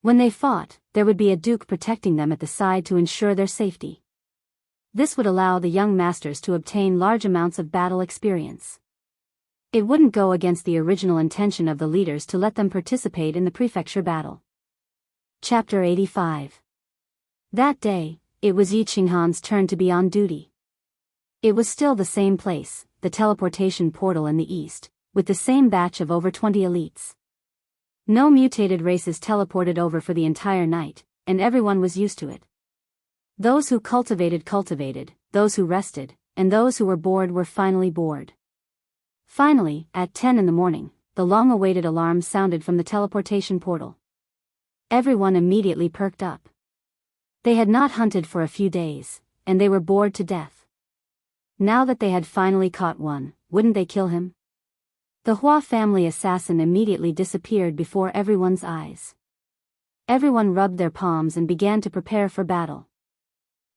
When they fought, there would be a duke protecting them at the side to ensure their safety. This would allow the young masters to obtain large amounts of battle experience. It wouldn't go against the original intention of the leaders to let them participate in the prefecture battle. Chapter 85. That day, it was Yi Qinghan's turn to be on duty. It was still the same place, the teleportation portal in the east, with the same batch of over 20 elites. No mutated races teleported over for the entire night, and everyone was used to it. Those who cultivated, those who rested, and those who were bored were finally bored. Finally, at 10 in the morning, the long-awaited alarm sounded from the teleportation portal. Everyone immediately perked up. They had not hunted for a few days, and they were bored to death. Now that they had finally caught one, wouldn't they kill him? The Hua family assassin immediately disappeared before everyone's eyes. Everyone rubbed their palms and began to prepare for battle.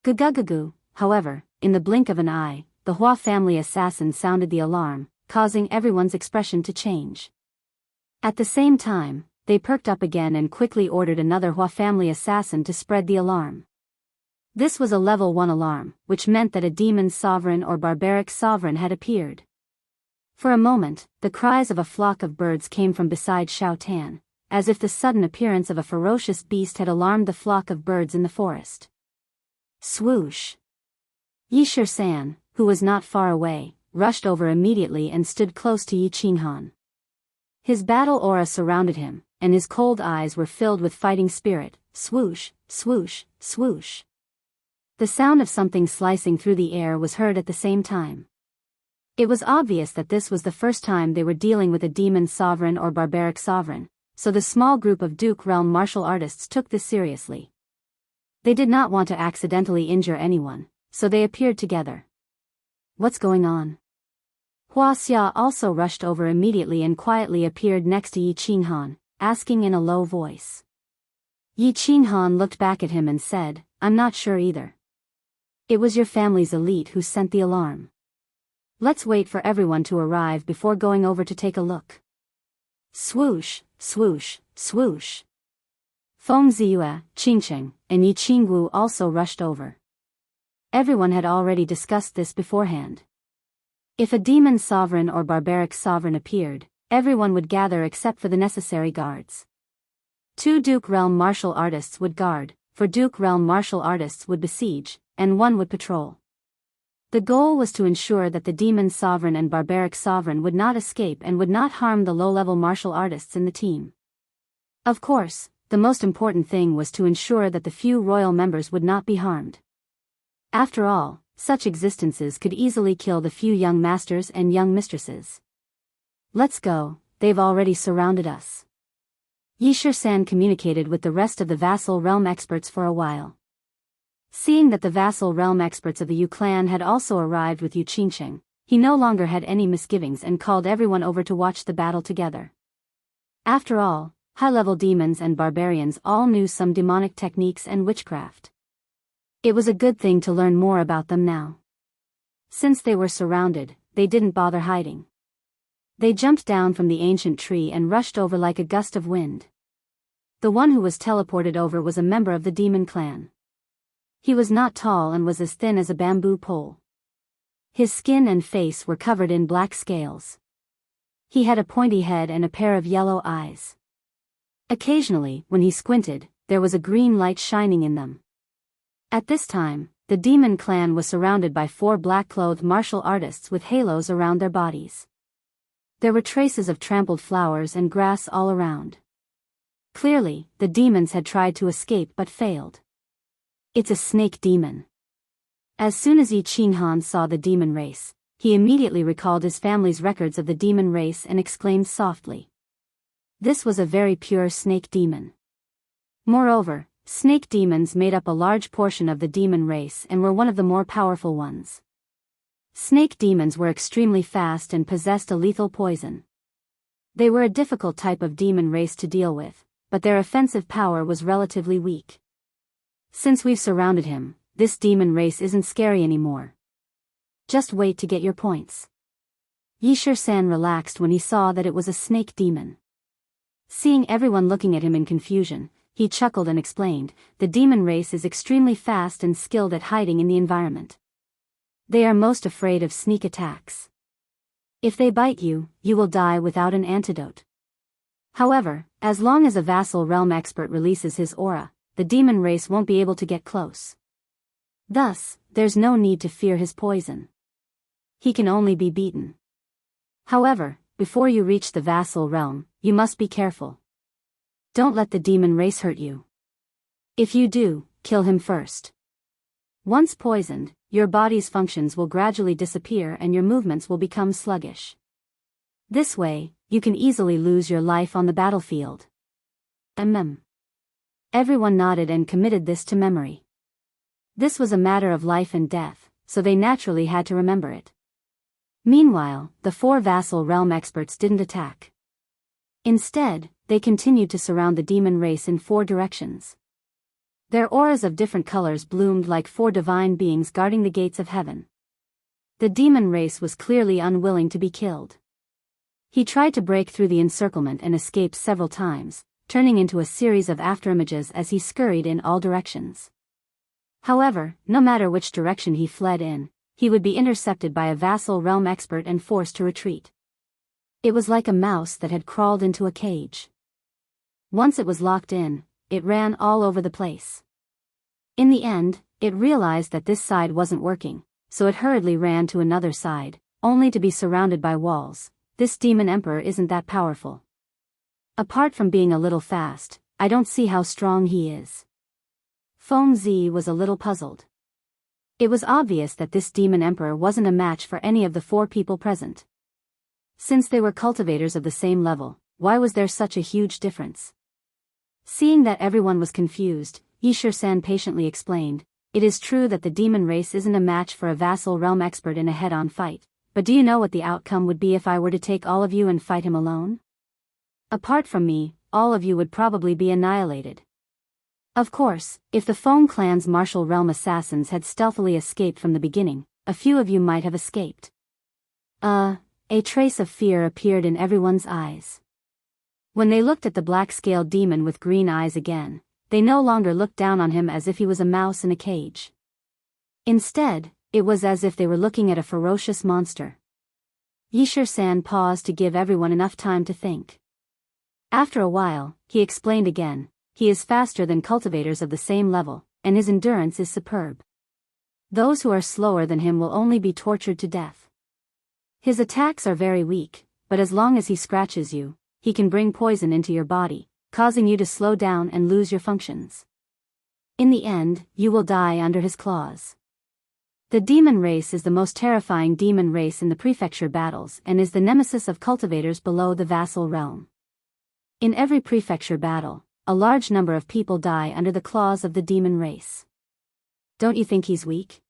Gugugugu, however, in the blink of an eye, the Hua family assassin sounded the alarm, causing everyone's expression to change. At the same time, they perked up again and quickly ordered another Hua family assassin to spread the alarm. This was a level 1 alarm, which meant that a demon sovereign or barbaric sovereign had appeared. For a moment, the cries of a flock of birds came from beside Xiao Tan, as if the sudden appearance of a ferocious beast had alarmed the flock of birds in the forest. Swoosh! Yi Shisan, who was not far away, rushed over immediately and stood close to Yi Qinghan. His battle aura surrounded him, and his cold eyes were filled with fighting spirit. Swoosh, swoosh, swoosh. The sound of something slicing through the air was heard at the same time. It was obvious that this was the first time they were dealing with a demon sovereign or barbaric sovereign, so the small group of Duke Realm martial artists took this seriously. They did not want to accidentally injure anyone, so they appeared together. What's going on? Hua Xia also rushed over immediately and quietly appeared next to Yi Qinghan, asking in a low voice. Yi Qinghan looked back at him and said, "I'm not sure either. It was your family's elite who sent the alarm. Let's wait for everyone to arrive before going over to take a look." Swoosh, swoosh, swoosh. Feng Ziyue, Qingsheng, and Yi Qingwu also rushed over. Everyone had already discussed this beforehand. If a demon sovereign or barbaric sovereign appeared, everyone would gather except for the necessary guards. 2 Duke Realm martial artists would guard, 4 Duke Realm martial artists would besiege, and 1 would patrol. The goal was to ensure that the demon sovereign and barbaric sovereign would not escape and would not harm the low-level martial artists in the team. Of course, the most important thing was to ensure that the few royal members would not be harmed. After all, such existences could easily kill the few young masters and young mistresses. Let's go, they've already surrounded us. Yishir-san communicated with the rest of the vassal realm experts for a while. Seeing that the vassal realm experts of the Yu clan had also arrived with Yu Qingsheng, he no longer had any misgivings and called everyone over to watch the battle together. After all, high-level demons and barbarians all knew some demonic techniques and witchcraft. It was a good thing to learn more about them now. Since they were surrounded, they didn't bother hiding. They jumped down from the ancient tree and rushed over like a gust of wind. The one who was teleported over was a member of the demon clan. He was not tall and was as thin as a bamboo pole. His skin and face were covered in black scales. He had a pointy head and a pair of yellow eyes. Occasionally, when he squinted, there was a green light shining in them. At this time, the demon clan was surrounded by 4 black-clothed martial artists with halos around their bodies. There were traces of trampled flowers and grass all around. Clearly, the demons had tried to escape but failed. It's a snake demon. As soon as Yi Qinghan saw the demon race, he immediately recalled his family's records of the demon race and exclaimed softly. This was a very pure snake demon. Moreover, snake demons made up a large portion of the demon race and were one of the more powerful ones. Snake demons were extremely fast and possessed a lethal poison. They were a difficult type of demon race to deal with, but their offensive power was relatively weak. Since we've surrounded him, this demon race isn't scary anymore. Just wait to get your points. Yishir-san relaxed when he saw that it was a snake demon. Seeing everyone looking at him in confusion, he chuckled and explained, the demon race is extremely fast and skilled at hiding in the environment. They are most afraid of sneak attacks. If they bite you, you will die without an antidote. However, as long as a vassal realm expert releases his aura, the demon race won't be able to get close. Thus, there's no need to fear his poison. He can only be beaten. However, before you reach the vassal realm, you must be careful. Don't let the demon race hurt you. If you do, kill him first. Once poisoned, your body's functions will gradually disappear and your movements will become sluggish. This way, you can easily lose your life on the battlefield. Everyone nodded and committed this to memory. This was a matter of life and death, so they naturally had to remember it. Meanwhile, the 4 vassal realm experts didn't attack. Instead, they continued to surround the demon race in 4 directions. Their auras of different colors bloomed like 4 divine beings guarding the gates of heaven. The demon race was clearly unwilling to be killed. He tried to break through the encirclement and escape several times, turning into a series of afterimages as he scurried in all directions. However, no matter which direction he fled in, he would be intercepted by a vassal realm expert and forced to retreat. It was like a mouse that had crawled into a cage. Once it was locked in, it ran all over the place. In the end, it realized that this side wasn't working, so it hurriedly ran to another side, only to be surrounded by walls. This demon emperor isn't that powerful. Apart from being a little fast, I don't see how strong he is. Feng Zi was a little puzzled. It was obvious that this demon emperor wasn't a match for any of the 4 people present. Since they were cultivators of the same level, why was there such a huge difference? Seeing that everyone was confused, Yishir-san patiently explained, it is true that the demon race isn't a match for a vassal realm expert in a head-on fight, but do you know what the outcome would be if I were to take all of you and fight him alone? Apart from me, all of you would probably be annihilated. Of course, if the Feng clan's martial realm assassins had stealthily escaped from the beginning, a few of you might have escaped. A trace of fear appeared in everyone's eyes. When they looked at the black-scaled demon with green eyes again, they no longer looked down on him as if he was a mouse in a cage. Instead, it was as if they were looking at a ferocious monster. Yishir-san paused to give everyone enough time to think. After a while, he explained again, he is faster than cultivators of the same level, and his endurance is superb. Those who are slower than him will only be tortured to death. His attacks are very weak, but as long as he scratches you, he can bring poison into your body, causing you to slow down and lose your functions. In the end, you will die under his claws. The demon race is the most terrifying demon race in the prefecture battles and is the nemesis of cultivators below the vassal realm. In every prefecture battle, a large number of people die under the claws of the demon race. Don't you think he's weak?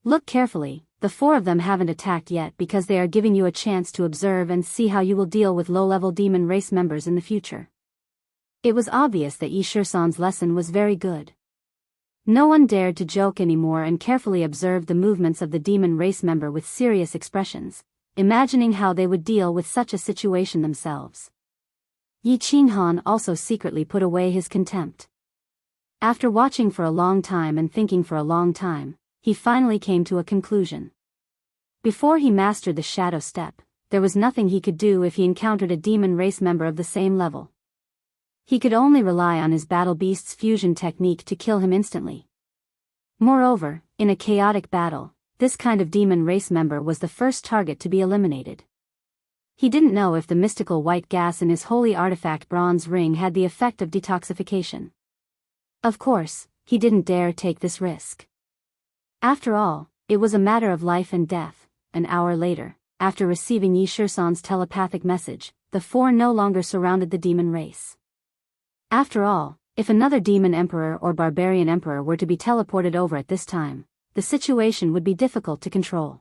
Look carefully, the 4 of them haven't attacked yet because they are giving you a chance to observe and see how you will deal with low-level demon race members in the future. It was obvious that Yi Shisan's lesson was very good. No one dared to joke anymore and carefully observed the movements of the demon race member with serious expressions, imagining how they would deal with such a situation themselves. Yi Qinghan also secretly put away his contempt. After watching for a long time and thinking for a long time, he finally came to a conclusion. Before he mastered the shadow step, there was nothing he could do if he encountered a demon race member of the same level. He could only rely on his battle beast's fusion technique to kill him instantly. Moreover, in a chaotic battle, this kind of demon race member was the first target to be eliminated. He didn't know if the mystical white gas in his holy artifact bronze ring had the effect of detoxification. Of course, he didn't dare take this risk. After all, it was a matter of life and death. An hour later, after receiving Yi Shisan's telepathic message, the 4 no longer surrounded the demon race. After all, if another demon emperor or barbarian emperor were to be teleported over at this time, the situation would be difficult to control.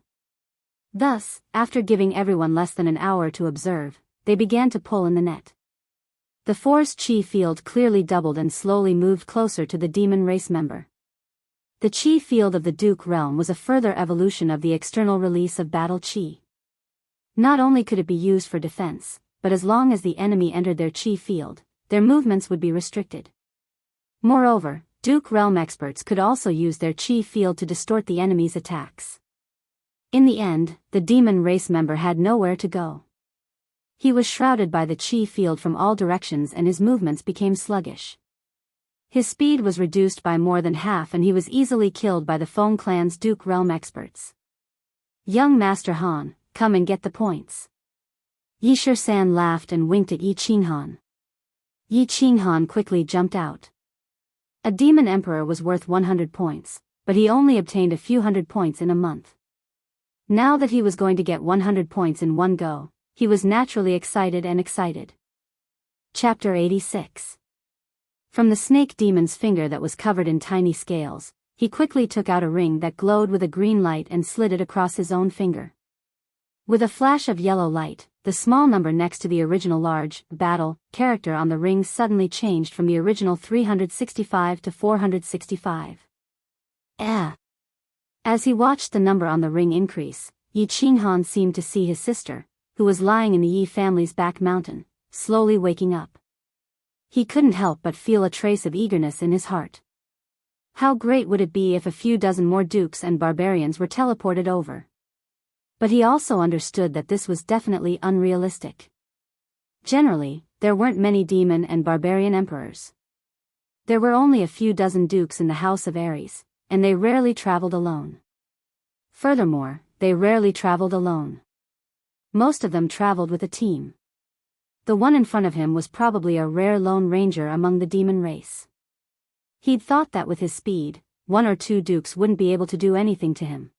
Thus, after giving everyone less than an hour to observe, they began to pull in the net. The 4's chi field clearly doubled and slowly moved closer to the demon race member. The chi field of the Duke realm was a further evolution of the external release of battle chi. Not only could it be used for defense, but as long as the enemy entered their chi field, their movements would be restricted. Moreover, Duke realm experts could also use their chi field to distort the enemy's attacks. In the end, the demon race member had nowhere to go. He was shrouded by the chi field from all directions and his movements became sluggish. His speed was reduced by more than half and he was easily killed by the Feng clan's Duke realm experts. Young Master Han, come and get the points. Yi Shisan laughed and winked at Yi Qinghan. Yi Qinghan quickly jumped out. A demon emperor was worth 100 points, but he only obtained a few hundred points in a month. Now that he was going to get 100 points in one go, he was naturally excited. Chapter 86. From the snake demon's finger that was covered in tiny scales, he quickly took out a ring that glowed with a green light and slid it across his own finger. With a flash of yellow light, the small number next to the original large battle character on the ring suddenly changed from the original 365 to 465. As he watched the number on the ring increase, Yi Qinghan seemed to see his sister, who was lying in the Yi family's back mountain, slowly waking up. He couldn't help but feel a trace of eagerness in his heart. How great would it be if a few dozen more dukes and barbarians were teleported over? But he also understood that this was definitely unrealistic. Generally, there weren't many demon and barbarian emperors. There were only a few dozen dukes in the House of Ares, and they rarely traveled alone. Furthermore, they rarely traveled alone. Most of them traveled with a team. The one in front of him was probably a rare lone ranger among the demon race. He'd thought that with his speed, 1 or 2 dukes wouldn't be able to do anything to him.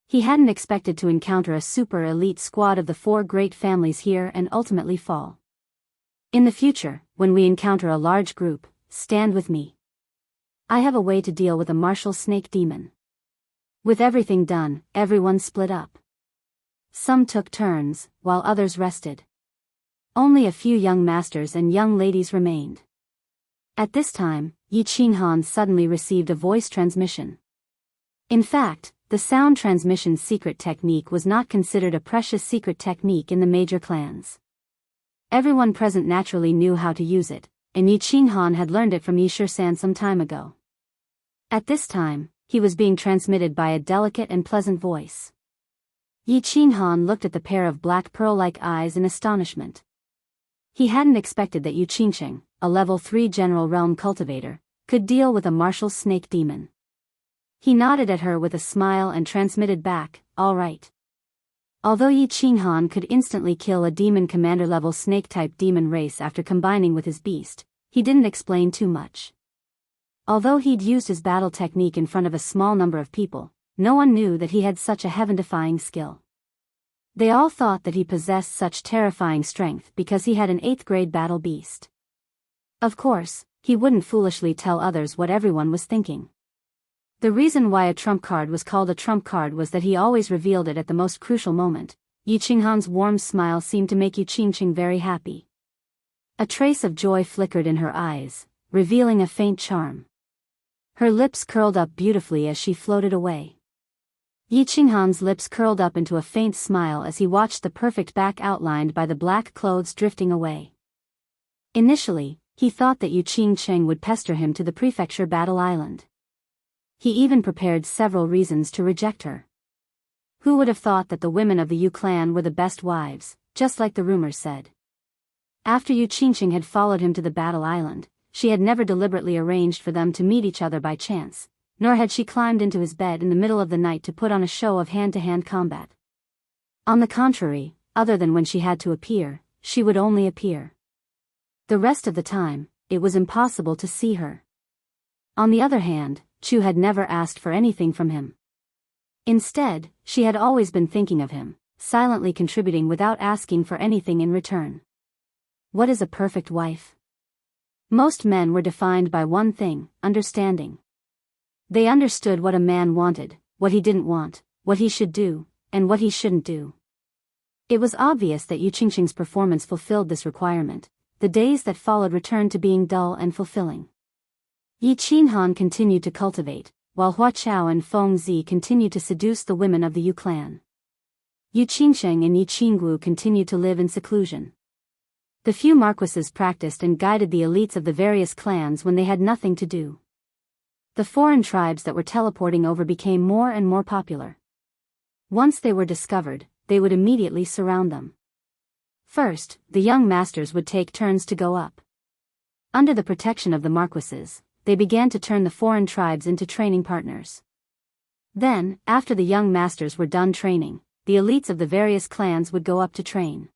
He hadn't expected to encounter a super elite squad of the 4 great families here and ultimately fall. In the future, when we encounter a large group, stand with me. I have a way to deal with a martial snake demon. With everything done, everyone split up. Some took turns, while others rested. Only a few young masters and young ladies remained. At this time, Yi Qinghan suddenly received a voice transmission. In fact, the sound transmission secret technique was not considered a precious secret technique in the major clans. Everyone present naturally knew how to use it, and Yi Qinghan had learned it from Yi Shisan some time ago. At this time, he was being transmitted by a delicate and pleasant voice. Yi Qinghan looked at the pair of black pearl-like eyes in astonishment. He hadn't expected that Yu Qingqing, a level 3 general realm cultivator, could deal with a martial snake demon. He nodded at her with a smile and transmitted back, "All right." Although Yi Qinghan could instantly kill a demon commander-level snake-type demon race after combining with his beast, he didn't explain too much. Although he'd used his battle technique in front of a small number of people, no one knew that he had such a heaven-defying skill. They all thought that he possessed such terrifying strength because he had an 8th-grade battle beast. Of course, he wouldn't foolishly tell others what everyone was thinking. The reason why a trump card was called a trump card was that he always revealed it at the most crucial moment. Yi Qinghan's warm smile seemed to make Yu Qingqing very happy. A trace of joy flickered in her eyes, revealing a faint charm. Her lips curled up beautifully as she floated away. Yi Qinghan's lips curled up into a faint smile as he watched the perfect back outlined by the black clothes drifting away. Initially, he thought that Yu Qingqing would pester him to the prefecture battle island. He even prepared several reasons to reject her. Who would have thought that the women of the Yu clan were the best wives, just like the rumors said. After Yu Qingqing had followed him to the battle island, she had never deliberately arranged for them to meet each other by chance, nor had she climbed into his bed in the middle of the night to put on a show of hand-to-hand combat. On the contrary, other than when she had to appear, she would only appear. The rest of the time, it was impossible to see her. On the other hand, Chu had never asked for anything from him. Instead, she had always been thinking of him, silently contributing without asking for anything in return. What is a perfect wife? Most men were defined by one thing: understanding. They understood what a man wanted, what he didn't want, what he should do, and what he shouldn't do. It was obvious that Yu Qingqing's performance fulfilled this requirement. The days that followed returned to being dull and fulfilling. Yi Qinghan continued to cultivate, while Hua Chao and Feng Zi continued to seduce the women of the Yu clan. Yu Qingqing and Yi Qinggu continued to live in seclusion. The few marquises practiced and guided the elites of the various clans when they had nothing to do. The foreign tribes that were teleporting over became more and more popular. Once they were discovered, they would immediately surround them. First, the young masters would take turns to go up. Under the protection of the marquises, they began to turn the foreign tribes into training partners. Then, after the young masters were done training, the elites of the various clans would go up to train.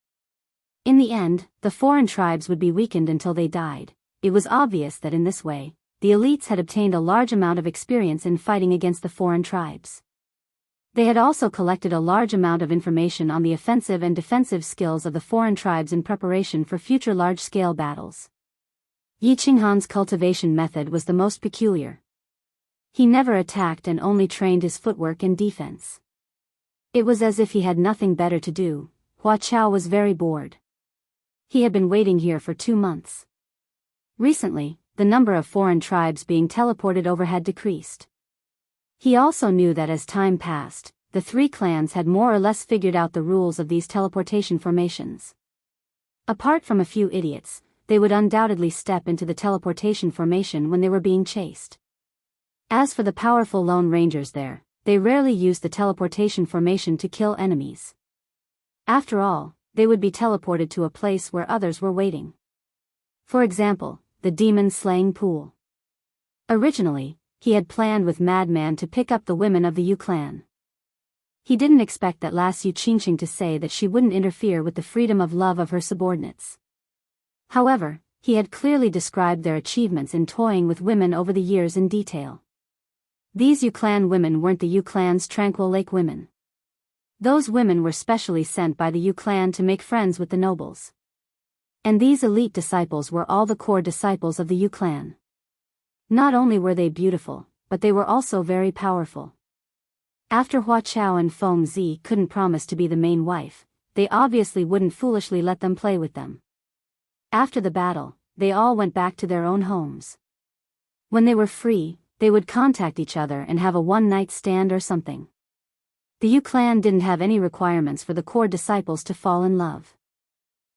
In the end, the foreign tribes would be weakened until they died. It was obvious that in this way, the elites had obtained a large amount of experience in fighting against the foreign tribes. They had also collected a large amount of information on the offensive and defensive skills of the foreign tribes in preparation for future large-scale battles. Yi Qinghan's cultivation method was the most peculiar. He never attacked and only trained his footwork and defense. It was as if he had nothing better to do. Hua Chao was very bored. He had been waiting here for 2 months. Recently, the number of foreign tribes being teleported over had decreased. He also knew that as time passed, the 3 clans had more or less figured out the rules of these teleportation formations. Apart from a few idiots, they would undoubtedly step into the teleportation formation when they were being chased. As for the powerful Lone Rangers there, they rarely used the teleportation formation to kill enemies. After all, they would be teleported to a place where others were waiting. For example, the demon-slaying pool. Originally, he had planned with Madman to pick up the women of the Yu clan. He didn't expect that last Yu Qingqing to say that she wouldn't interfere with the freedom of love of her subordinates. However, he had clearly described their achievements in toying with women over the years in detail. These Yu clan women weren't the Yu clan's Tranquil Lake women. Those women were specially sent by the Yu clan to make friends with the nobles. And these elite disciples were all the core disciples of the Yu clan. Not only were they beautiful, but they were also very powerful. After Hua Chao and Feng Zi couldn't promise to be the main wife, they obviously wouldn't foolishly let them play with them. After the battle, they all went back to their own homes. When they were free, they would contact each other and have a one-night stand or something. The Yu clan didn't have any requirements for the core disciples to fall in love.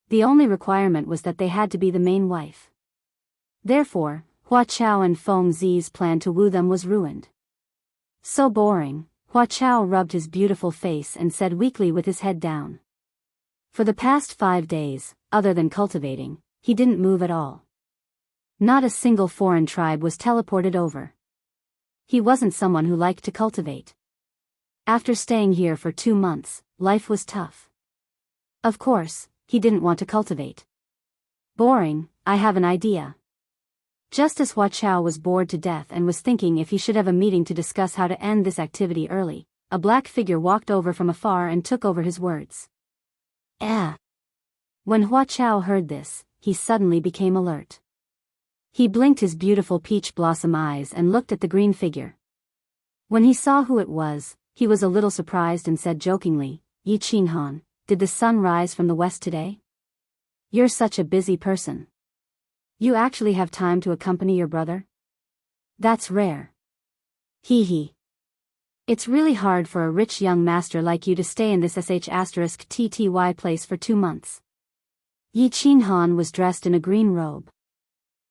The only requirement was that they had to be the main wife. Therefore, Hua Chao and Feng Zi's plan to woo them was ruined. So boring, Hua Chao rubbed his beautiful face and said weakly with his head down. For the past 5 days, other than cultivating, he didn't move at all. Not a single foreign tribe was teleported over. He wasn't someone who liked to cultivate. After staying here for 2 months, life was tough. Of course, he didn't want to cultivate. Boring, I have an idea. Just as Hua Chao was bored to death and was thinking if he should have a meeting to discuss how to end this activity early, a black figure walked over from afar and took over his words. When Hua Chao heard this, he suddenly became alert. He blinked his beautiful peach blossom eyes and looked at the green figure. When he saw who it was, he was a little surprised and said jokingly, "Yi Qinghan, did the sun rise from the west today? You're such a busy person. You actually have time to accompany your brother? That's rare. Hee hee. It's really hard for a rich young master like you to stay in this *TTY place for 2 months. Yi Qinghan was dressed in a green robe.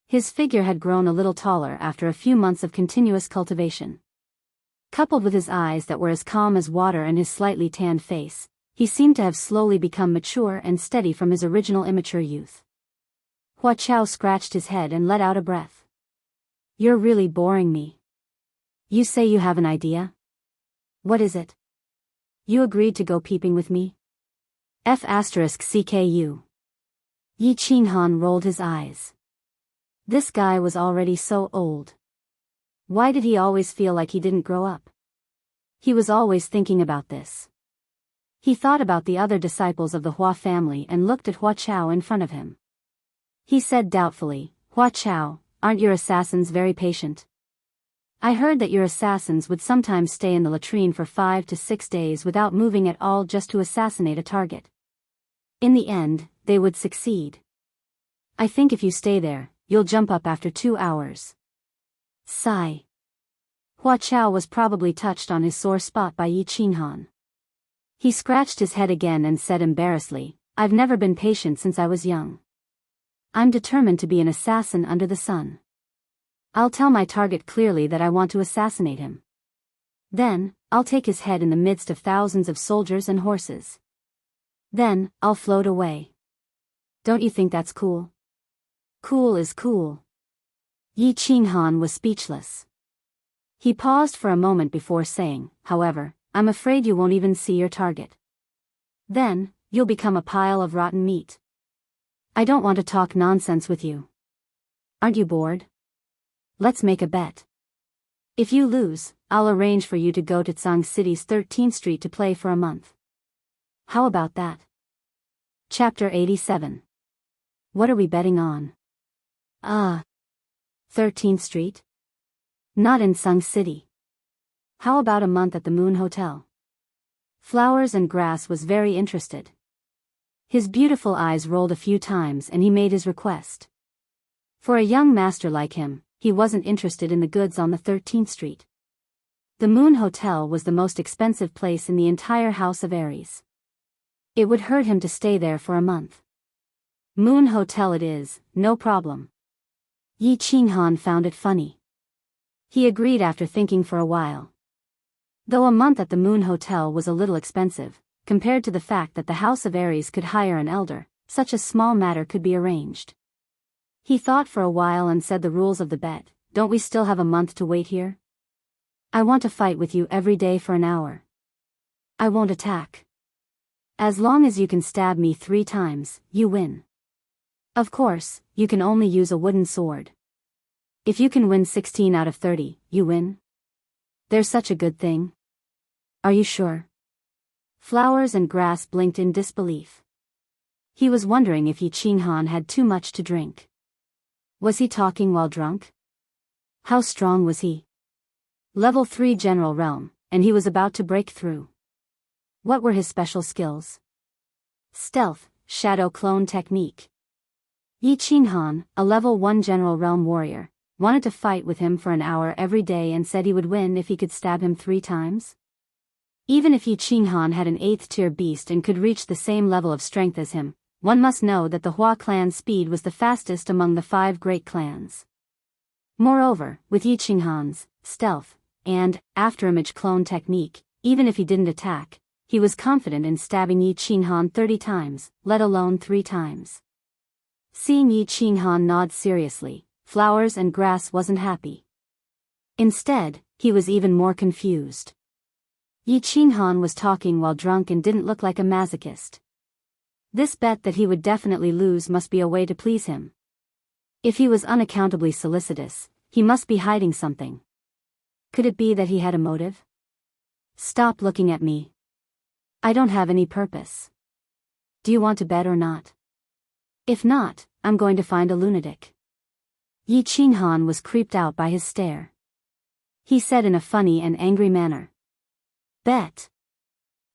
His figure had grown a little taller after a few months of continuous cultivation. Coupled with his eyes that were as calm as water and his slightly tanned face, he seemed to have slowly become mature and steady from his original immature youth. Hua Chao scratched his head and let out a breath. You're really boring me. You say you have an idea? What is it? You agreed to go peeping with me? F***CKU. Yi Qinghan rolled his eyes. This guy was already so old. Why did he always feel like he didn't grow up? He was always thinking about this. He thought about the other disciples of the Hua family and looked at Hua Chao in front of him. He said doubtfully, Hua Chao, aren't your assassins very patient? I heard that your assassins would sometimes stay in the latrine for 5 to 6 days without moving at all just to assassinate a target. In the end, they would succeed. I think if you stay there, you'll jump up after 2 hours. Sigh. Hua Chao was probably touched on his sore spot by Yi Qinghan. He scratched his head again and said embarrassedly, I've never been patient since I was young. I'm determined to be an assassin under the sun. I'll tell my target clearly that I want to assassinate him. Then, I'll take his head in the midst of thousands of soldiers and horses. Then, I'll float away. Don't you think that's cool? Cool is cool. Yi Qinghan was speechless. He paused for a moment before saying, however, I'm afraid you won't even see your target. Then, you'll become a pile of rotten meat. I don't want to talk nonsense with you. Aren't you bored? Let's make a bet. If you lose, I'll arrange for you to go to Tsang City's 13th Street to play for a month. How about that? Chapter 87. What are we betting on? 13th Street? Not in Tsang City. How about a month at the Moon Hotel? Flowers and Grass was very interested. His beautiful eyes rolled a few times and he made his request. For a young master like him, he wasn't interested in the goods on the 13th Street. The Moon Hotel was the most expensive place in the entire House of Aries. It would hurt him to stay there for a month. Moon Hotel it is, no problem. Yi Qinghan found it funny. He agreed after thinking for a while. Though a month at the Moon Hotel was a little expensive, compared to the fact that the House of Aries could hire an elder, such a small matter could be arranged. He thought for a while and said the rules of the bet, don't we still have a month to wait here? I want to fight with you every day for an hour. I won't attack. As long as you can stab me 3 times, you win. Of course, you can only use a wooden sword. If you can win 16 out of 30, you win. There's such a good thing. Are you sure? Flowers and Grass blinked in disbelief. He was wondering if Yi Qinghan had too much to drink. Was he talking while drunk? How strong was he? Level 3 General Realm, and he was about to break through. What were his special skills? Stealth, Shadow Clone Technique. Yi Qinghan, a Level 1 General Realm warrior, wanted to fight with him for an hour every day and said he would win if he could stab him 3 times. Even if Yi Qinghan had an 8th tier beast and could reach the same level of strength as him, one must know that the Hua clan's speed was the fastest among the 5 great clans. Moreover, with Yi Qinghan's stealth and afterimage clone technique, even if he didn't attack, he was confident in stabbing Yi Qinghan 30 times, let alone 3 times. Seeing Yi Qinghan nod seriously, Flowers and Grass wasn't happy. Instead, he was even more confused. Yi Qinghan was talking while drunk and didn't look like a masochist. This bet that he would definitely lose must be a way to please him. If he was unaccountably solicitous, he must be hiding something. Could it be that he had a motive? Stop looking at me. I don't have any purpose. Do you want to bet or not? If not, I'm going to find a lunatic. Yi Qinghan was creeped out by his stare. He said in a funny and angry manner. Bet.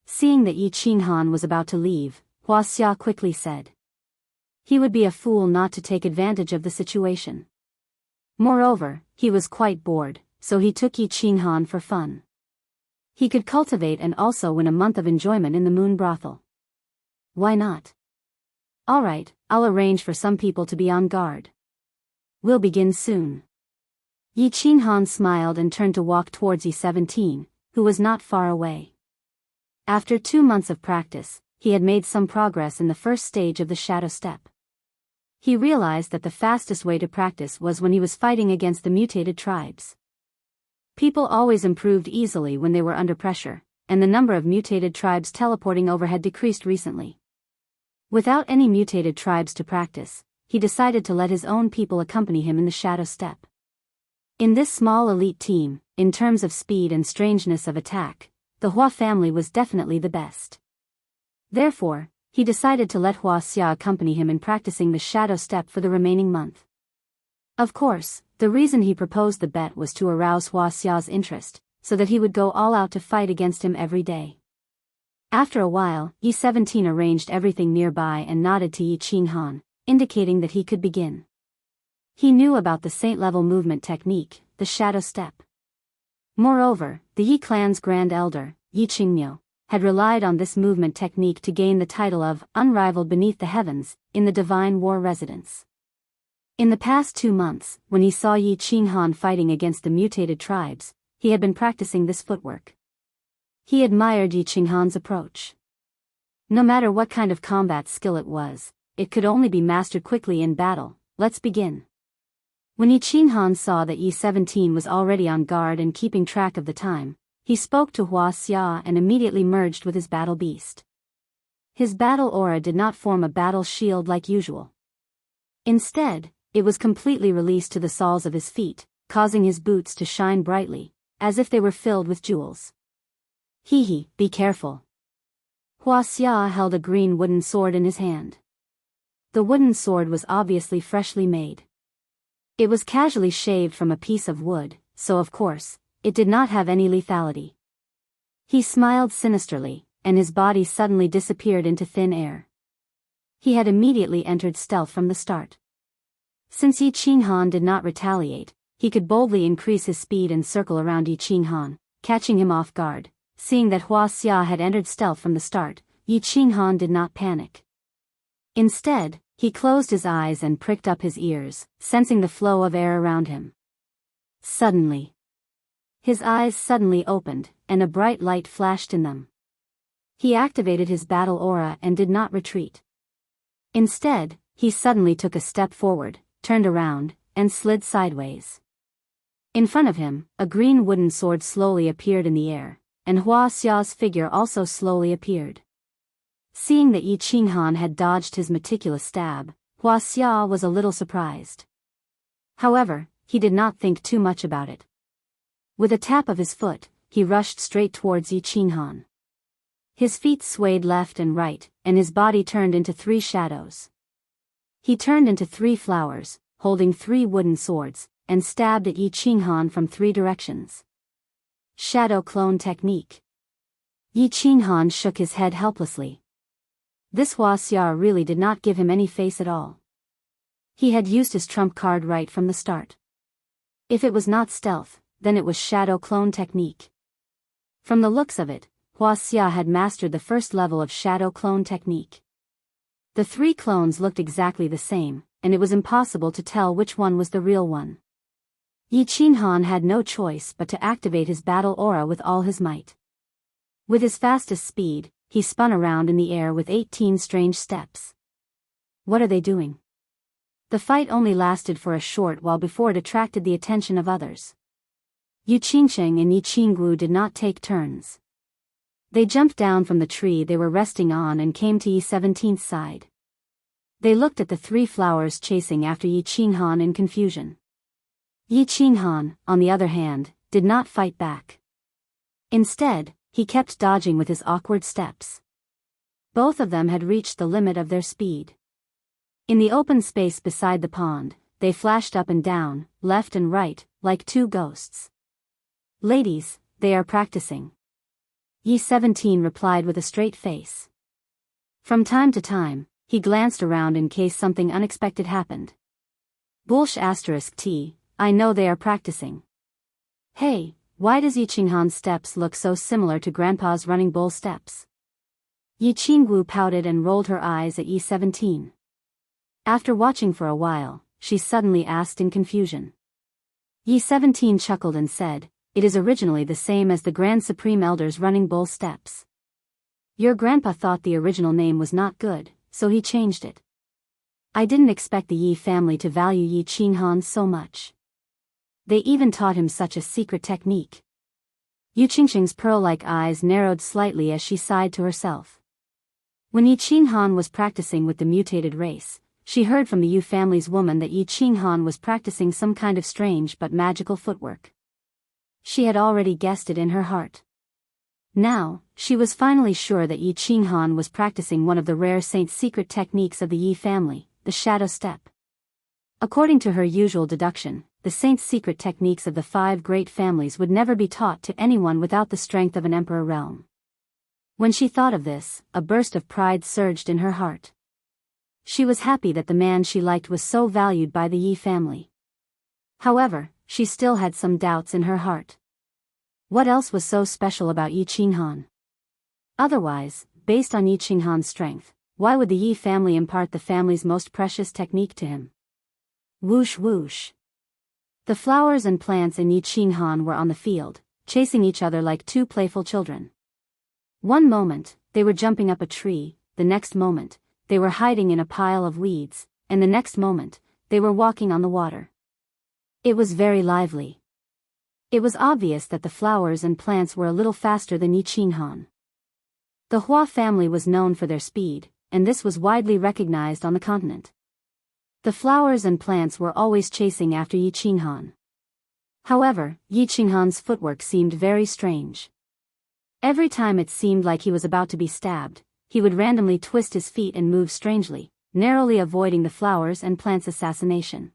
Seeing that Yi Qinghan was about to leave, Hua Xia quickly said. He would be a fool not to take advantage of the situation. Moreover, he was quite bored, so he took Yi Qinghan for fun. He could cultivate and also win a month of enjoyment in the moon brothel. Why not? Alright, I'll arrange for some people to be on guard. We'll begin soon. Yi Qinghan smiled and turned to walk towards Yi-17, who was not far away. After 2 months of practice, he had made some progress in the first stage of the shadow step. He realized that the fastest way to practice was when he was fighting against the mutated tribes. People always improved easily when they were under pressure, and the number of mutated tribes teleporting over had decreased recently. Without any mutated tribes to practice, he decided to let his own people accompany him in the shadow step. In this small elite team, in terms of speed and strangeness of attack, the Hua family was definitely the best. Therefore, he decided to let Hua Xia accompany him in practicing the shadow step for the remaining month. Of course, the reason he proposed the bet was to arouse Hua Xia's interest, so that he would go all out to fight against him every day. After a while, Yi-17 arranged everything nearby and nodded to Yi Qinghan, indicating that he could begin. He knew about the saint-level movement technique, the shadow step. Moreover, the Yi clan's grand elder, Yi Qingmiu, had relied on this movement technique to gain the title of unrivaled beneath the heavens, in the divine war residence. In the past 2 months, when he saw Yi Qinghan fighting against the mutated tribes, he had been practicing this footwork. He admired Yi Qinghan's approach. No matter what kind of combat skill it was, it could only be mastered quickly in battle. Let's begin. When Yi Qinghan saw that Yi-17 was already on guard and keeping track of the time, he spoke to Hua Xia and immediately merged with his battle beast. His battle aura did not form a battle shield like usual. Instead, it was completely released to the soles of his feet, causing his boots to shine brightly, as if they were filled with jewels. Hee, be careful. Hua Xia held a green wooden sword in his hand. The wooden sword was obviously freshly made. It was casually shaved from a piece of wood, so of course, it did not have any lethality. He smiled sinisterly, and his body suddenly disappeared into thin air. He had immediately entered stealth from the start. Since Yi Qinghan did not retaliate, he could boldly increase his speed and circle around Yi Qinghan, catching him off guard. Seeing that Hua Xia had entered stealth from the start, Yi Qinghan did not panic. Instead, he closed his eyes and pricked up his ears, sensing the flow of air around him. Suddenly, his eyes suddenly opened, and a bright light flashed in them. He activated his battle aura and did not retreat. Instead, he suddenly took a step forward, turned around, and slid sideways. In front of him, a green wooden sword slowly appeared in the air, and Hua Xia's figure also slowly appeared. Seeing that Yi Qinghan had dodged his meticulous stab, Hua Xia was a little surprised. However, he did not think too much about it. With a tap of his foot, he rushed straight towards Yi Qinghan. His feet swayed left and right, and his body turned into 3 shadows. He turned into 3 flowers, holding 3 wooden swords, and stabbed at Yi Qinghan from 3 directions. Shadow clone technique. Yi Qinghan shook his head helplessly. This Hua Xia really did not give him any face at all. He had used his trump card right from the start. If it was not stealth, then it was shadow clone technique. From the looks of it, Hua Xia had mastered the first level of shadow clone technique. The 3 clones looked exactly the same, and it was impossible to tell which one was the real one. Yi Qinghan had no choice but to activate his battle aura with all his might. With his fastest speed, he spun around in the air with 18 strange steps. What are they doing? The fight only lasted for a short while before it attracted the attention of others. Yi Qingsheng and Yi Qinggu did not take turns. They jumped down from the tree they were resting on and came to Yi 17's side. They looked at the three flowers chasing after Yi Qinghan in confusion. Yi Qinghan, on the other hand, did not fight back. Instead, he kept dodging with his awkward steps. Both of them had reached the limit of their speed. In the open space beside the pond, they flashed up and down, left and right, like two ghosts. "Ladies, they are practicing," Yi 17 replied with a straight face. From time to time, he glanced around in case something unexpected happened. "Bullsh *t, I know they are practicing. Hey, why does Yi Qinghan's steps look so similar to Grandpa's running bull steps?" Yi Qinggu pouted and rolled her eyes at Yi 17. After watching for a while, she suddenly asked in confusion. Yi 17 chuckled and said, "It is originally the same as the Grand Supreme Elder's running bull steps. Your grandpa thought the original name was not good, so he changed it. I didn't expect the Yi family to value Yi Qinghan so much. They even taught him such a secret technique." Yi Qingsheng's pearl-like eyes narrowed slightly as she sighed to herself. When Yi Qinghan was practicing with the mutated race, she heard from the Yu family's woman that Yi Qinghan was practicing some kind of strange but magical footwork. She had already guessed it in her heart. Now, she was finally sure that Yi Qinghan was practicing one of the rare saint's secret techniques of the Yi family, the shadow step. According to her usual deduction, the saint's secret techniques of the 5 great families would never be taught to anyone without the strength of an emperor realm. When she thought of this, a burst of pride surged in her heart. She was happy that the man she liked was so valued by the Yi family. However, she still had some doubts in her heart. What else was so special about Yi Qinghan? Otherwise, based on Yi Qinghan's strength, why would the Yi family impart the family's most precious technique to him? Whoosh whoosh. The flowers and plants in Yi Qinghan were on the field, chasing each other like two playful children. One moment, they were jumping up a tree, the next moment, they were hiding in a pile of weeds, and the next moment, they were walking on the water. It was very lively. It was obvious that the flowers and plants were a little faster than Yi Qinghan. The Hua family was known for their speed, and this was widely recognized on the continent. The flowers and plants were always chasing after Yi Qinghan. However, Yi Qinghan's footwork seemed very strange. Every time it seemed like he was about to be stabbed, he would randomly twist his feet and move strangely, narrowly avoiding the flowers and plants' assassination.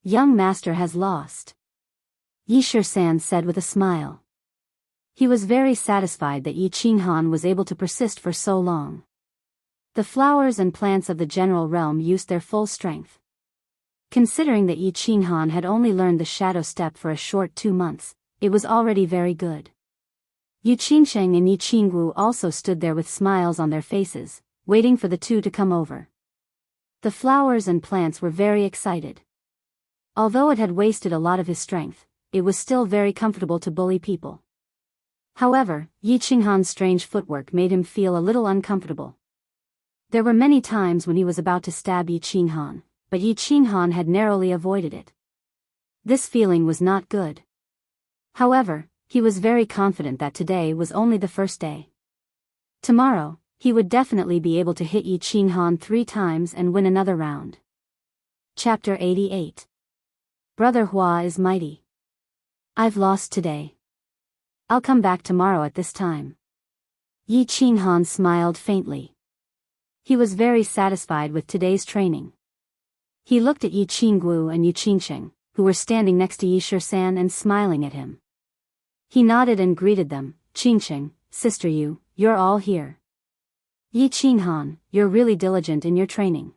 "Young master has lost," Yi Shisan said with a smile. He was very satisfied that Yi Qinghan was able to persist for so long. The flowers and plants of the general realm used their full strength. Considering that Yi Qinghan had only learned the shadow step for a short 2 months, it was already very good. Yi Qingsheng and Yi Qinggu also stood there with smiles on their faces, waiting for the two to come over. The flowers and plants were very excited. Although it had wasted a lot of his strength, it was still very comfortable to bully people. However, Yi Qinghan's strange footwork made him feel a little uncomfortable. There were many times when he was about to stab Yi Qinghan, but Yi Qinghan had narrowly avoided it. This feeling was not good. However, he was very confident that today was only the first day. Tomorrow, he would definitely be able to hit Yi Qinghan 3 times and win another round. Chapter 88. Brother Hua is mighty. I've lost today. I'll come back tomorrow at this time. Yi Qinghan smiled faintly. He was very satisfied with today's training. He looked at Yi Qinggu and Yi Qingsheng, who were standing next to Yi Shisan and smiling at him. He nodded and greeted them. "Qingsheng, sister Yu, you're all here. Yi Qinghan, you're really diligent in your training."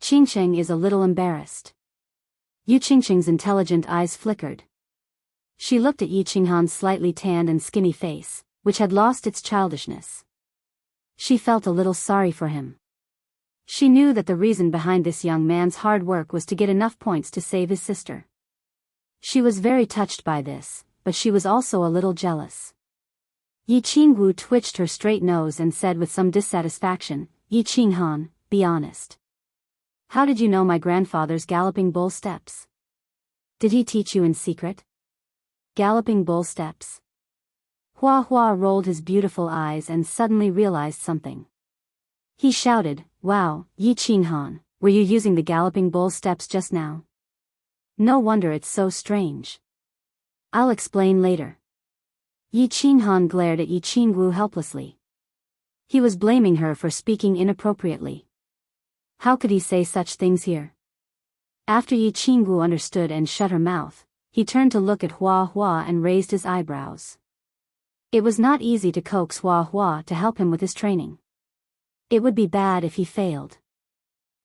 Qingsheng is a little embarrassed. Yi Qingsheng's intelligent eyes flickered. She looked at Yi Qinghan's slightly tanned and skinny face, which had lost its childishness. She felt a little sorry for him. She knew that the reason behind this young man's hard work was to get enough points to save his sister. She was very touched by this, but she was also a little jealous. Yi Qinggu twitched her straight nose and said with some dissatisfaction, "Yi Qinghan, be honest. How did you know my grandfather's galloping bull steps? Did he teach you in secret? Galloping bull steps. Hua Hua rolled his beautiful eyes and suddenly realized something. He shouted, "Wow, Yi Qinghan, were you using the galloping bull steps just now? No wonder it's so strange. I'll explain later." Yi Qinghan glared at Yi Qingwu helplessly. He was blaming her for speaking inappropriately. How could he say such things here? After Yi Qingwu understood and shut her mouth, he turned to look at Hua Hua and raised his eyebrows. It was not easy to coax Hua Hua to help him with his training. It would be bad if he failed.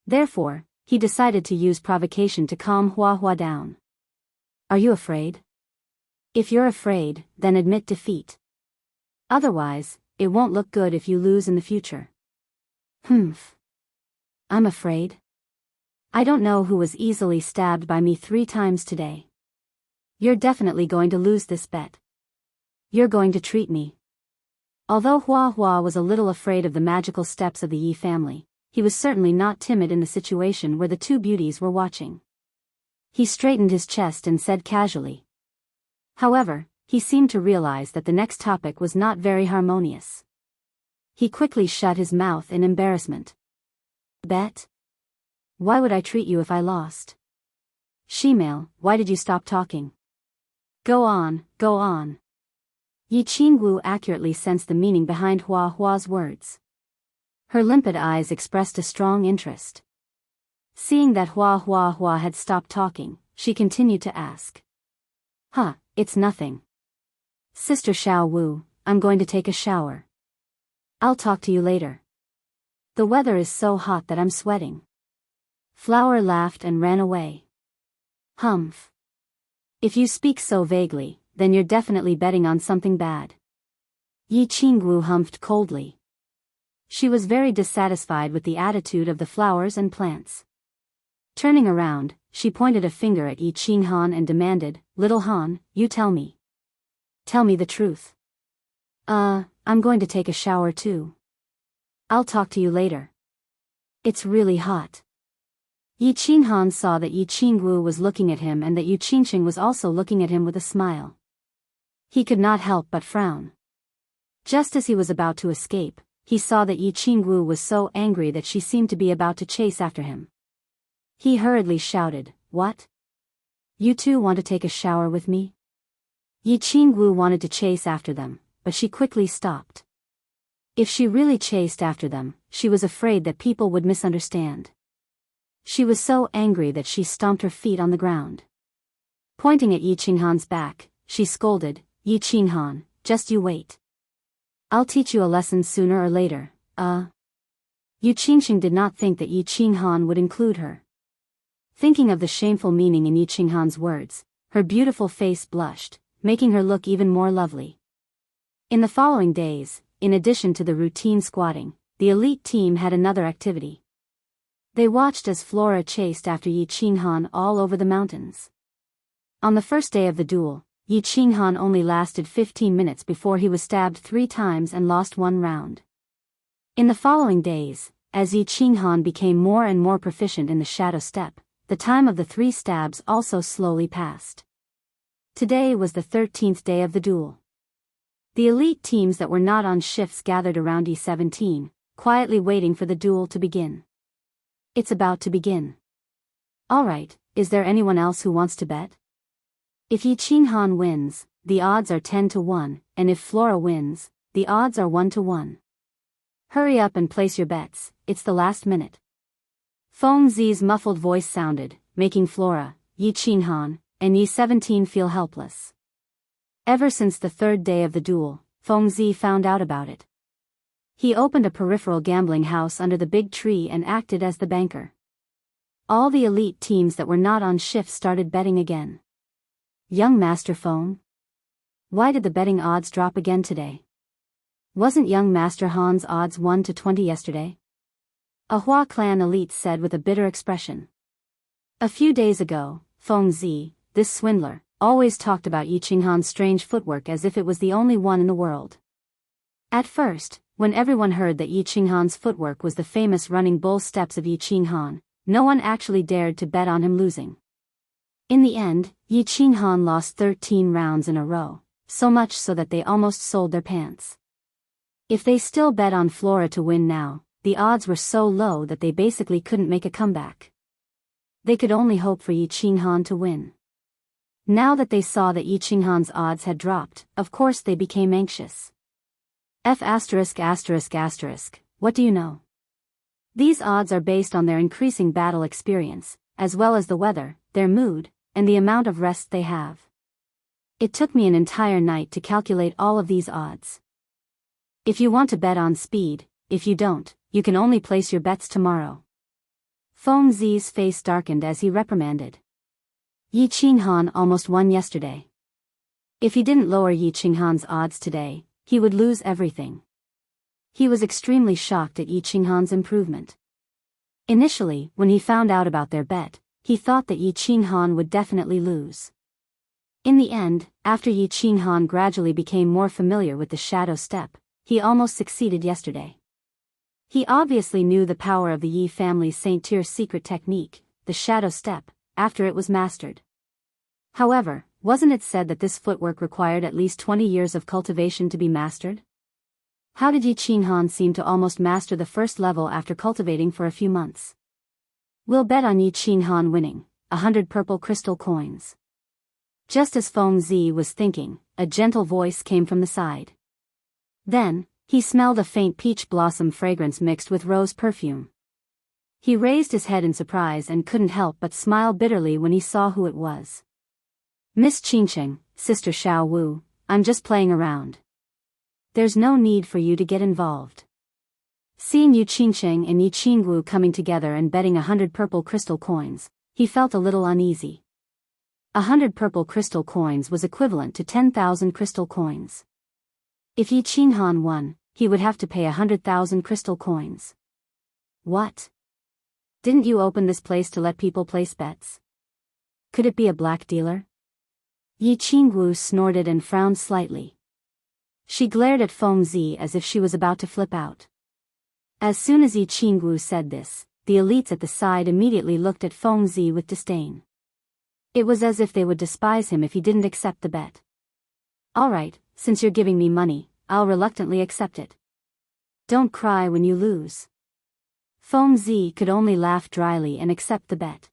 Therefore, he decided to use provocation to calm Hua Hua down. Are you afraid? If you're afraid, then admit defeat. Otherwise, it won't look good if you lose in the future. Humph. I'm afraid. I don't know who was easily stabbed by me 3 times today. You're definitely going to lose this bet. You're going to treat me. Although Hua Hua was a little afraid of the magical steps of the Yi family, he was certainly not timid in the situation where the two beauties were watching. He straightened his chest and said casually. However, he seemed to realize that the next topic was not very harmonious. He quickly shut his mouth in embarrassment. Bet? Why would I treat you if I lost? Shemale, why did you stop talking? Go on, go on. Yi Qingwu accurately sensed the meaning behind Hua Hua's words. Her limpid eyes expressed a strong interest. Seeing that Hua had stopped talking, she continued to ask. Huh, it's nothing. Sister Xiao Wu, I'm going to take a shower. I'll talk to you later. The weather is so hot that I'm sweating. Flower laughed and ran away. Humph. If you speak so vaguely, then you're definitely betting on something bad. Yi Qingwu humphed coldly. She was very dissatisfied with the attitude of the flowers and plants. Turning around, she pointed a finger at Yi Qinghan and demanded, Little Han, you tell me. Tell me the truth. I'm going to take a shower too. I'll talk to you later. It's really hot. Yi Qinghan saw that Yi Qingwu was looking at him and that Yu Qingxing was also looking at him with a smile. He could not help but frown. Just as he was about to escape, he saw that Yi Qingwu was so angry that she seemed to be about to chase after him. He hurriedly shouted, What? You two want to take a shower with me? Yi Qingwu wanted to chase after them, but she quickly stopped. If she really chased after them, she was afraid that people would misunderstand. She was so angry that she stomped her feet on the ground. Pointing at Yi Qinghan's back, she scolded, Yi Qinghan, just you wait. I'll teach you a lesson sooner or later, Yu Qingxing did not think that Yi Qinghan would include her. Thinking of the shameful meaning in Yi Qinghan's words, her beautiful face blushed, making her look even more lovely. In the following days, in addition to the routine squatting, the elite team had another activity. They watched as Flora chased after Yi Qinghan all over the mountains. On the first day of the duel, Yi Qinghan only lasted 15 minutes before he was stabbed 3 times and lost 1 round. In the following days, as Yi Qinghan became more and more proficient in the shadow step, the time of the 3 stabs also slowly passed. Today was the 13th day of the duel. The elite teams that were not on shifts gathered around E17, quietly waiting for the duel to begin. It's about to begin. Alright, is there anyone else who wants to bet? If Yi Qinghan wins, the odds are 10 to 1, and if Flora wins, the odds are 1 to 1. Hurry up and place your bets, it's the last minute. Feng Zi's muffled voice sounded, making Flora, Yi Qinghan, and Yi17 feel helpless. Ever since the 3rd day of the duel, Feng Zi found out about it. He opened a peripheral gambling house under the big tree and acted as the banker. All the elite teams that were not on shift started betting again. Young Master Feng? Why did the betting odds drop again today? Wasn't young Master Han's odds 1 to 20 yesterday? A Hua clan elite said with a bitter expression. A few days ago, Feng Zi, this swindler, always talked about Yi Qinghan's strange footwork as if it was the only one in the world. At first, when everyone heard that Yi Qinghan's footwork was the famous running bull steps of Yi Qinghan, no one actually dared to bet on him losing. In the end, Yi Qinghan lost 13 rounds in a row, so much so that they almost sold their pants. If they still bet on Flora to win now, the odds were so low that they basically couldn't make a comeback. They could only hope for Yi Qinghan to win. Now that they saw that Yi Qinghan's odds had dropped, of course they became anxious. What do you know? These odds are based on their increasing battle experience, as well as the weather, their mood, and the amount of rest they have. It took me an entire night to calculate all of these odds. If you want to bet on speed, if you don't, you can only place your bets tomorrow. Feng Zi's face darkened as he reprimanded. Yi Qinghan almost won yesterday. If he didn't lower Yi Qinghan's odds today, he would lose everything. He was extremely shocked at Yi Qinghan's improvement. Initially, when he found out about their bet, he thought that Yi Qinghan would definitely lose. In the end, after Yi Qinghan gradually became more familiar with the shadow step, he almost succeeded yesterday. He obviously knew the power of the Yi family's Saint-Tyr's secret technique, the shadow step, after it was mastered. However, wasn't it said that this footwork required at least 20 years of cultivation to be mastered? How did Yi Qinghan seem to almost master the first level after cultivating for a few months? We'll bet on Yi Qinghan winning, 100 purple crystal coins. Just as Feng Zi was thinking, a gentle voice came from the side. Then, he smelled a faint peach blossom fragrance mixed with rose perfume. He raised his head in surprise and couldn't help but smile bitterly when he saw who it was. Miss Qingqing, Sister Xiao Wu, I'm just playing around. There's no need for you to get involved. Seeing Yu Qingqing and Yi Qingwu coming together and betting 100 purple crystal coins, he felt a little uneasy. 100 purple crystal coins was equivalent to 10,000 crystal coins. If Yi Qinghan won, he would have to pay 100,000 crystal coins. What? Didn't you open this place to let people place bets? Could it be a black dealer? Yi Qingwu snorted and frowned slightly. She glared at Feng Zi as if she was about to flip out. As soon as Yi Qingwu said this, the elites at the side immediately looked at Feng Zi with disdain. It was as if they would despise him if he didn't accept the bet. All right, since you're giving me money, I'll reluctantly accept it. Don't cry when you lose. Feng Zi could only laugh dryly and accept the bet.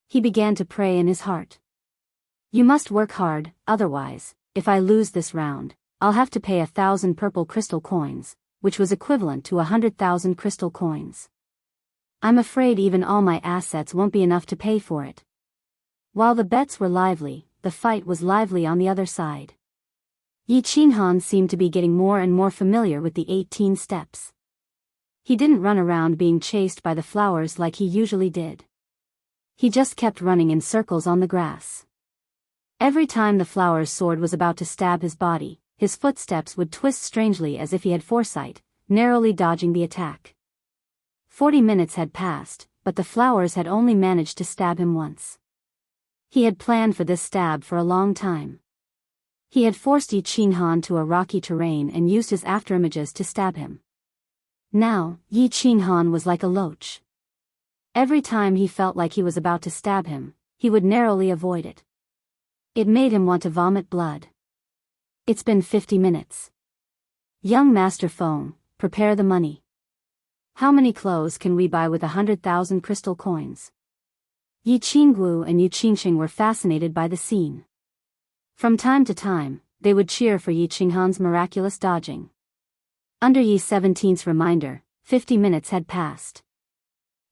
He began to pray in his heart. You must work hard, otherwise, if I lose this round, I'll have to pay 1,000 purple crystal coins, which was equivalent to 100,000 crystal coins. I'm afraid even all my assets won't be enough to pay for it. While the bets were lively, the fight was lively on the other side. Yi Qinghan seemed to be getting more and more familiar with the 18 steps. He didn't run around being chased by the flowers like he usually did. He just kept running in circles on the grass. Every time the flower's sword was about to stab his body, his footsteps would twist strangely as if he had foresight, narrowly dodging the attack. 40 minutes had passed, but the flowers had only managed to stab him once. He had planned for this stab for a long time. He had forced Yi Qinghan to a rocky terrain and used his afterimages to stab him. Now, Yi Qinghan was like a loach. Every time he felt like he was about to stab him, he would narrowly avoid it. It made him want to vomit blood. It's been 50 minutes. Young Master Feng, prepare the money. How many clothes can we buy with 100,000 crystal coins? Yi Qingwu and Yu Qingqing were fascinated by the scene. From time to time, they would cheer for Yi Qinghan's miraculous dodging. Under Yi 17's reminder, 50 minutes had passed.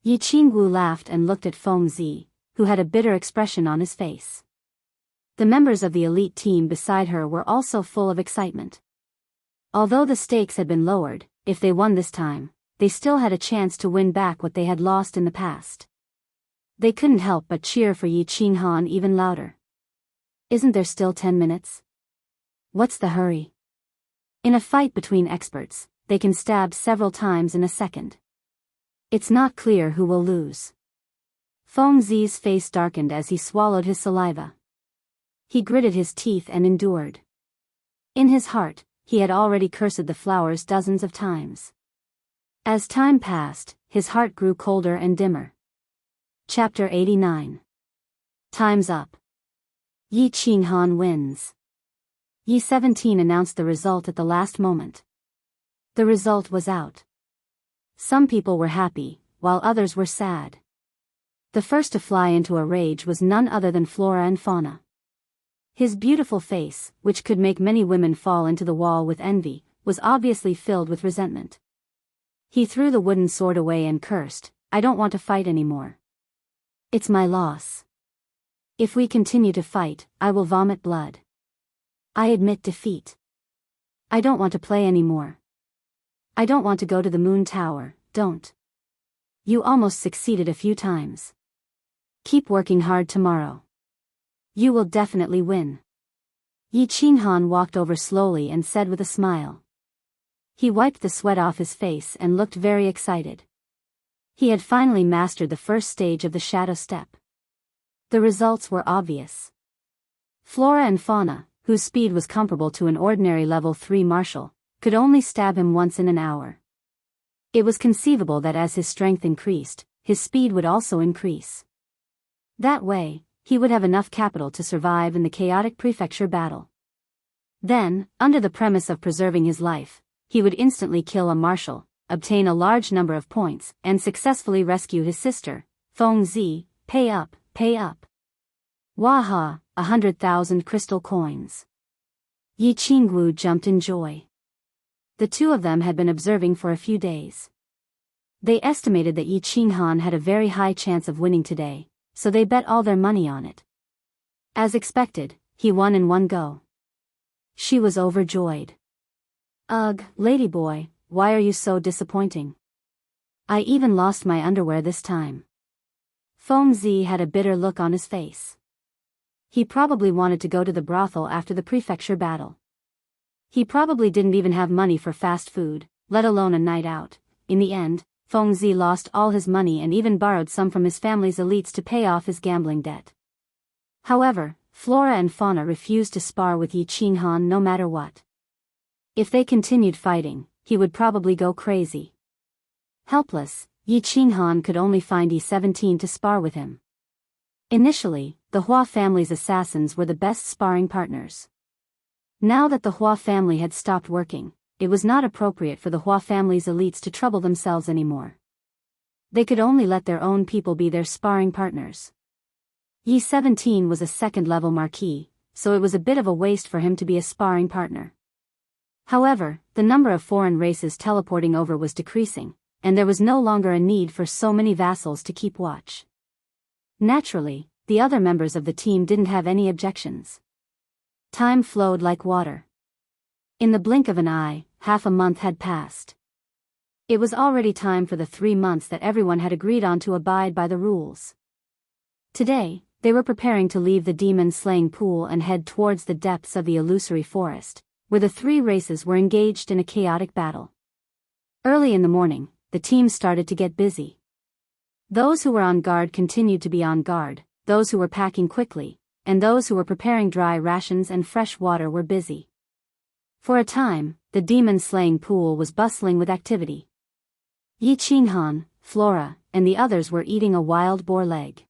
Yi Qingwu laughed and looked at Feng Zi, who had a bitter expression on his face. The members of the elite team beside her were also full of excitement. Although the stakes had been lowered, if they won this time, they still had a chance to win back what they had lost in the past. They couldn't help but cheer for Yi Qinghan even louder. Isn't there still 10 minutes? What's the hurry? In a fight between experts, they can stab several times in a second. It's not clear who will lose. Feng Zi's face darkened as he swallowed his saliva. He gritted his teeth and endured. In his heart, he had already cursed the flowers dozens of times. As time passed, his heart grew colder and dimmer. Chapter 89. Time's up. Yi Qinghan wins. Yi 17 announced the result at the last moment. The result was out. Some people were happy, while others were sad. The first to fly into a rage was none other than Flora and Fauna. His beautiful face, which could make many women fall into the wall with envy, was obviously filled with resentment. He threw the wooden sword away and cursed, "I don't want to fight anymore. It's my loss. If we continue to fight, I will vomit blood. I admit defeat. I don't want to play anymore. I don't want to go to the moon tower, don't. You almost succeeded a few times. Keep working hard tomorrow. You will definitely win." Yi Qinghan walked over slowly and said with a smile. He wiped the sweat off his face and looked very excited. He had finally mastered the first stage of the shadow step. The results were obvious. Flora and Fauna, whose speed was comparable to an ordinary level 3 martial, could only stab him once in an hour. It was conceivable that as his strength increased, his speed would also increase. That way, he would have enough capital to survive in the chaotic prefecture battle. Then, under the premise of preserving his life, he would instantly kill a marshal, obtain a large number of points, and successfully rescue his sister, Feng Zi. Pay up, pay up. Waha, 100,000 crystal coins. Yi Qingwu jumped in joy. The two of them had been observing for a few days. They estimated that Yi Qinghan had a very high chance of winning today, so they bet all their money on it. As expected, he won in one go. She was overjoyed. "Ugh, ladyboy, why are you so disappointing? I even lost my underwear this time." Feng Zi had a bitter look on his face. He probably wanted to go to the brothel after the prefecture battle. He probably didn't even have money for fast food, let alone a night out. In the end, Feng Zi lost all his money and even borrowed some from his family's elites to pay off his gambling debt. However, Flora and Fauna refused to spar with Yi Qinghan no matter what. If they continued fighting, he would probably go crazy. Helpless, Yi Qinghan could only find Yi 17 to spar with him. Initially, the Hua family's assassins were the best sparring partners. Now that the Hua family had stopped working, it was not appropriate for the Hua family's elites to trouble themselves anymore. They could only let their own people be their sparring partners. Yi 17 was a second-level marquis, so it was a bit of a waste for him to be a sparring partner. However, the number of foreign races teleporting over was decreasing, and there was no longer a need for so many vassals to keep watch. Naturally, the other members of the team didn't have any objections. Time flowed like water. In the blink of an eye, half a month had passed. It was already time for the 3 months that everyone had agreed on to abide by the rules. Today, they were preparing to leave the demon-slaying pool and head towards the depths of the illusory forest, where the 3 races were engaged in a chaotic battle. Early in the morning, the team started to get busy. Those who were on guard continued to be on guard, those who were packing quickly, and those who were preparing dry rations and fresh water were busy. For a time, the demon-slaying pool was bustling with activity. Yi Qinghan, Flora, and the others were eating a wild boar leg.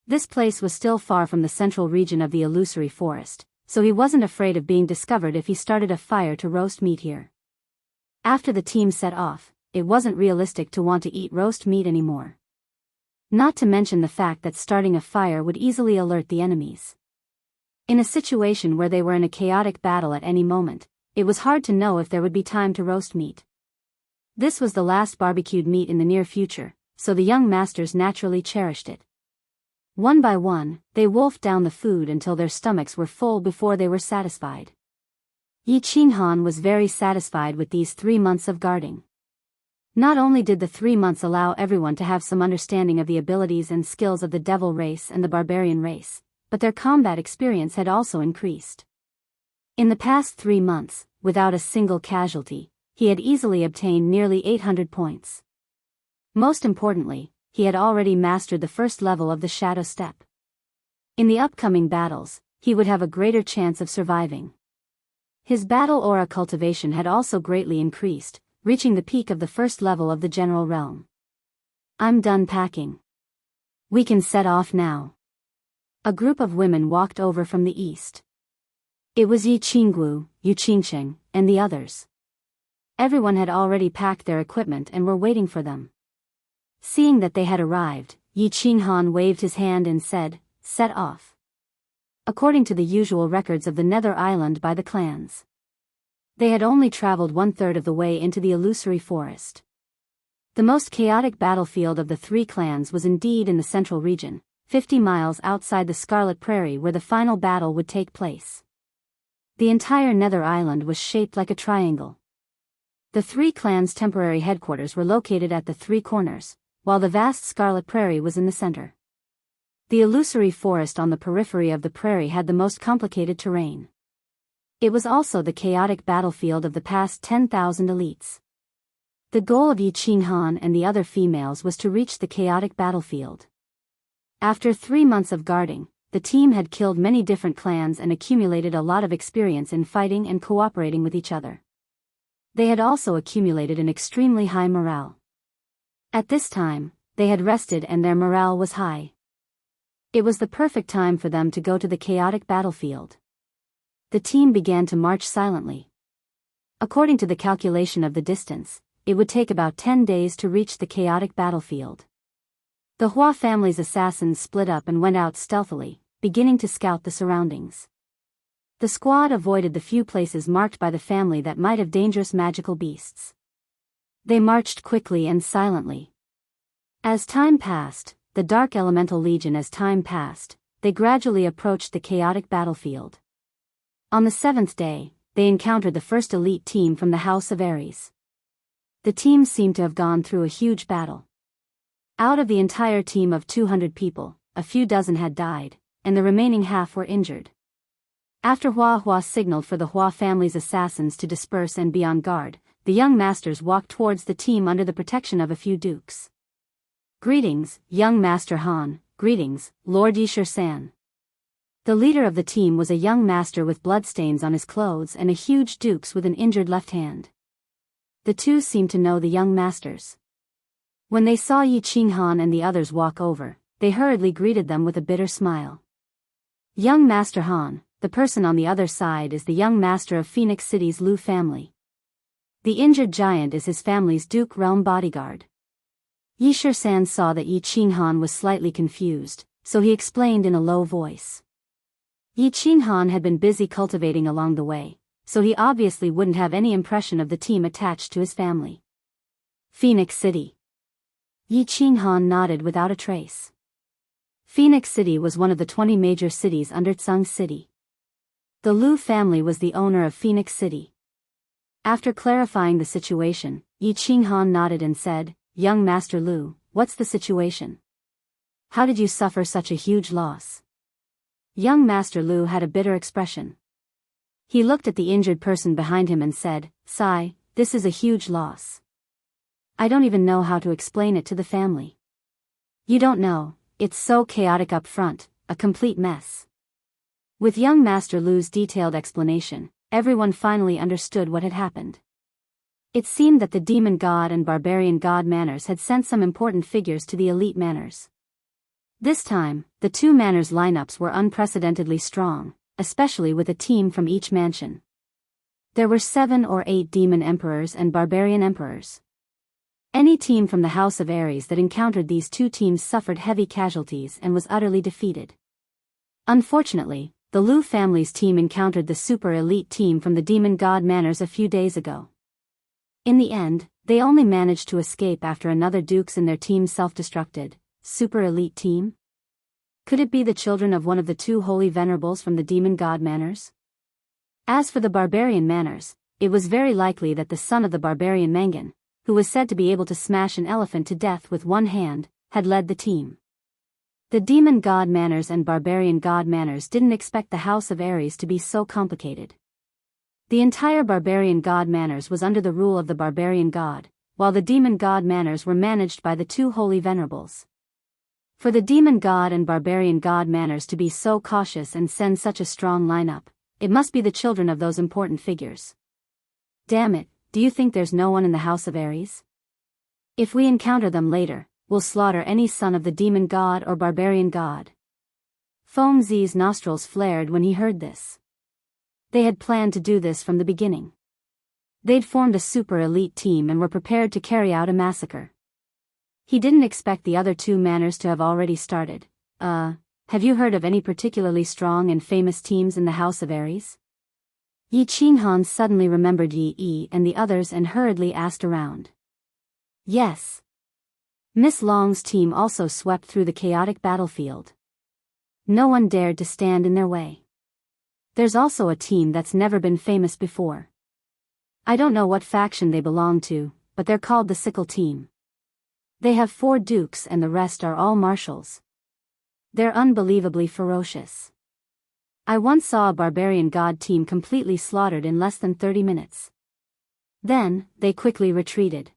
This place was still far from the central region of the illusory forest, so he wasn't afraid of being discovered if he started a fire to roast meat here. After the team set off, it wasn't realistic to want to eat roast meat anymore. Not to mention the fact that starting a fire would easily alert the enemies. In a situation where they were in a chaotic battle at any moment, it was hard to know if there would be time to roast meat. This was the last barbecued meat in the near future, so the young masters naturally cherished it. One by one, they wolfed down the food until their stomachs were full before they were satisfied. Yi Qinghan was very satisfied with these 3 months of guarding. Not only did the 3 months allow everyone to have some understanding of the abilities and skills of the devil race and the barbarian race, but their combat experience had also increased. In the past 3 months, without a single casualty, he had easily obtained nearly 800 points. Most importantly, he had already mastered the first level of the shadow step. In the upcoming battles, he would have a greater chance of surviving. His battle aura cultivation had also greatly increased, reaching the peak of the first level of the general realm. "I'm done packing. We can set off now. A group of women walked over from the east. It was Yi Qinggu, Yu Qingsheng, and the others. Everyone had already packed their equipment and were waiting for them. Seeing that they had arrived, Yi Qinghan waved his hand and said, "Set off." According to the usual records of the Nether Island by the clans, they had only traveled 1/3 of the way into the illusory forest. The most chaotic battlefield of the three clans was indeed in the central region, 50 miles outside the Scarlet Prairie where the final battle would take place. The entire Nether Island was shaped like a triangle. The three clans' temporary headquarters were located at the three corners, while the vast Scarlet Prairie was in the center. The illusory forest on the periphery of the prairie had the most complicated terrain. It was also the chaotic battlefield of the past 10,000 elites. The goal of Yi Qinghan and the other females was to reach the chaotic battlefield. After 3 months of guarding, the team had killed many different clans and accumulated a lot of experience in fighting and cooperating with each other. They had also accumulated an extremely high morale. At this time, they had rested and their morale was high. It was the perfect time for them to go to the chaotic battlefield. The team began to march silently. According to the calculation of the distance, it would take about 10 days to reach the chaotic battlefield. The Hua family's assassins split up and went out stealthily, beginning to scout the surroundings. The squad avoided the few places marked by the family that might have dangerous magical beasts. They marched quickly and silently. As time passed, the Dark Elemental Legion as time passed, they gradually approached the chaotic battlefield. On the 7th day, they encountered the first elite team from the House of Ares. The team seemed to have gone through a huge battle. Out of the entire team of 200 people, a few dozen had died, and the remaining half were injured. After Hua signaled for the Hua family's assassins to disperse and be on guard, the young masters walked towards the team under the protection of a few dukes. "Greetings, young Master Han, greetings, Lord Yishir-san." The leader of the team was a young master with bloodstains on his clothes and a huge dukes with an injured left hand. The two seemed to know the young masters. When they saw Yi Qinghan and the others walk over, they hurriedly greeted them with a bitter smile. "Young Master Han," the person on the other side is the young master of Phoenix City's Lu family. The injured giant is his family's Duke Realm bodyguard. Yishir-san saw that Yi Qinghan was slightly confused, so he explained in a low voice. Yi Qinghan had been busy cultivating along the way, so he obviously wouldn't have any impression of the team attached to his family. "Phoenix City." Yi Qinghan nodded without a trace. Phoenix City was one of the 20 major cities under Tsung City. The Lu family was the owner of Phoenix City. After clarifying the situation, Yi Qinghan nodded and said, "Young Master Lu, what's the situation? How did you suffer such a huge loss?" Young Master Lu had a bitter expression. He looked at the injured person behind him and said, "Sigh, this is a huge loss. I don't even know how to explain it to the family. You don't know, it's so chaotic up front, a complete mess." With young Master Lu's detailed explanation, everyone finally understood what had happened. It seemed that the demon god and barbarian god Manners had sent some important figures to the elite Manners. This time, the two Manners lineups were unprecedentedly strong, especially with a team from each mansion. There were 7 or 8 demon emperors and barbarian emperors. Any team from the House of Ares that encountered these two teams suffered heavy casualties and was utterly defeated. Unfortunately, the Lu family's team encountered the super elite team from the demon god Manners a few days ago. In the end, they only managed to escape after another dukes in their team self-destructed. Super elite team? Could it be the children of one of the two holy venerables from the demon god Manners? As for the barbarian Manners, it was very likely that the son of the barbarian Mangan, who was said to be able to smash an elephant to death with one hand, had led the team. The demon god Manners and barbarian god Manners didn't expect the House of Ares to be so complicated. The entire barbarian god Manners was under the rule of the barbarian god, while the demon god Manners were managed by the two holy venerables. For the demon god and barbarian god Manners to be so cautious and send such a strong lineup, it must be the children of those important figures. Damn it, do you think there's no one in the House of Ares? If we encounter them later, will slaughter any son of the demon god or barbarian god. Feng Zi's nostrils flared when he heard this. They had planned to do this from the beginning. They'd formed a super elite team and were prepared to carry out a massacre. He didn't expect the other two manners to have already started. Have you heard of any particularly strong and famous teams in the House of Aries? Yi Qinghan suddenly remembered Yi and the others and hurriedly asked around. Yes. Miss Long's team also swept through the chaotic battlefield. No one dared to stand in their way. There's also a team that's never been famous before. I don't know what faction they belong to, but they're called the Sickle Team. They have 4 dukes and the rest are all marshals. They're unbelievably ferocious. I once saw a barbarian god team completely slaughtered in less than 30 minutes. Then, they quickly retreated.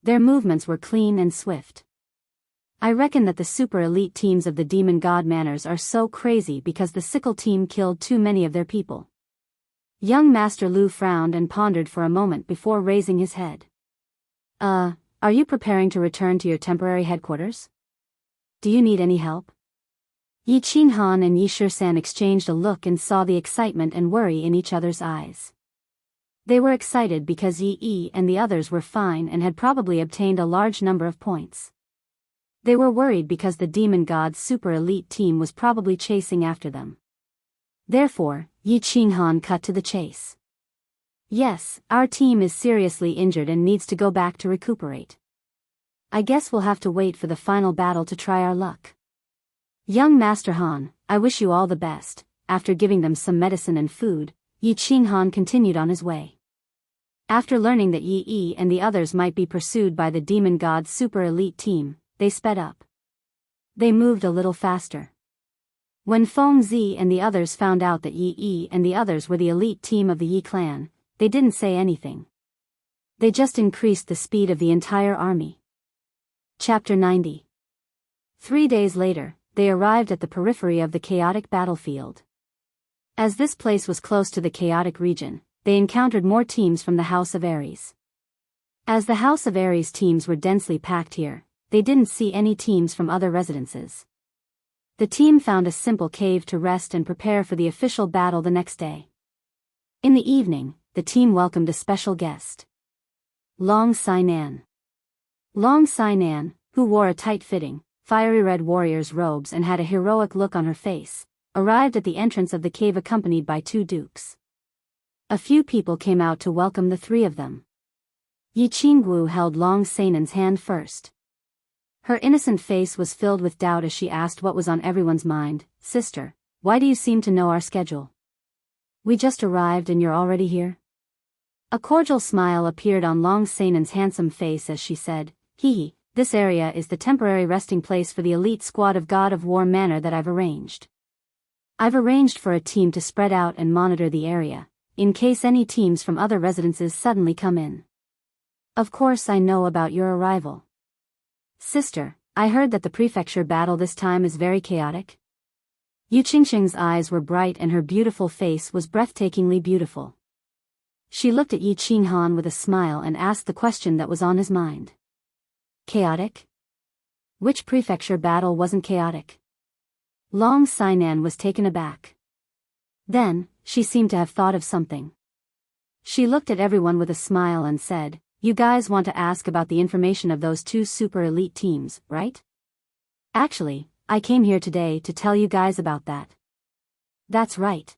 Their movements were clean and swift. I reckon that the super elite teams of the demon god manners are so crazy because the Sickle Team killed too many of their people. Young Master Lu frowned and pondered for a moment before raising his head. Are you preparing to return to your temporary headquarters? Do you need any help? Yi Qinghan and Yi Shisan exchanged a look and saw the excitement and worry in each other's eyes. They were excited because Yi and the others were fine and had probably obtained a large number of points. They were worried because the demon god's super elite team was probably chasing after them. Therefore, Yi Qinghan cut to the chase. Yes, our team is seriously injured and needs to go back to recuperate. I guess we'll have to wait for the final battle to try our luck. Young Master Han, I wish you all the best. After giving them some medicine and food, Yi Qinghan continued on his way. After learning that Yi and the others might be pursued by the demon god's super elite team, they sped up. They moved a little faster. When Feng Zi and the others found out that Yi and the others were the elite team of the Yi clan, they didn't say anything. They just increased the speed of the entire army. Chapter 90. 3 days later, they arrived at the periphery of the chaotic battlefield. As this place was close to the chaotic region, they encountered more teams from the House of Aries. As the House of Aries teams were densely packed here, they didn't see any teams from other residences. The team found a simple cave to rest and prepare for the official battle the next day. In the evening, the team welcomed a special guest. Long Sainan. Long Sainan, who wore a tight-fitting, fiery red warrior's robes and had a heroic look on her face, arrived at the entrance of the cave accompanied by 2 dukes. A few people came out to welcome the 3 of them. Yi Qinggu held Long Sainan's hand first. Her innocent face was filled with doubt as she asked what was on everyone's mind. Sister, why do you seem to know our schedule? We just arrived and you're already here? A cordial smile appeared on Long Sainan's handsome face as she said, Hee, this area is the temporary resting place for the elite squad of God of War Manor that I've arranged. I've arranged for a team to spread out and monitor the area, in case any teams from other residences suddenly come in. Of course I know about your arrival. Sister, I heard that the prefecture battle this time is very chaotic. Yu Qingxing's eyes were bright and her beautiful face was breathtakingly beautiful. She looked at Yi Qinghan with a smile and asked the question that was on his mind. Chaotic? Which prefecture battle wasn't chaotic? Long Sainan was taken aback. Then, she seemed to have thought of something. She looked at everyone with a smile and said, You guys want to ask about the information of those 2 super elite teams, right? Actually, I came here today to tell you guys about that. That's right.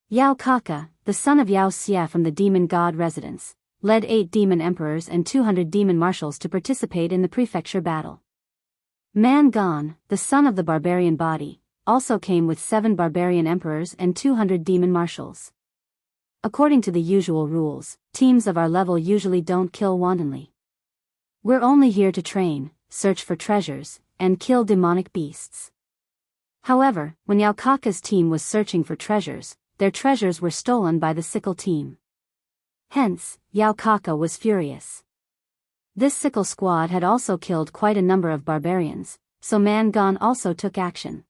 Yao Kaka, the son of Yao Xia from the demon god residence, led 8 demon emperors and 200 demon marshals to participate in the prefecture battle. Man Gon, the son of the barbarian body, also came with 7 barbarian emperors and 200 demon marshals. According to the usual rules, teams of our level usually don't kill wantonly. We're only here to train, search for treasures, and kill demonic beasts. However, when Yao Kaka's team was searching for treasures, their treasures were stolen by the Sickle team. Hence, Yao Kaka was furious. This Sickle squad had also killed quite a number of barbarians, so Man Gon also took action.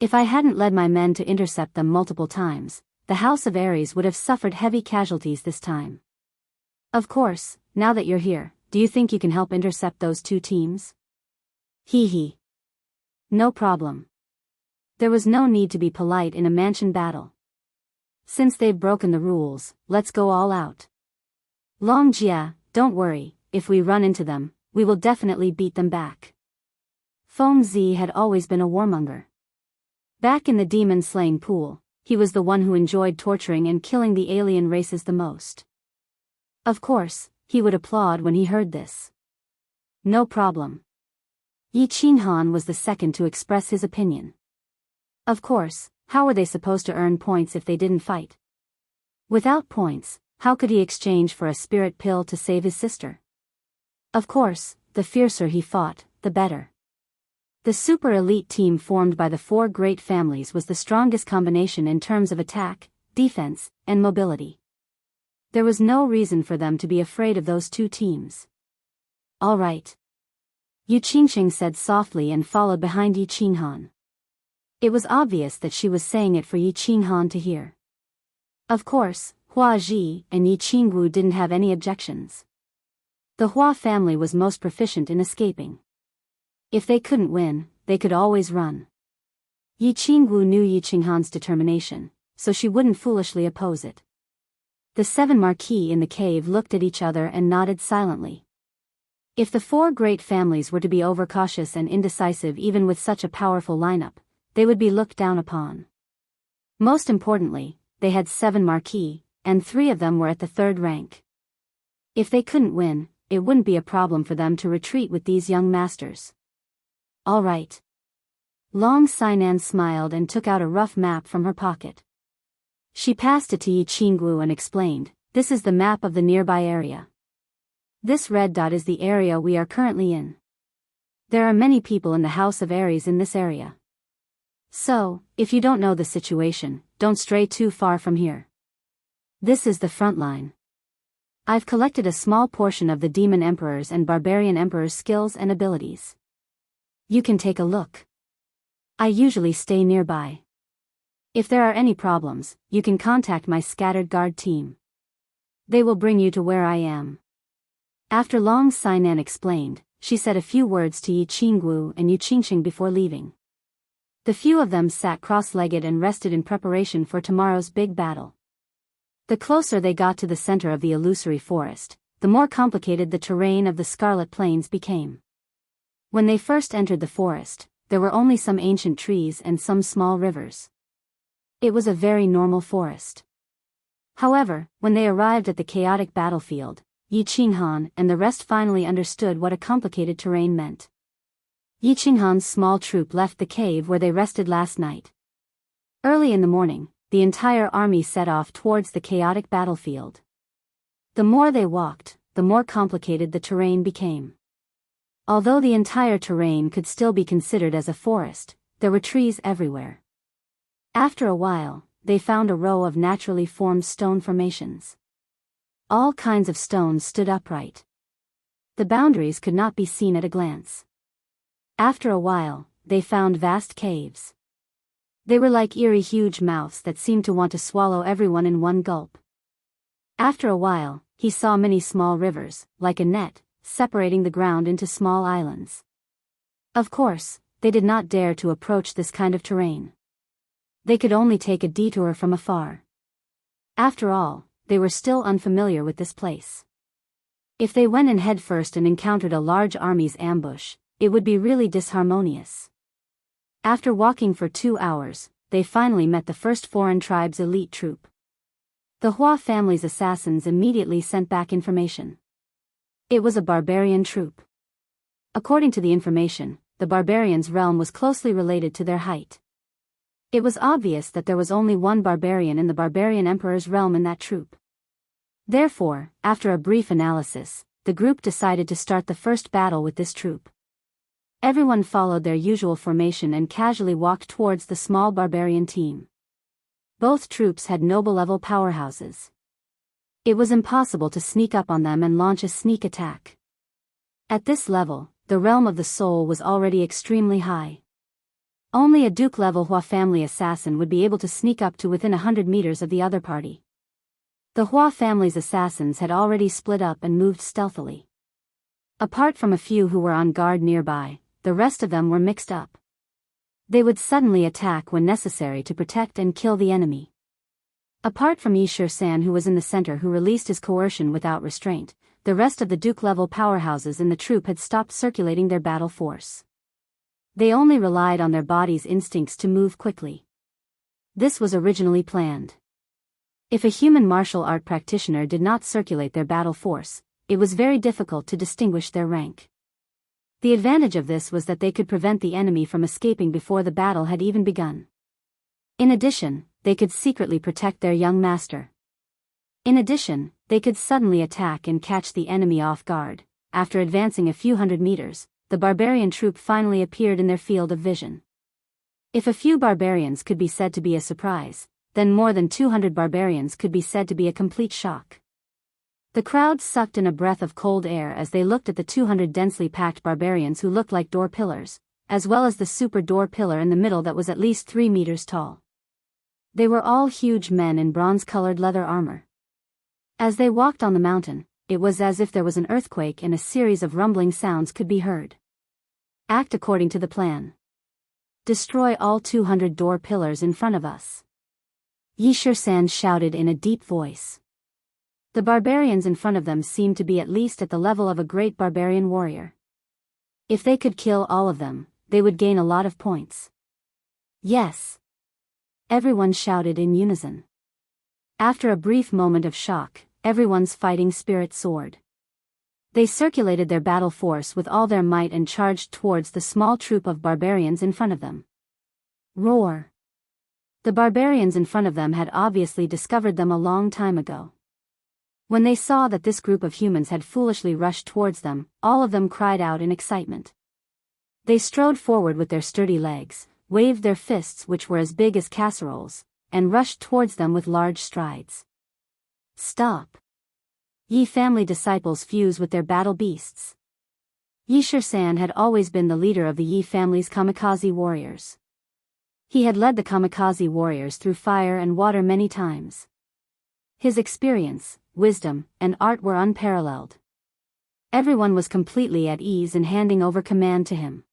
If I hadn't led my men to intercept them multiple times, the House of Aries would have suffered heavy casualties this time. Of course, now that you're here, do you think you can help intercept those two teams? Hee hee. No problem. There was no need to be polite in a mansion battle. Since they've broken the rules, let's go all out. Long Jia, don't worry, if we run into them, we will definitely beat them back. Feng Zi had always been a warmonger. Back in the demon-slaying pool, he was the one who enjoyed torturing and killing the alien races the most. Of course, he would applaud when he heard this. No problem. Yi Qinghan was the second to express his opinion. Of course, how were they supposed to earn points if they didn't fight? Without points, how could he exchange for a spirit pill to save his sister? Of course, the fiercer he fought, the better. The super elite team formed by the four great families was the strongest combination in terms of attack, defense, and mobility. There was no reason for them to be afraid of those two teams. All right. Yu Qingxing said softly and followed behind Yi Qinghan. It was obvious that she was saying it for Yi Qinghan to hear. Of course, Hua Ji and Yi Qingwu didn't have any objections. The Hua family was most proficient in escaping. If they couldn't win, they could always run. Yi Qingwu knew Yi Qinghan's determination, so she wouldn't foolishly oppose it. The seven marquis in the cave looked at each other and nodded silently. If the four great families were to be overcautious and indecisive even with such a powerful lineup, they would be looked down upon. Most importantly, they had 7 marquis, and 3 of them were at the 3rd rank. If they couldn't win, it wouldn't be a problem for them to retreat with these young masters. All right. Long Sainan smiled and took out a rough map from her pocket. She passed it to Yi Qingwu and explained, "This is the map of the nearby area. This red dot is the area we are currently in. There are many people in the House of Aries in this area. So, if you don't know the situation, don't stray too far from here. This is the front line. I've collected a small portion of the Demon Emperor's and Barbarian Emperor's skills and abilities. You can take a look. I usually stay nearby. If there are any problems, you can contact my scattered guard team. They will bring you to where I am." After Long Sainan explained, she said a few words to Yi Qingwu and Yu Qingxing before leaving. The few of them sat cross-legged and rested in preparation for tomorrow's big battle. The closer they got to the center of the illusory forest, the more complicated the terrain of the Scarlet Plains became. When they first entered the forest, there were only some ancient trees and some small rivers. It was a very normal forest. However, when they arrived at the chaotic battlefield, Yi Qinghan and the rest finally understood what a complicated terrain meant. Yi Qinghan's small troop left the cave where they rested last night. Early in the morning, the entire army set off towards the chaotic battlefield. The more they walked, the more complicated the terrain became. Although the entire terrain could still be considered as a forest, there were trees everywhere. After a while, they found a row of naturally formed stone formations. All kinds of stones stood upright. The boundaries could not be seen at a glance. After a while, they found vast caves. They were like eerie huge mouths that seemed to want to swallow everyone in one gulp. After a while, he saw many small rivers, like a net, separating the ground into small islands. Of course, they did not dare to approach this kind of terrain. They could only take a detour from afar. After all, they were still unfamiliar with this place. If they went in headfirst and encountered a large army's ambush, it would be really disharmonious. After walking for 2 hours, they finally met the first foreign tribe's elite troop. The Hua family's assassins immediately sent back information. It was a barbarian troop. According to the information, the barbarians' realm was closely related to their height. It was obvious that there was only one barbarian in the barbarian emperor's realm in that troop. Therefore, after a brief analysis, the group decided to start the first battle with this troop. Everyone followed their usual formation and casually walked towards the small barbarian team. Both troops had noble-level powerhouses. It was impossible to sneak up on them and launch a sneak attack. At this level, the realm of the soul was already extremely high. Only a Duke-level Hua family assassin would be able to sneak up to within 100 meters of the other party. The Hua family's assassins had already split up and moved stealthily. Apart from a few who were on guard nearby, the rest of them were mixed up. They would suddenly attack when necessary to protect and kill the enemy. Apart from Yi Shir-san, who was in the center, who released his coercion without restraint, the rest of the Duke-level powerhouses in the troop had stopped circulating their battle force. They only relied on their body's instincts to move quickly. This was originally planned. If a human martial art practitioner did not circulate their battle force, it was very difficult to distinguish their rank. The advantage of this was that they could prevent the enemy from escaping before the battle had even begun. In addition, they could secretly protect their young master. In addition, they could suddenly attack and catch the enemy off guard. After advancing a few hundred meters, the barbarian troop finally appeared in their field of vision. If a few barbarians could be said to be a surprise, then more than 200 barbarians could be said to be a complete shock. The crowd sucked in a breath of cold air as they looked at the 200 densely packed barbarians who looked like door pillars, as well as the super door pillar in the middle that was at least 3 meters tall. They were all huge men in bronze-colored leather armor. As they walked on the mountain, it was as if there was an earthquake and a series of rumbling sounds could be heard. Act according to the plan. Destroy all 200 door pillars in front of us. Yi Shir-san shouted in a deep voice. The barbarians in front of them seemed to be at least at the level of a great barbarian warrior. If they could kill all of them, they would gain a lot of points. Yes. Everyone shouted in unison. After a brief moment of shock, everyone's fighting spirit soared. They circulated their battle force with all their might and charged towards the small troop of barbarians in front of them. Roar! The barbarians in front of them had obviously discovered them a long time ago. When they saw that this group of humans had foolishly rushed towards them, all of them cried out in excitement. They strode forward with their sturdy legs, waved their fists which were as big as casseroles, and rushed towards them with large strides. Stop! Yi family disciples fuse with their battle beasts. Yi Shir-san had always been the leader of the Yi family's kamikaze warriors. He had led the kamikaze warriors through fire and water many times. His experience, wisdom, and art were unparalleled. Everyone was completely at ease in handing over command to him.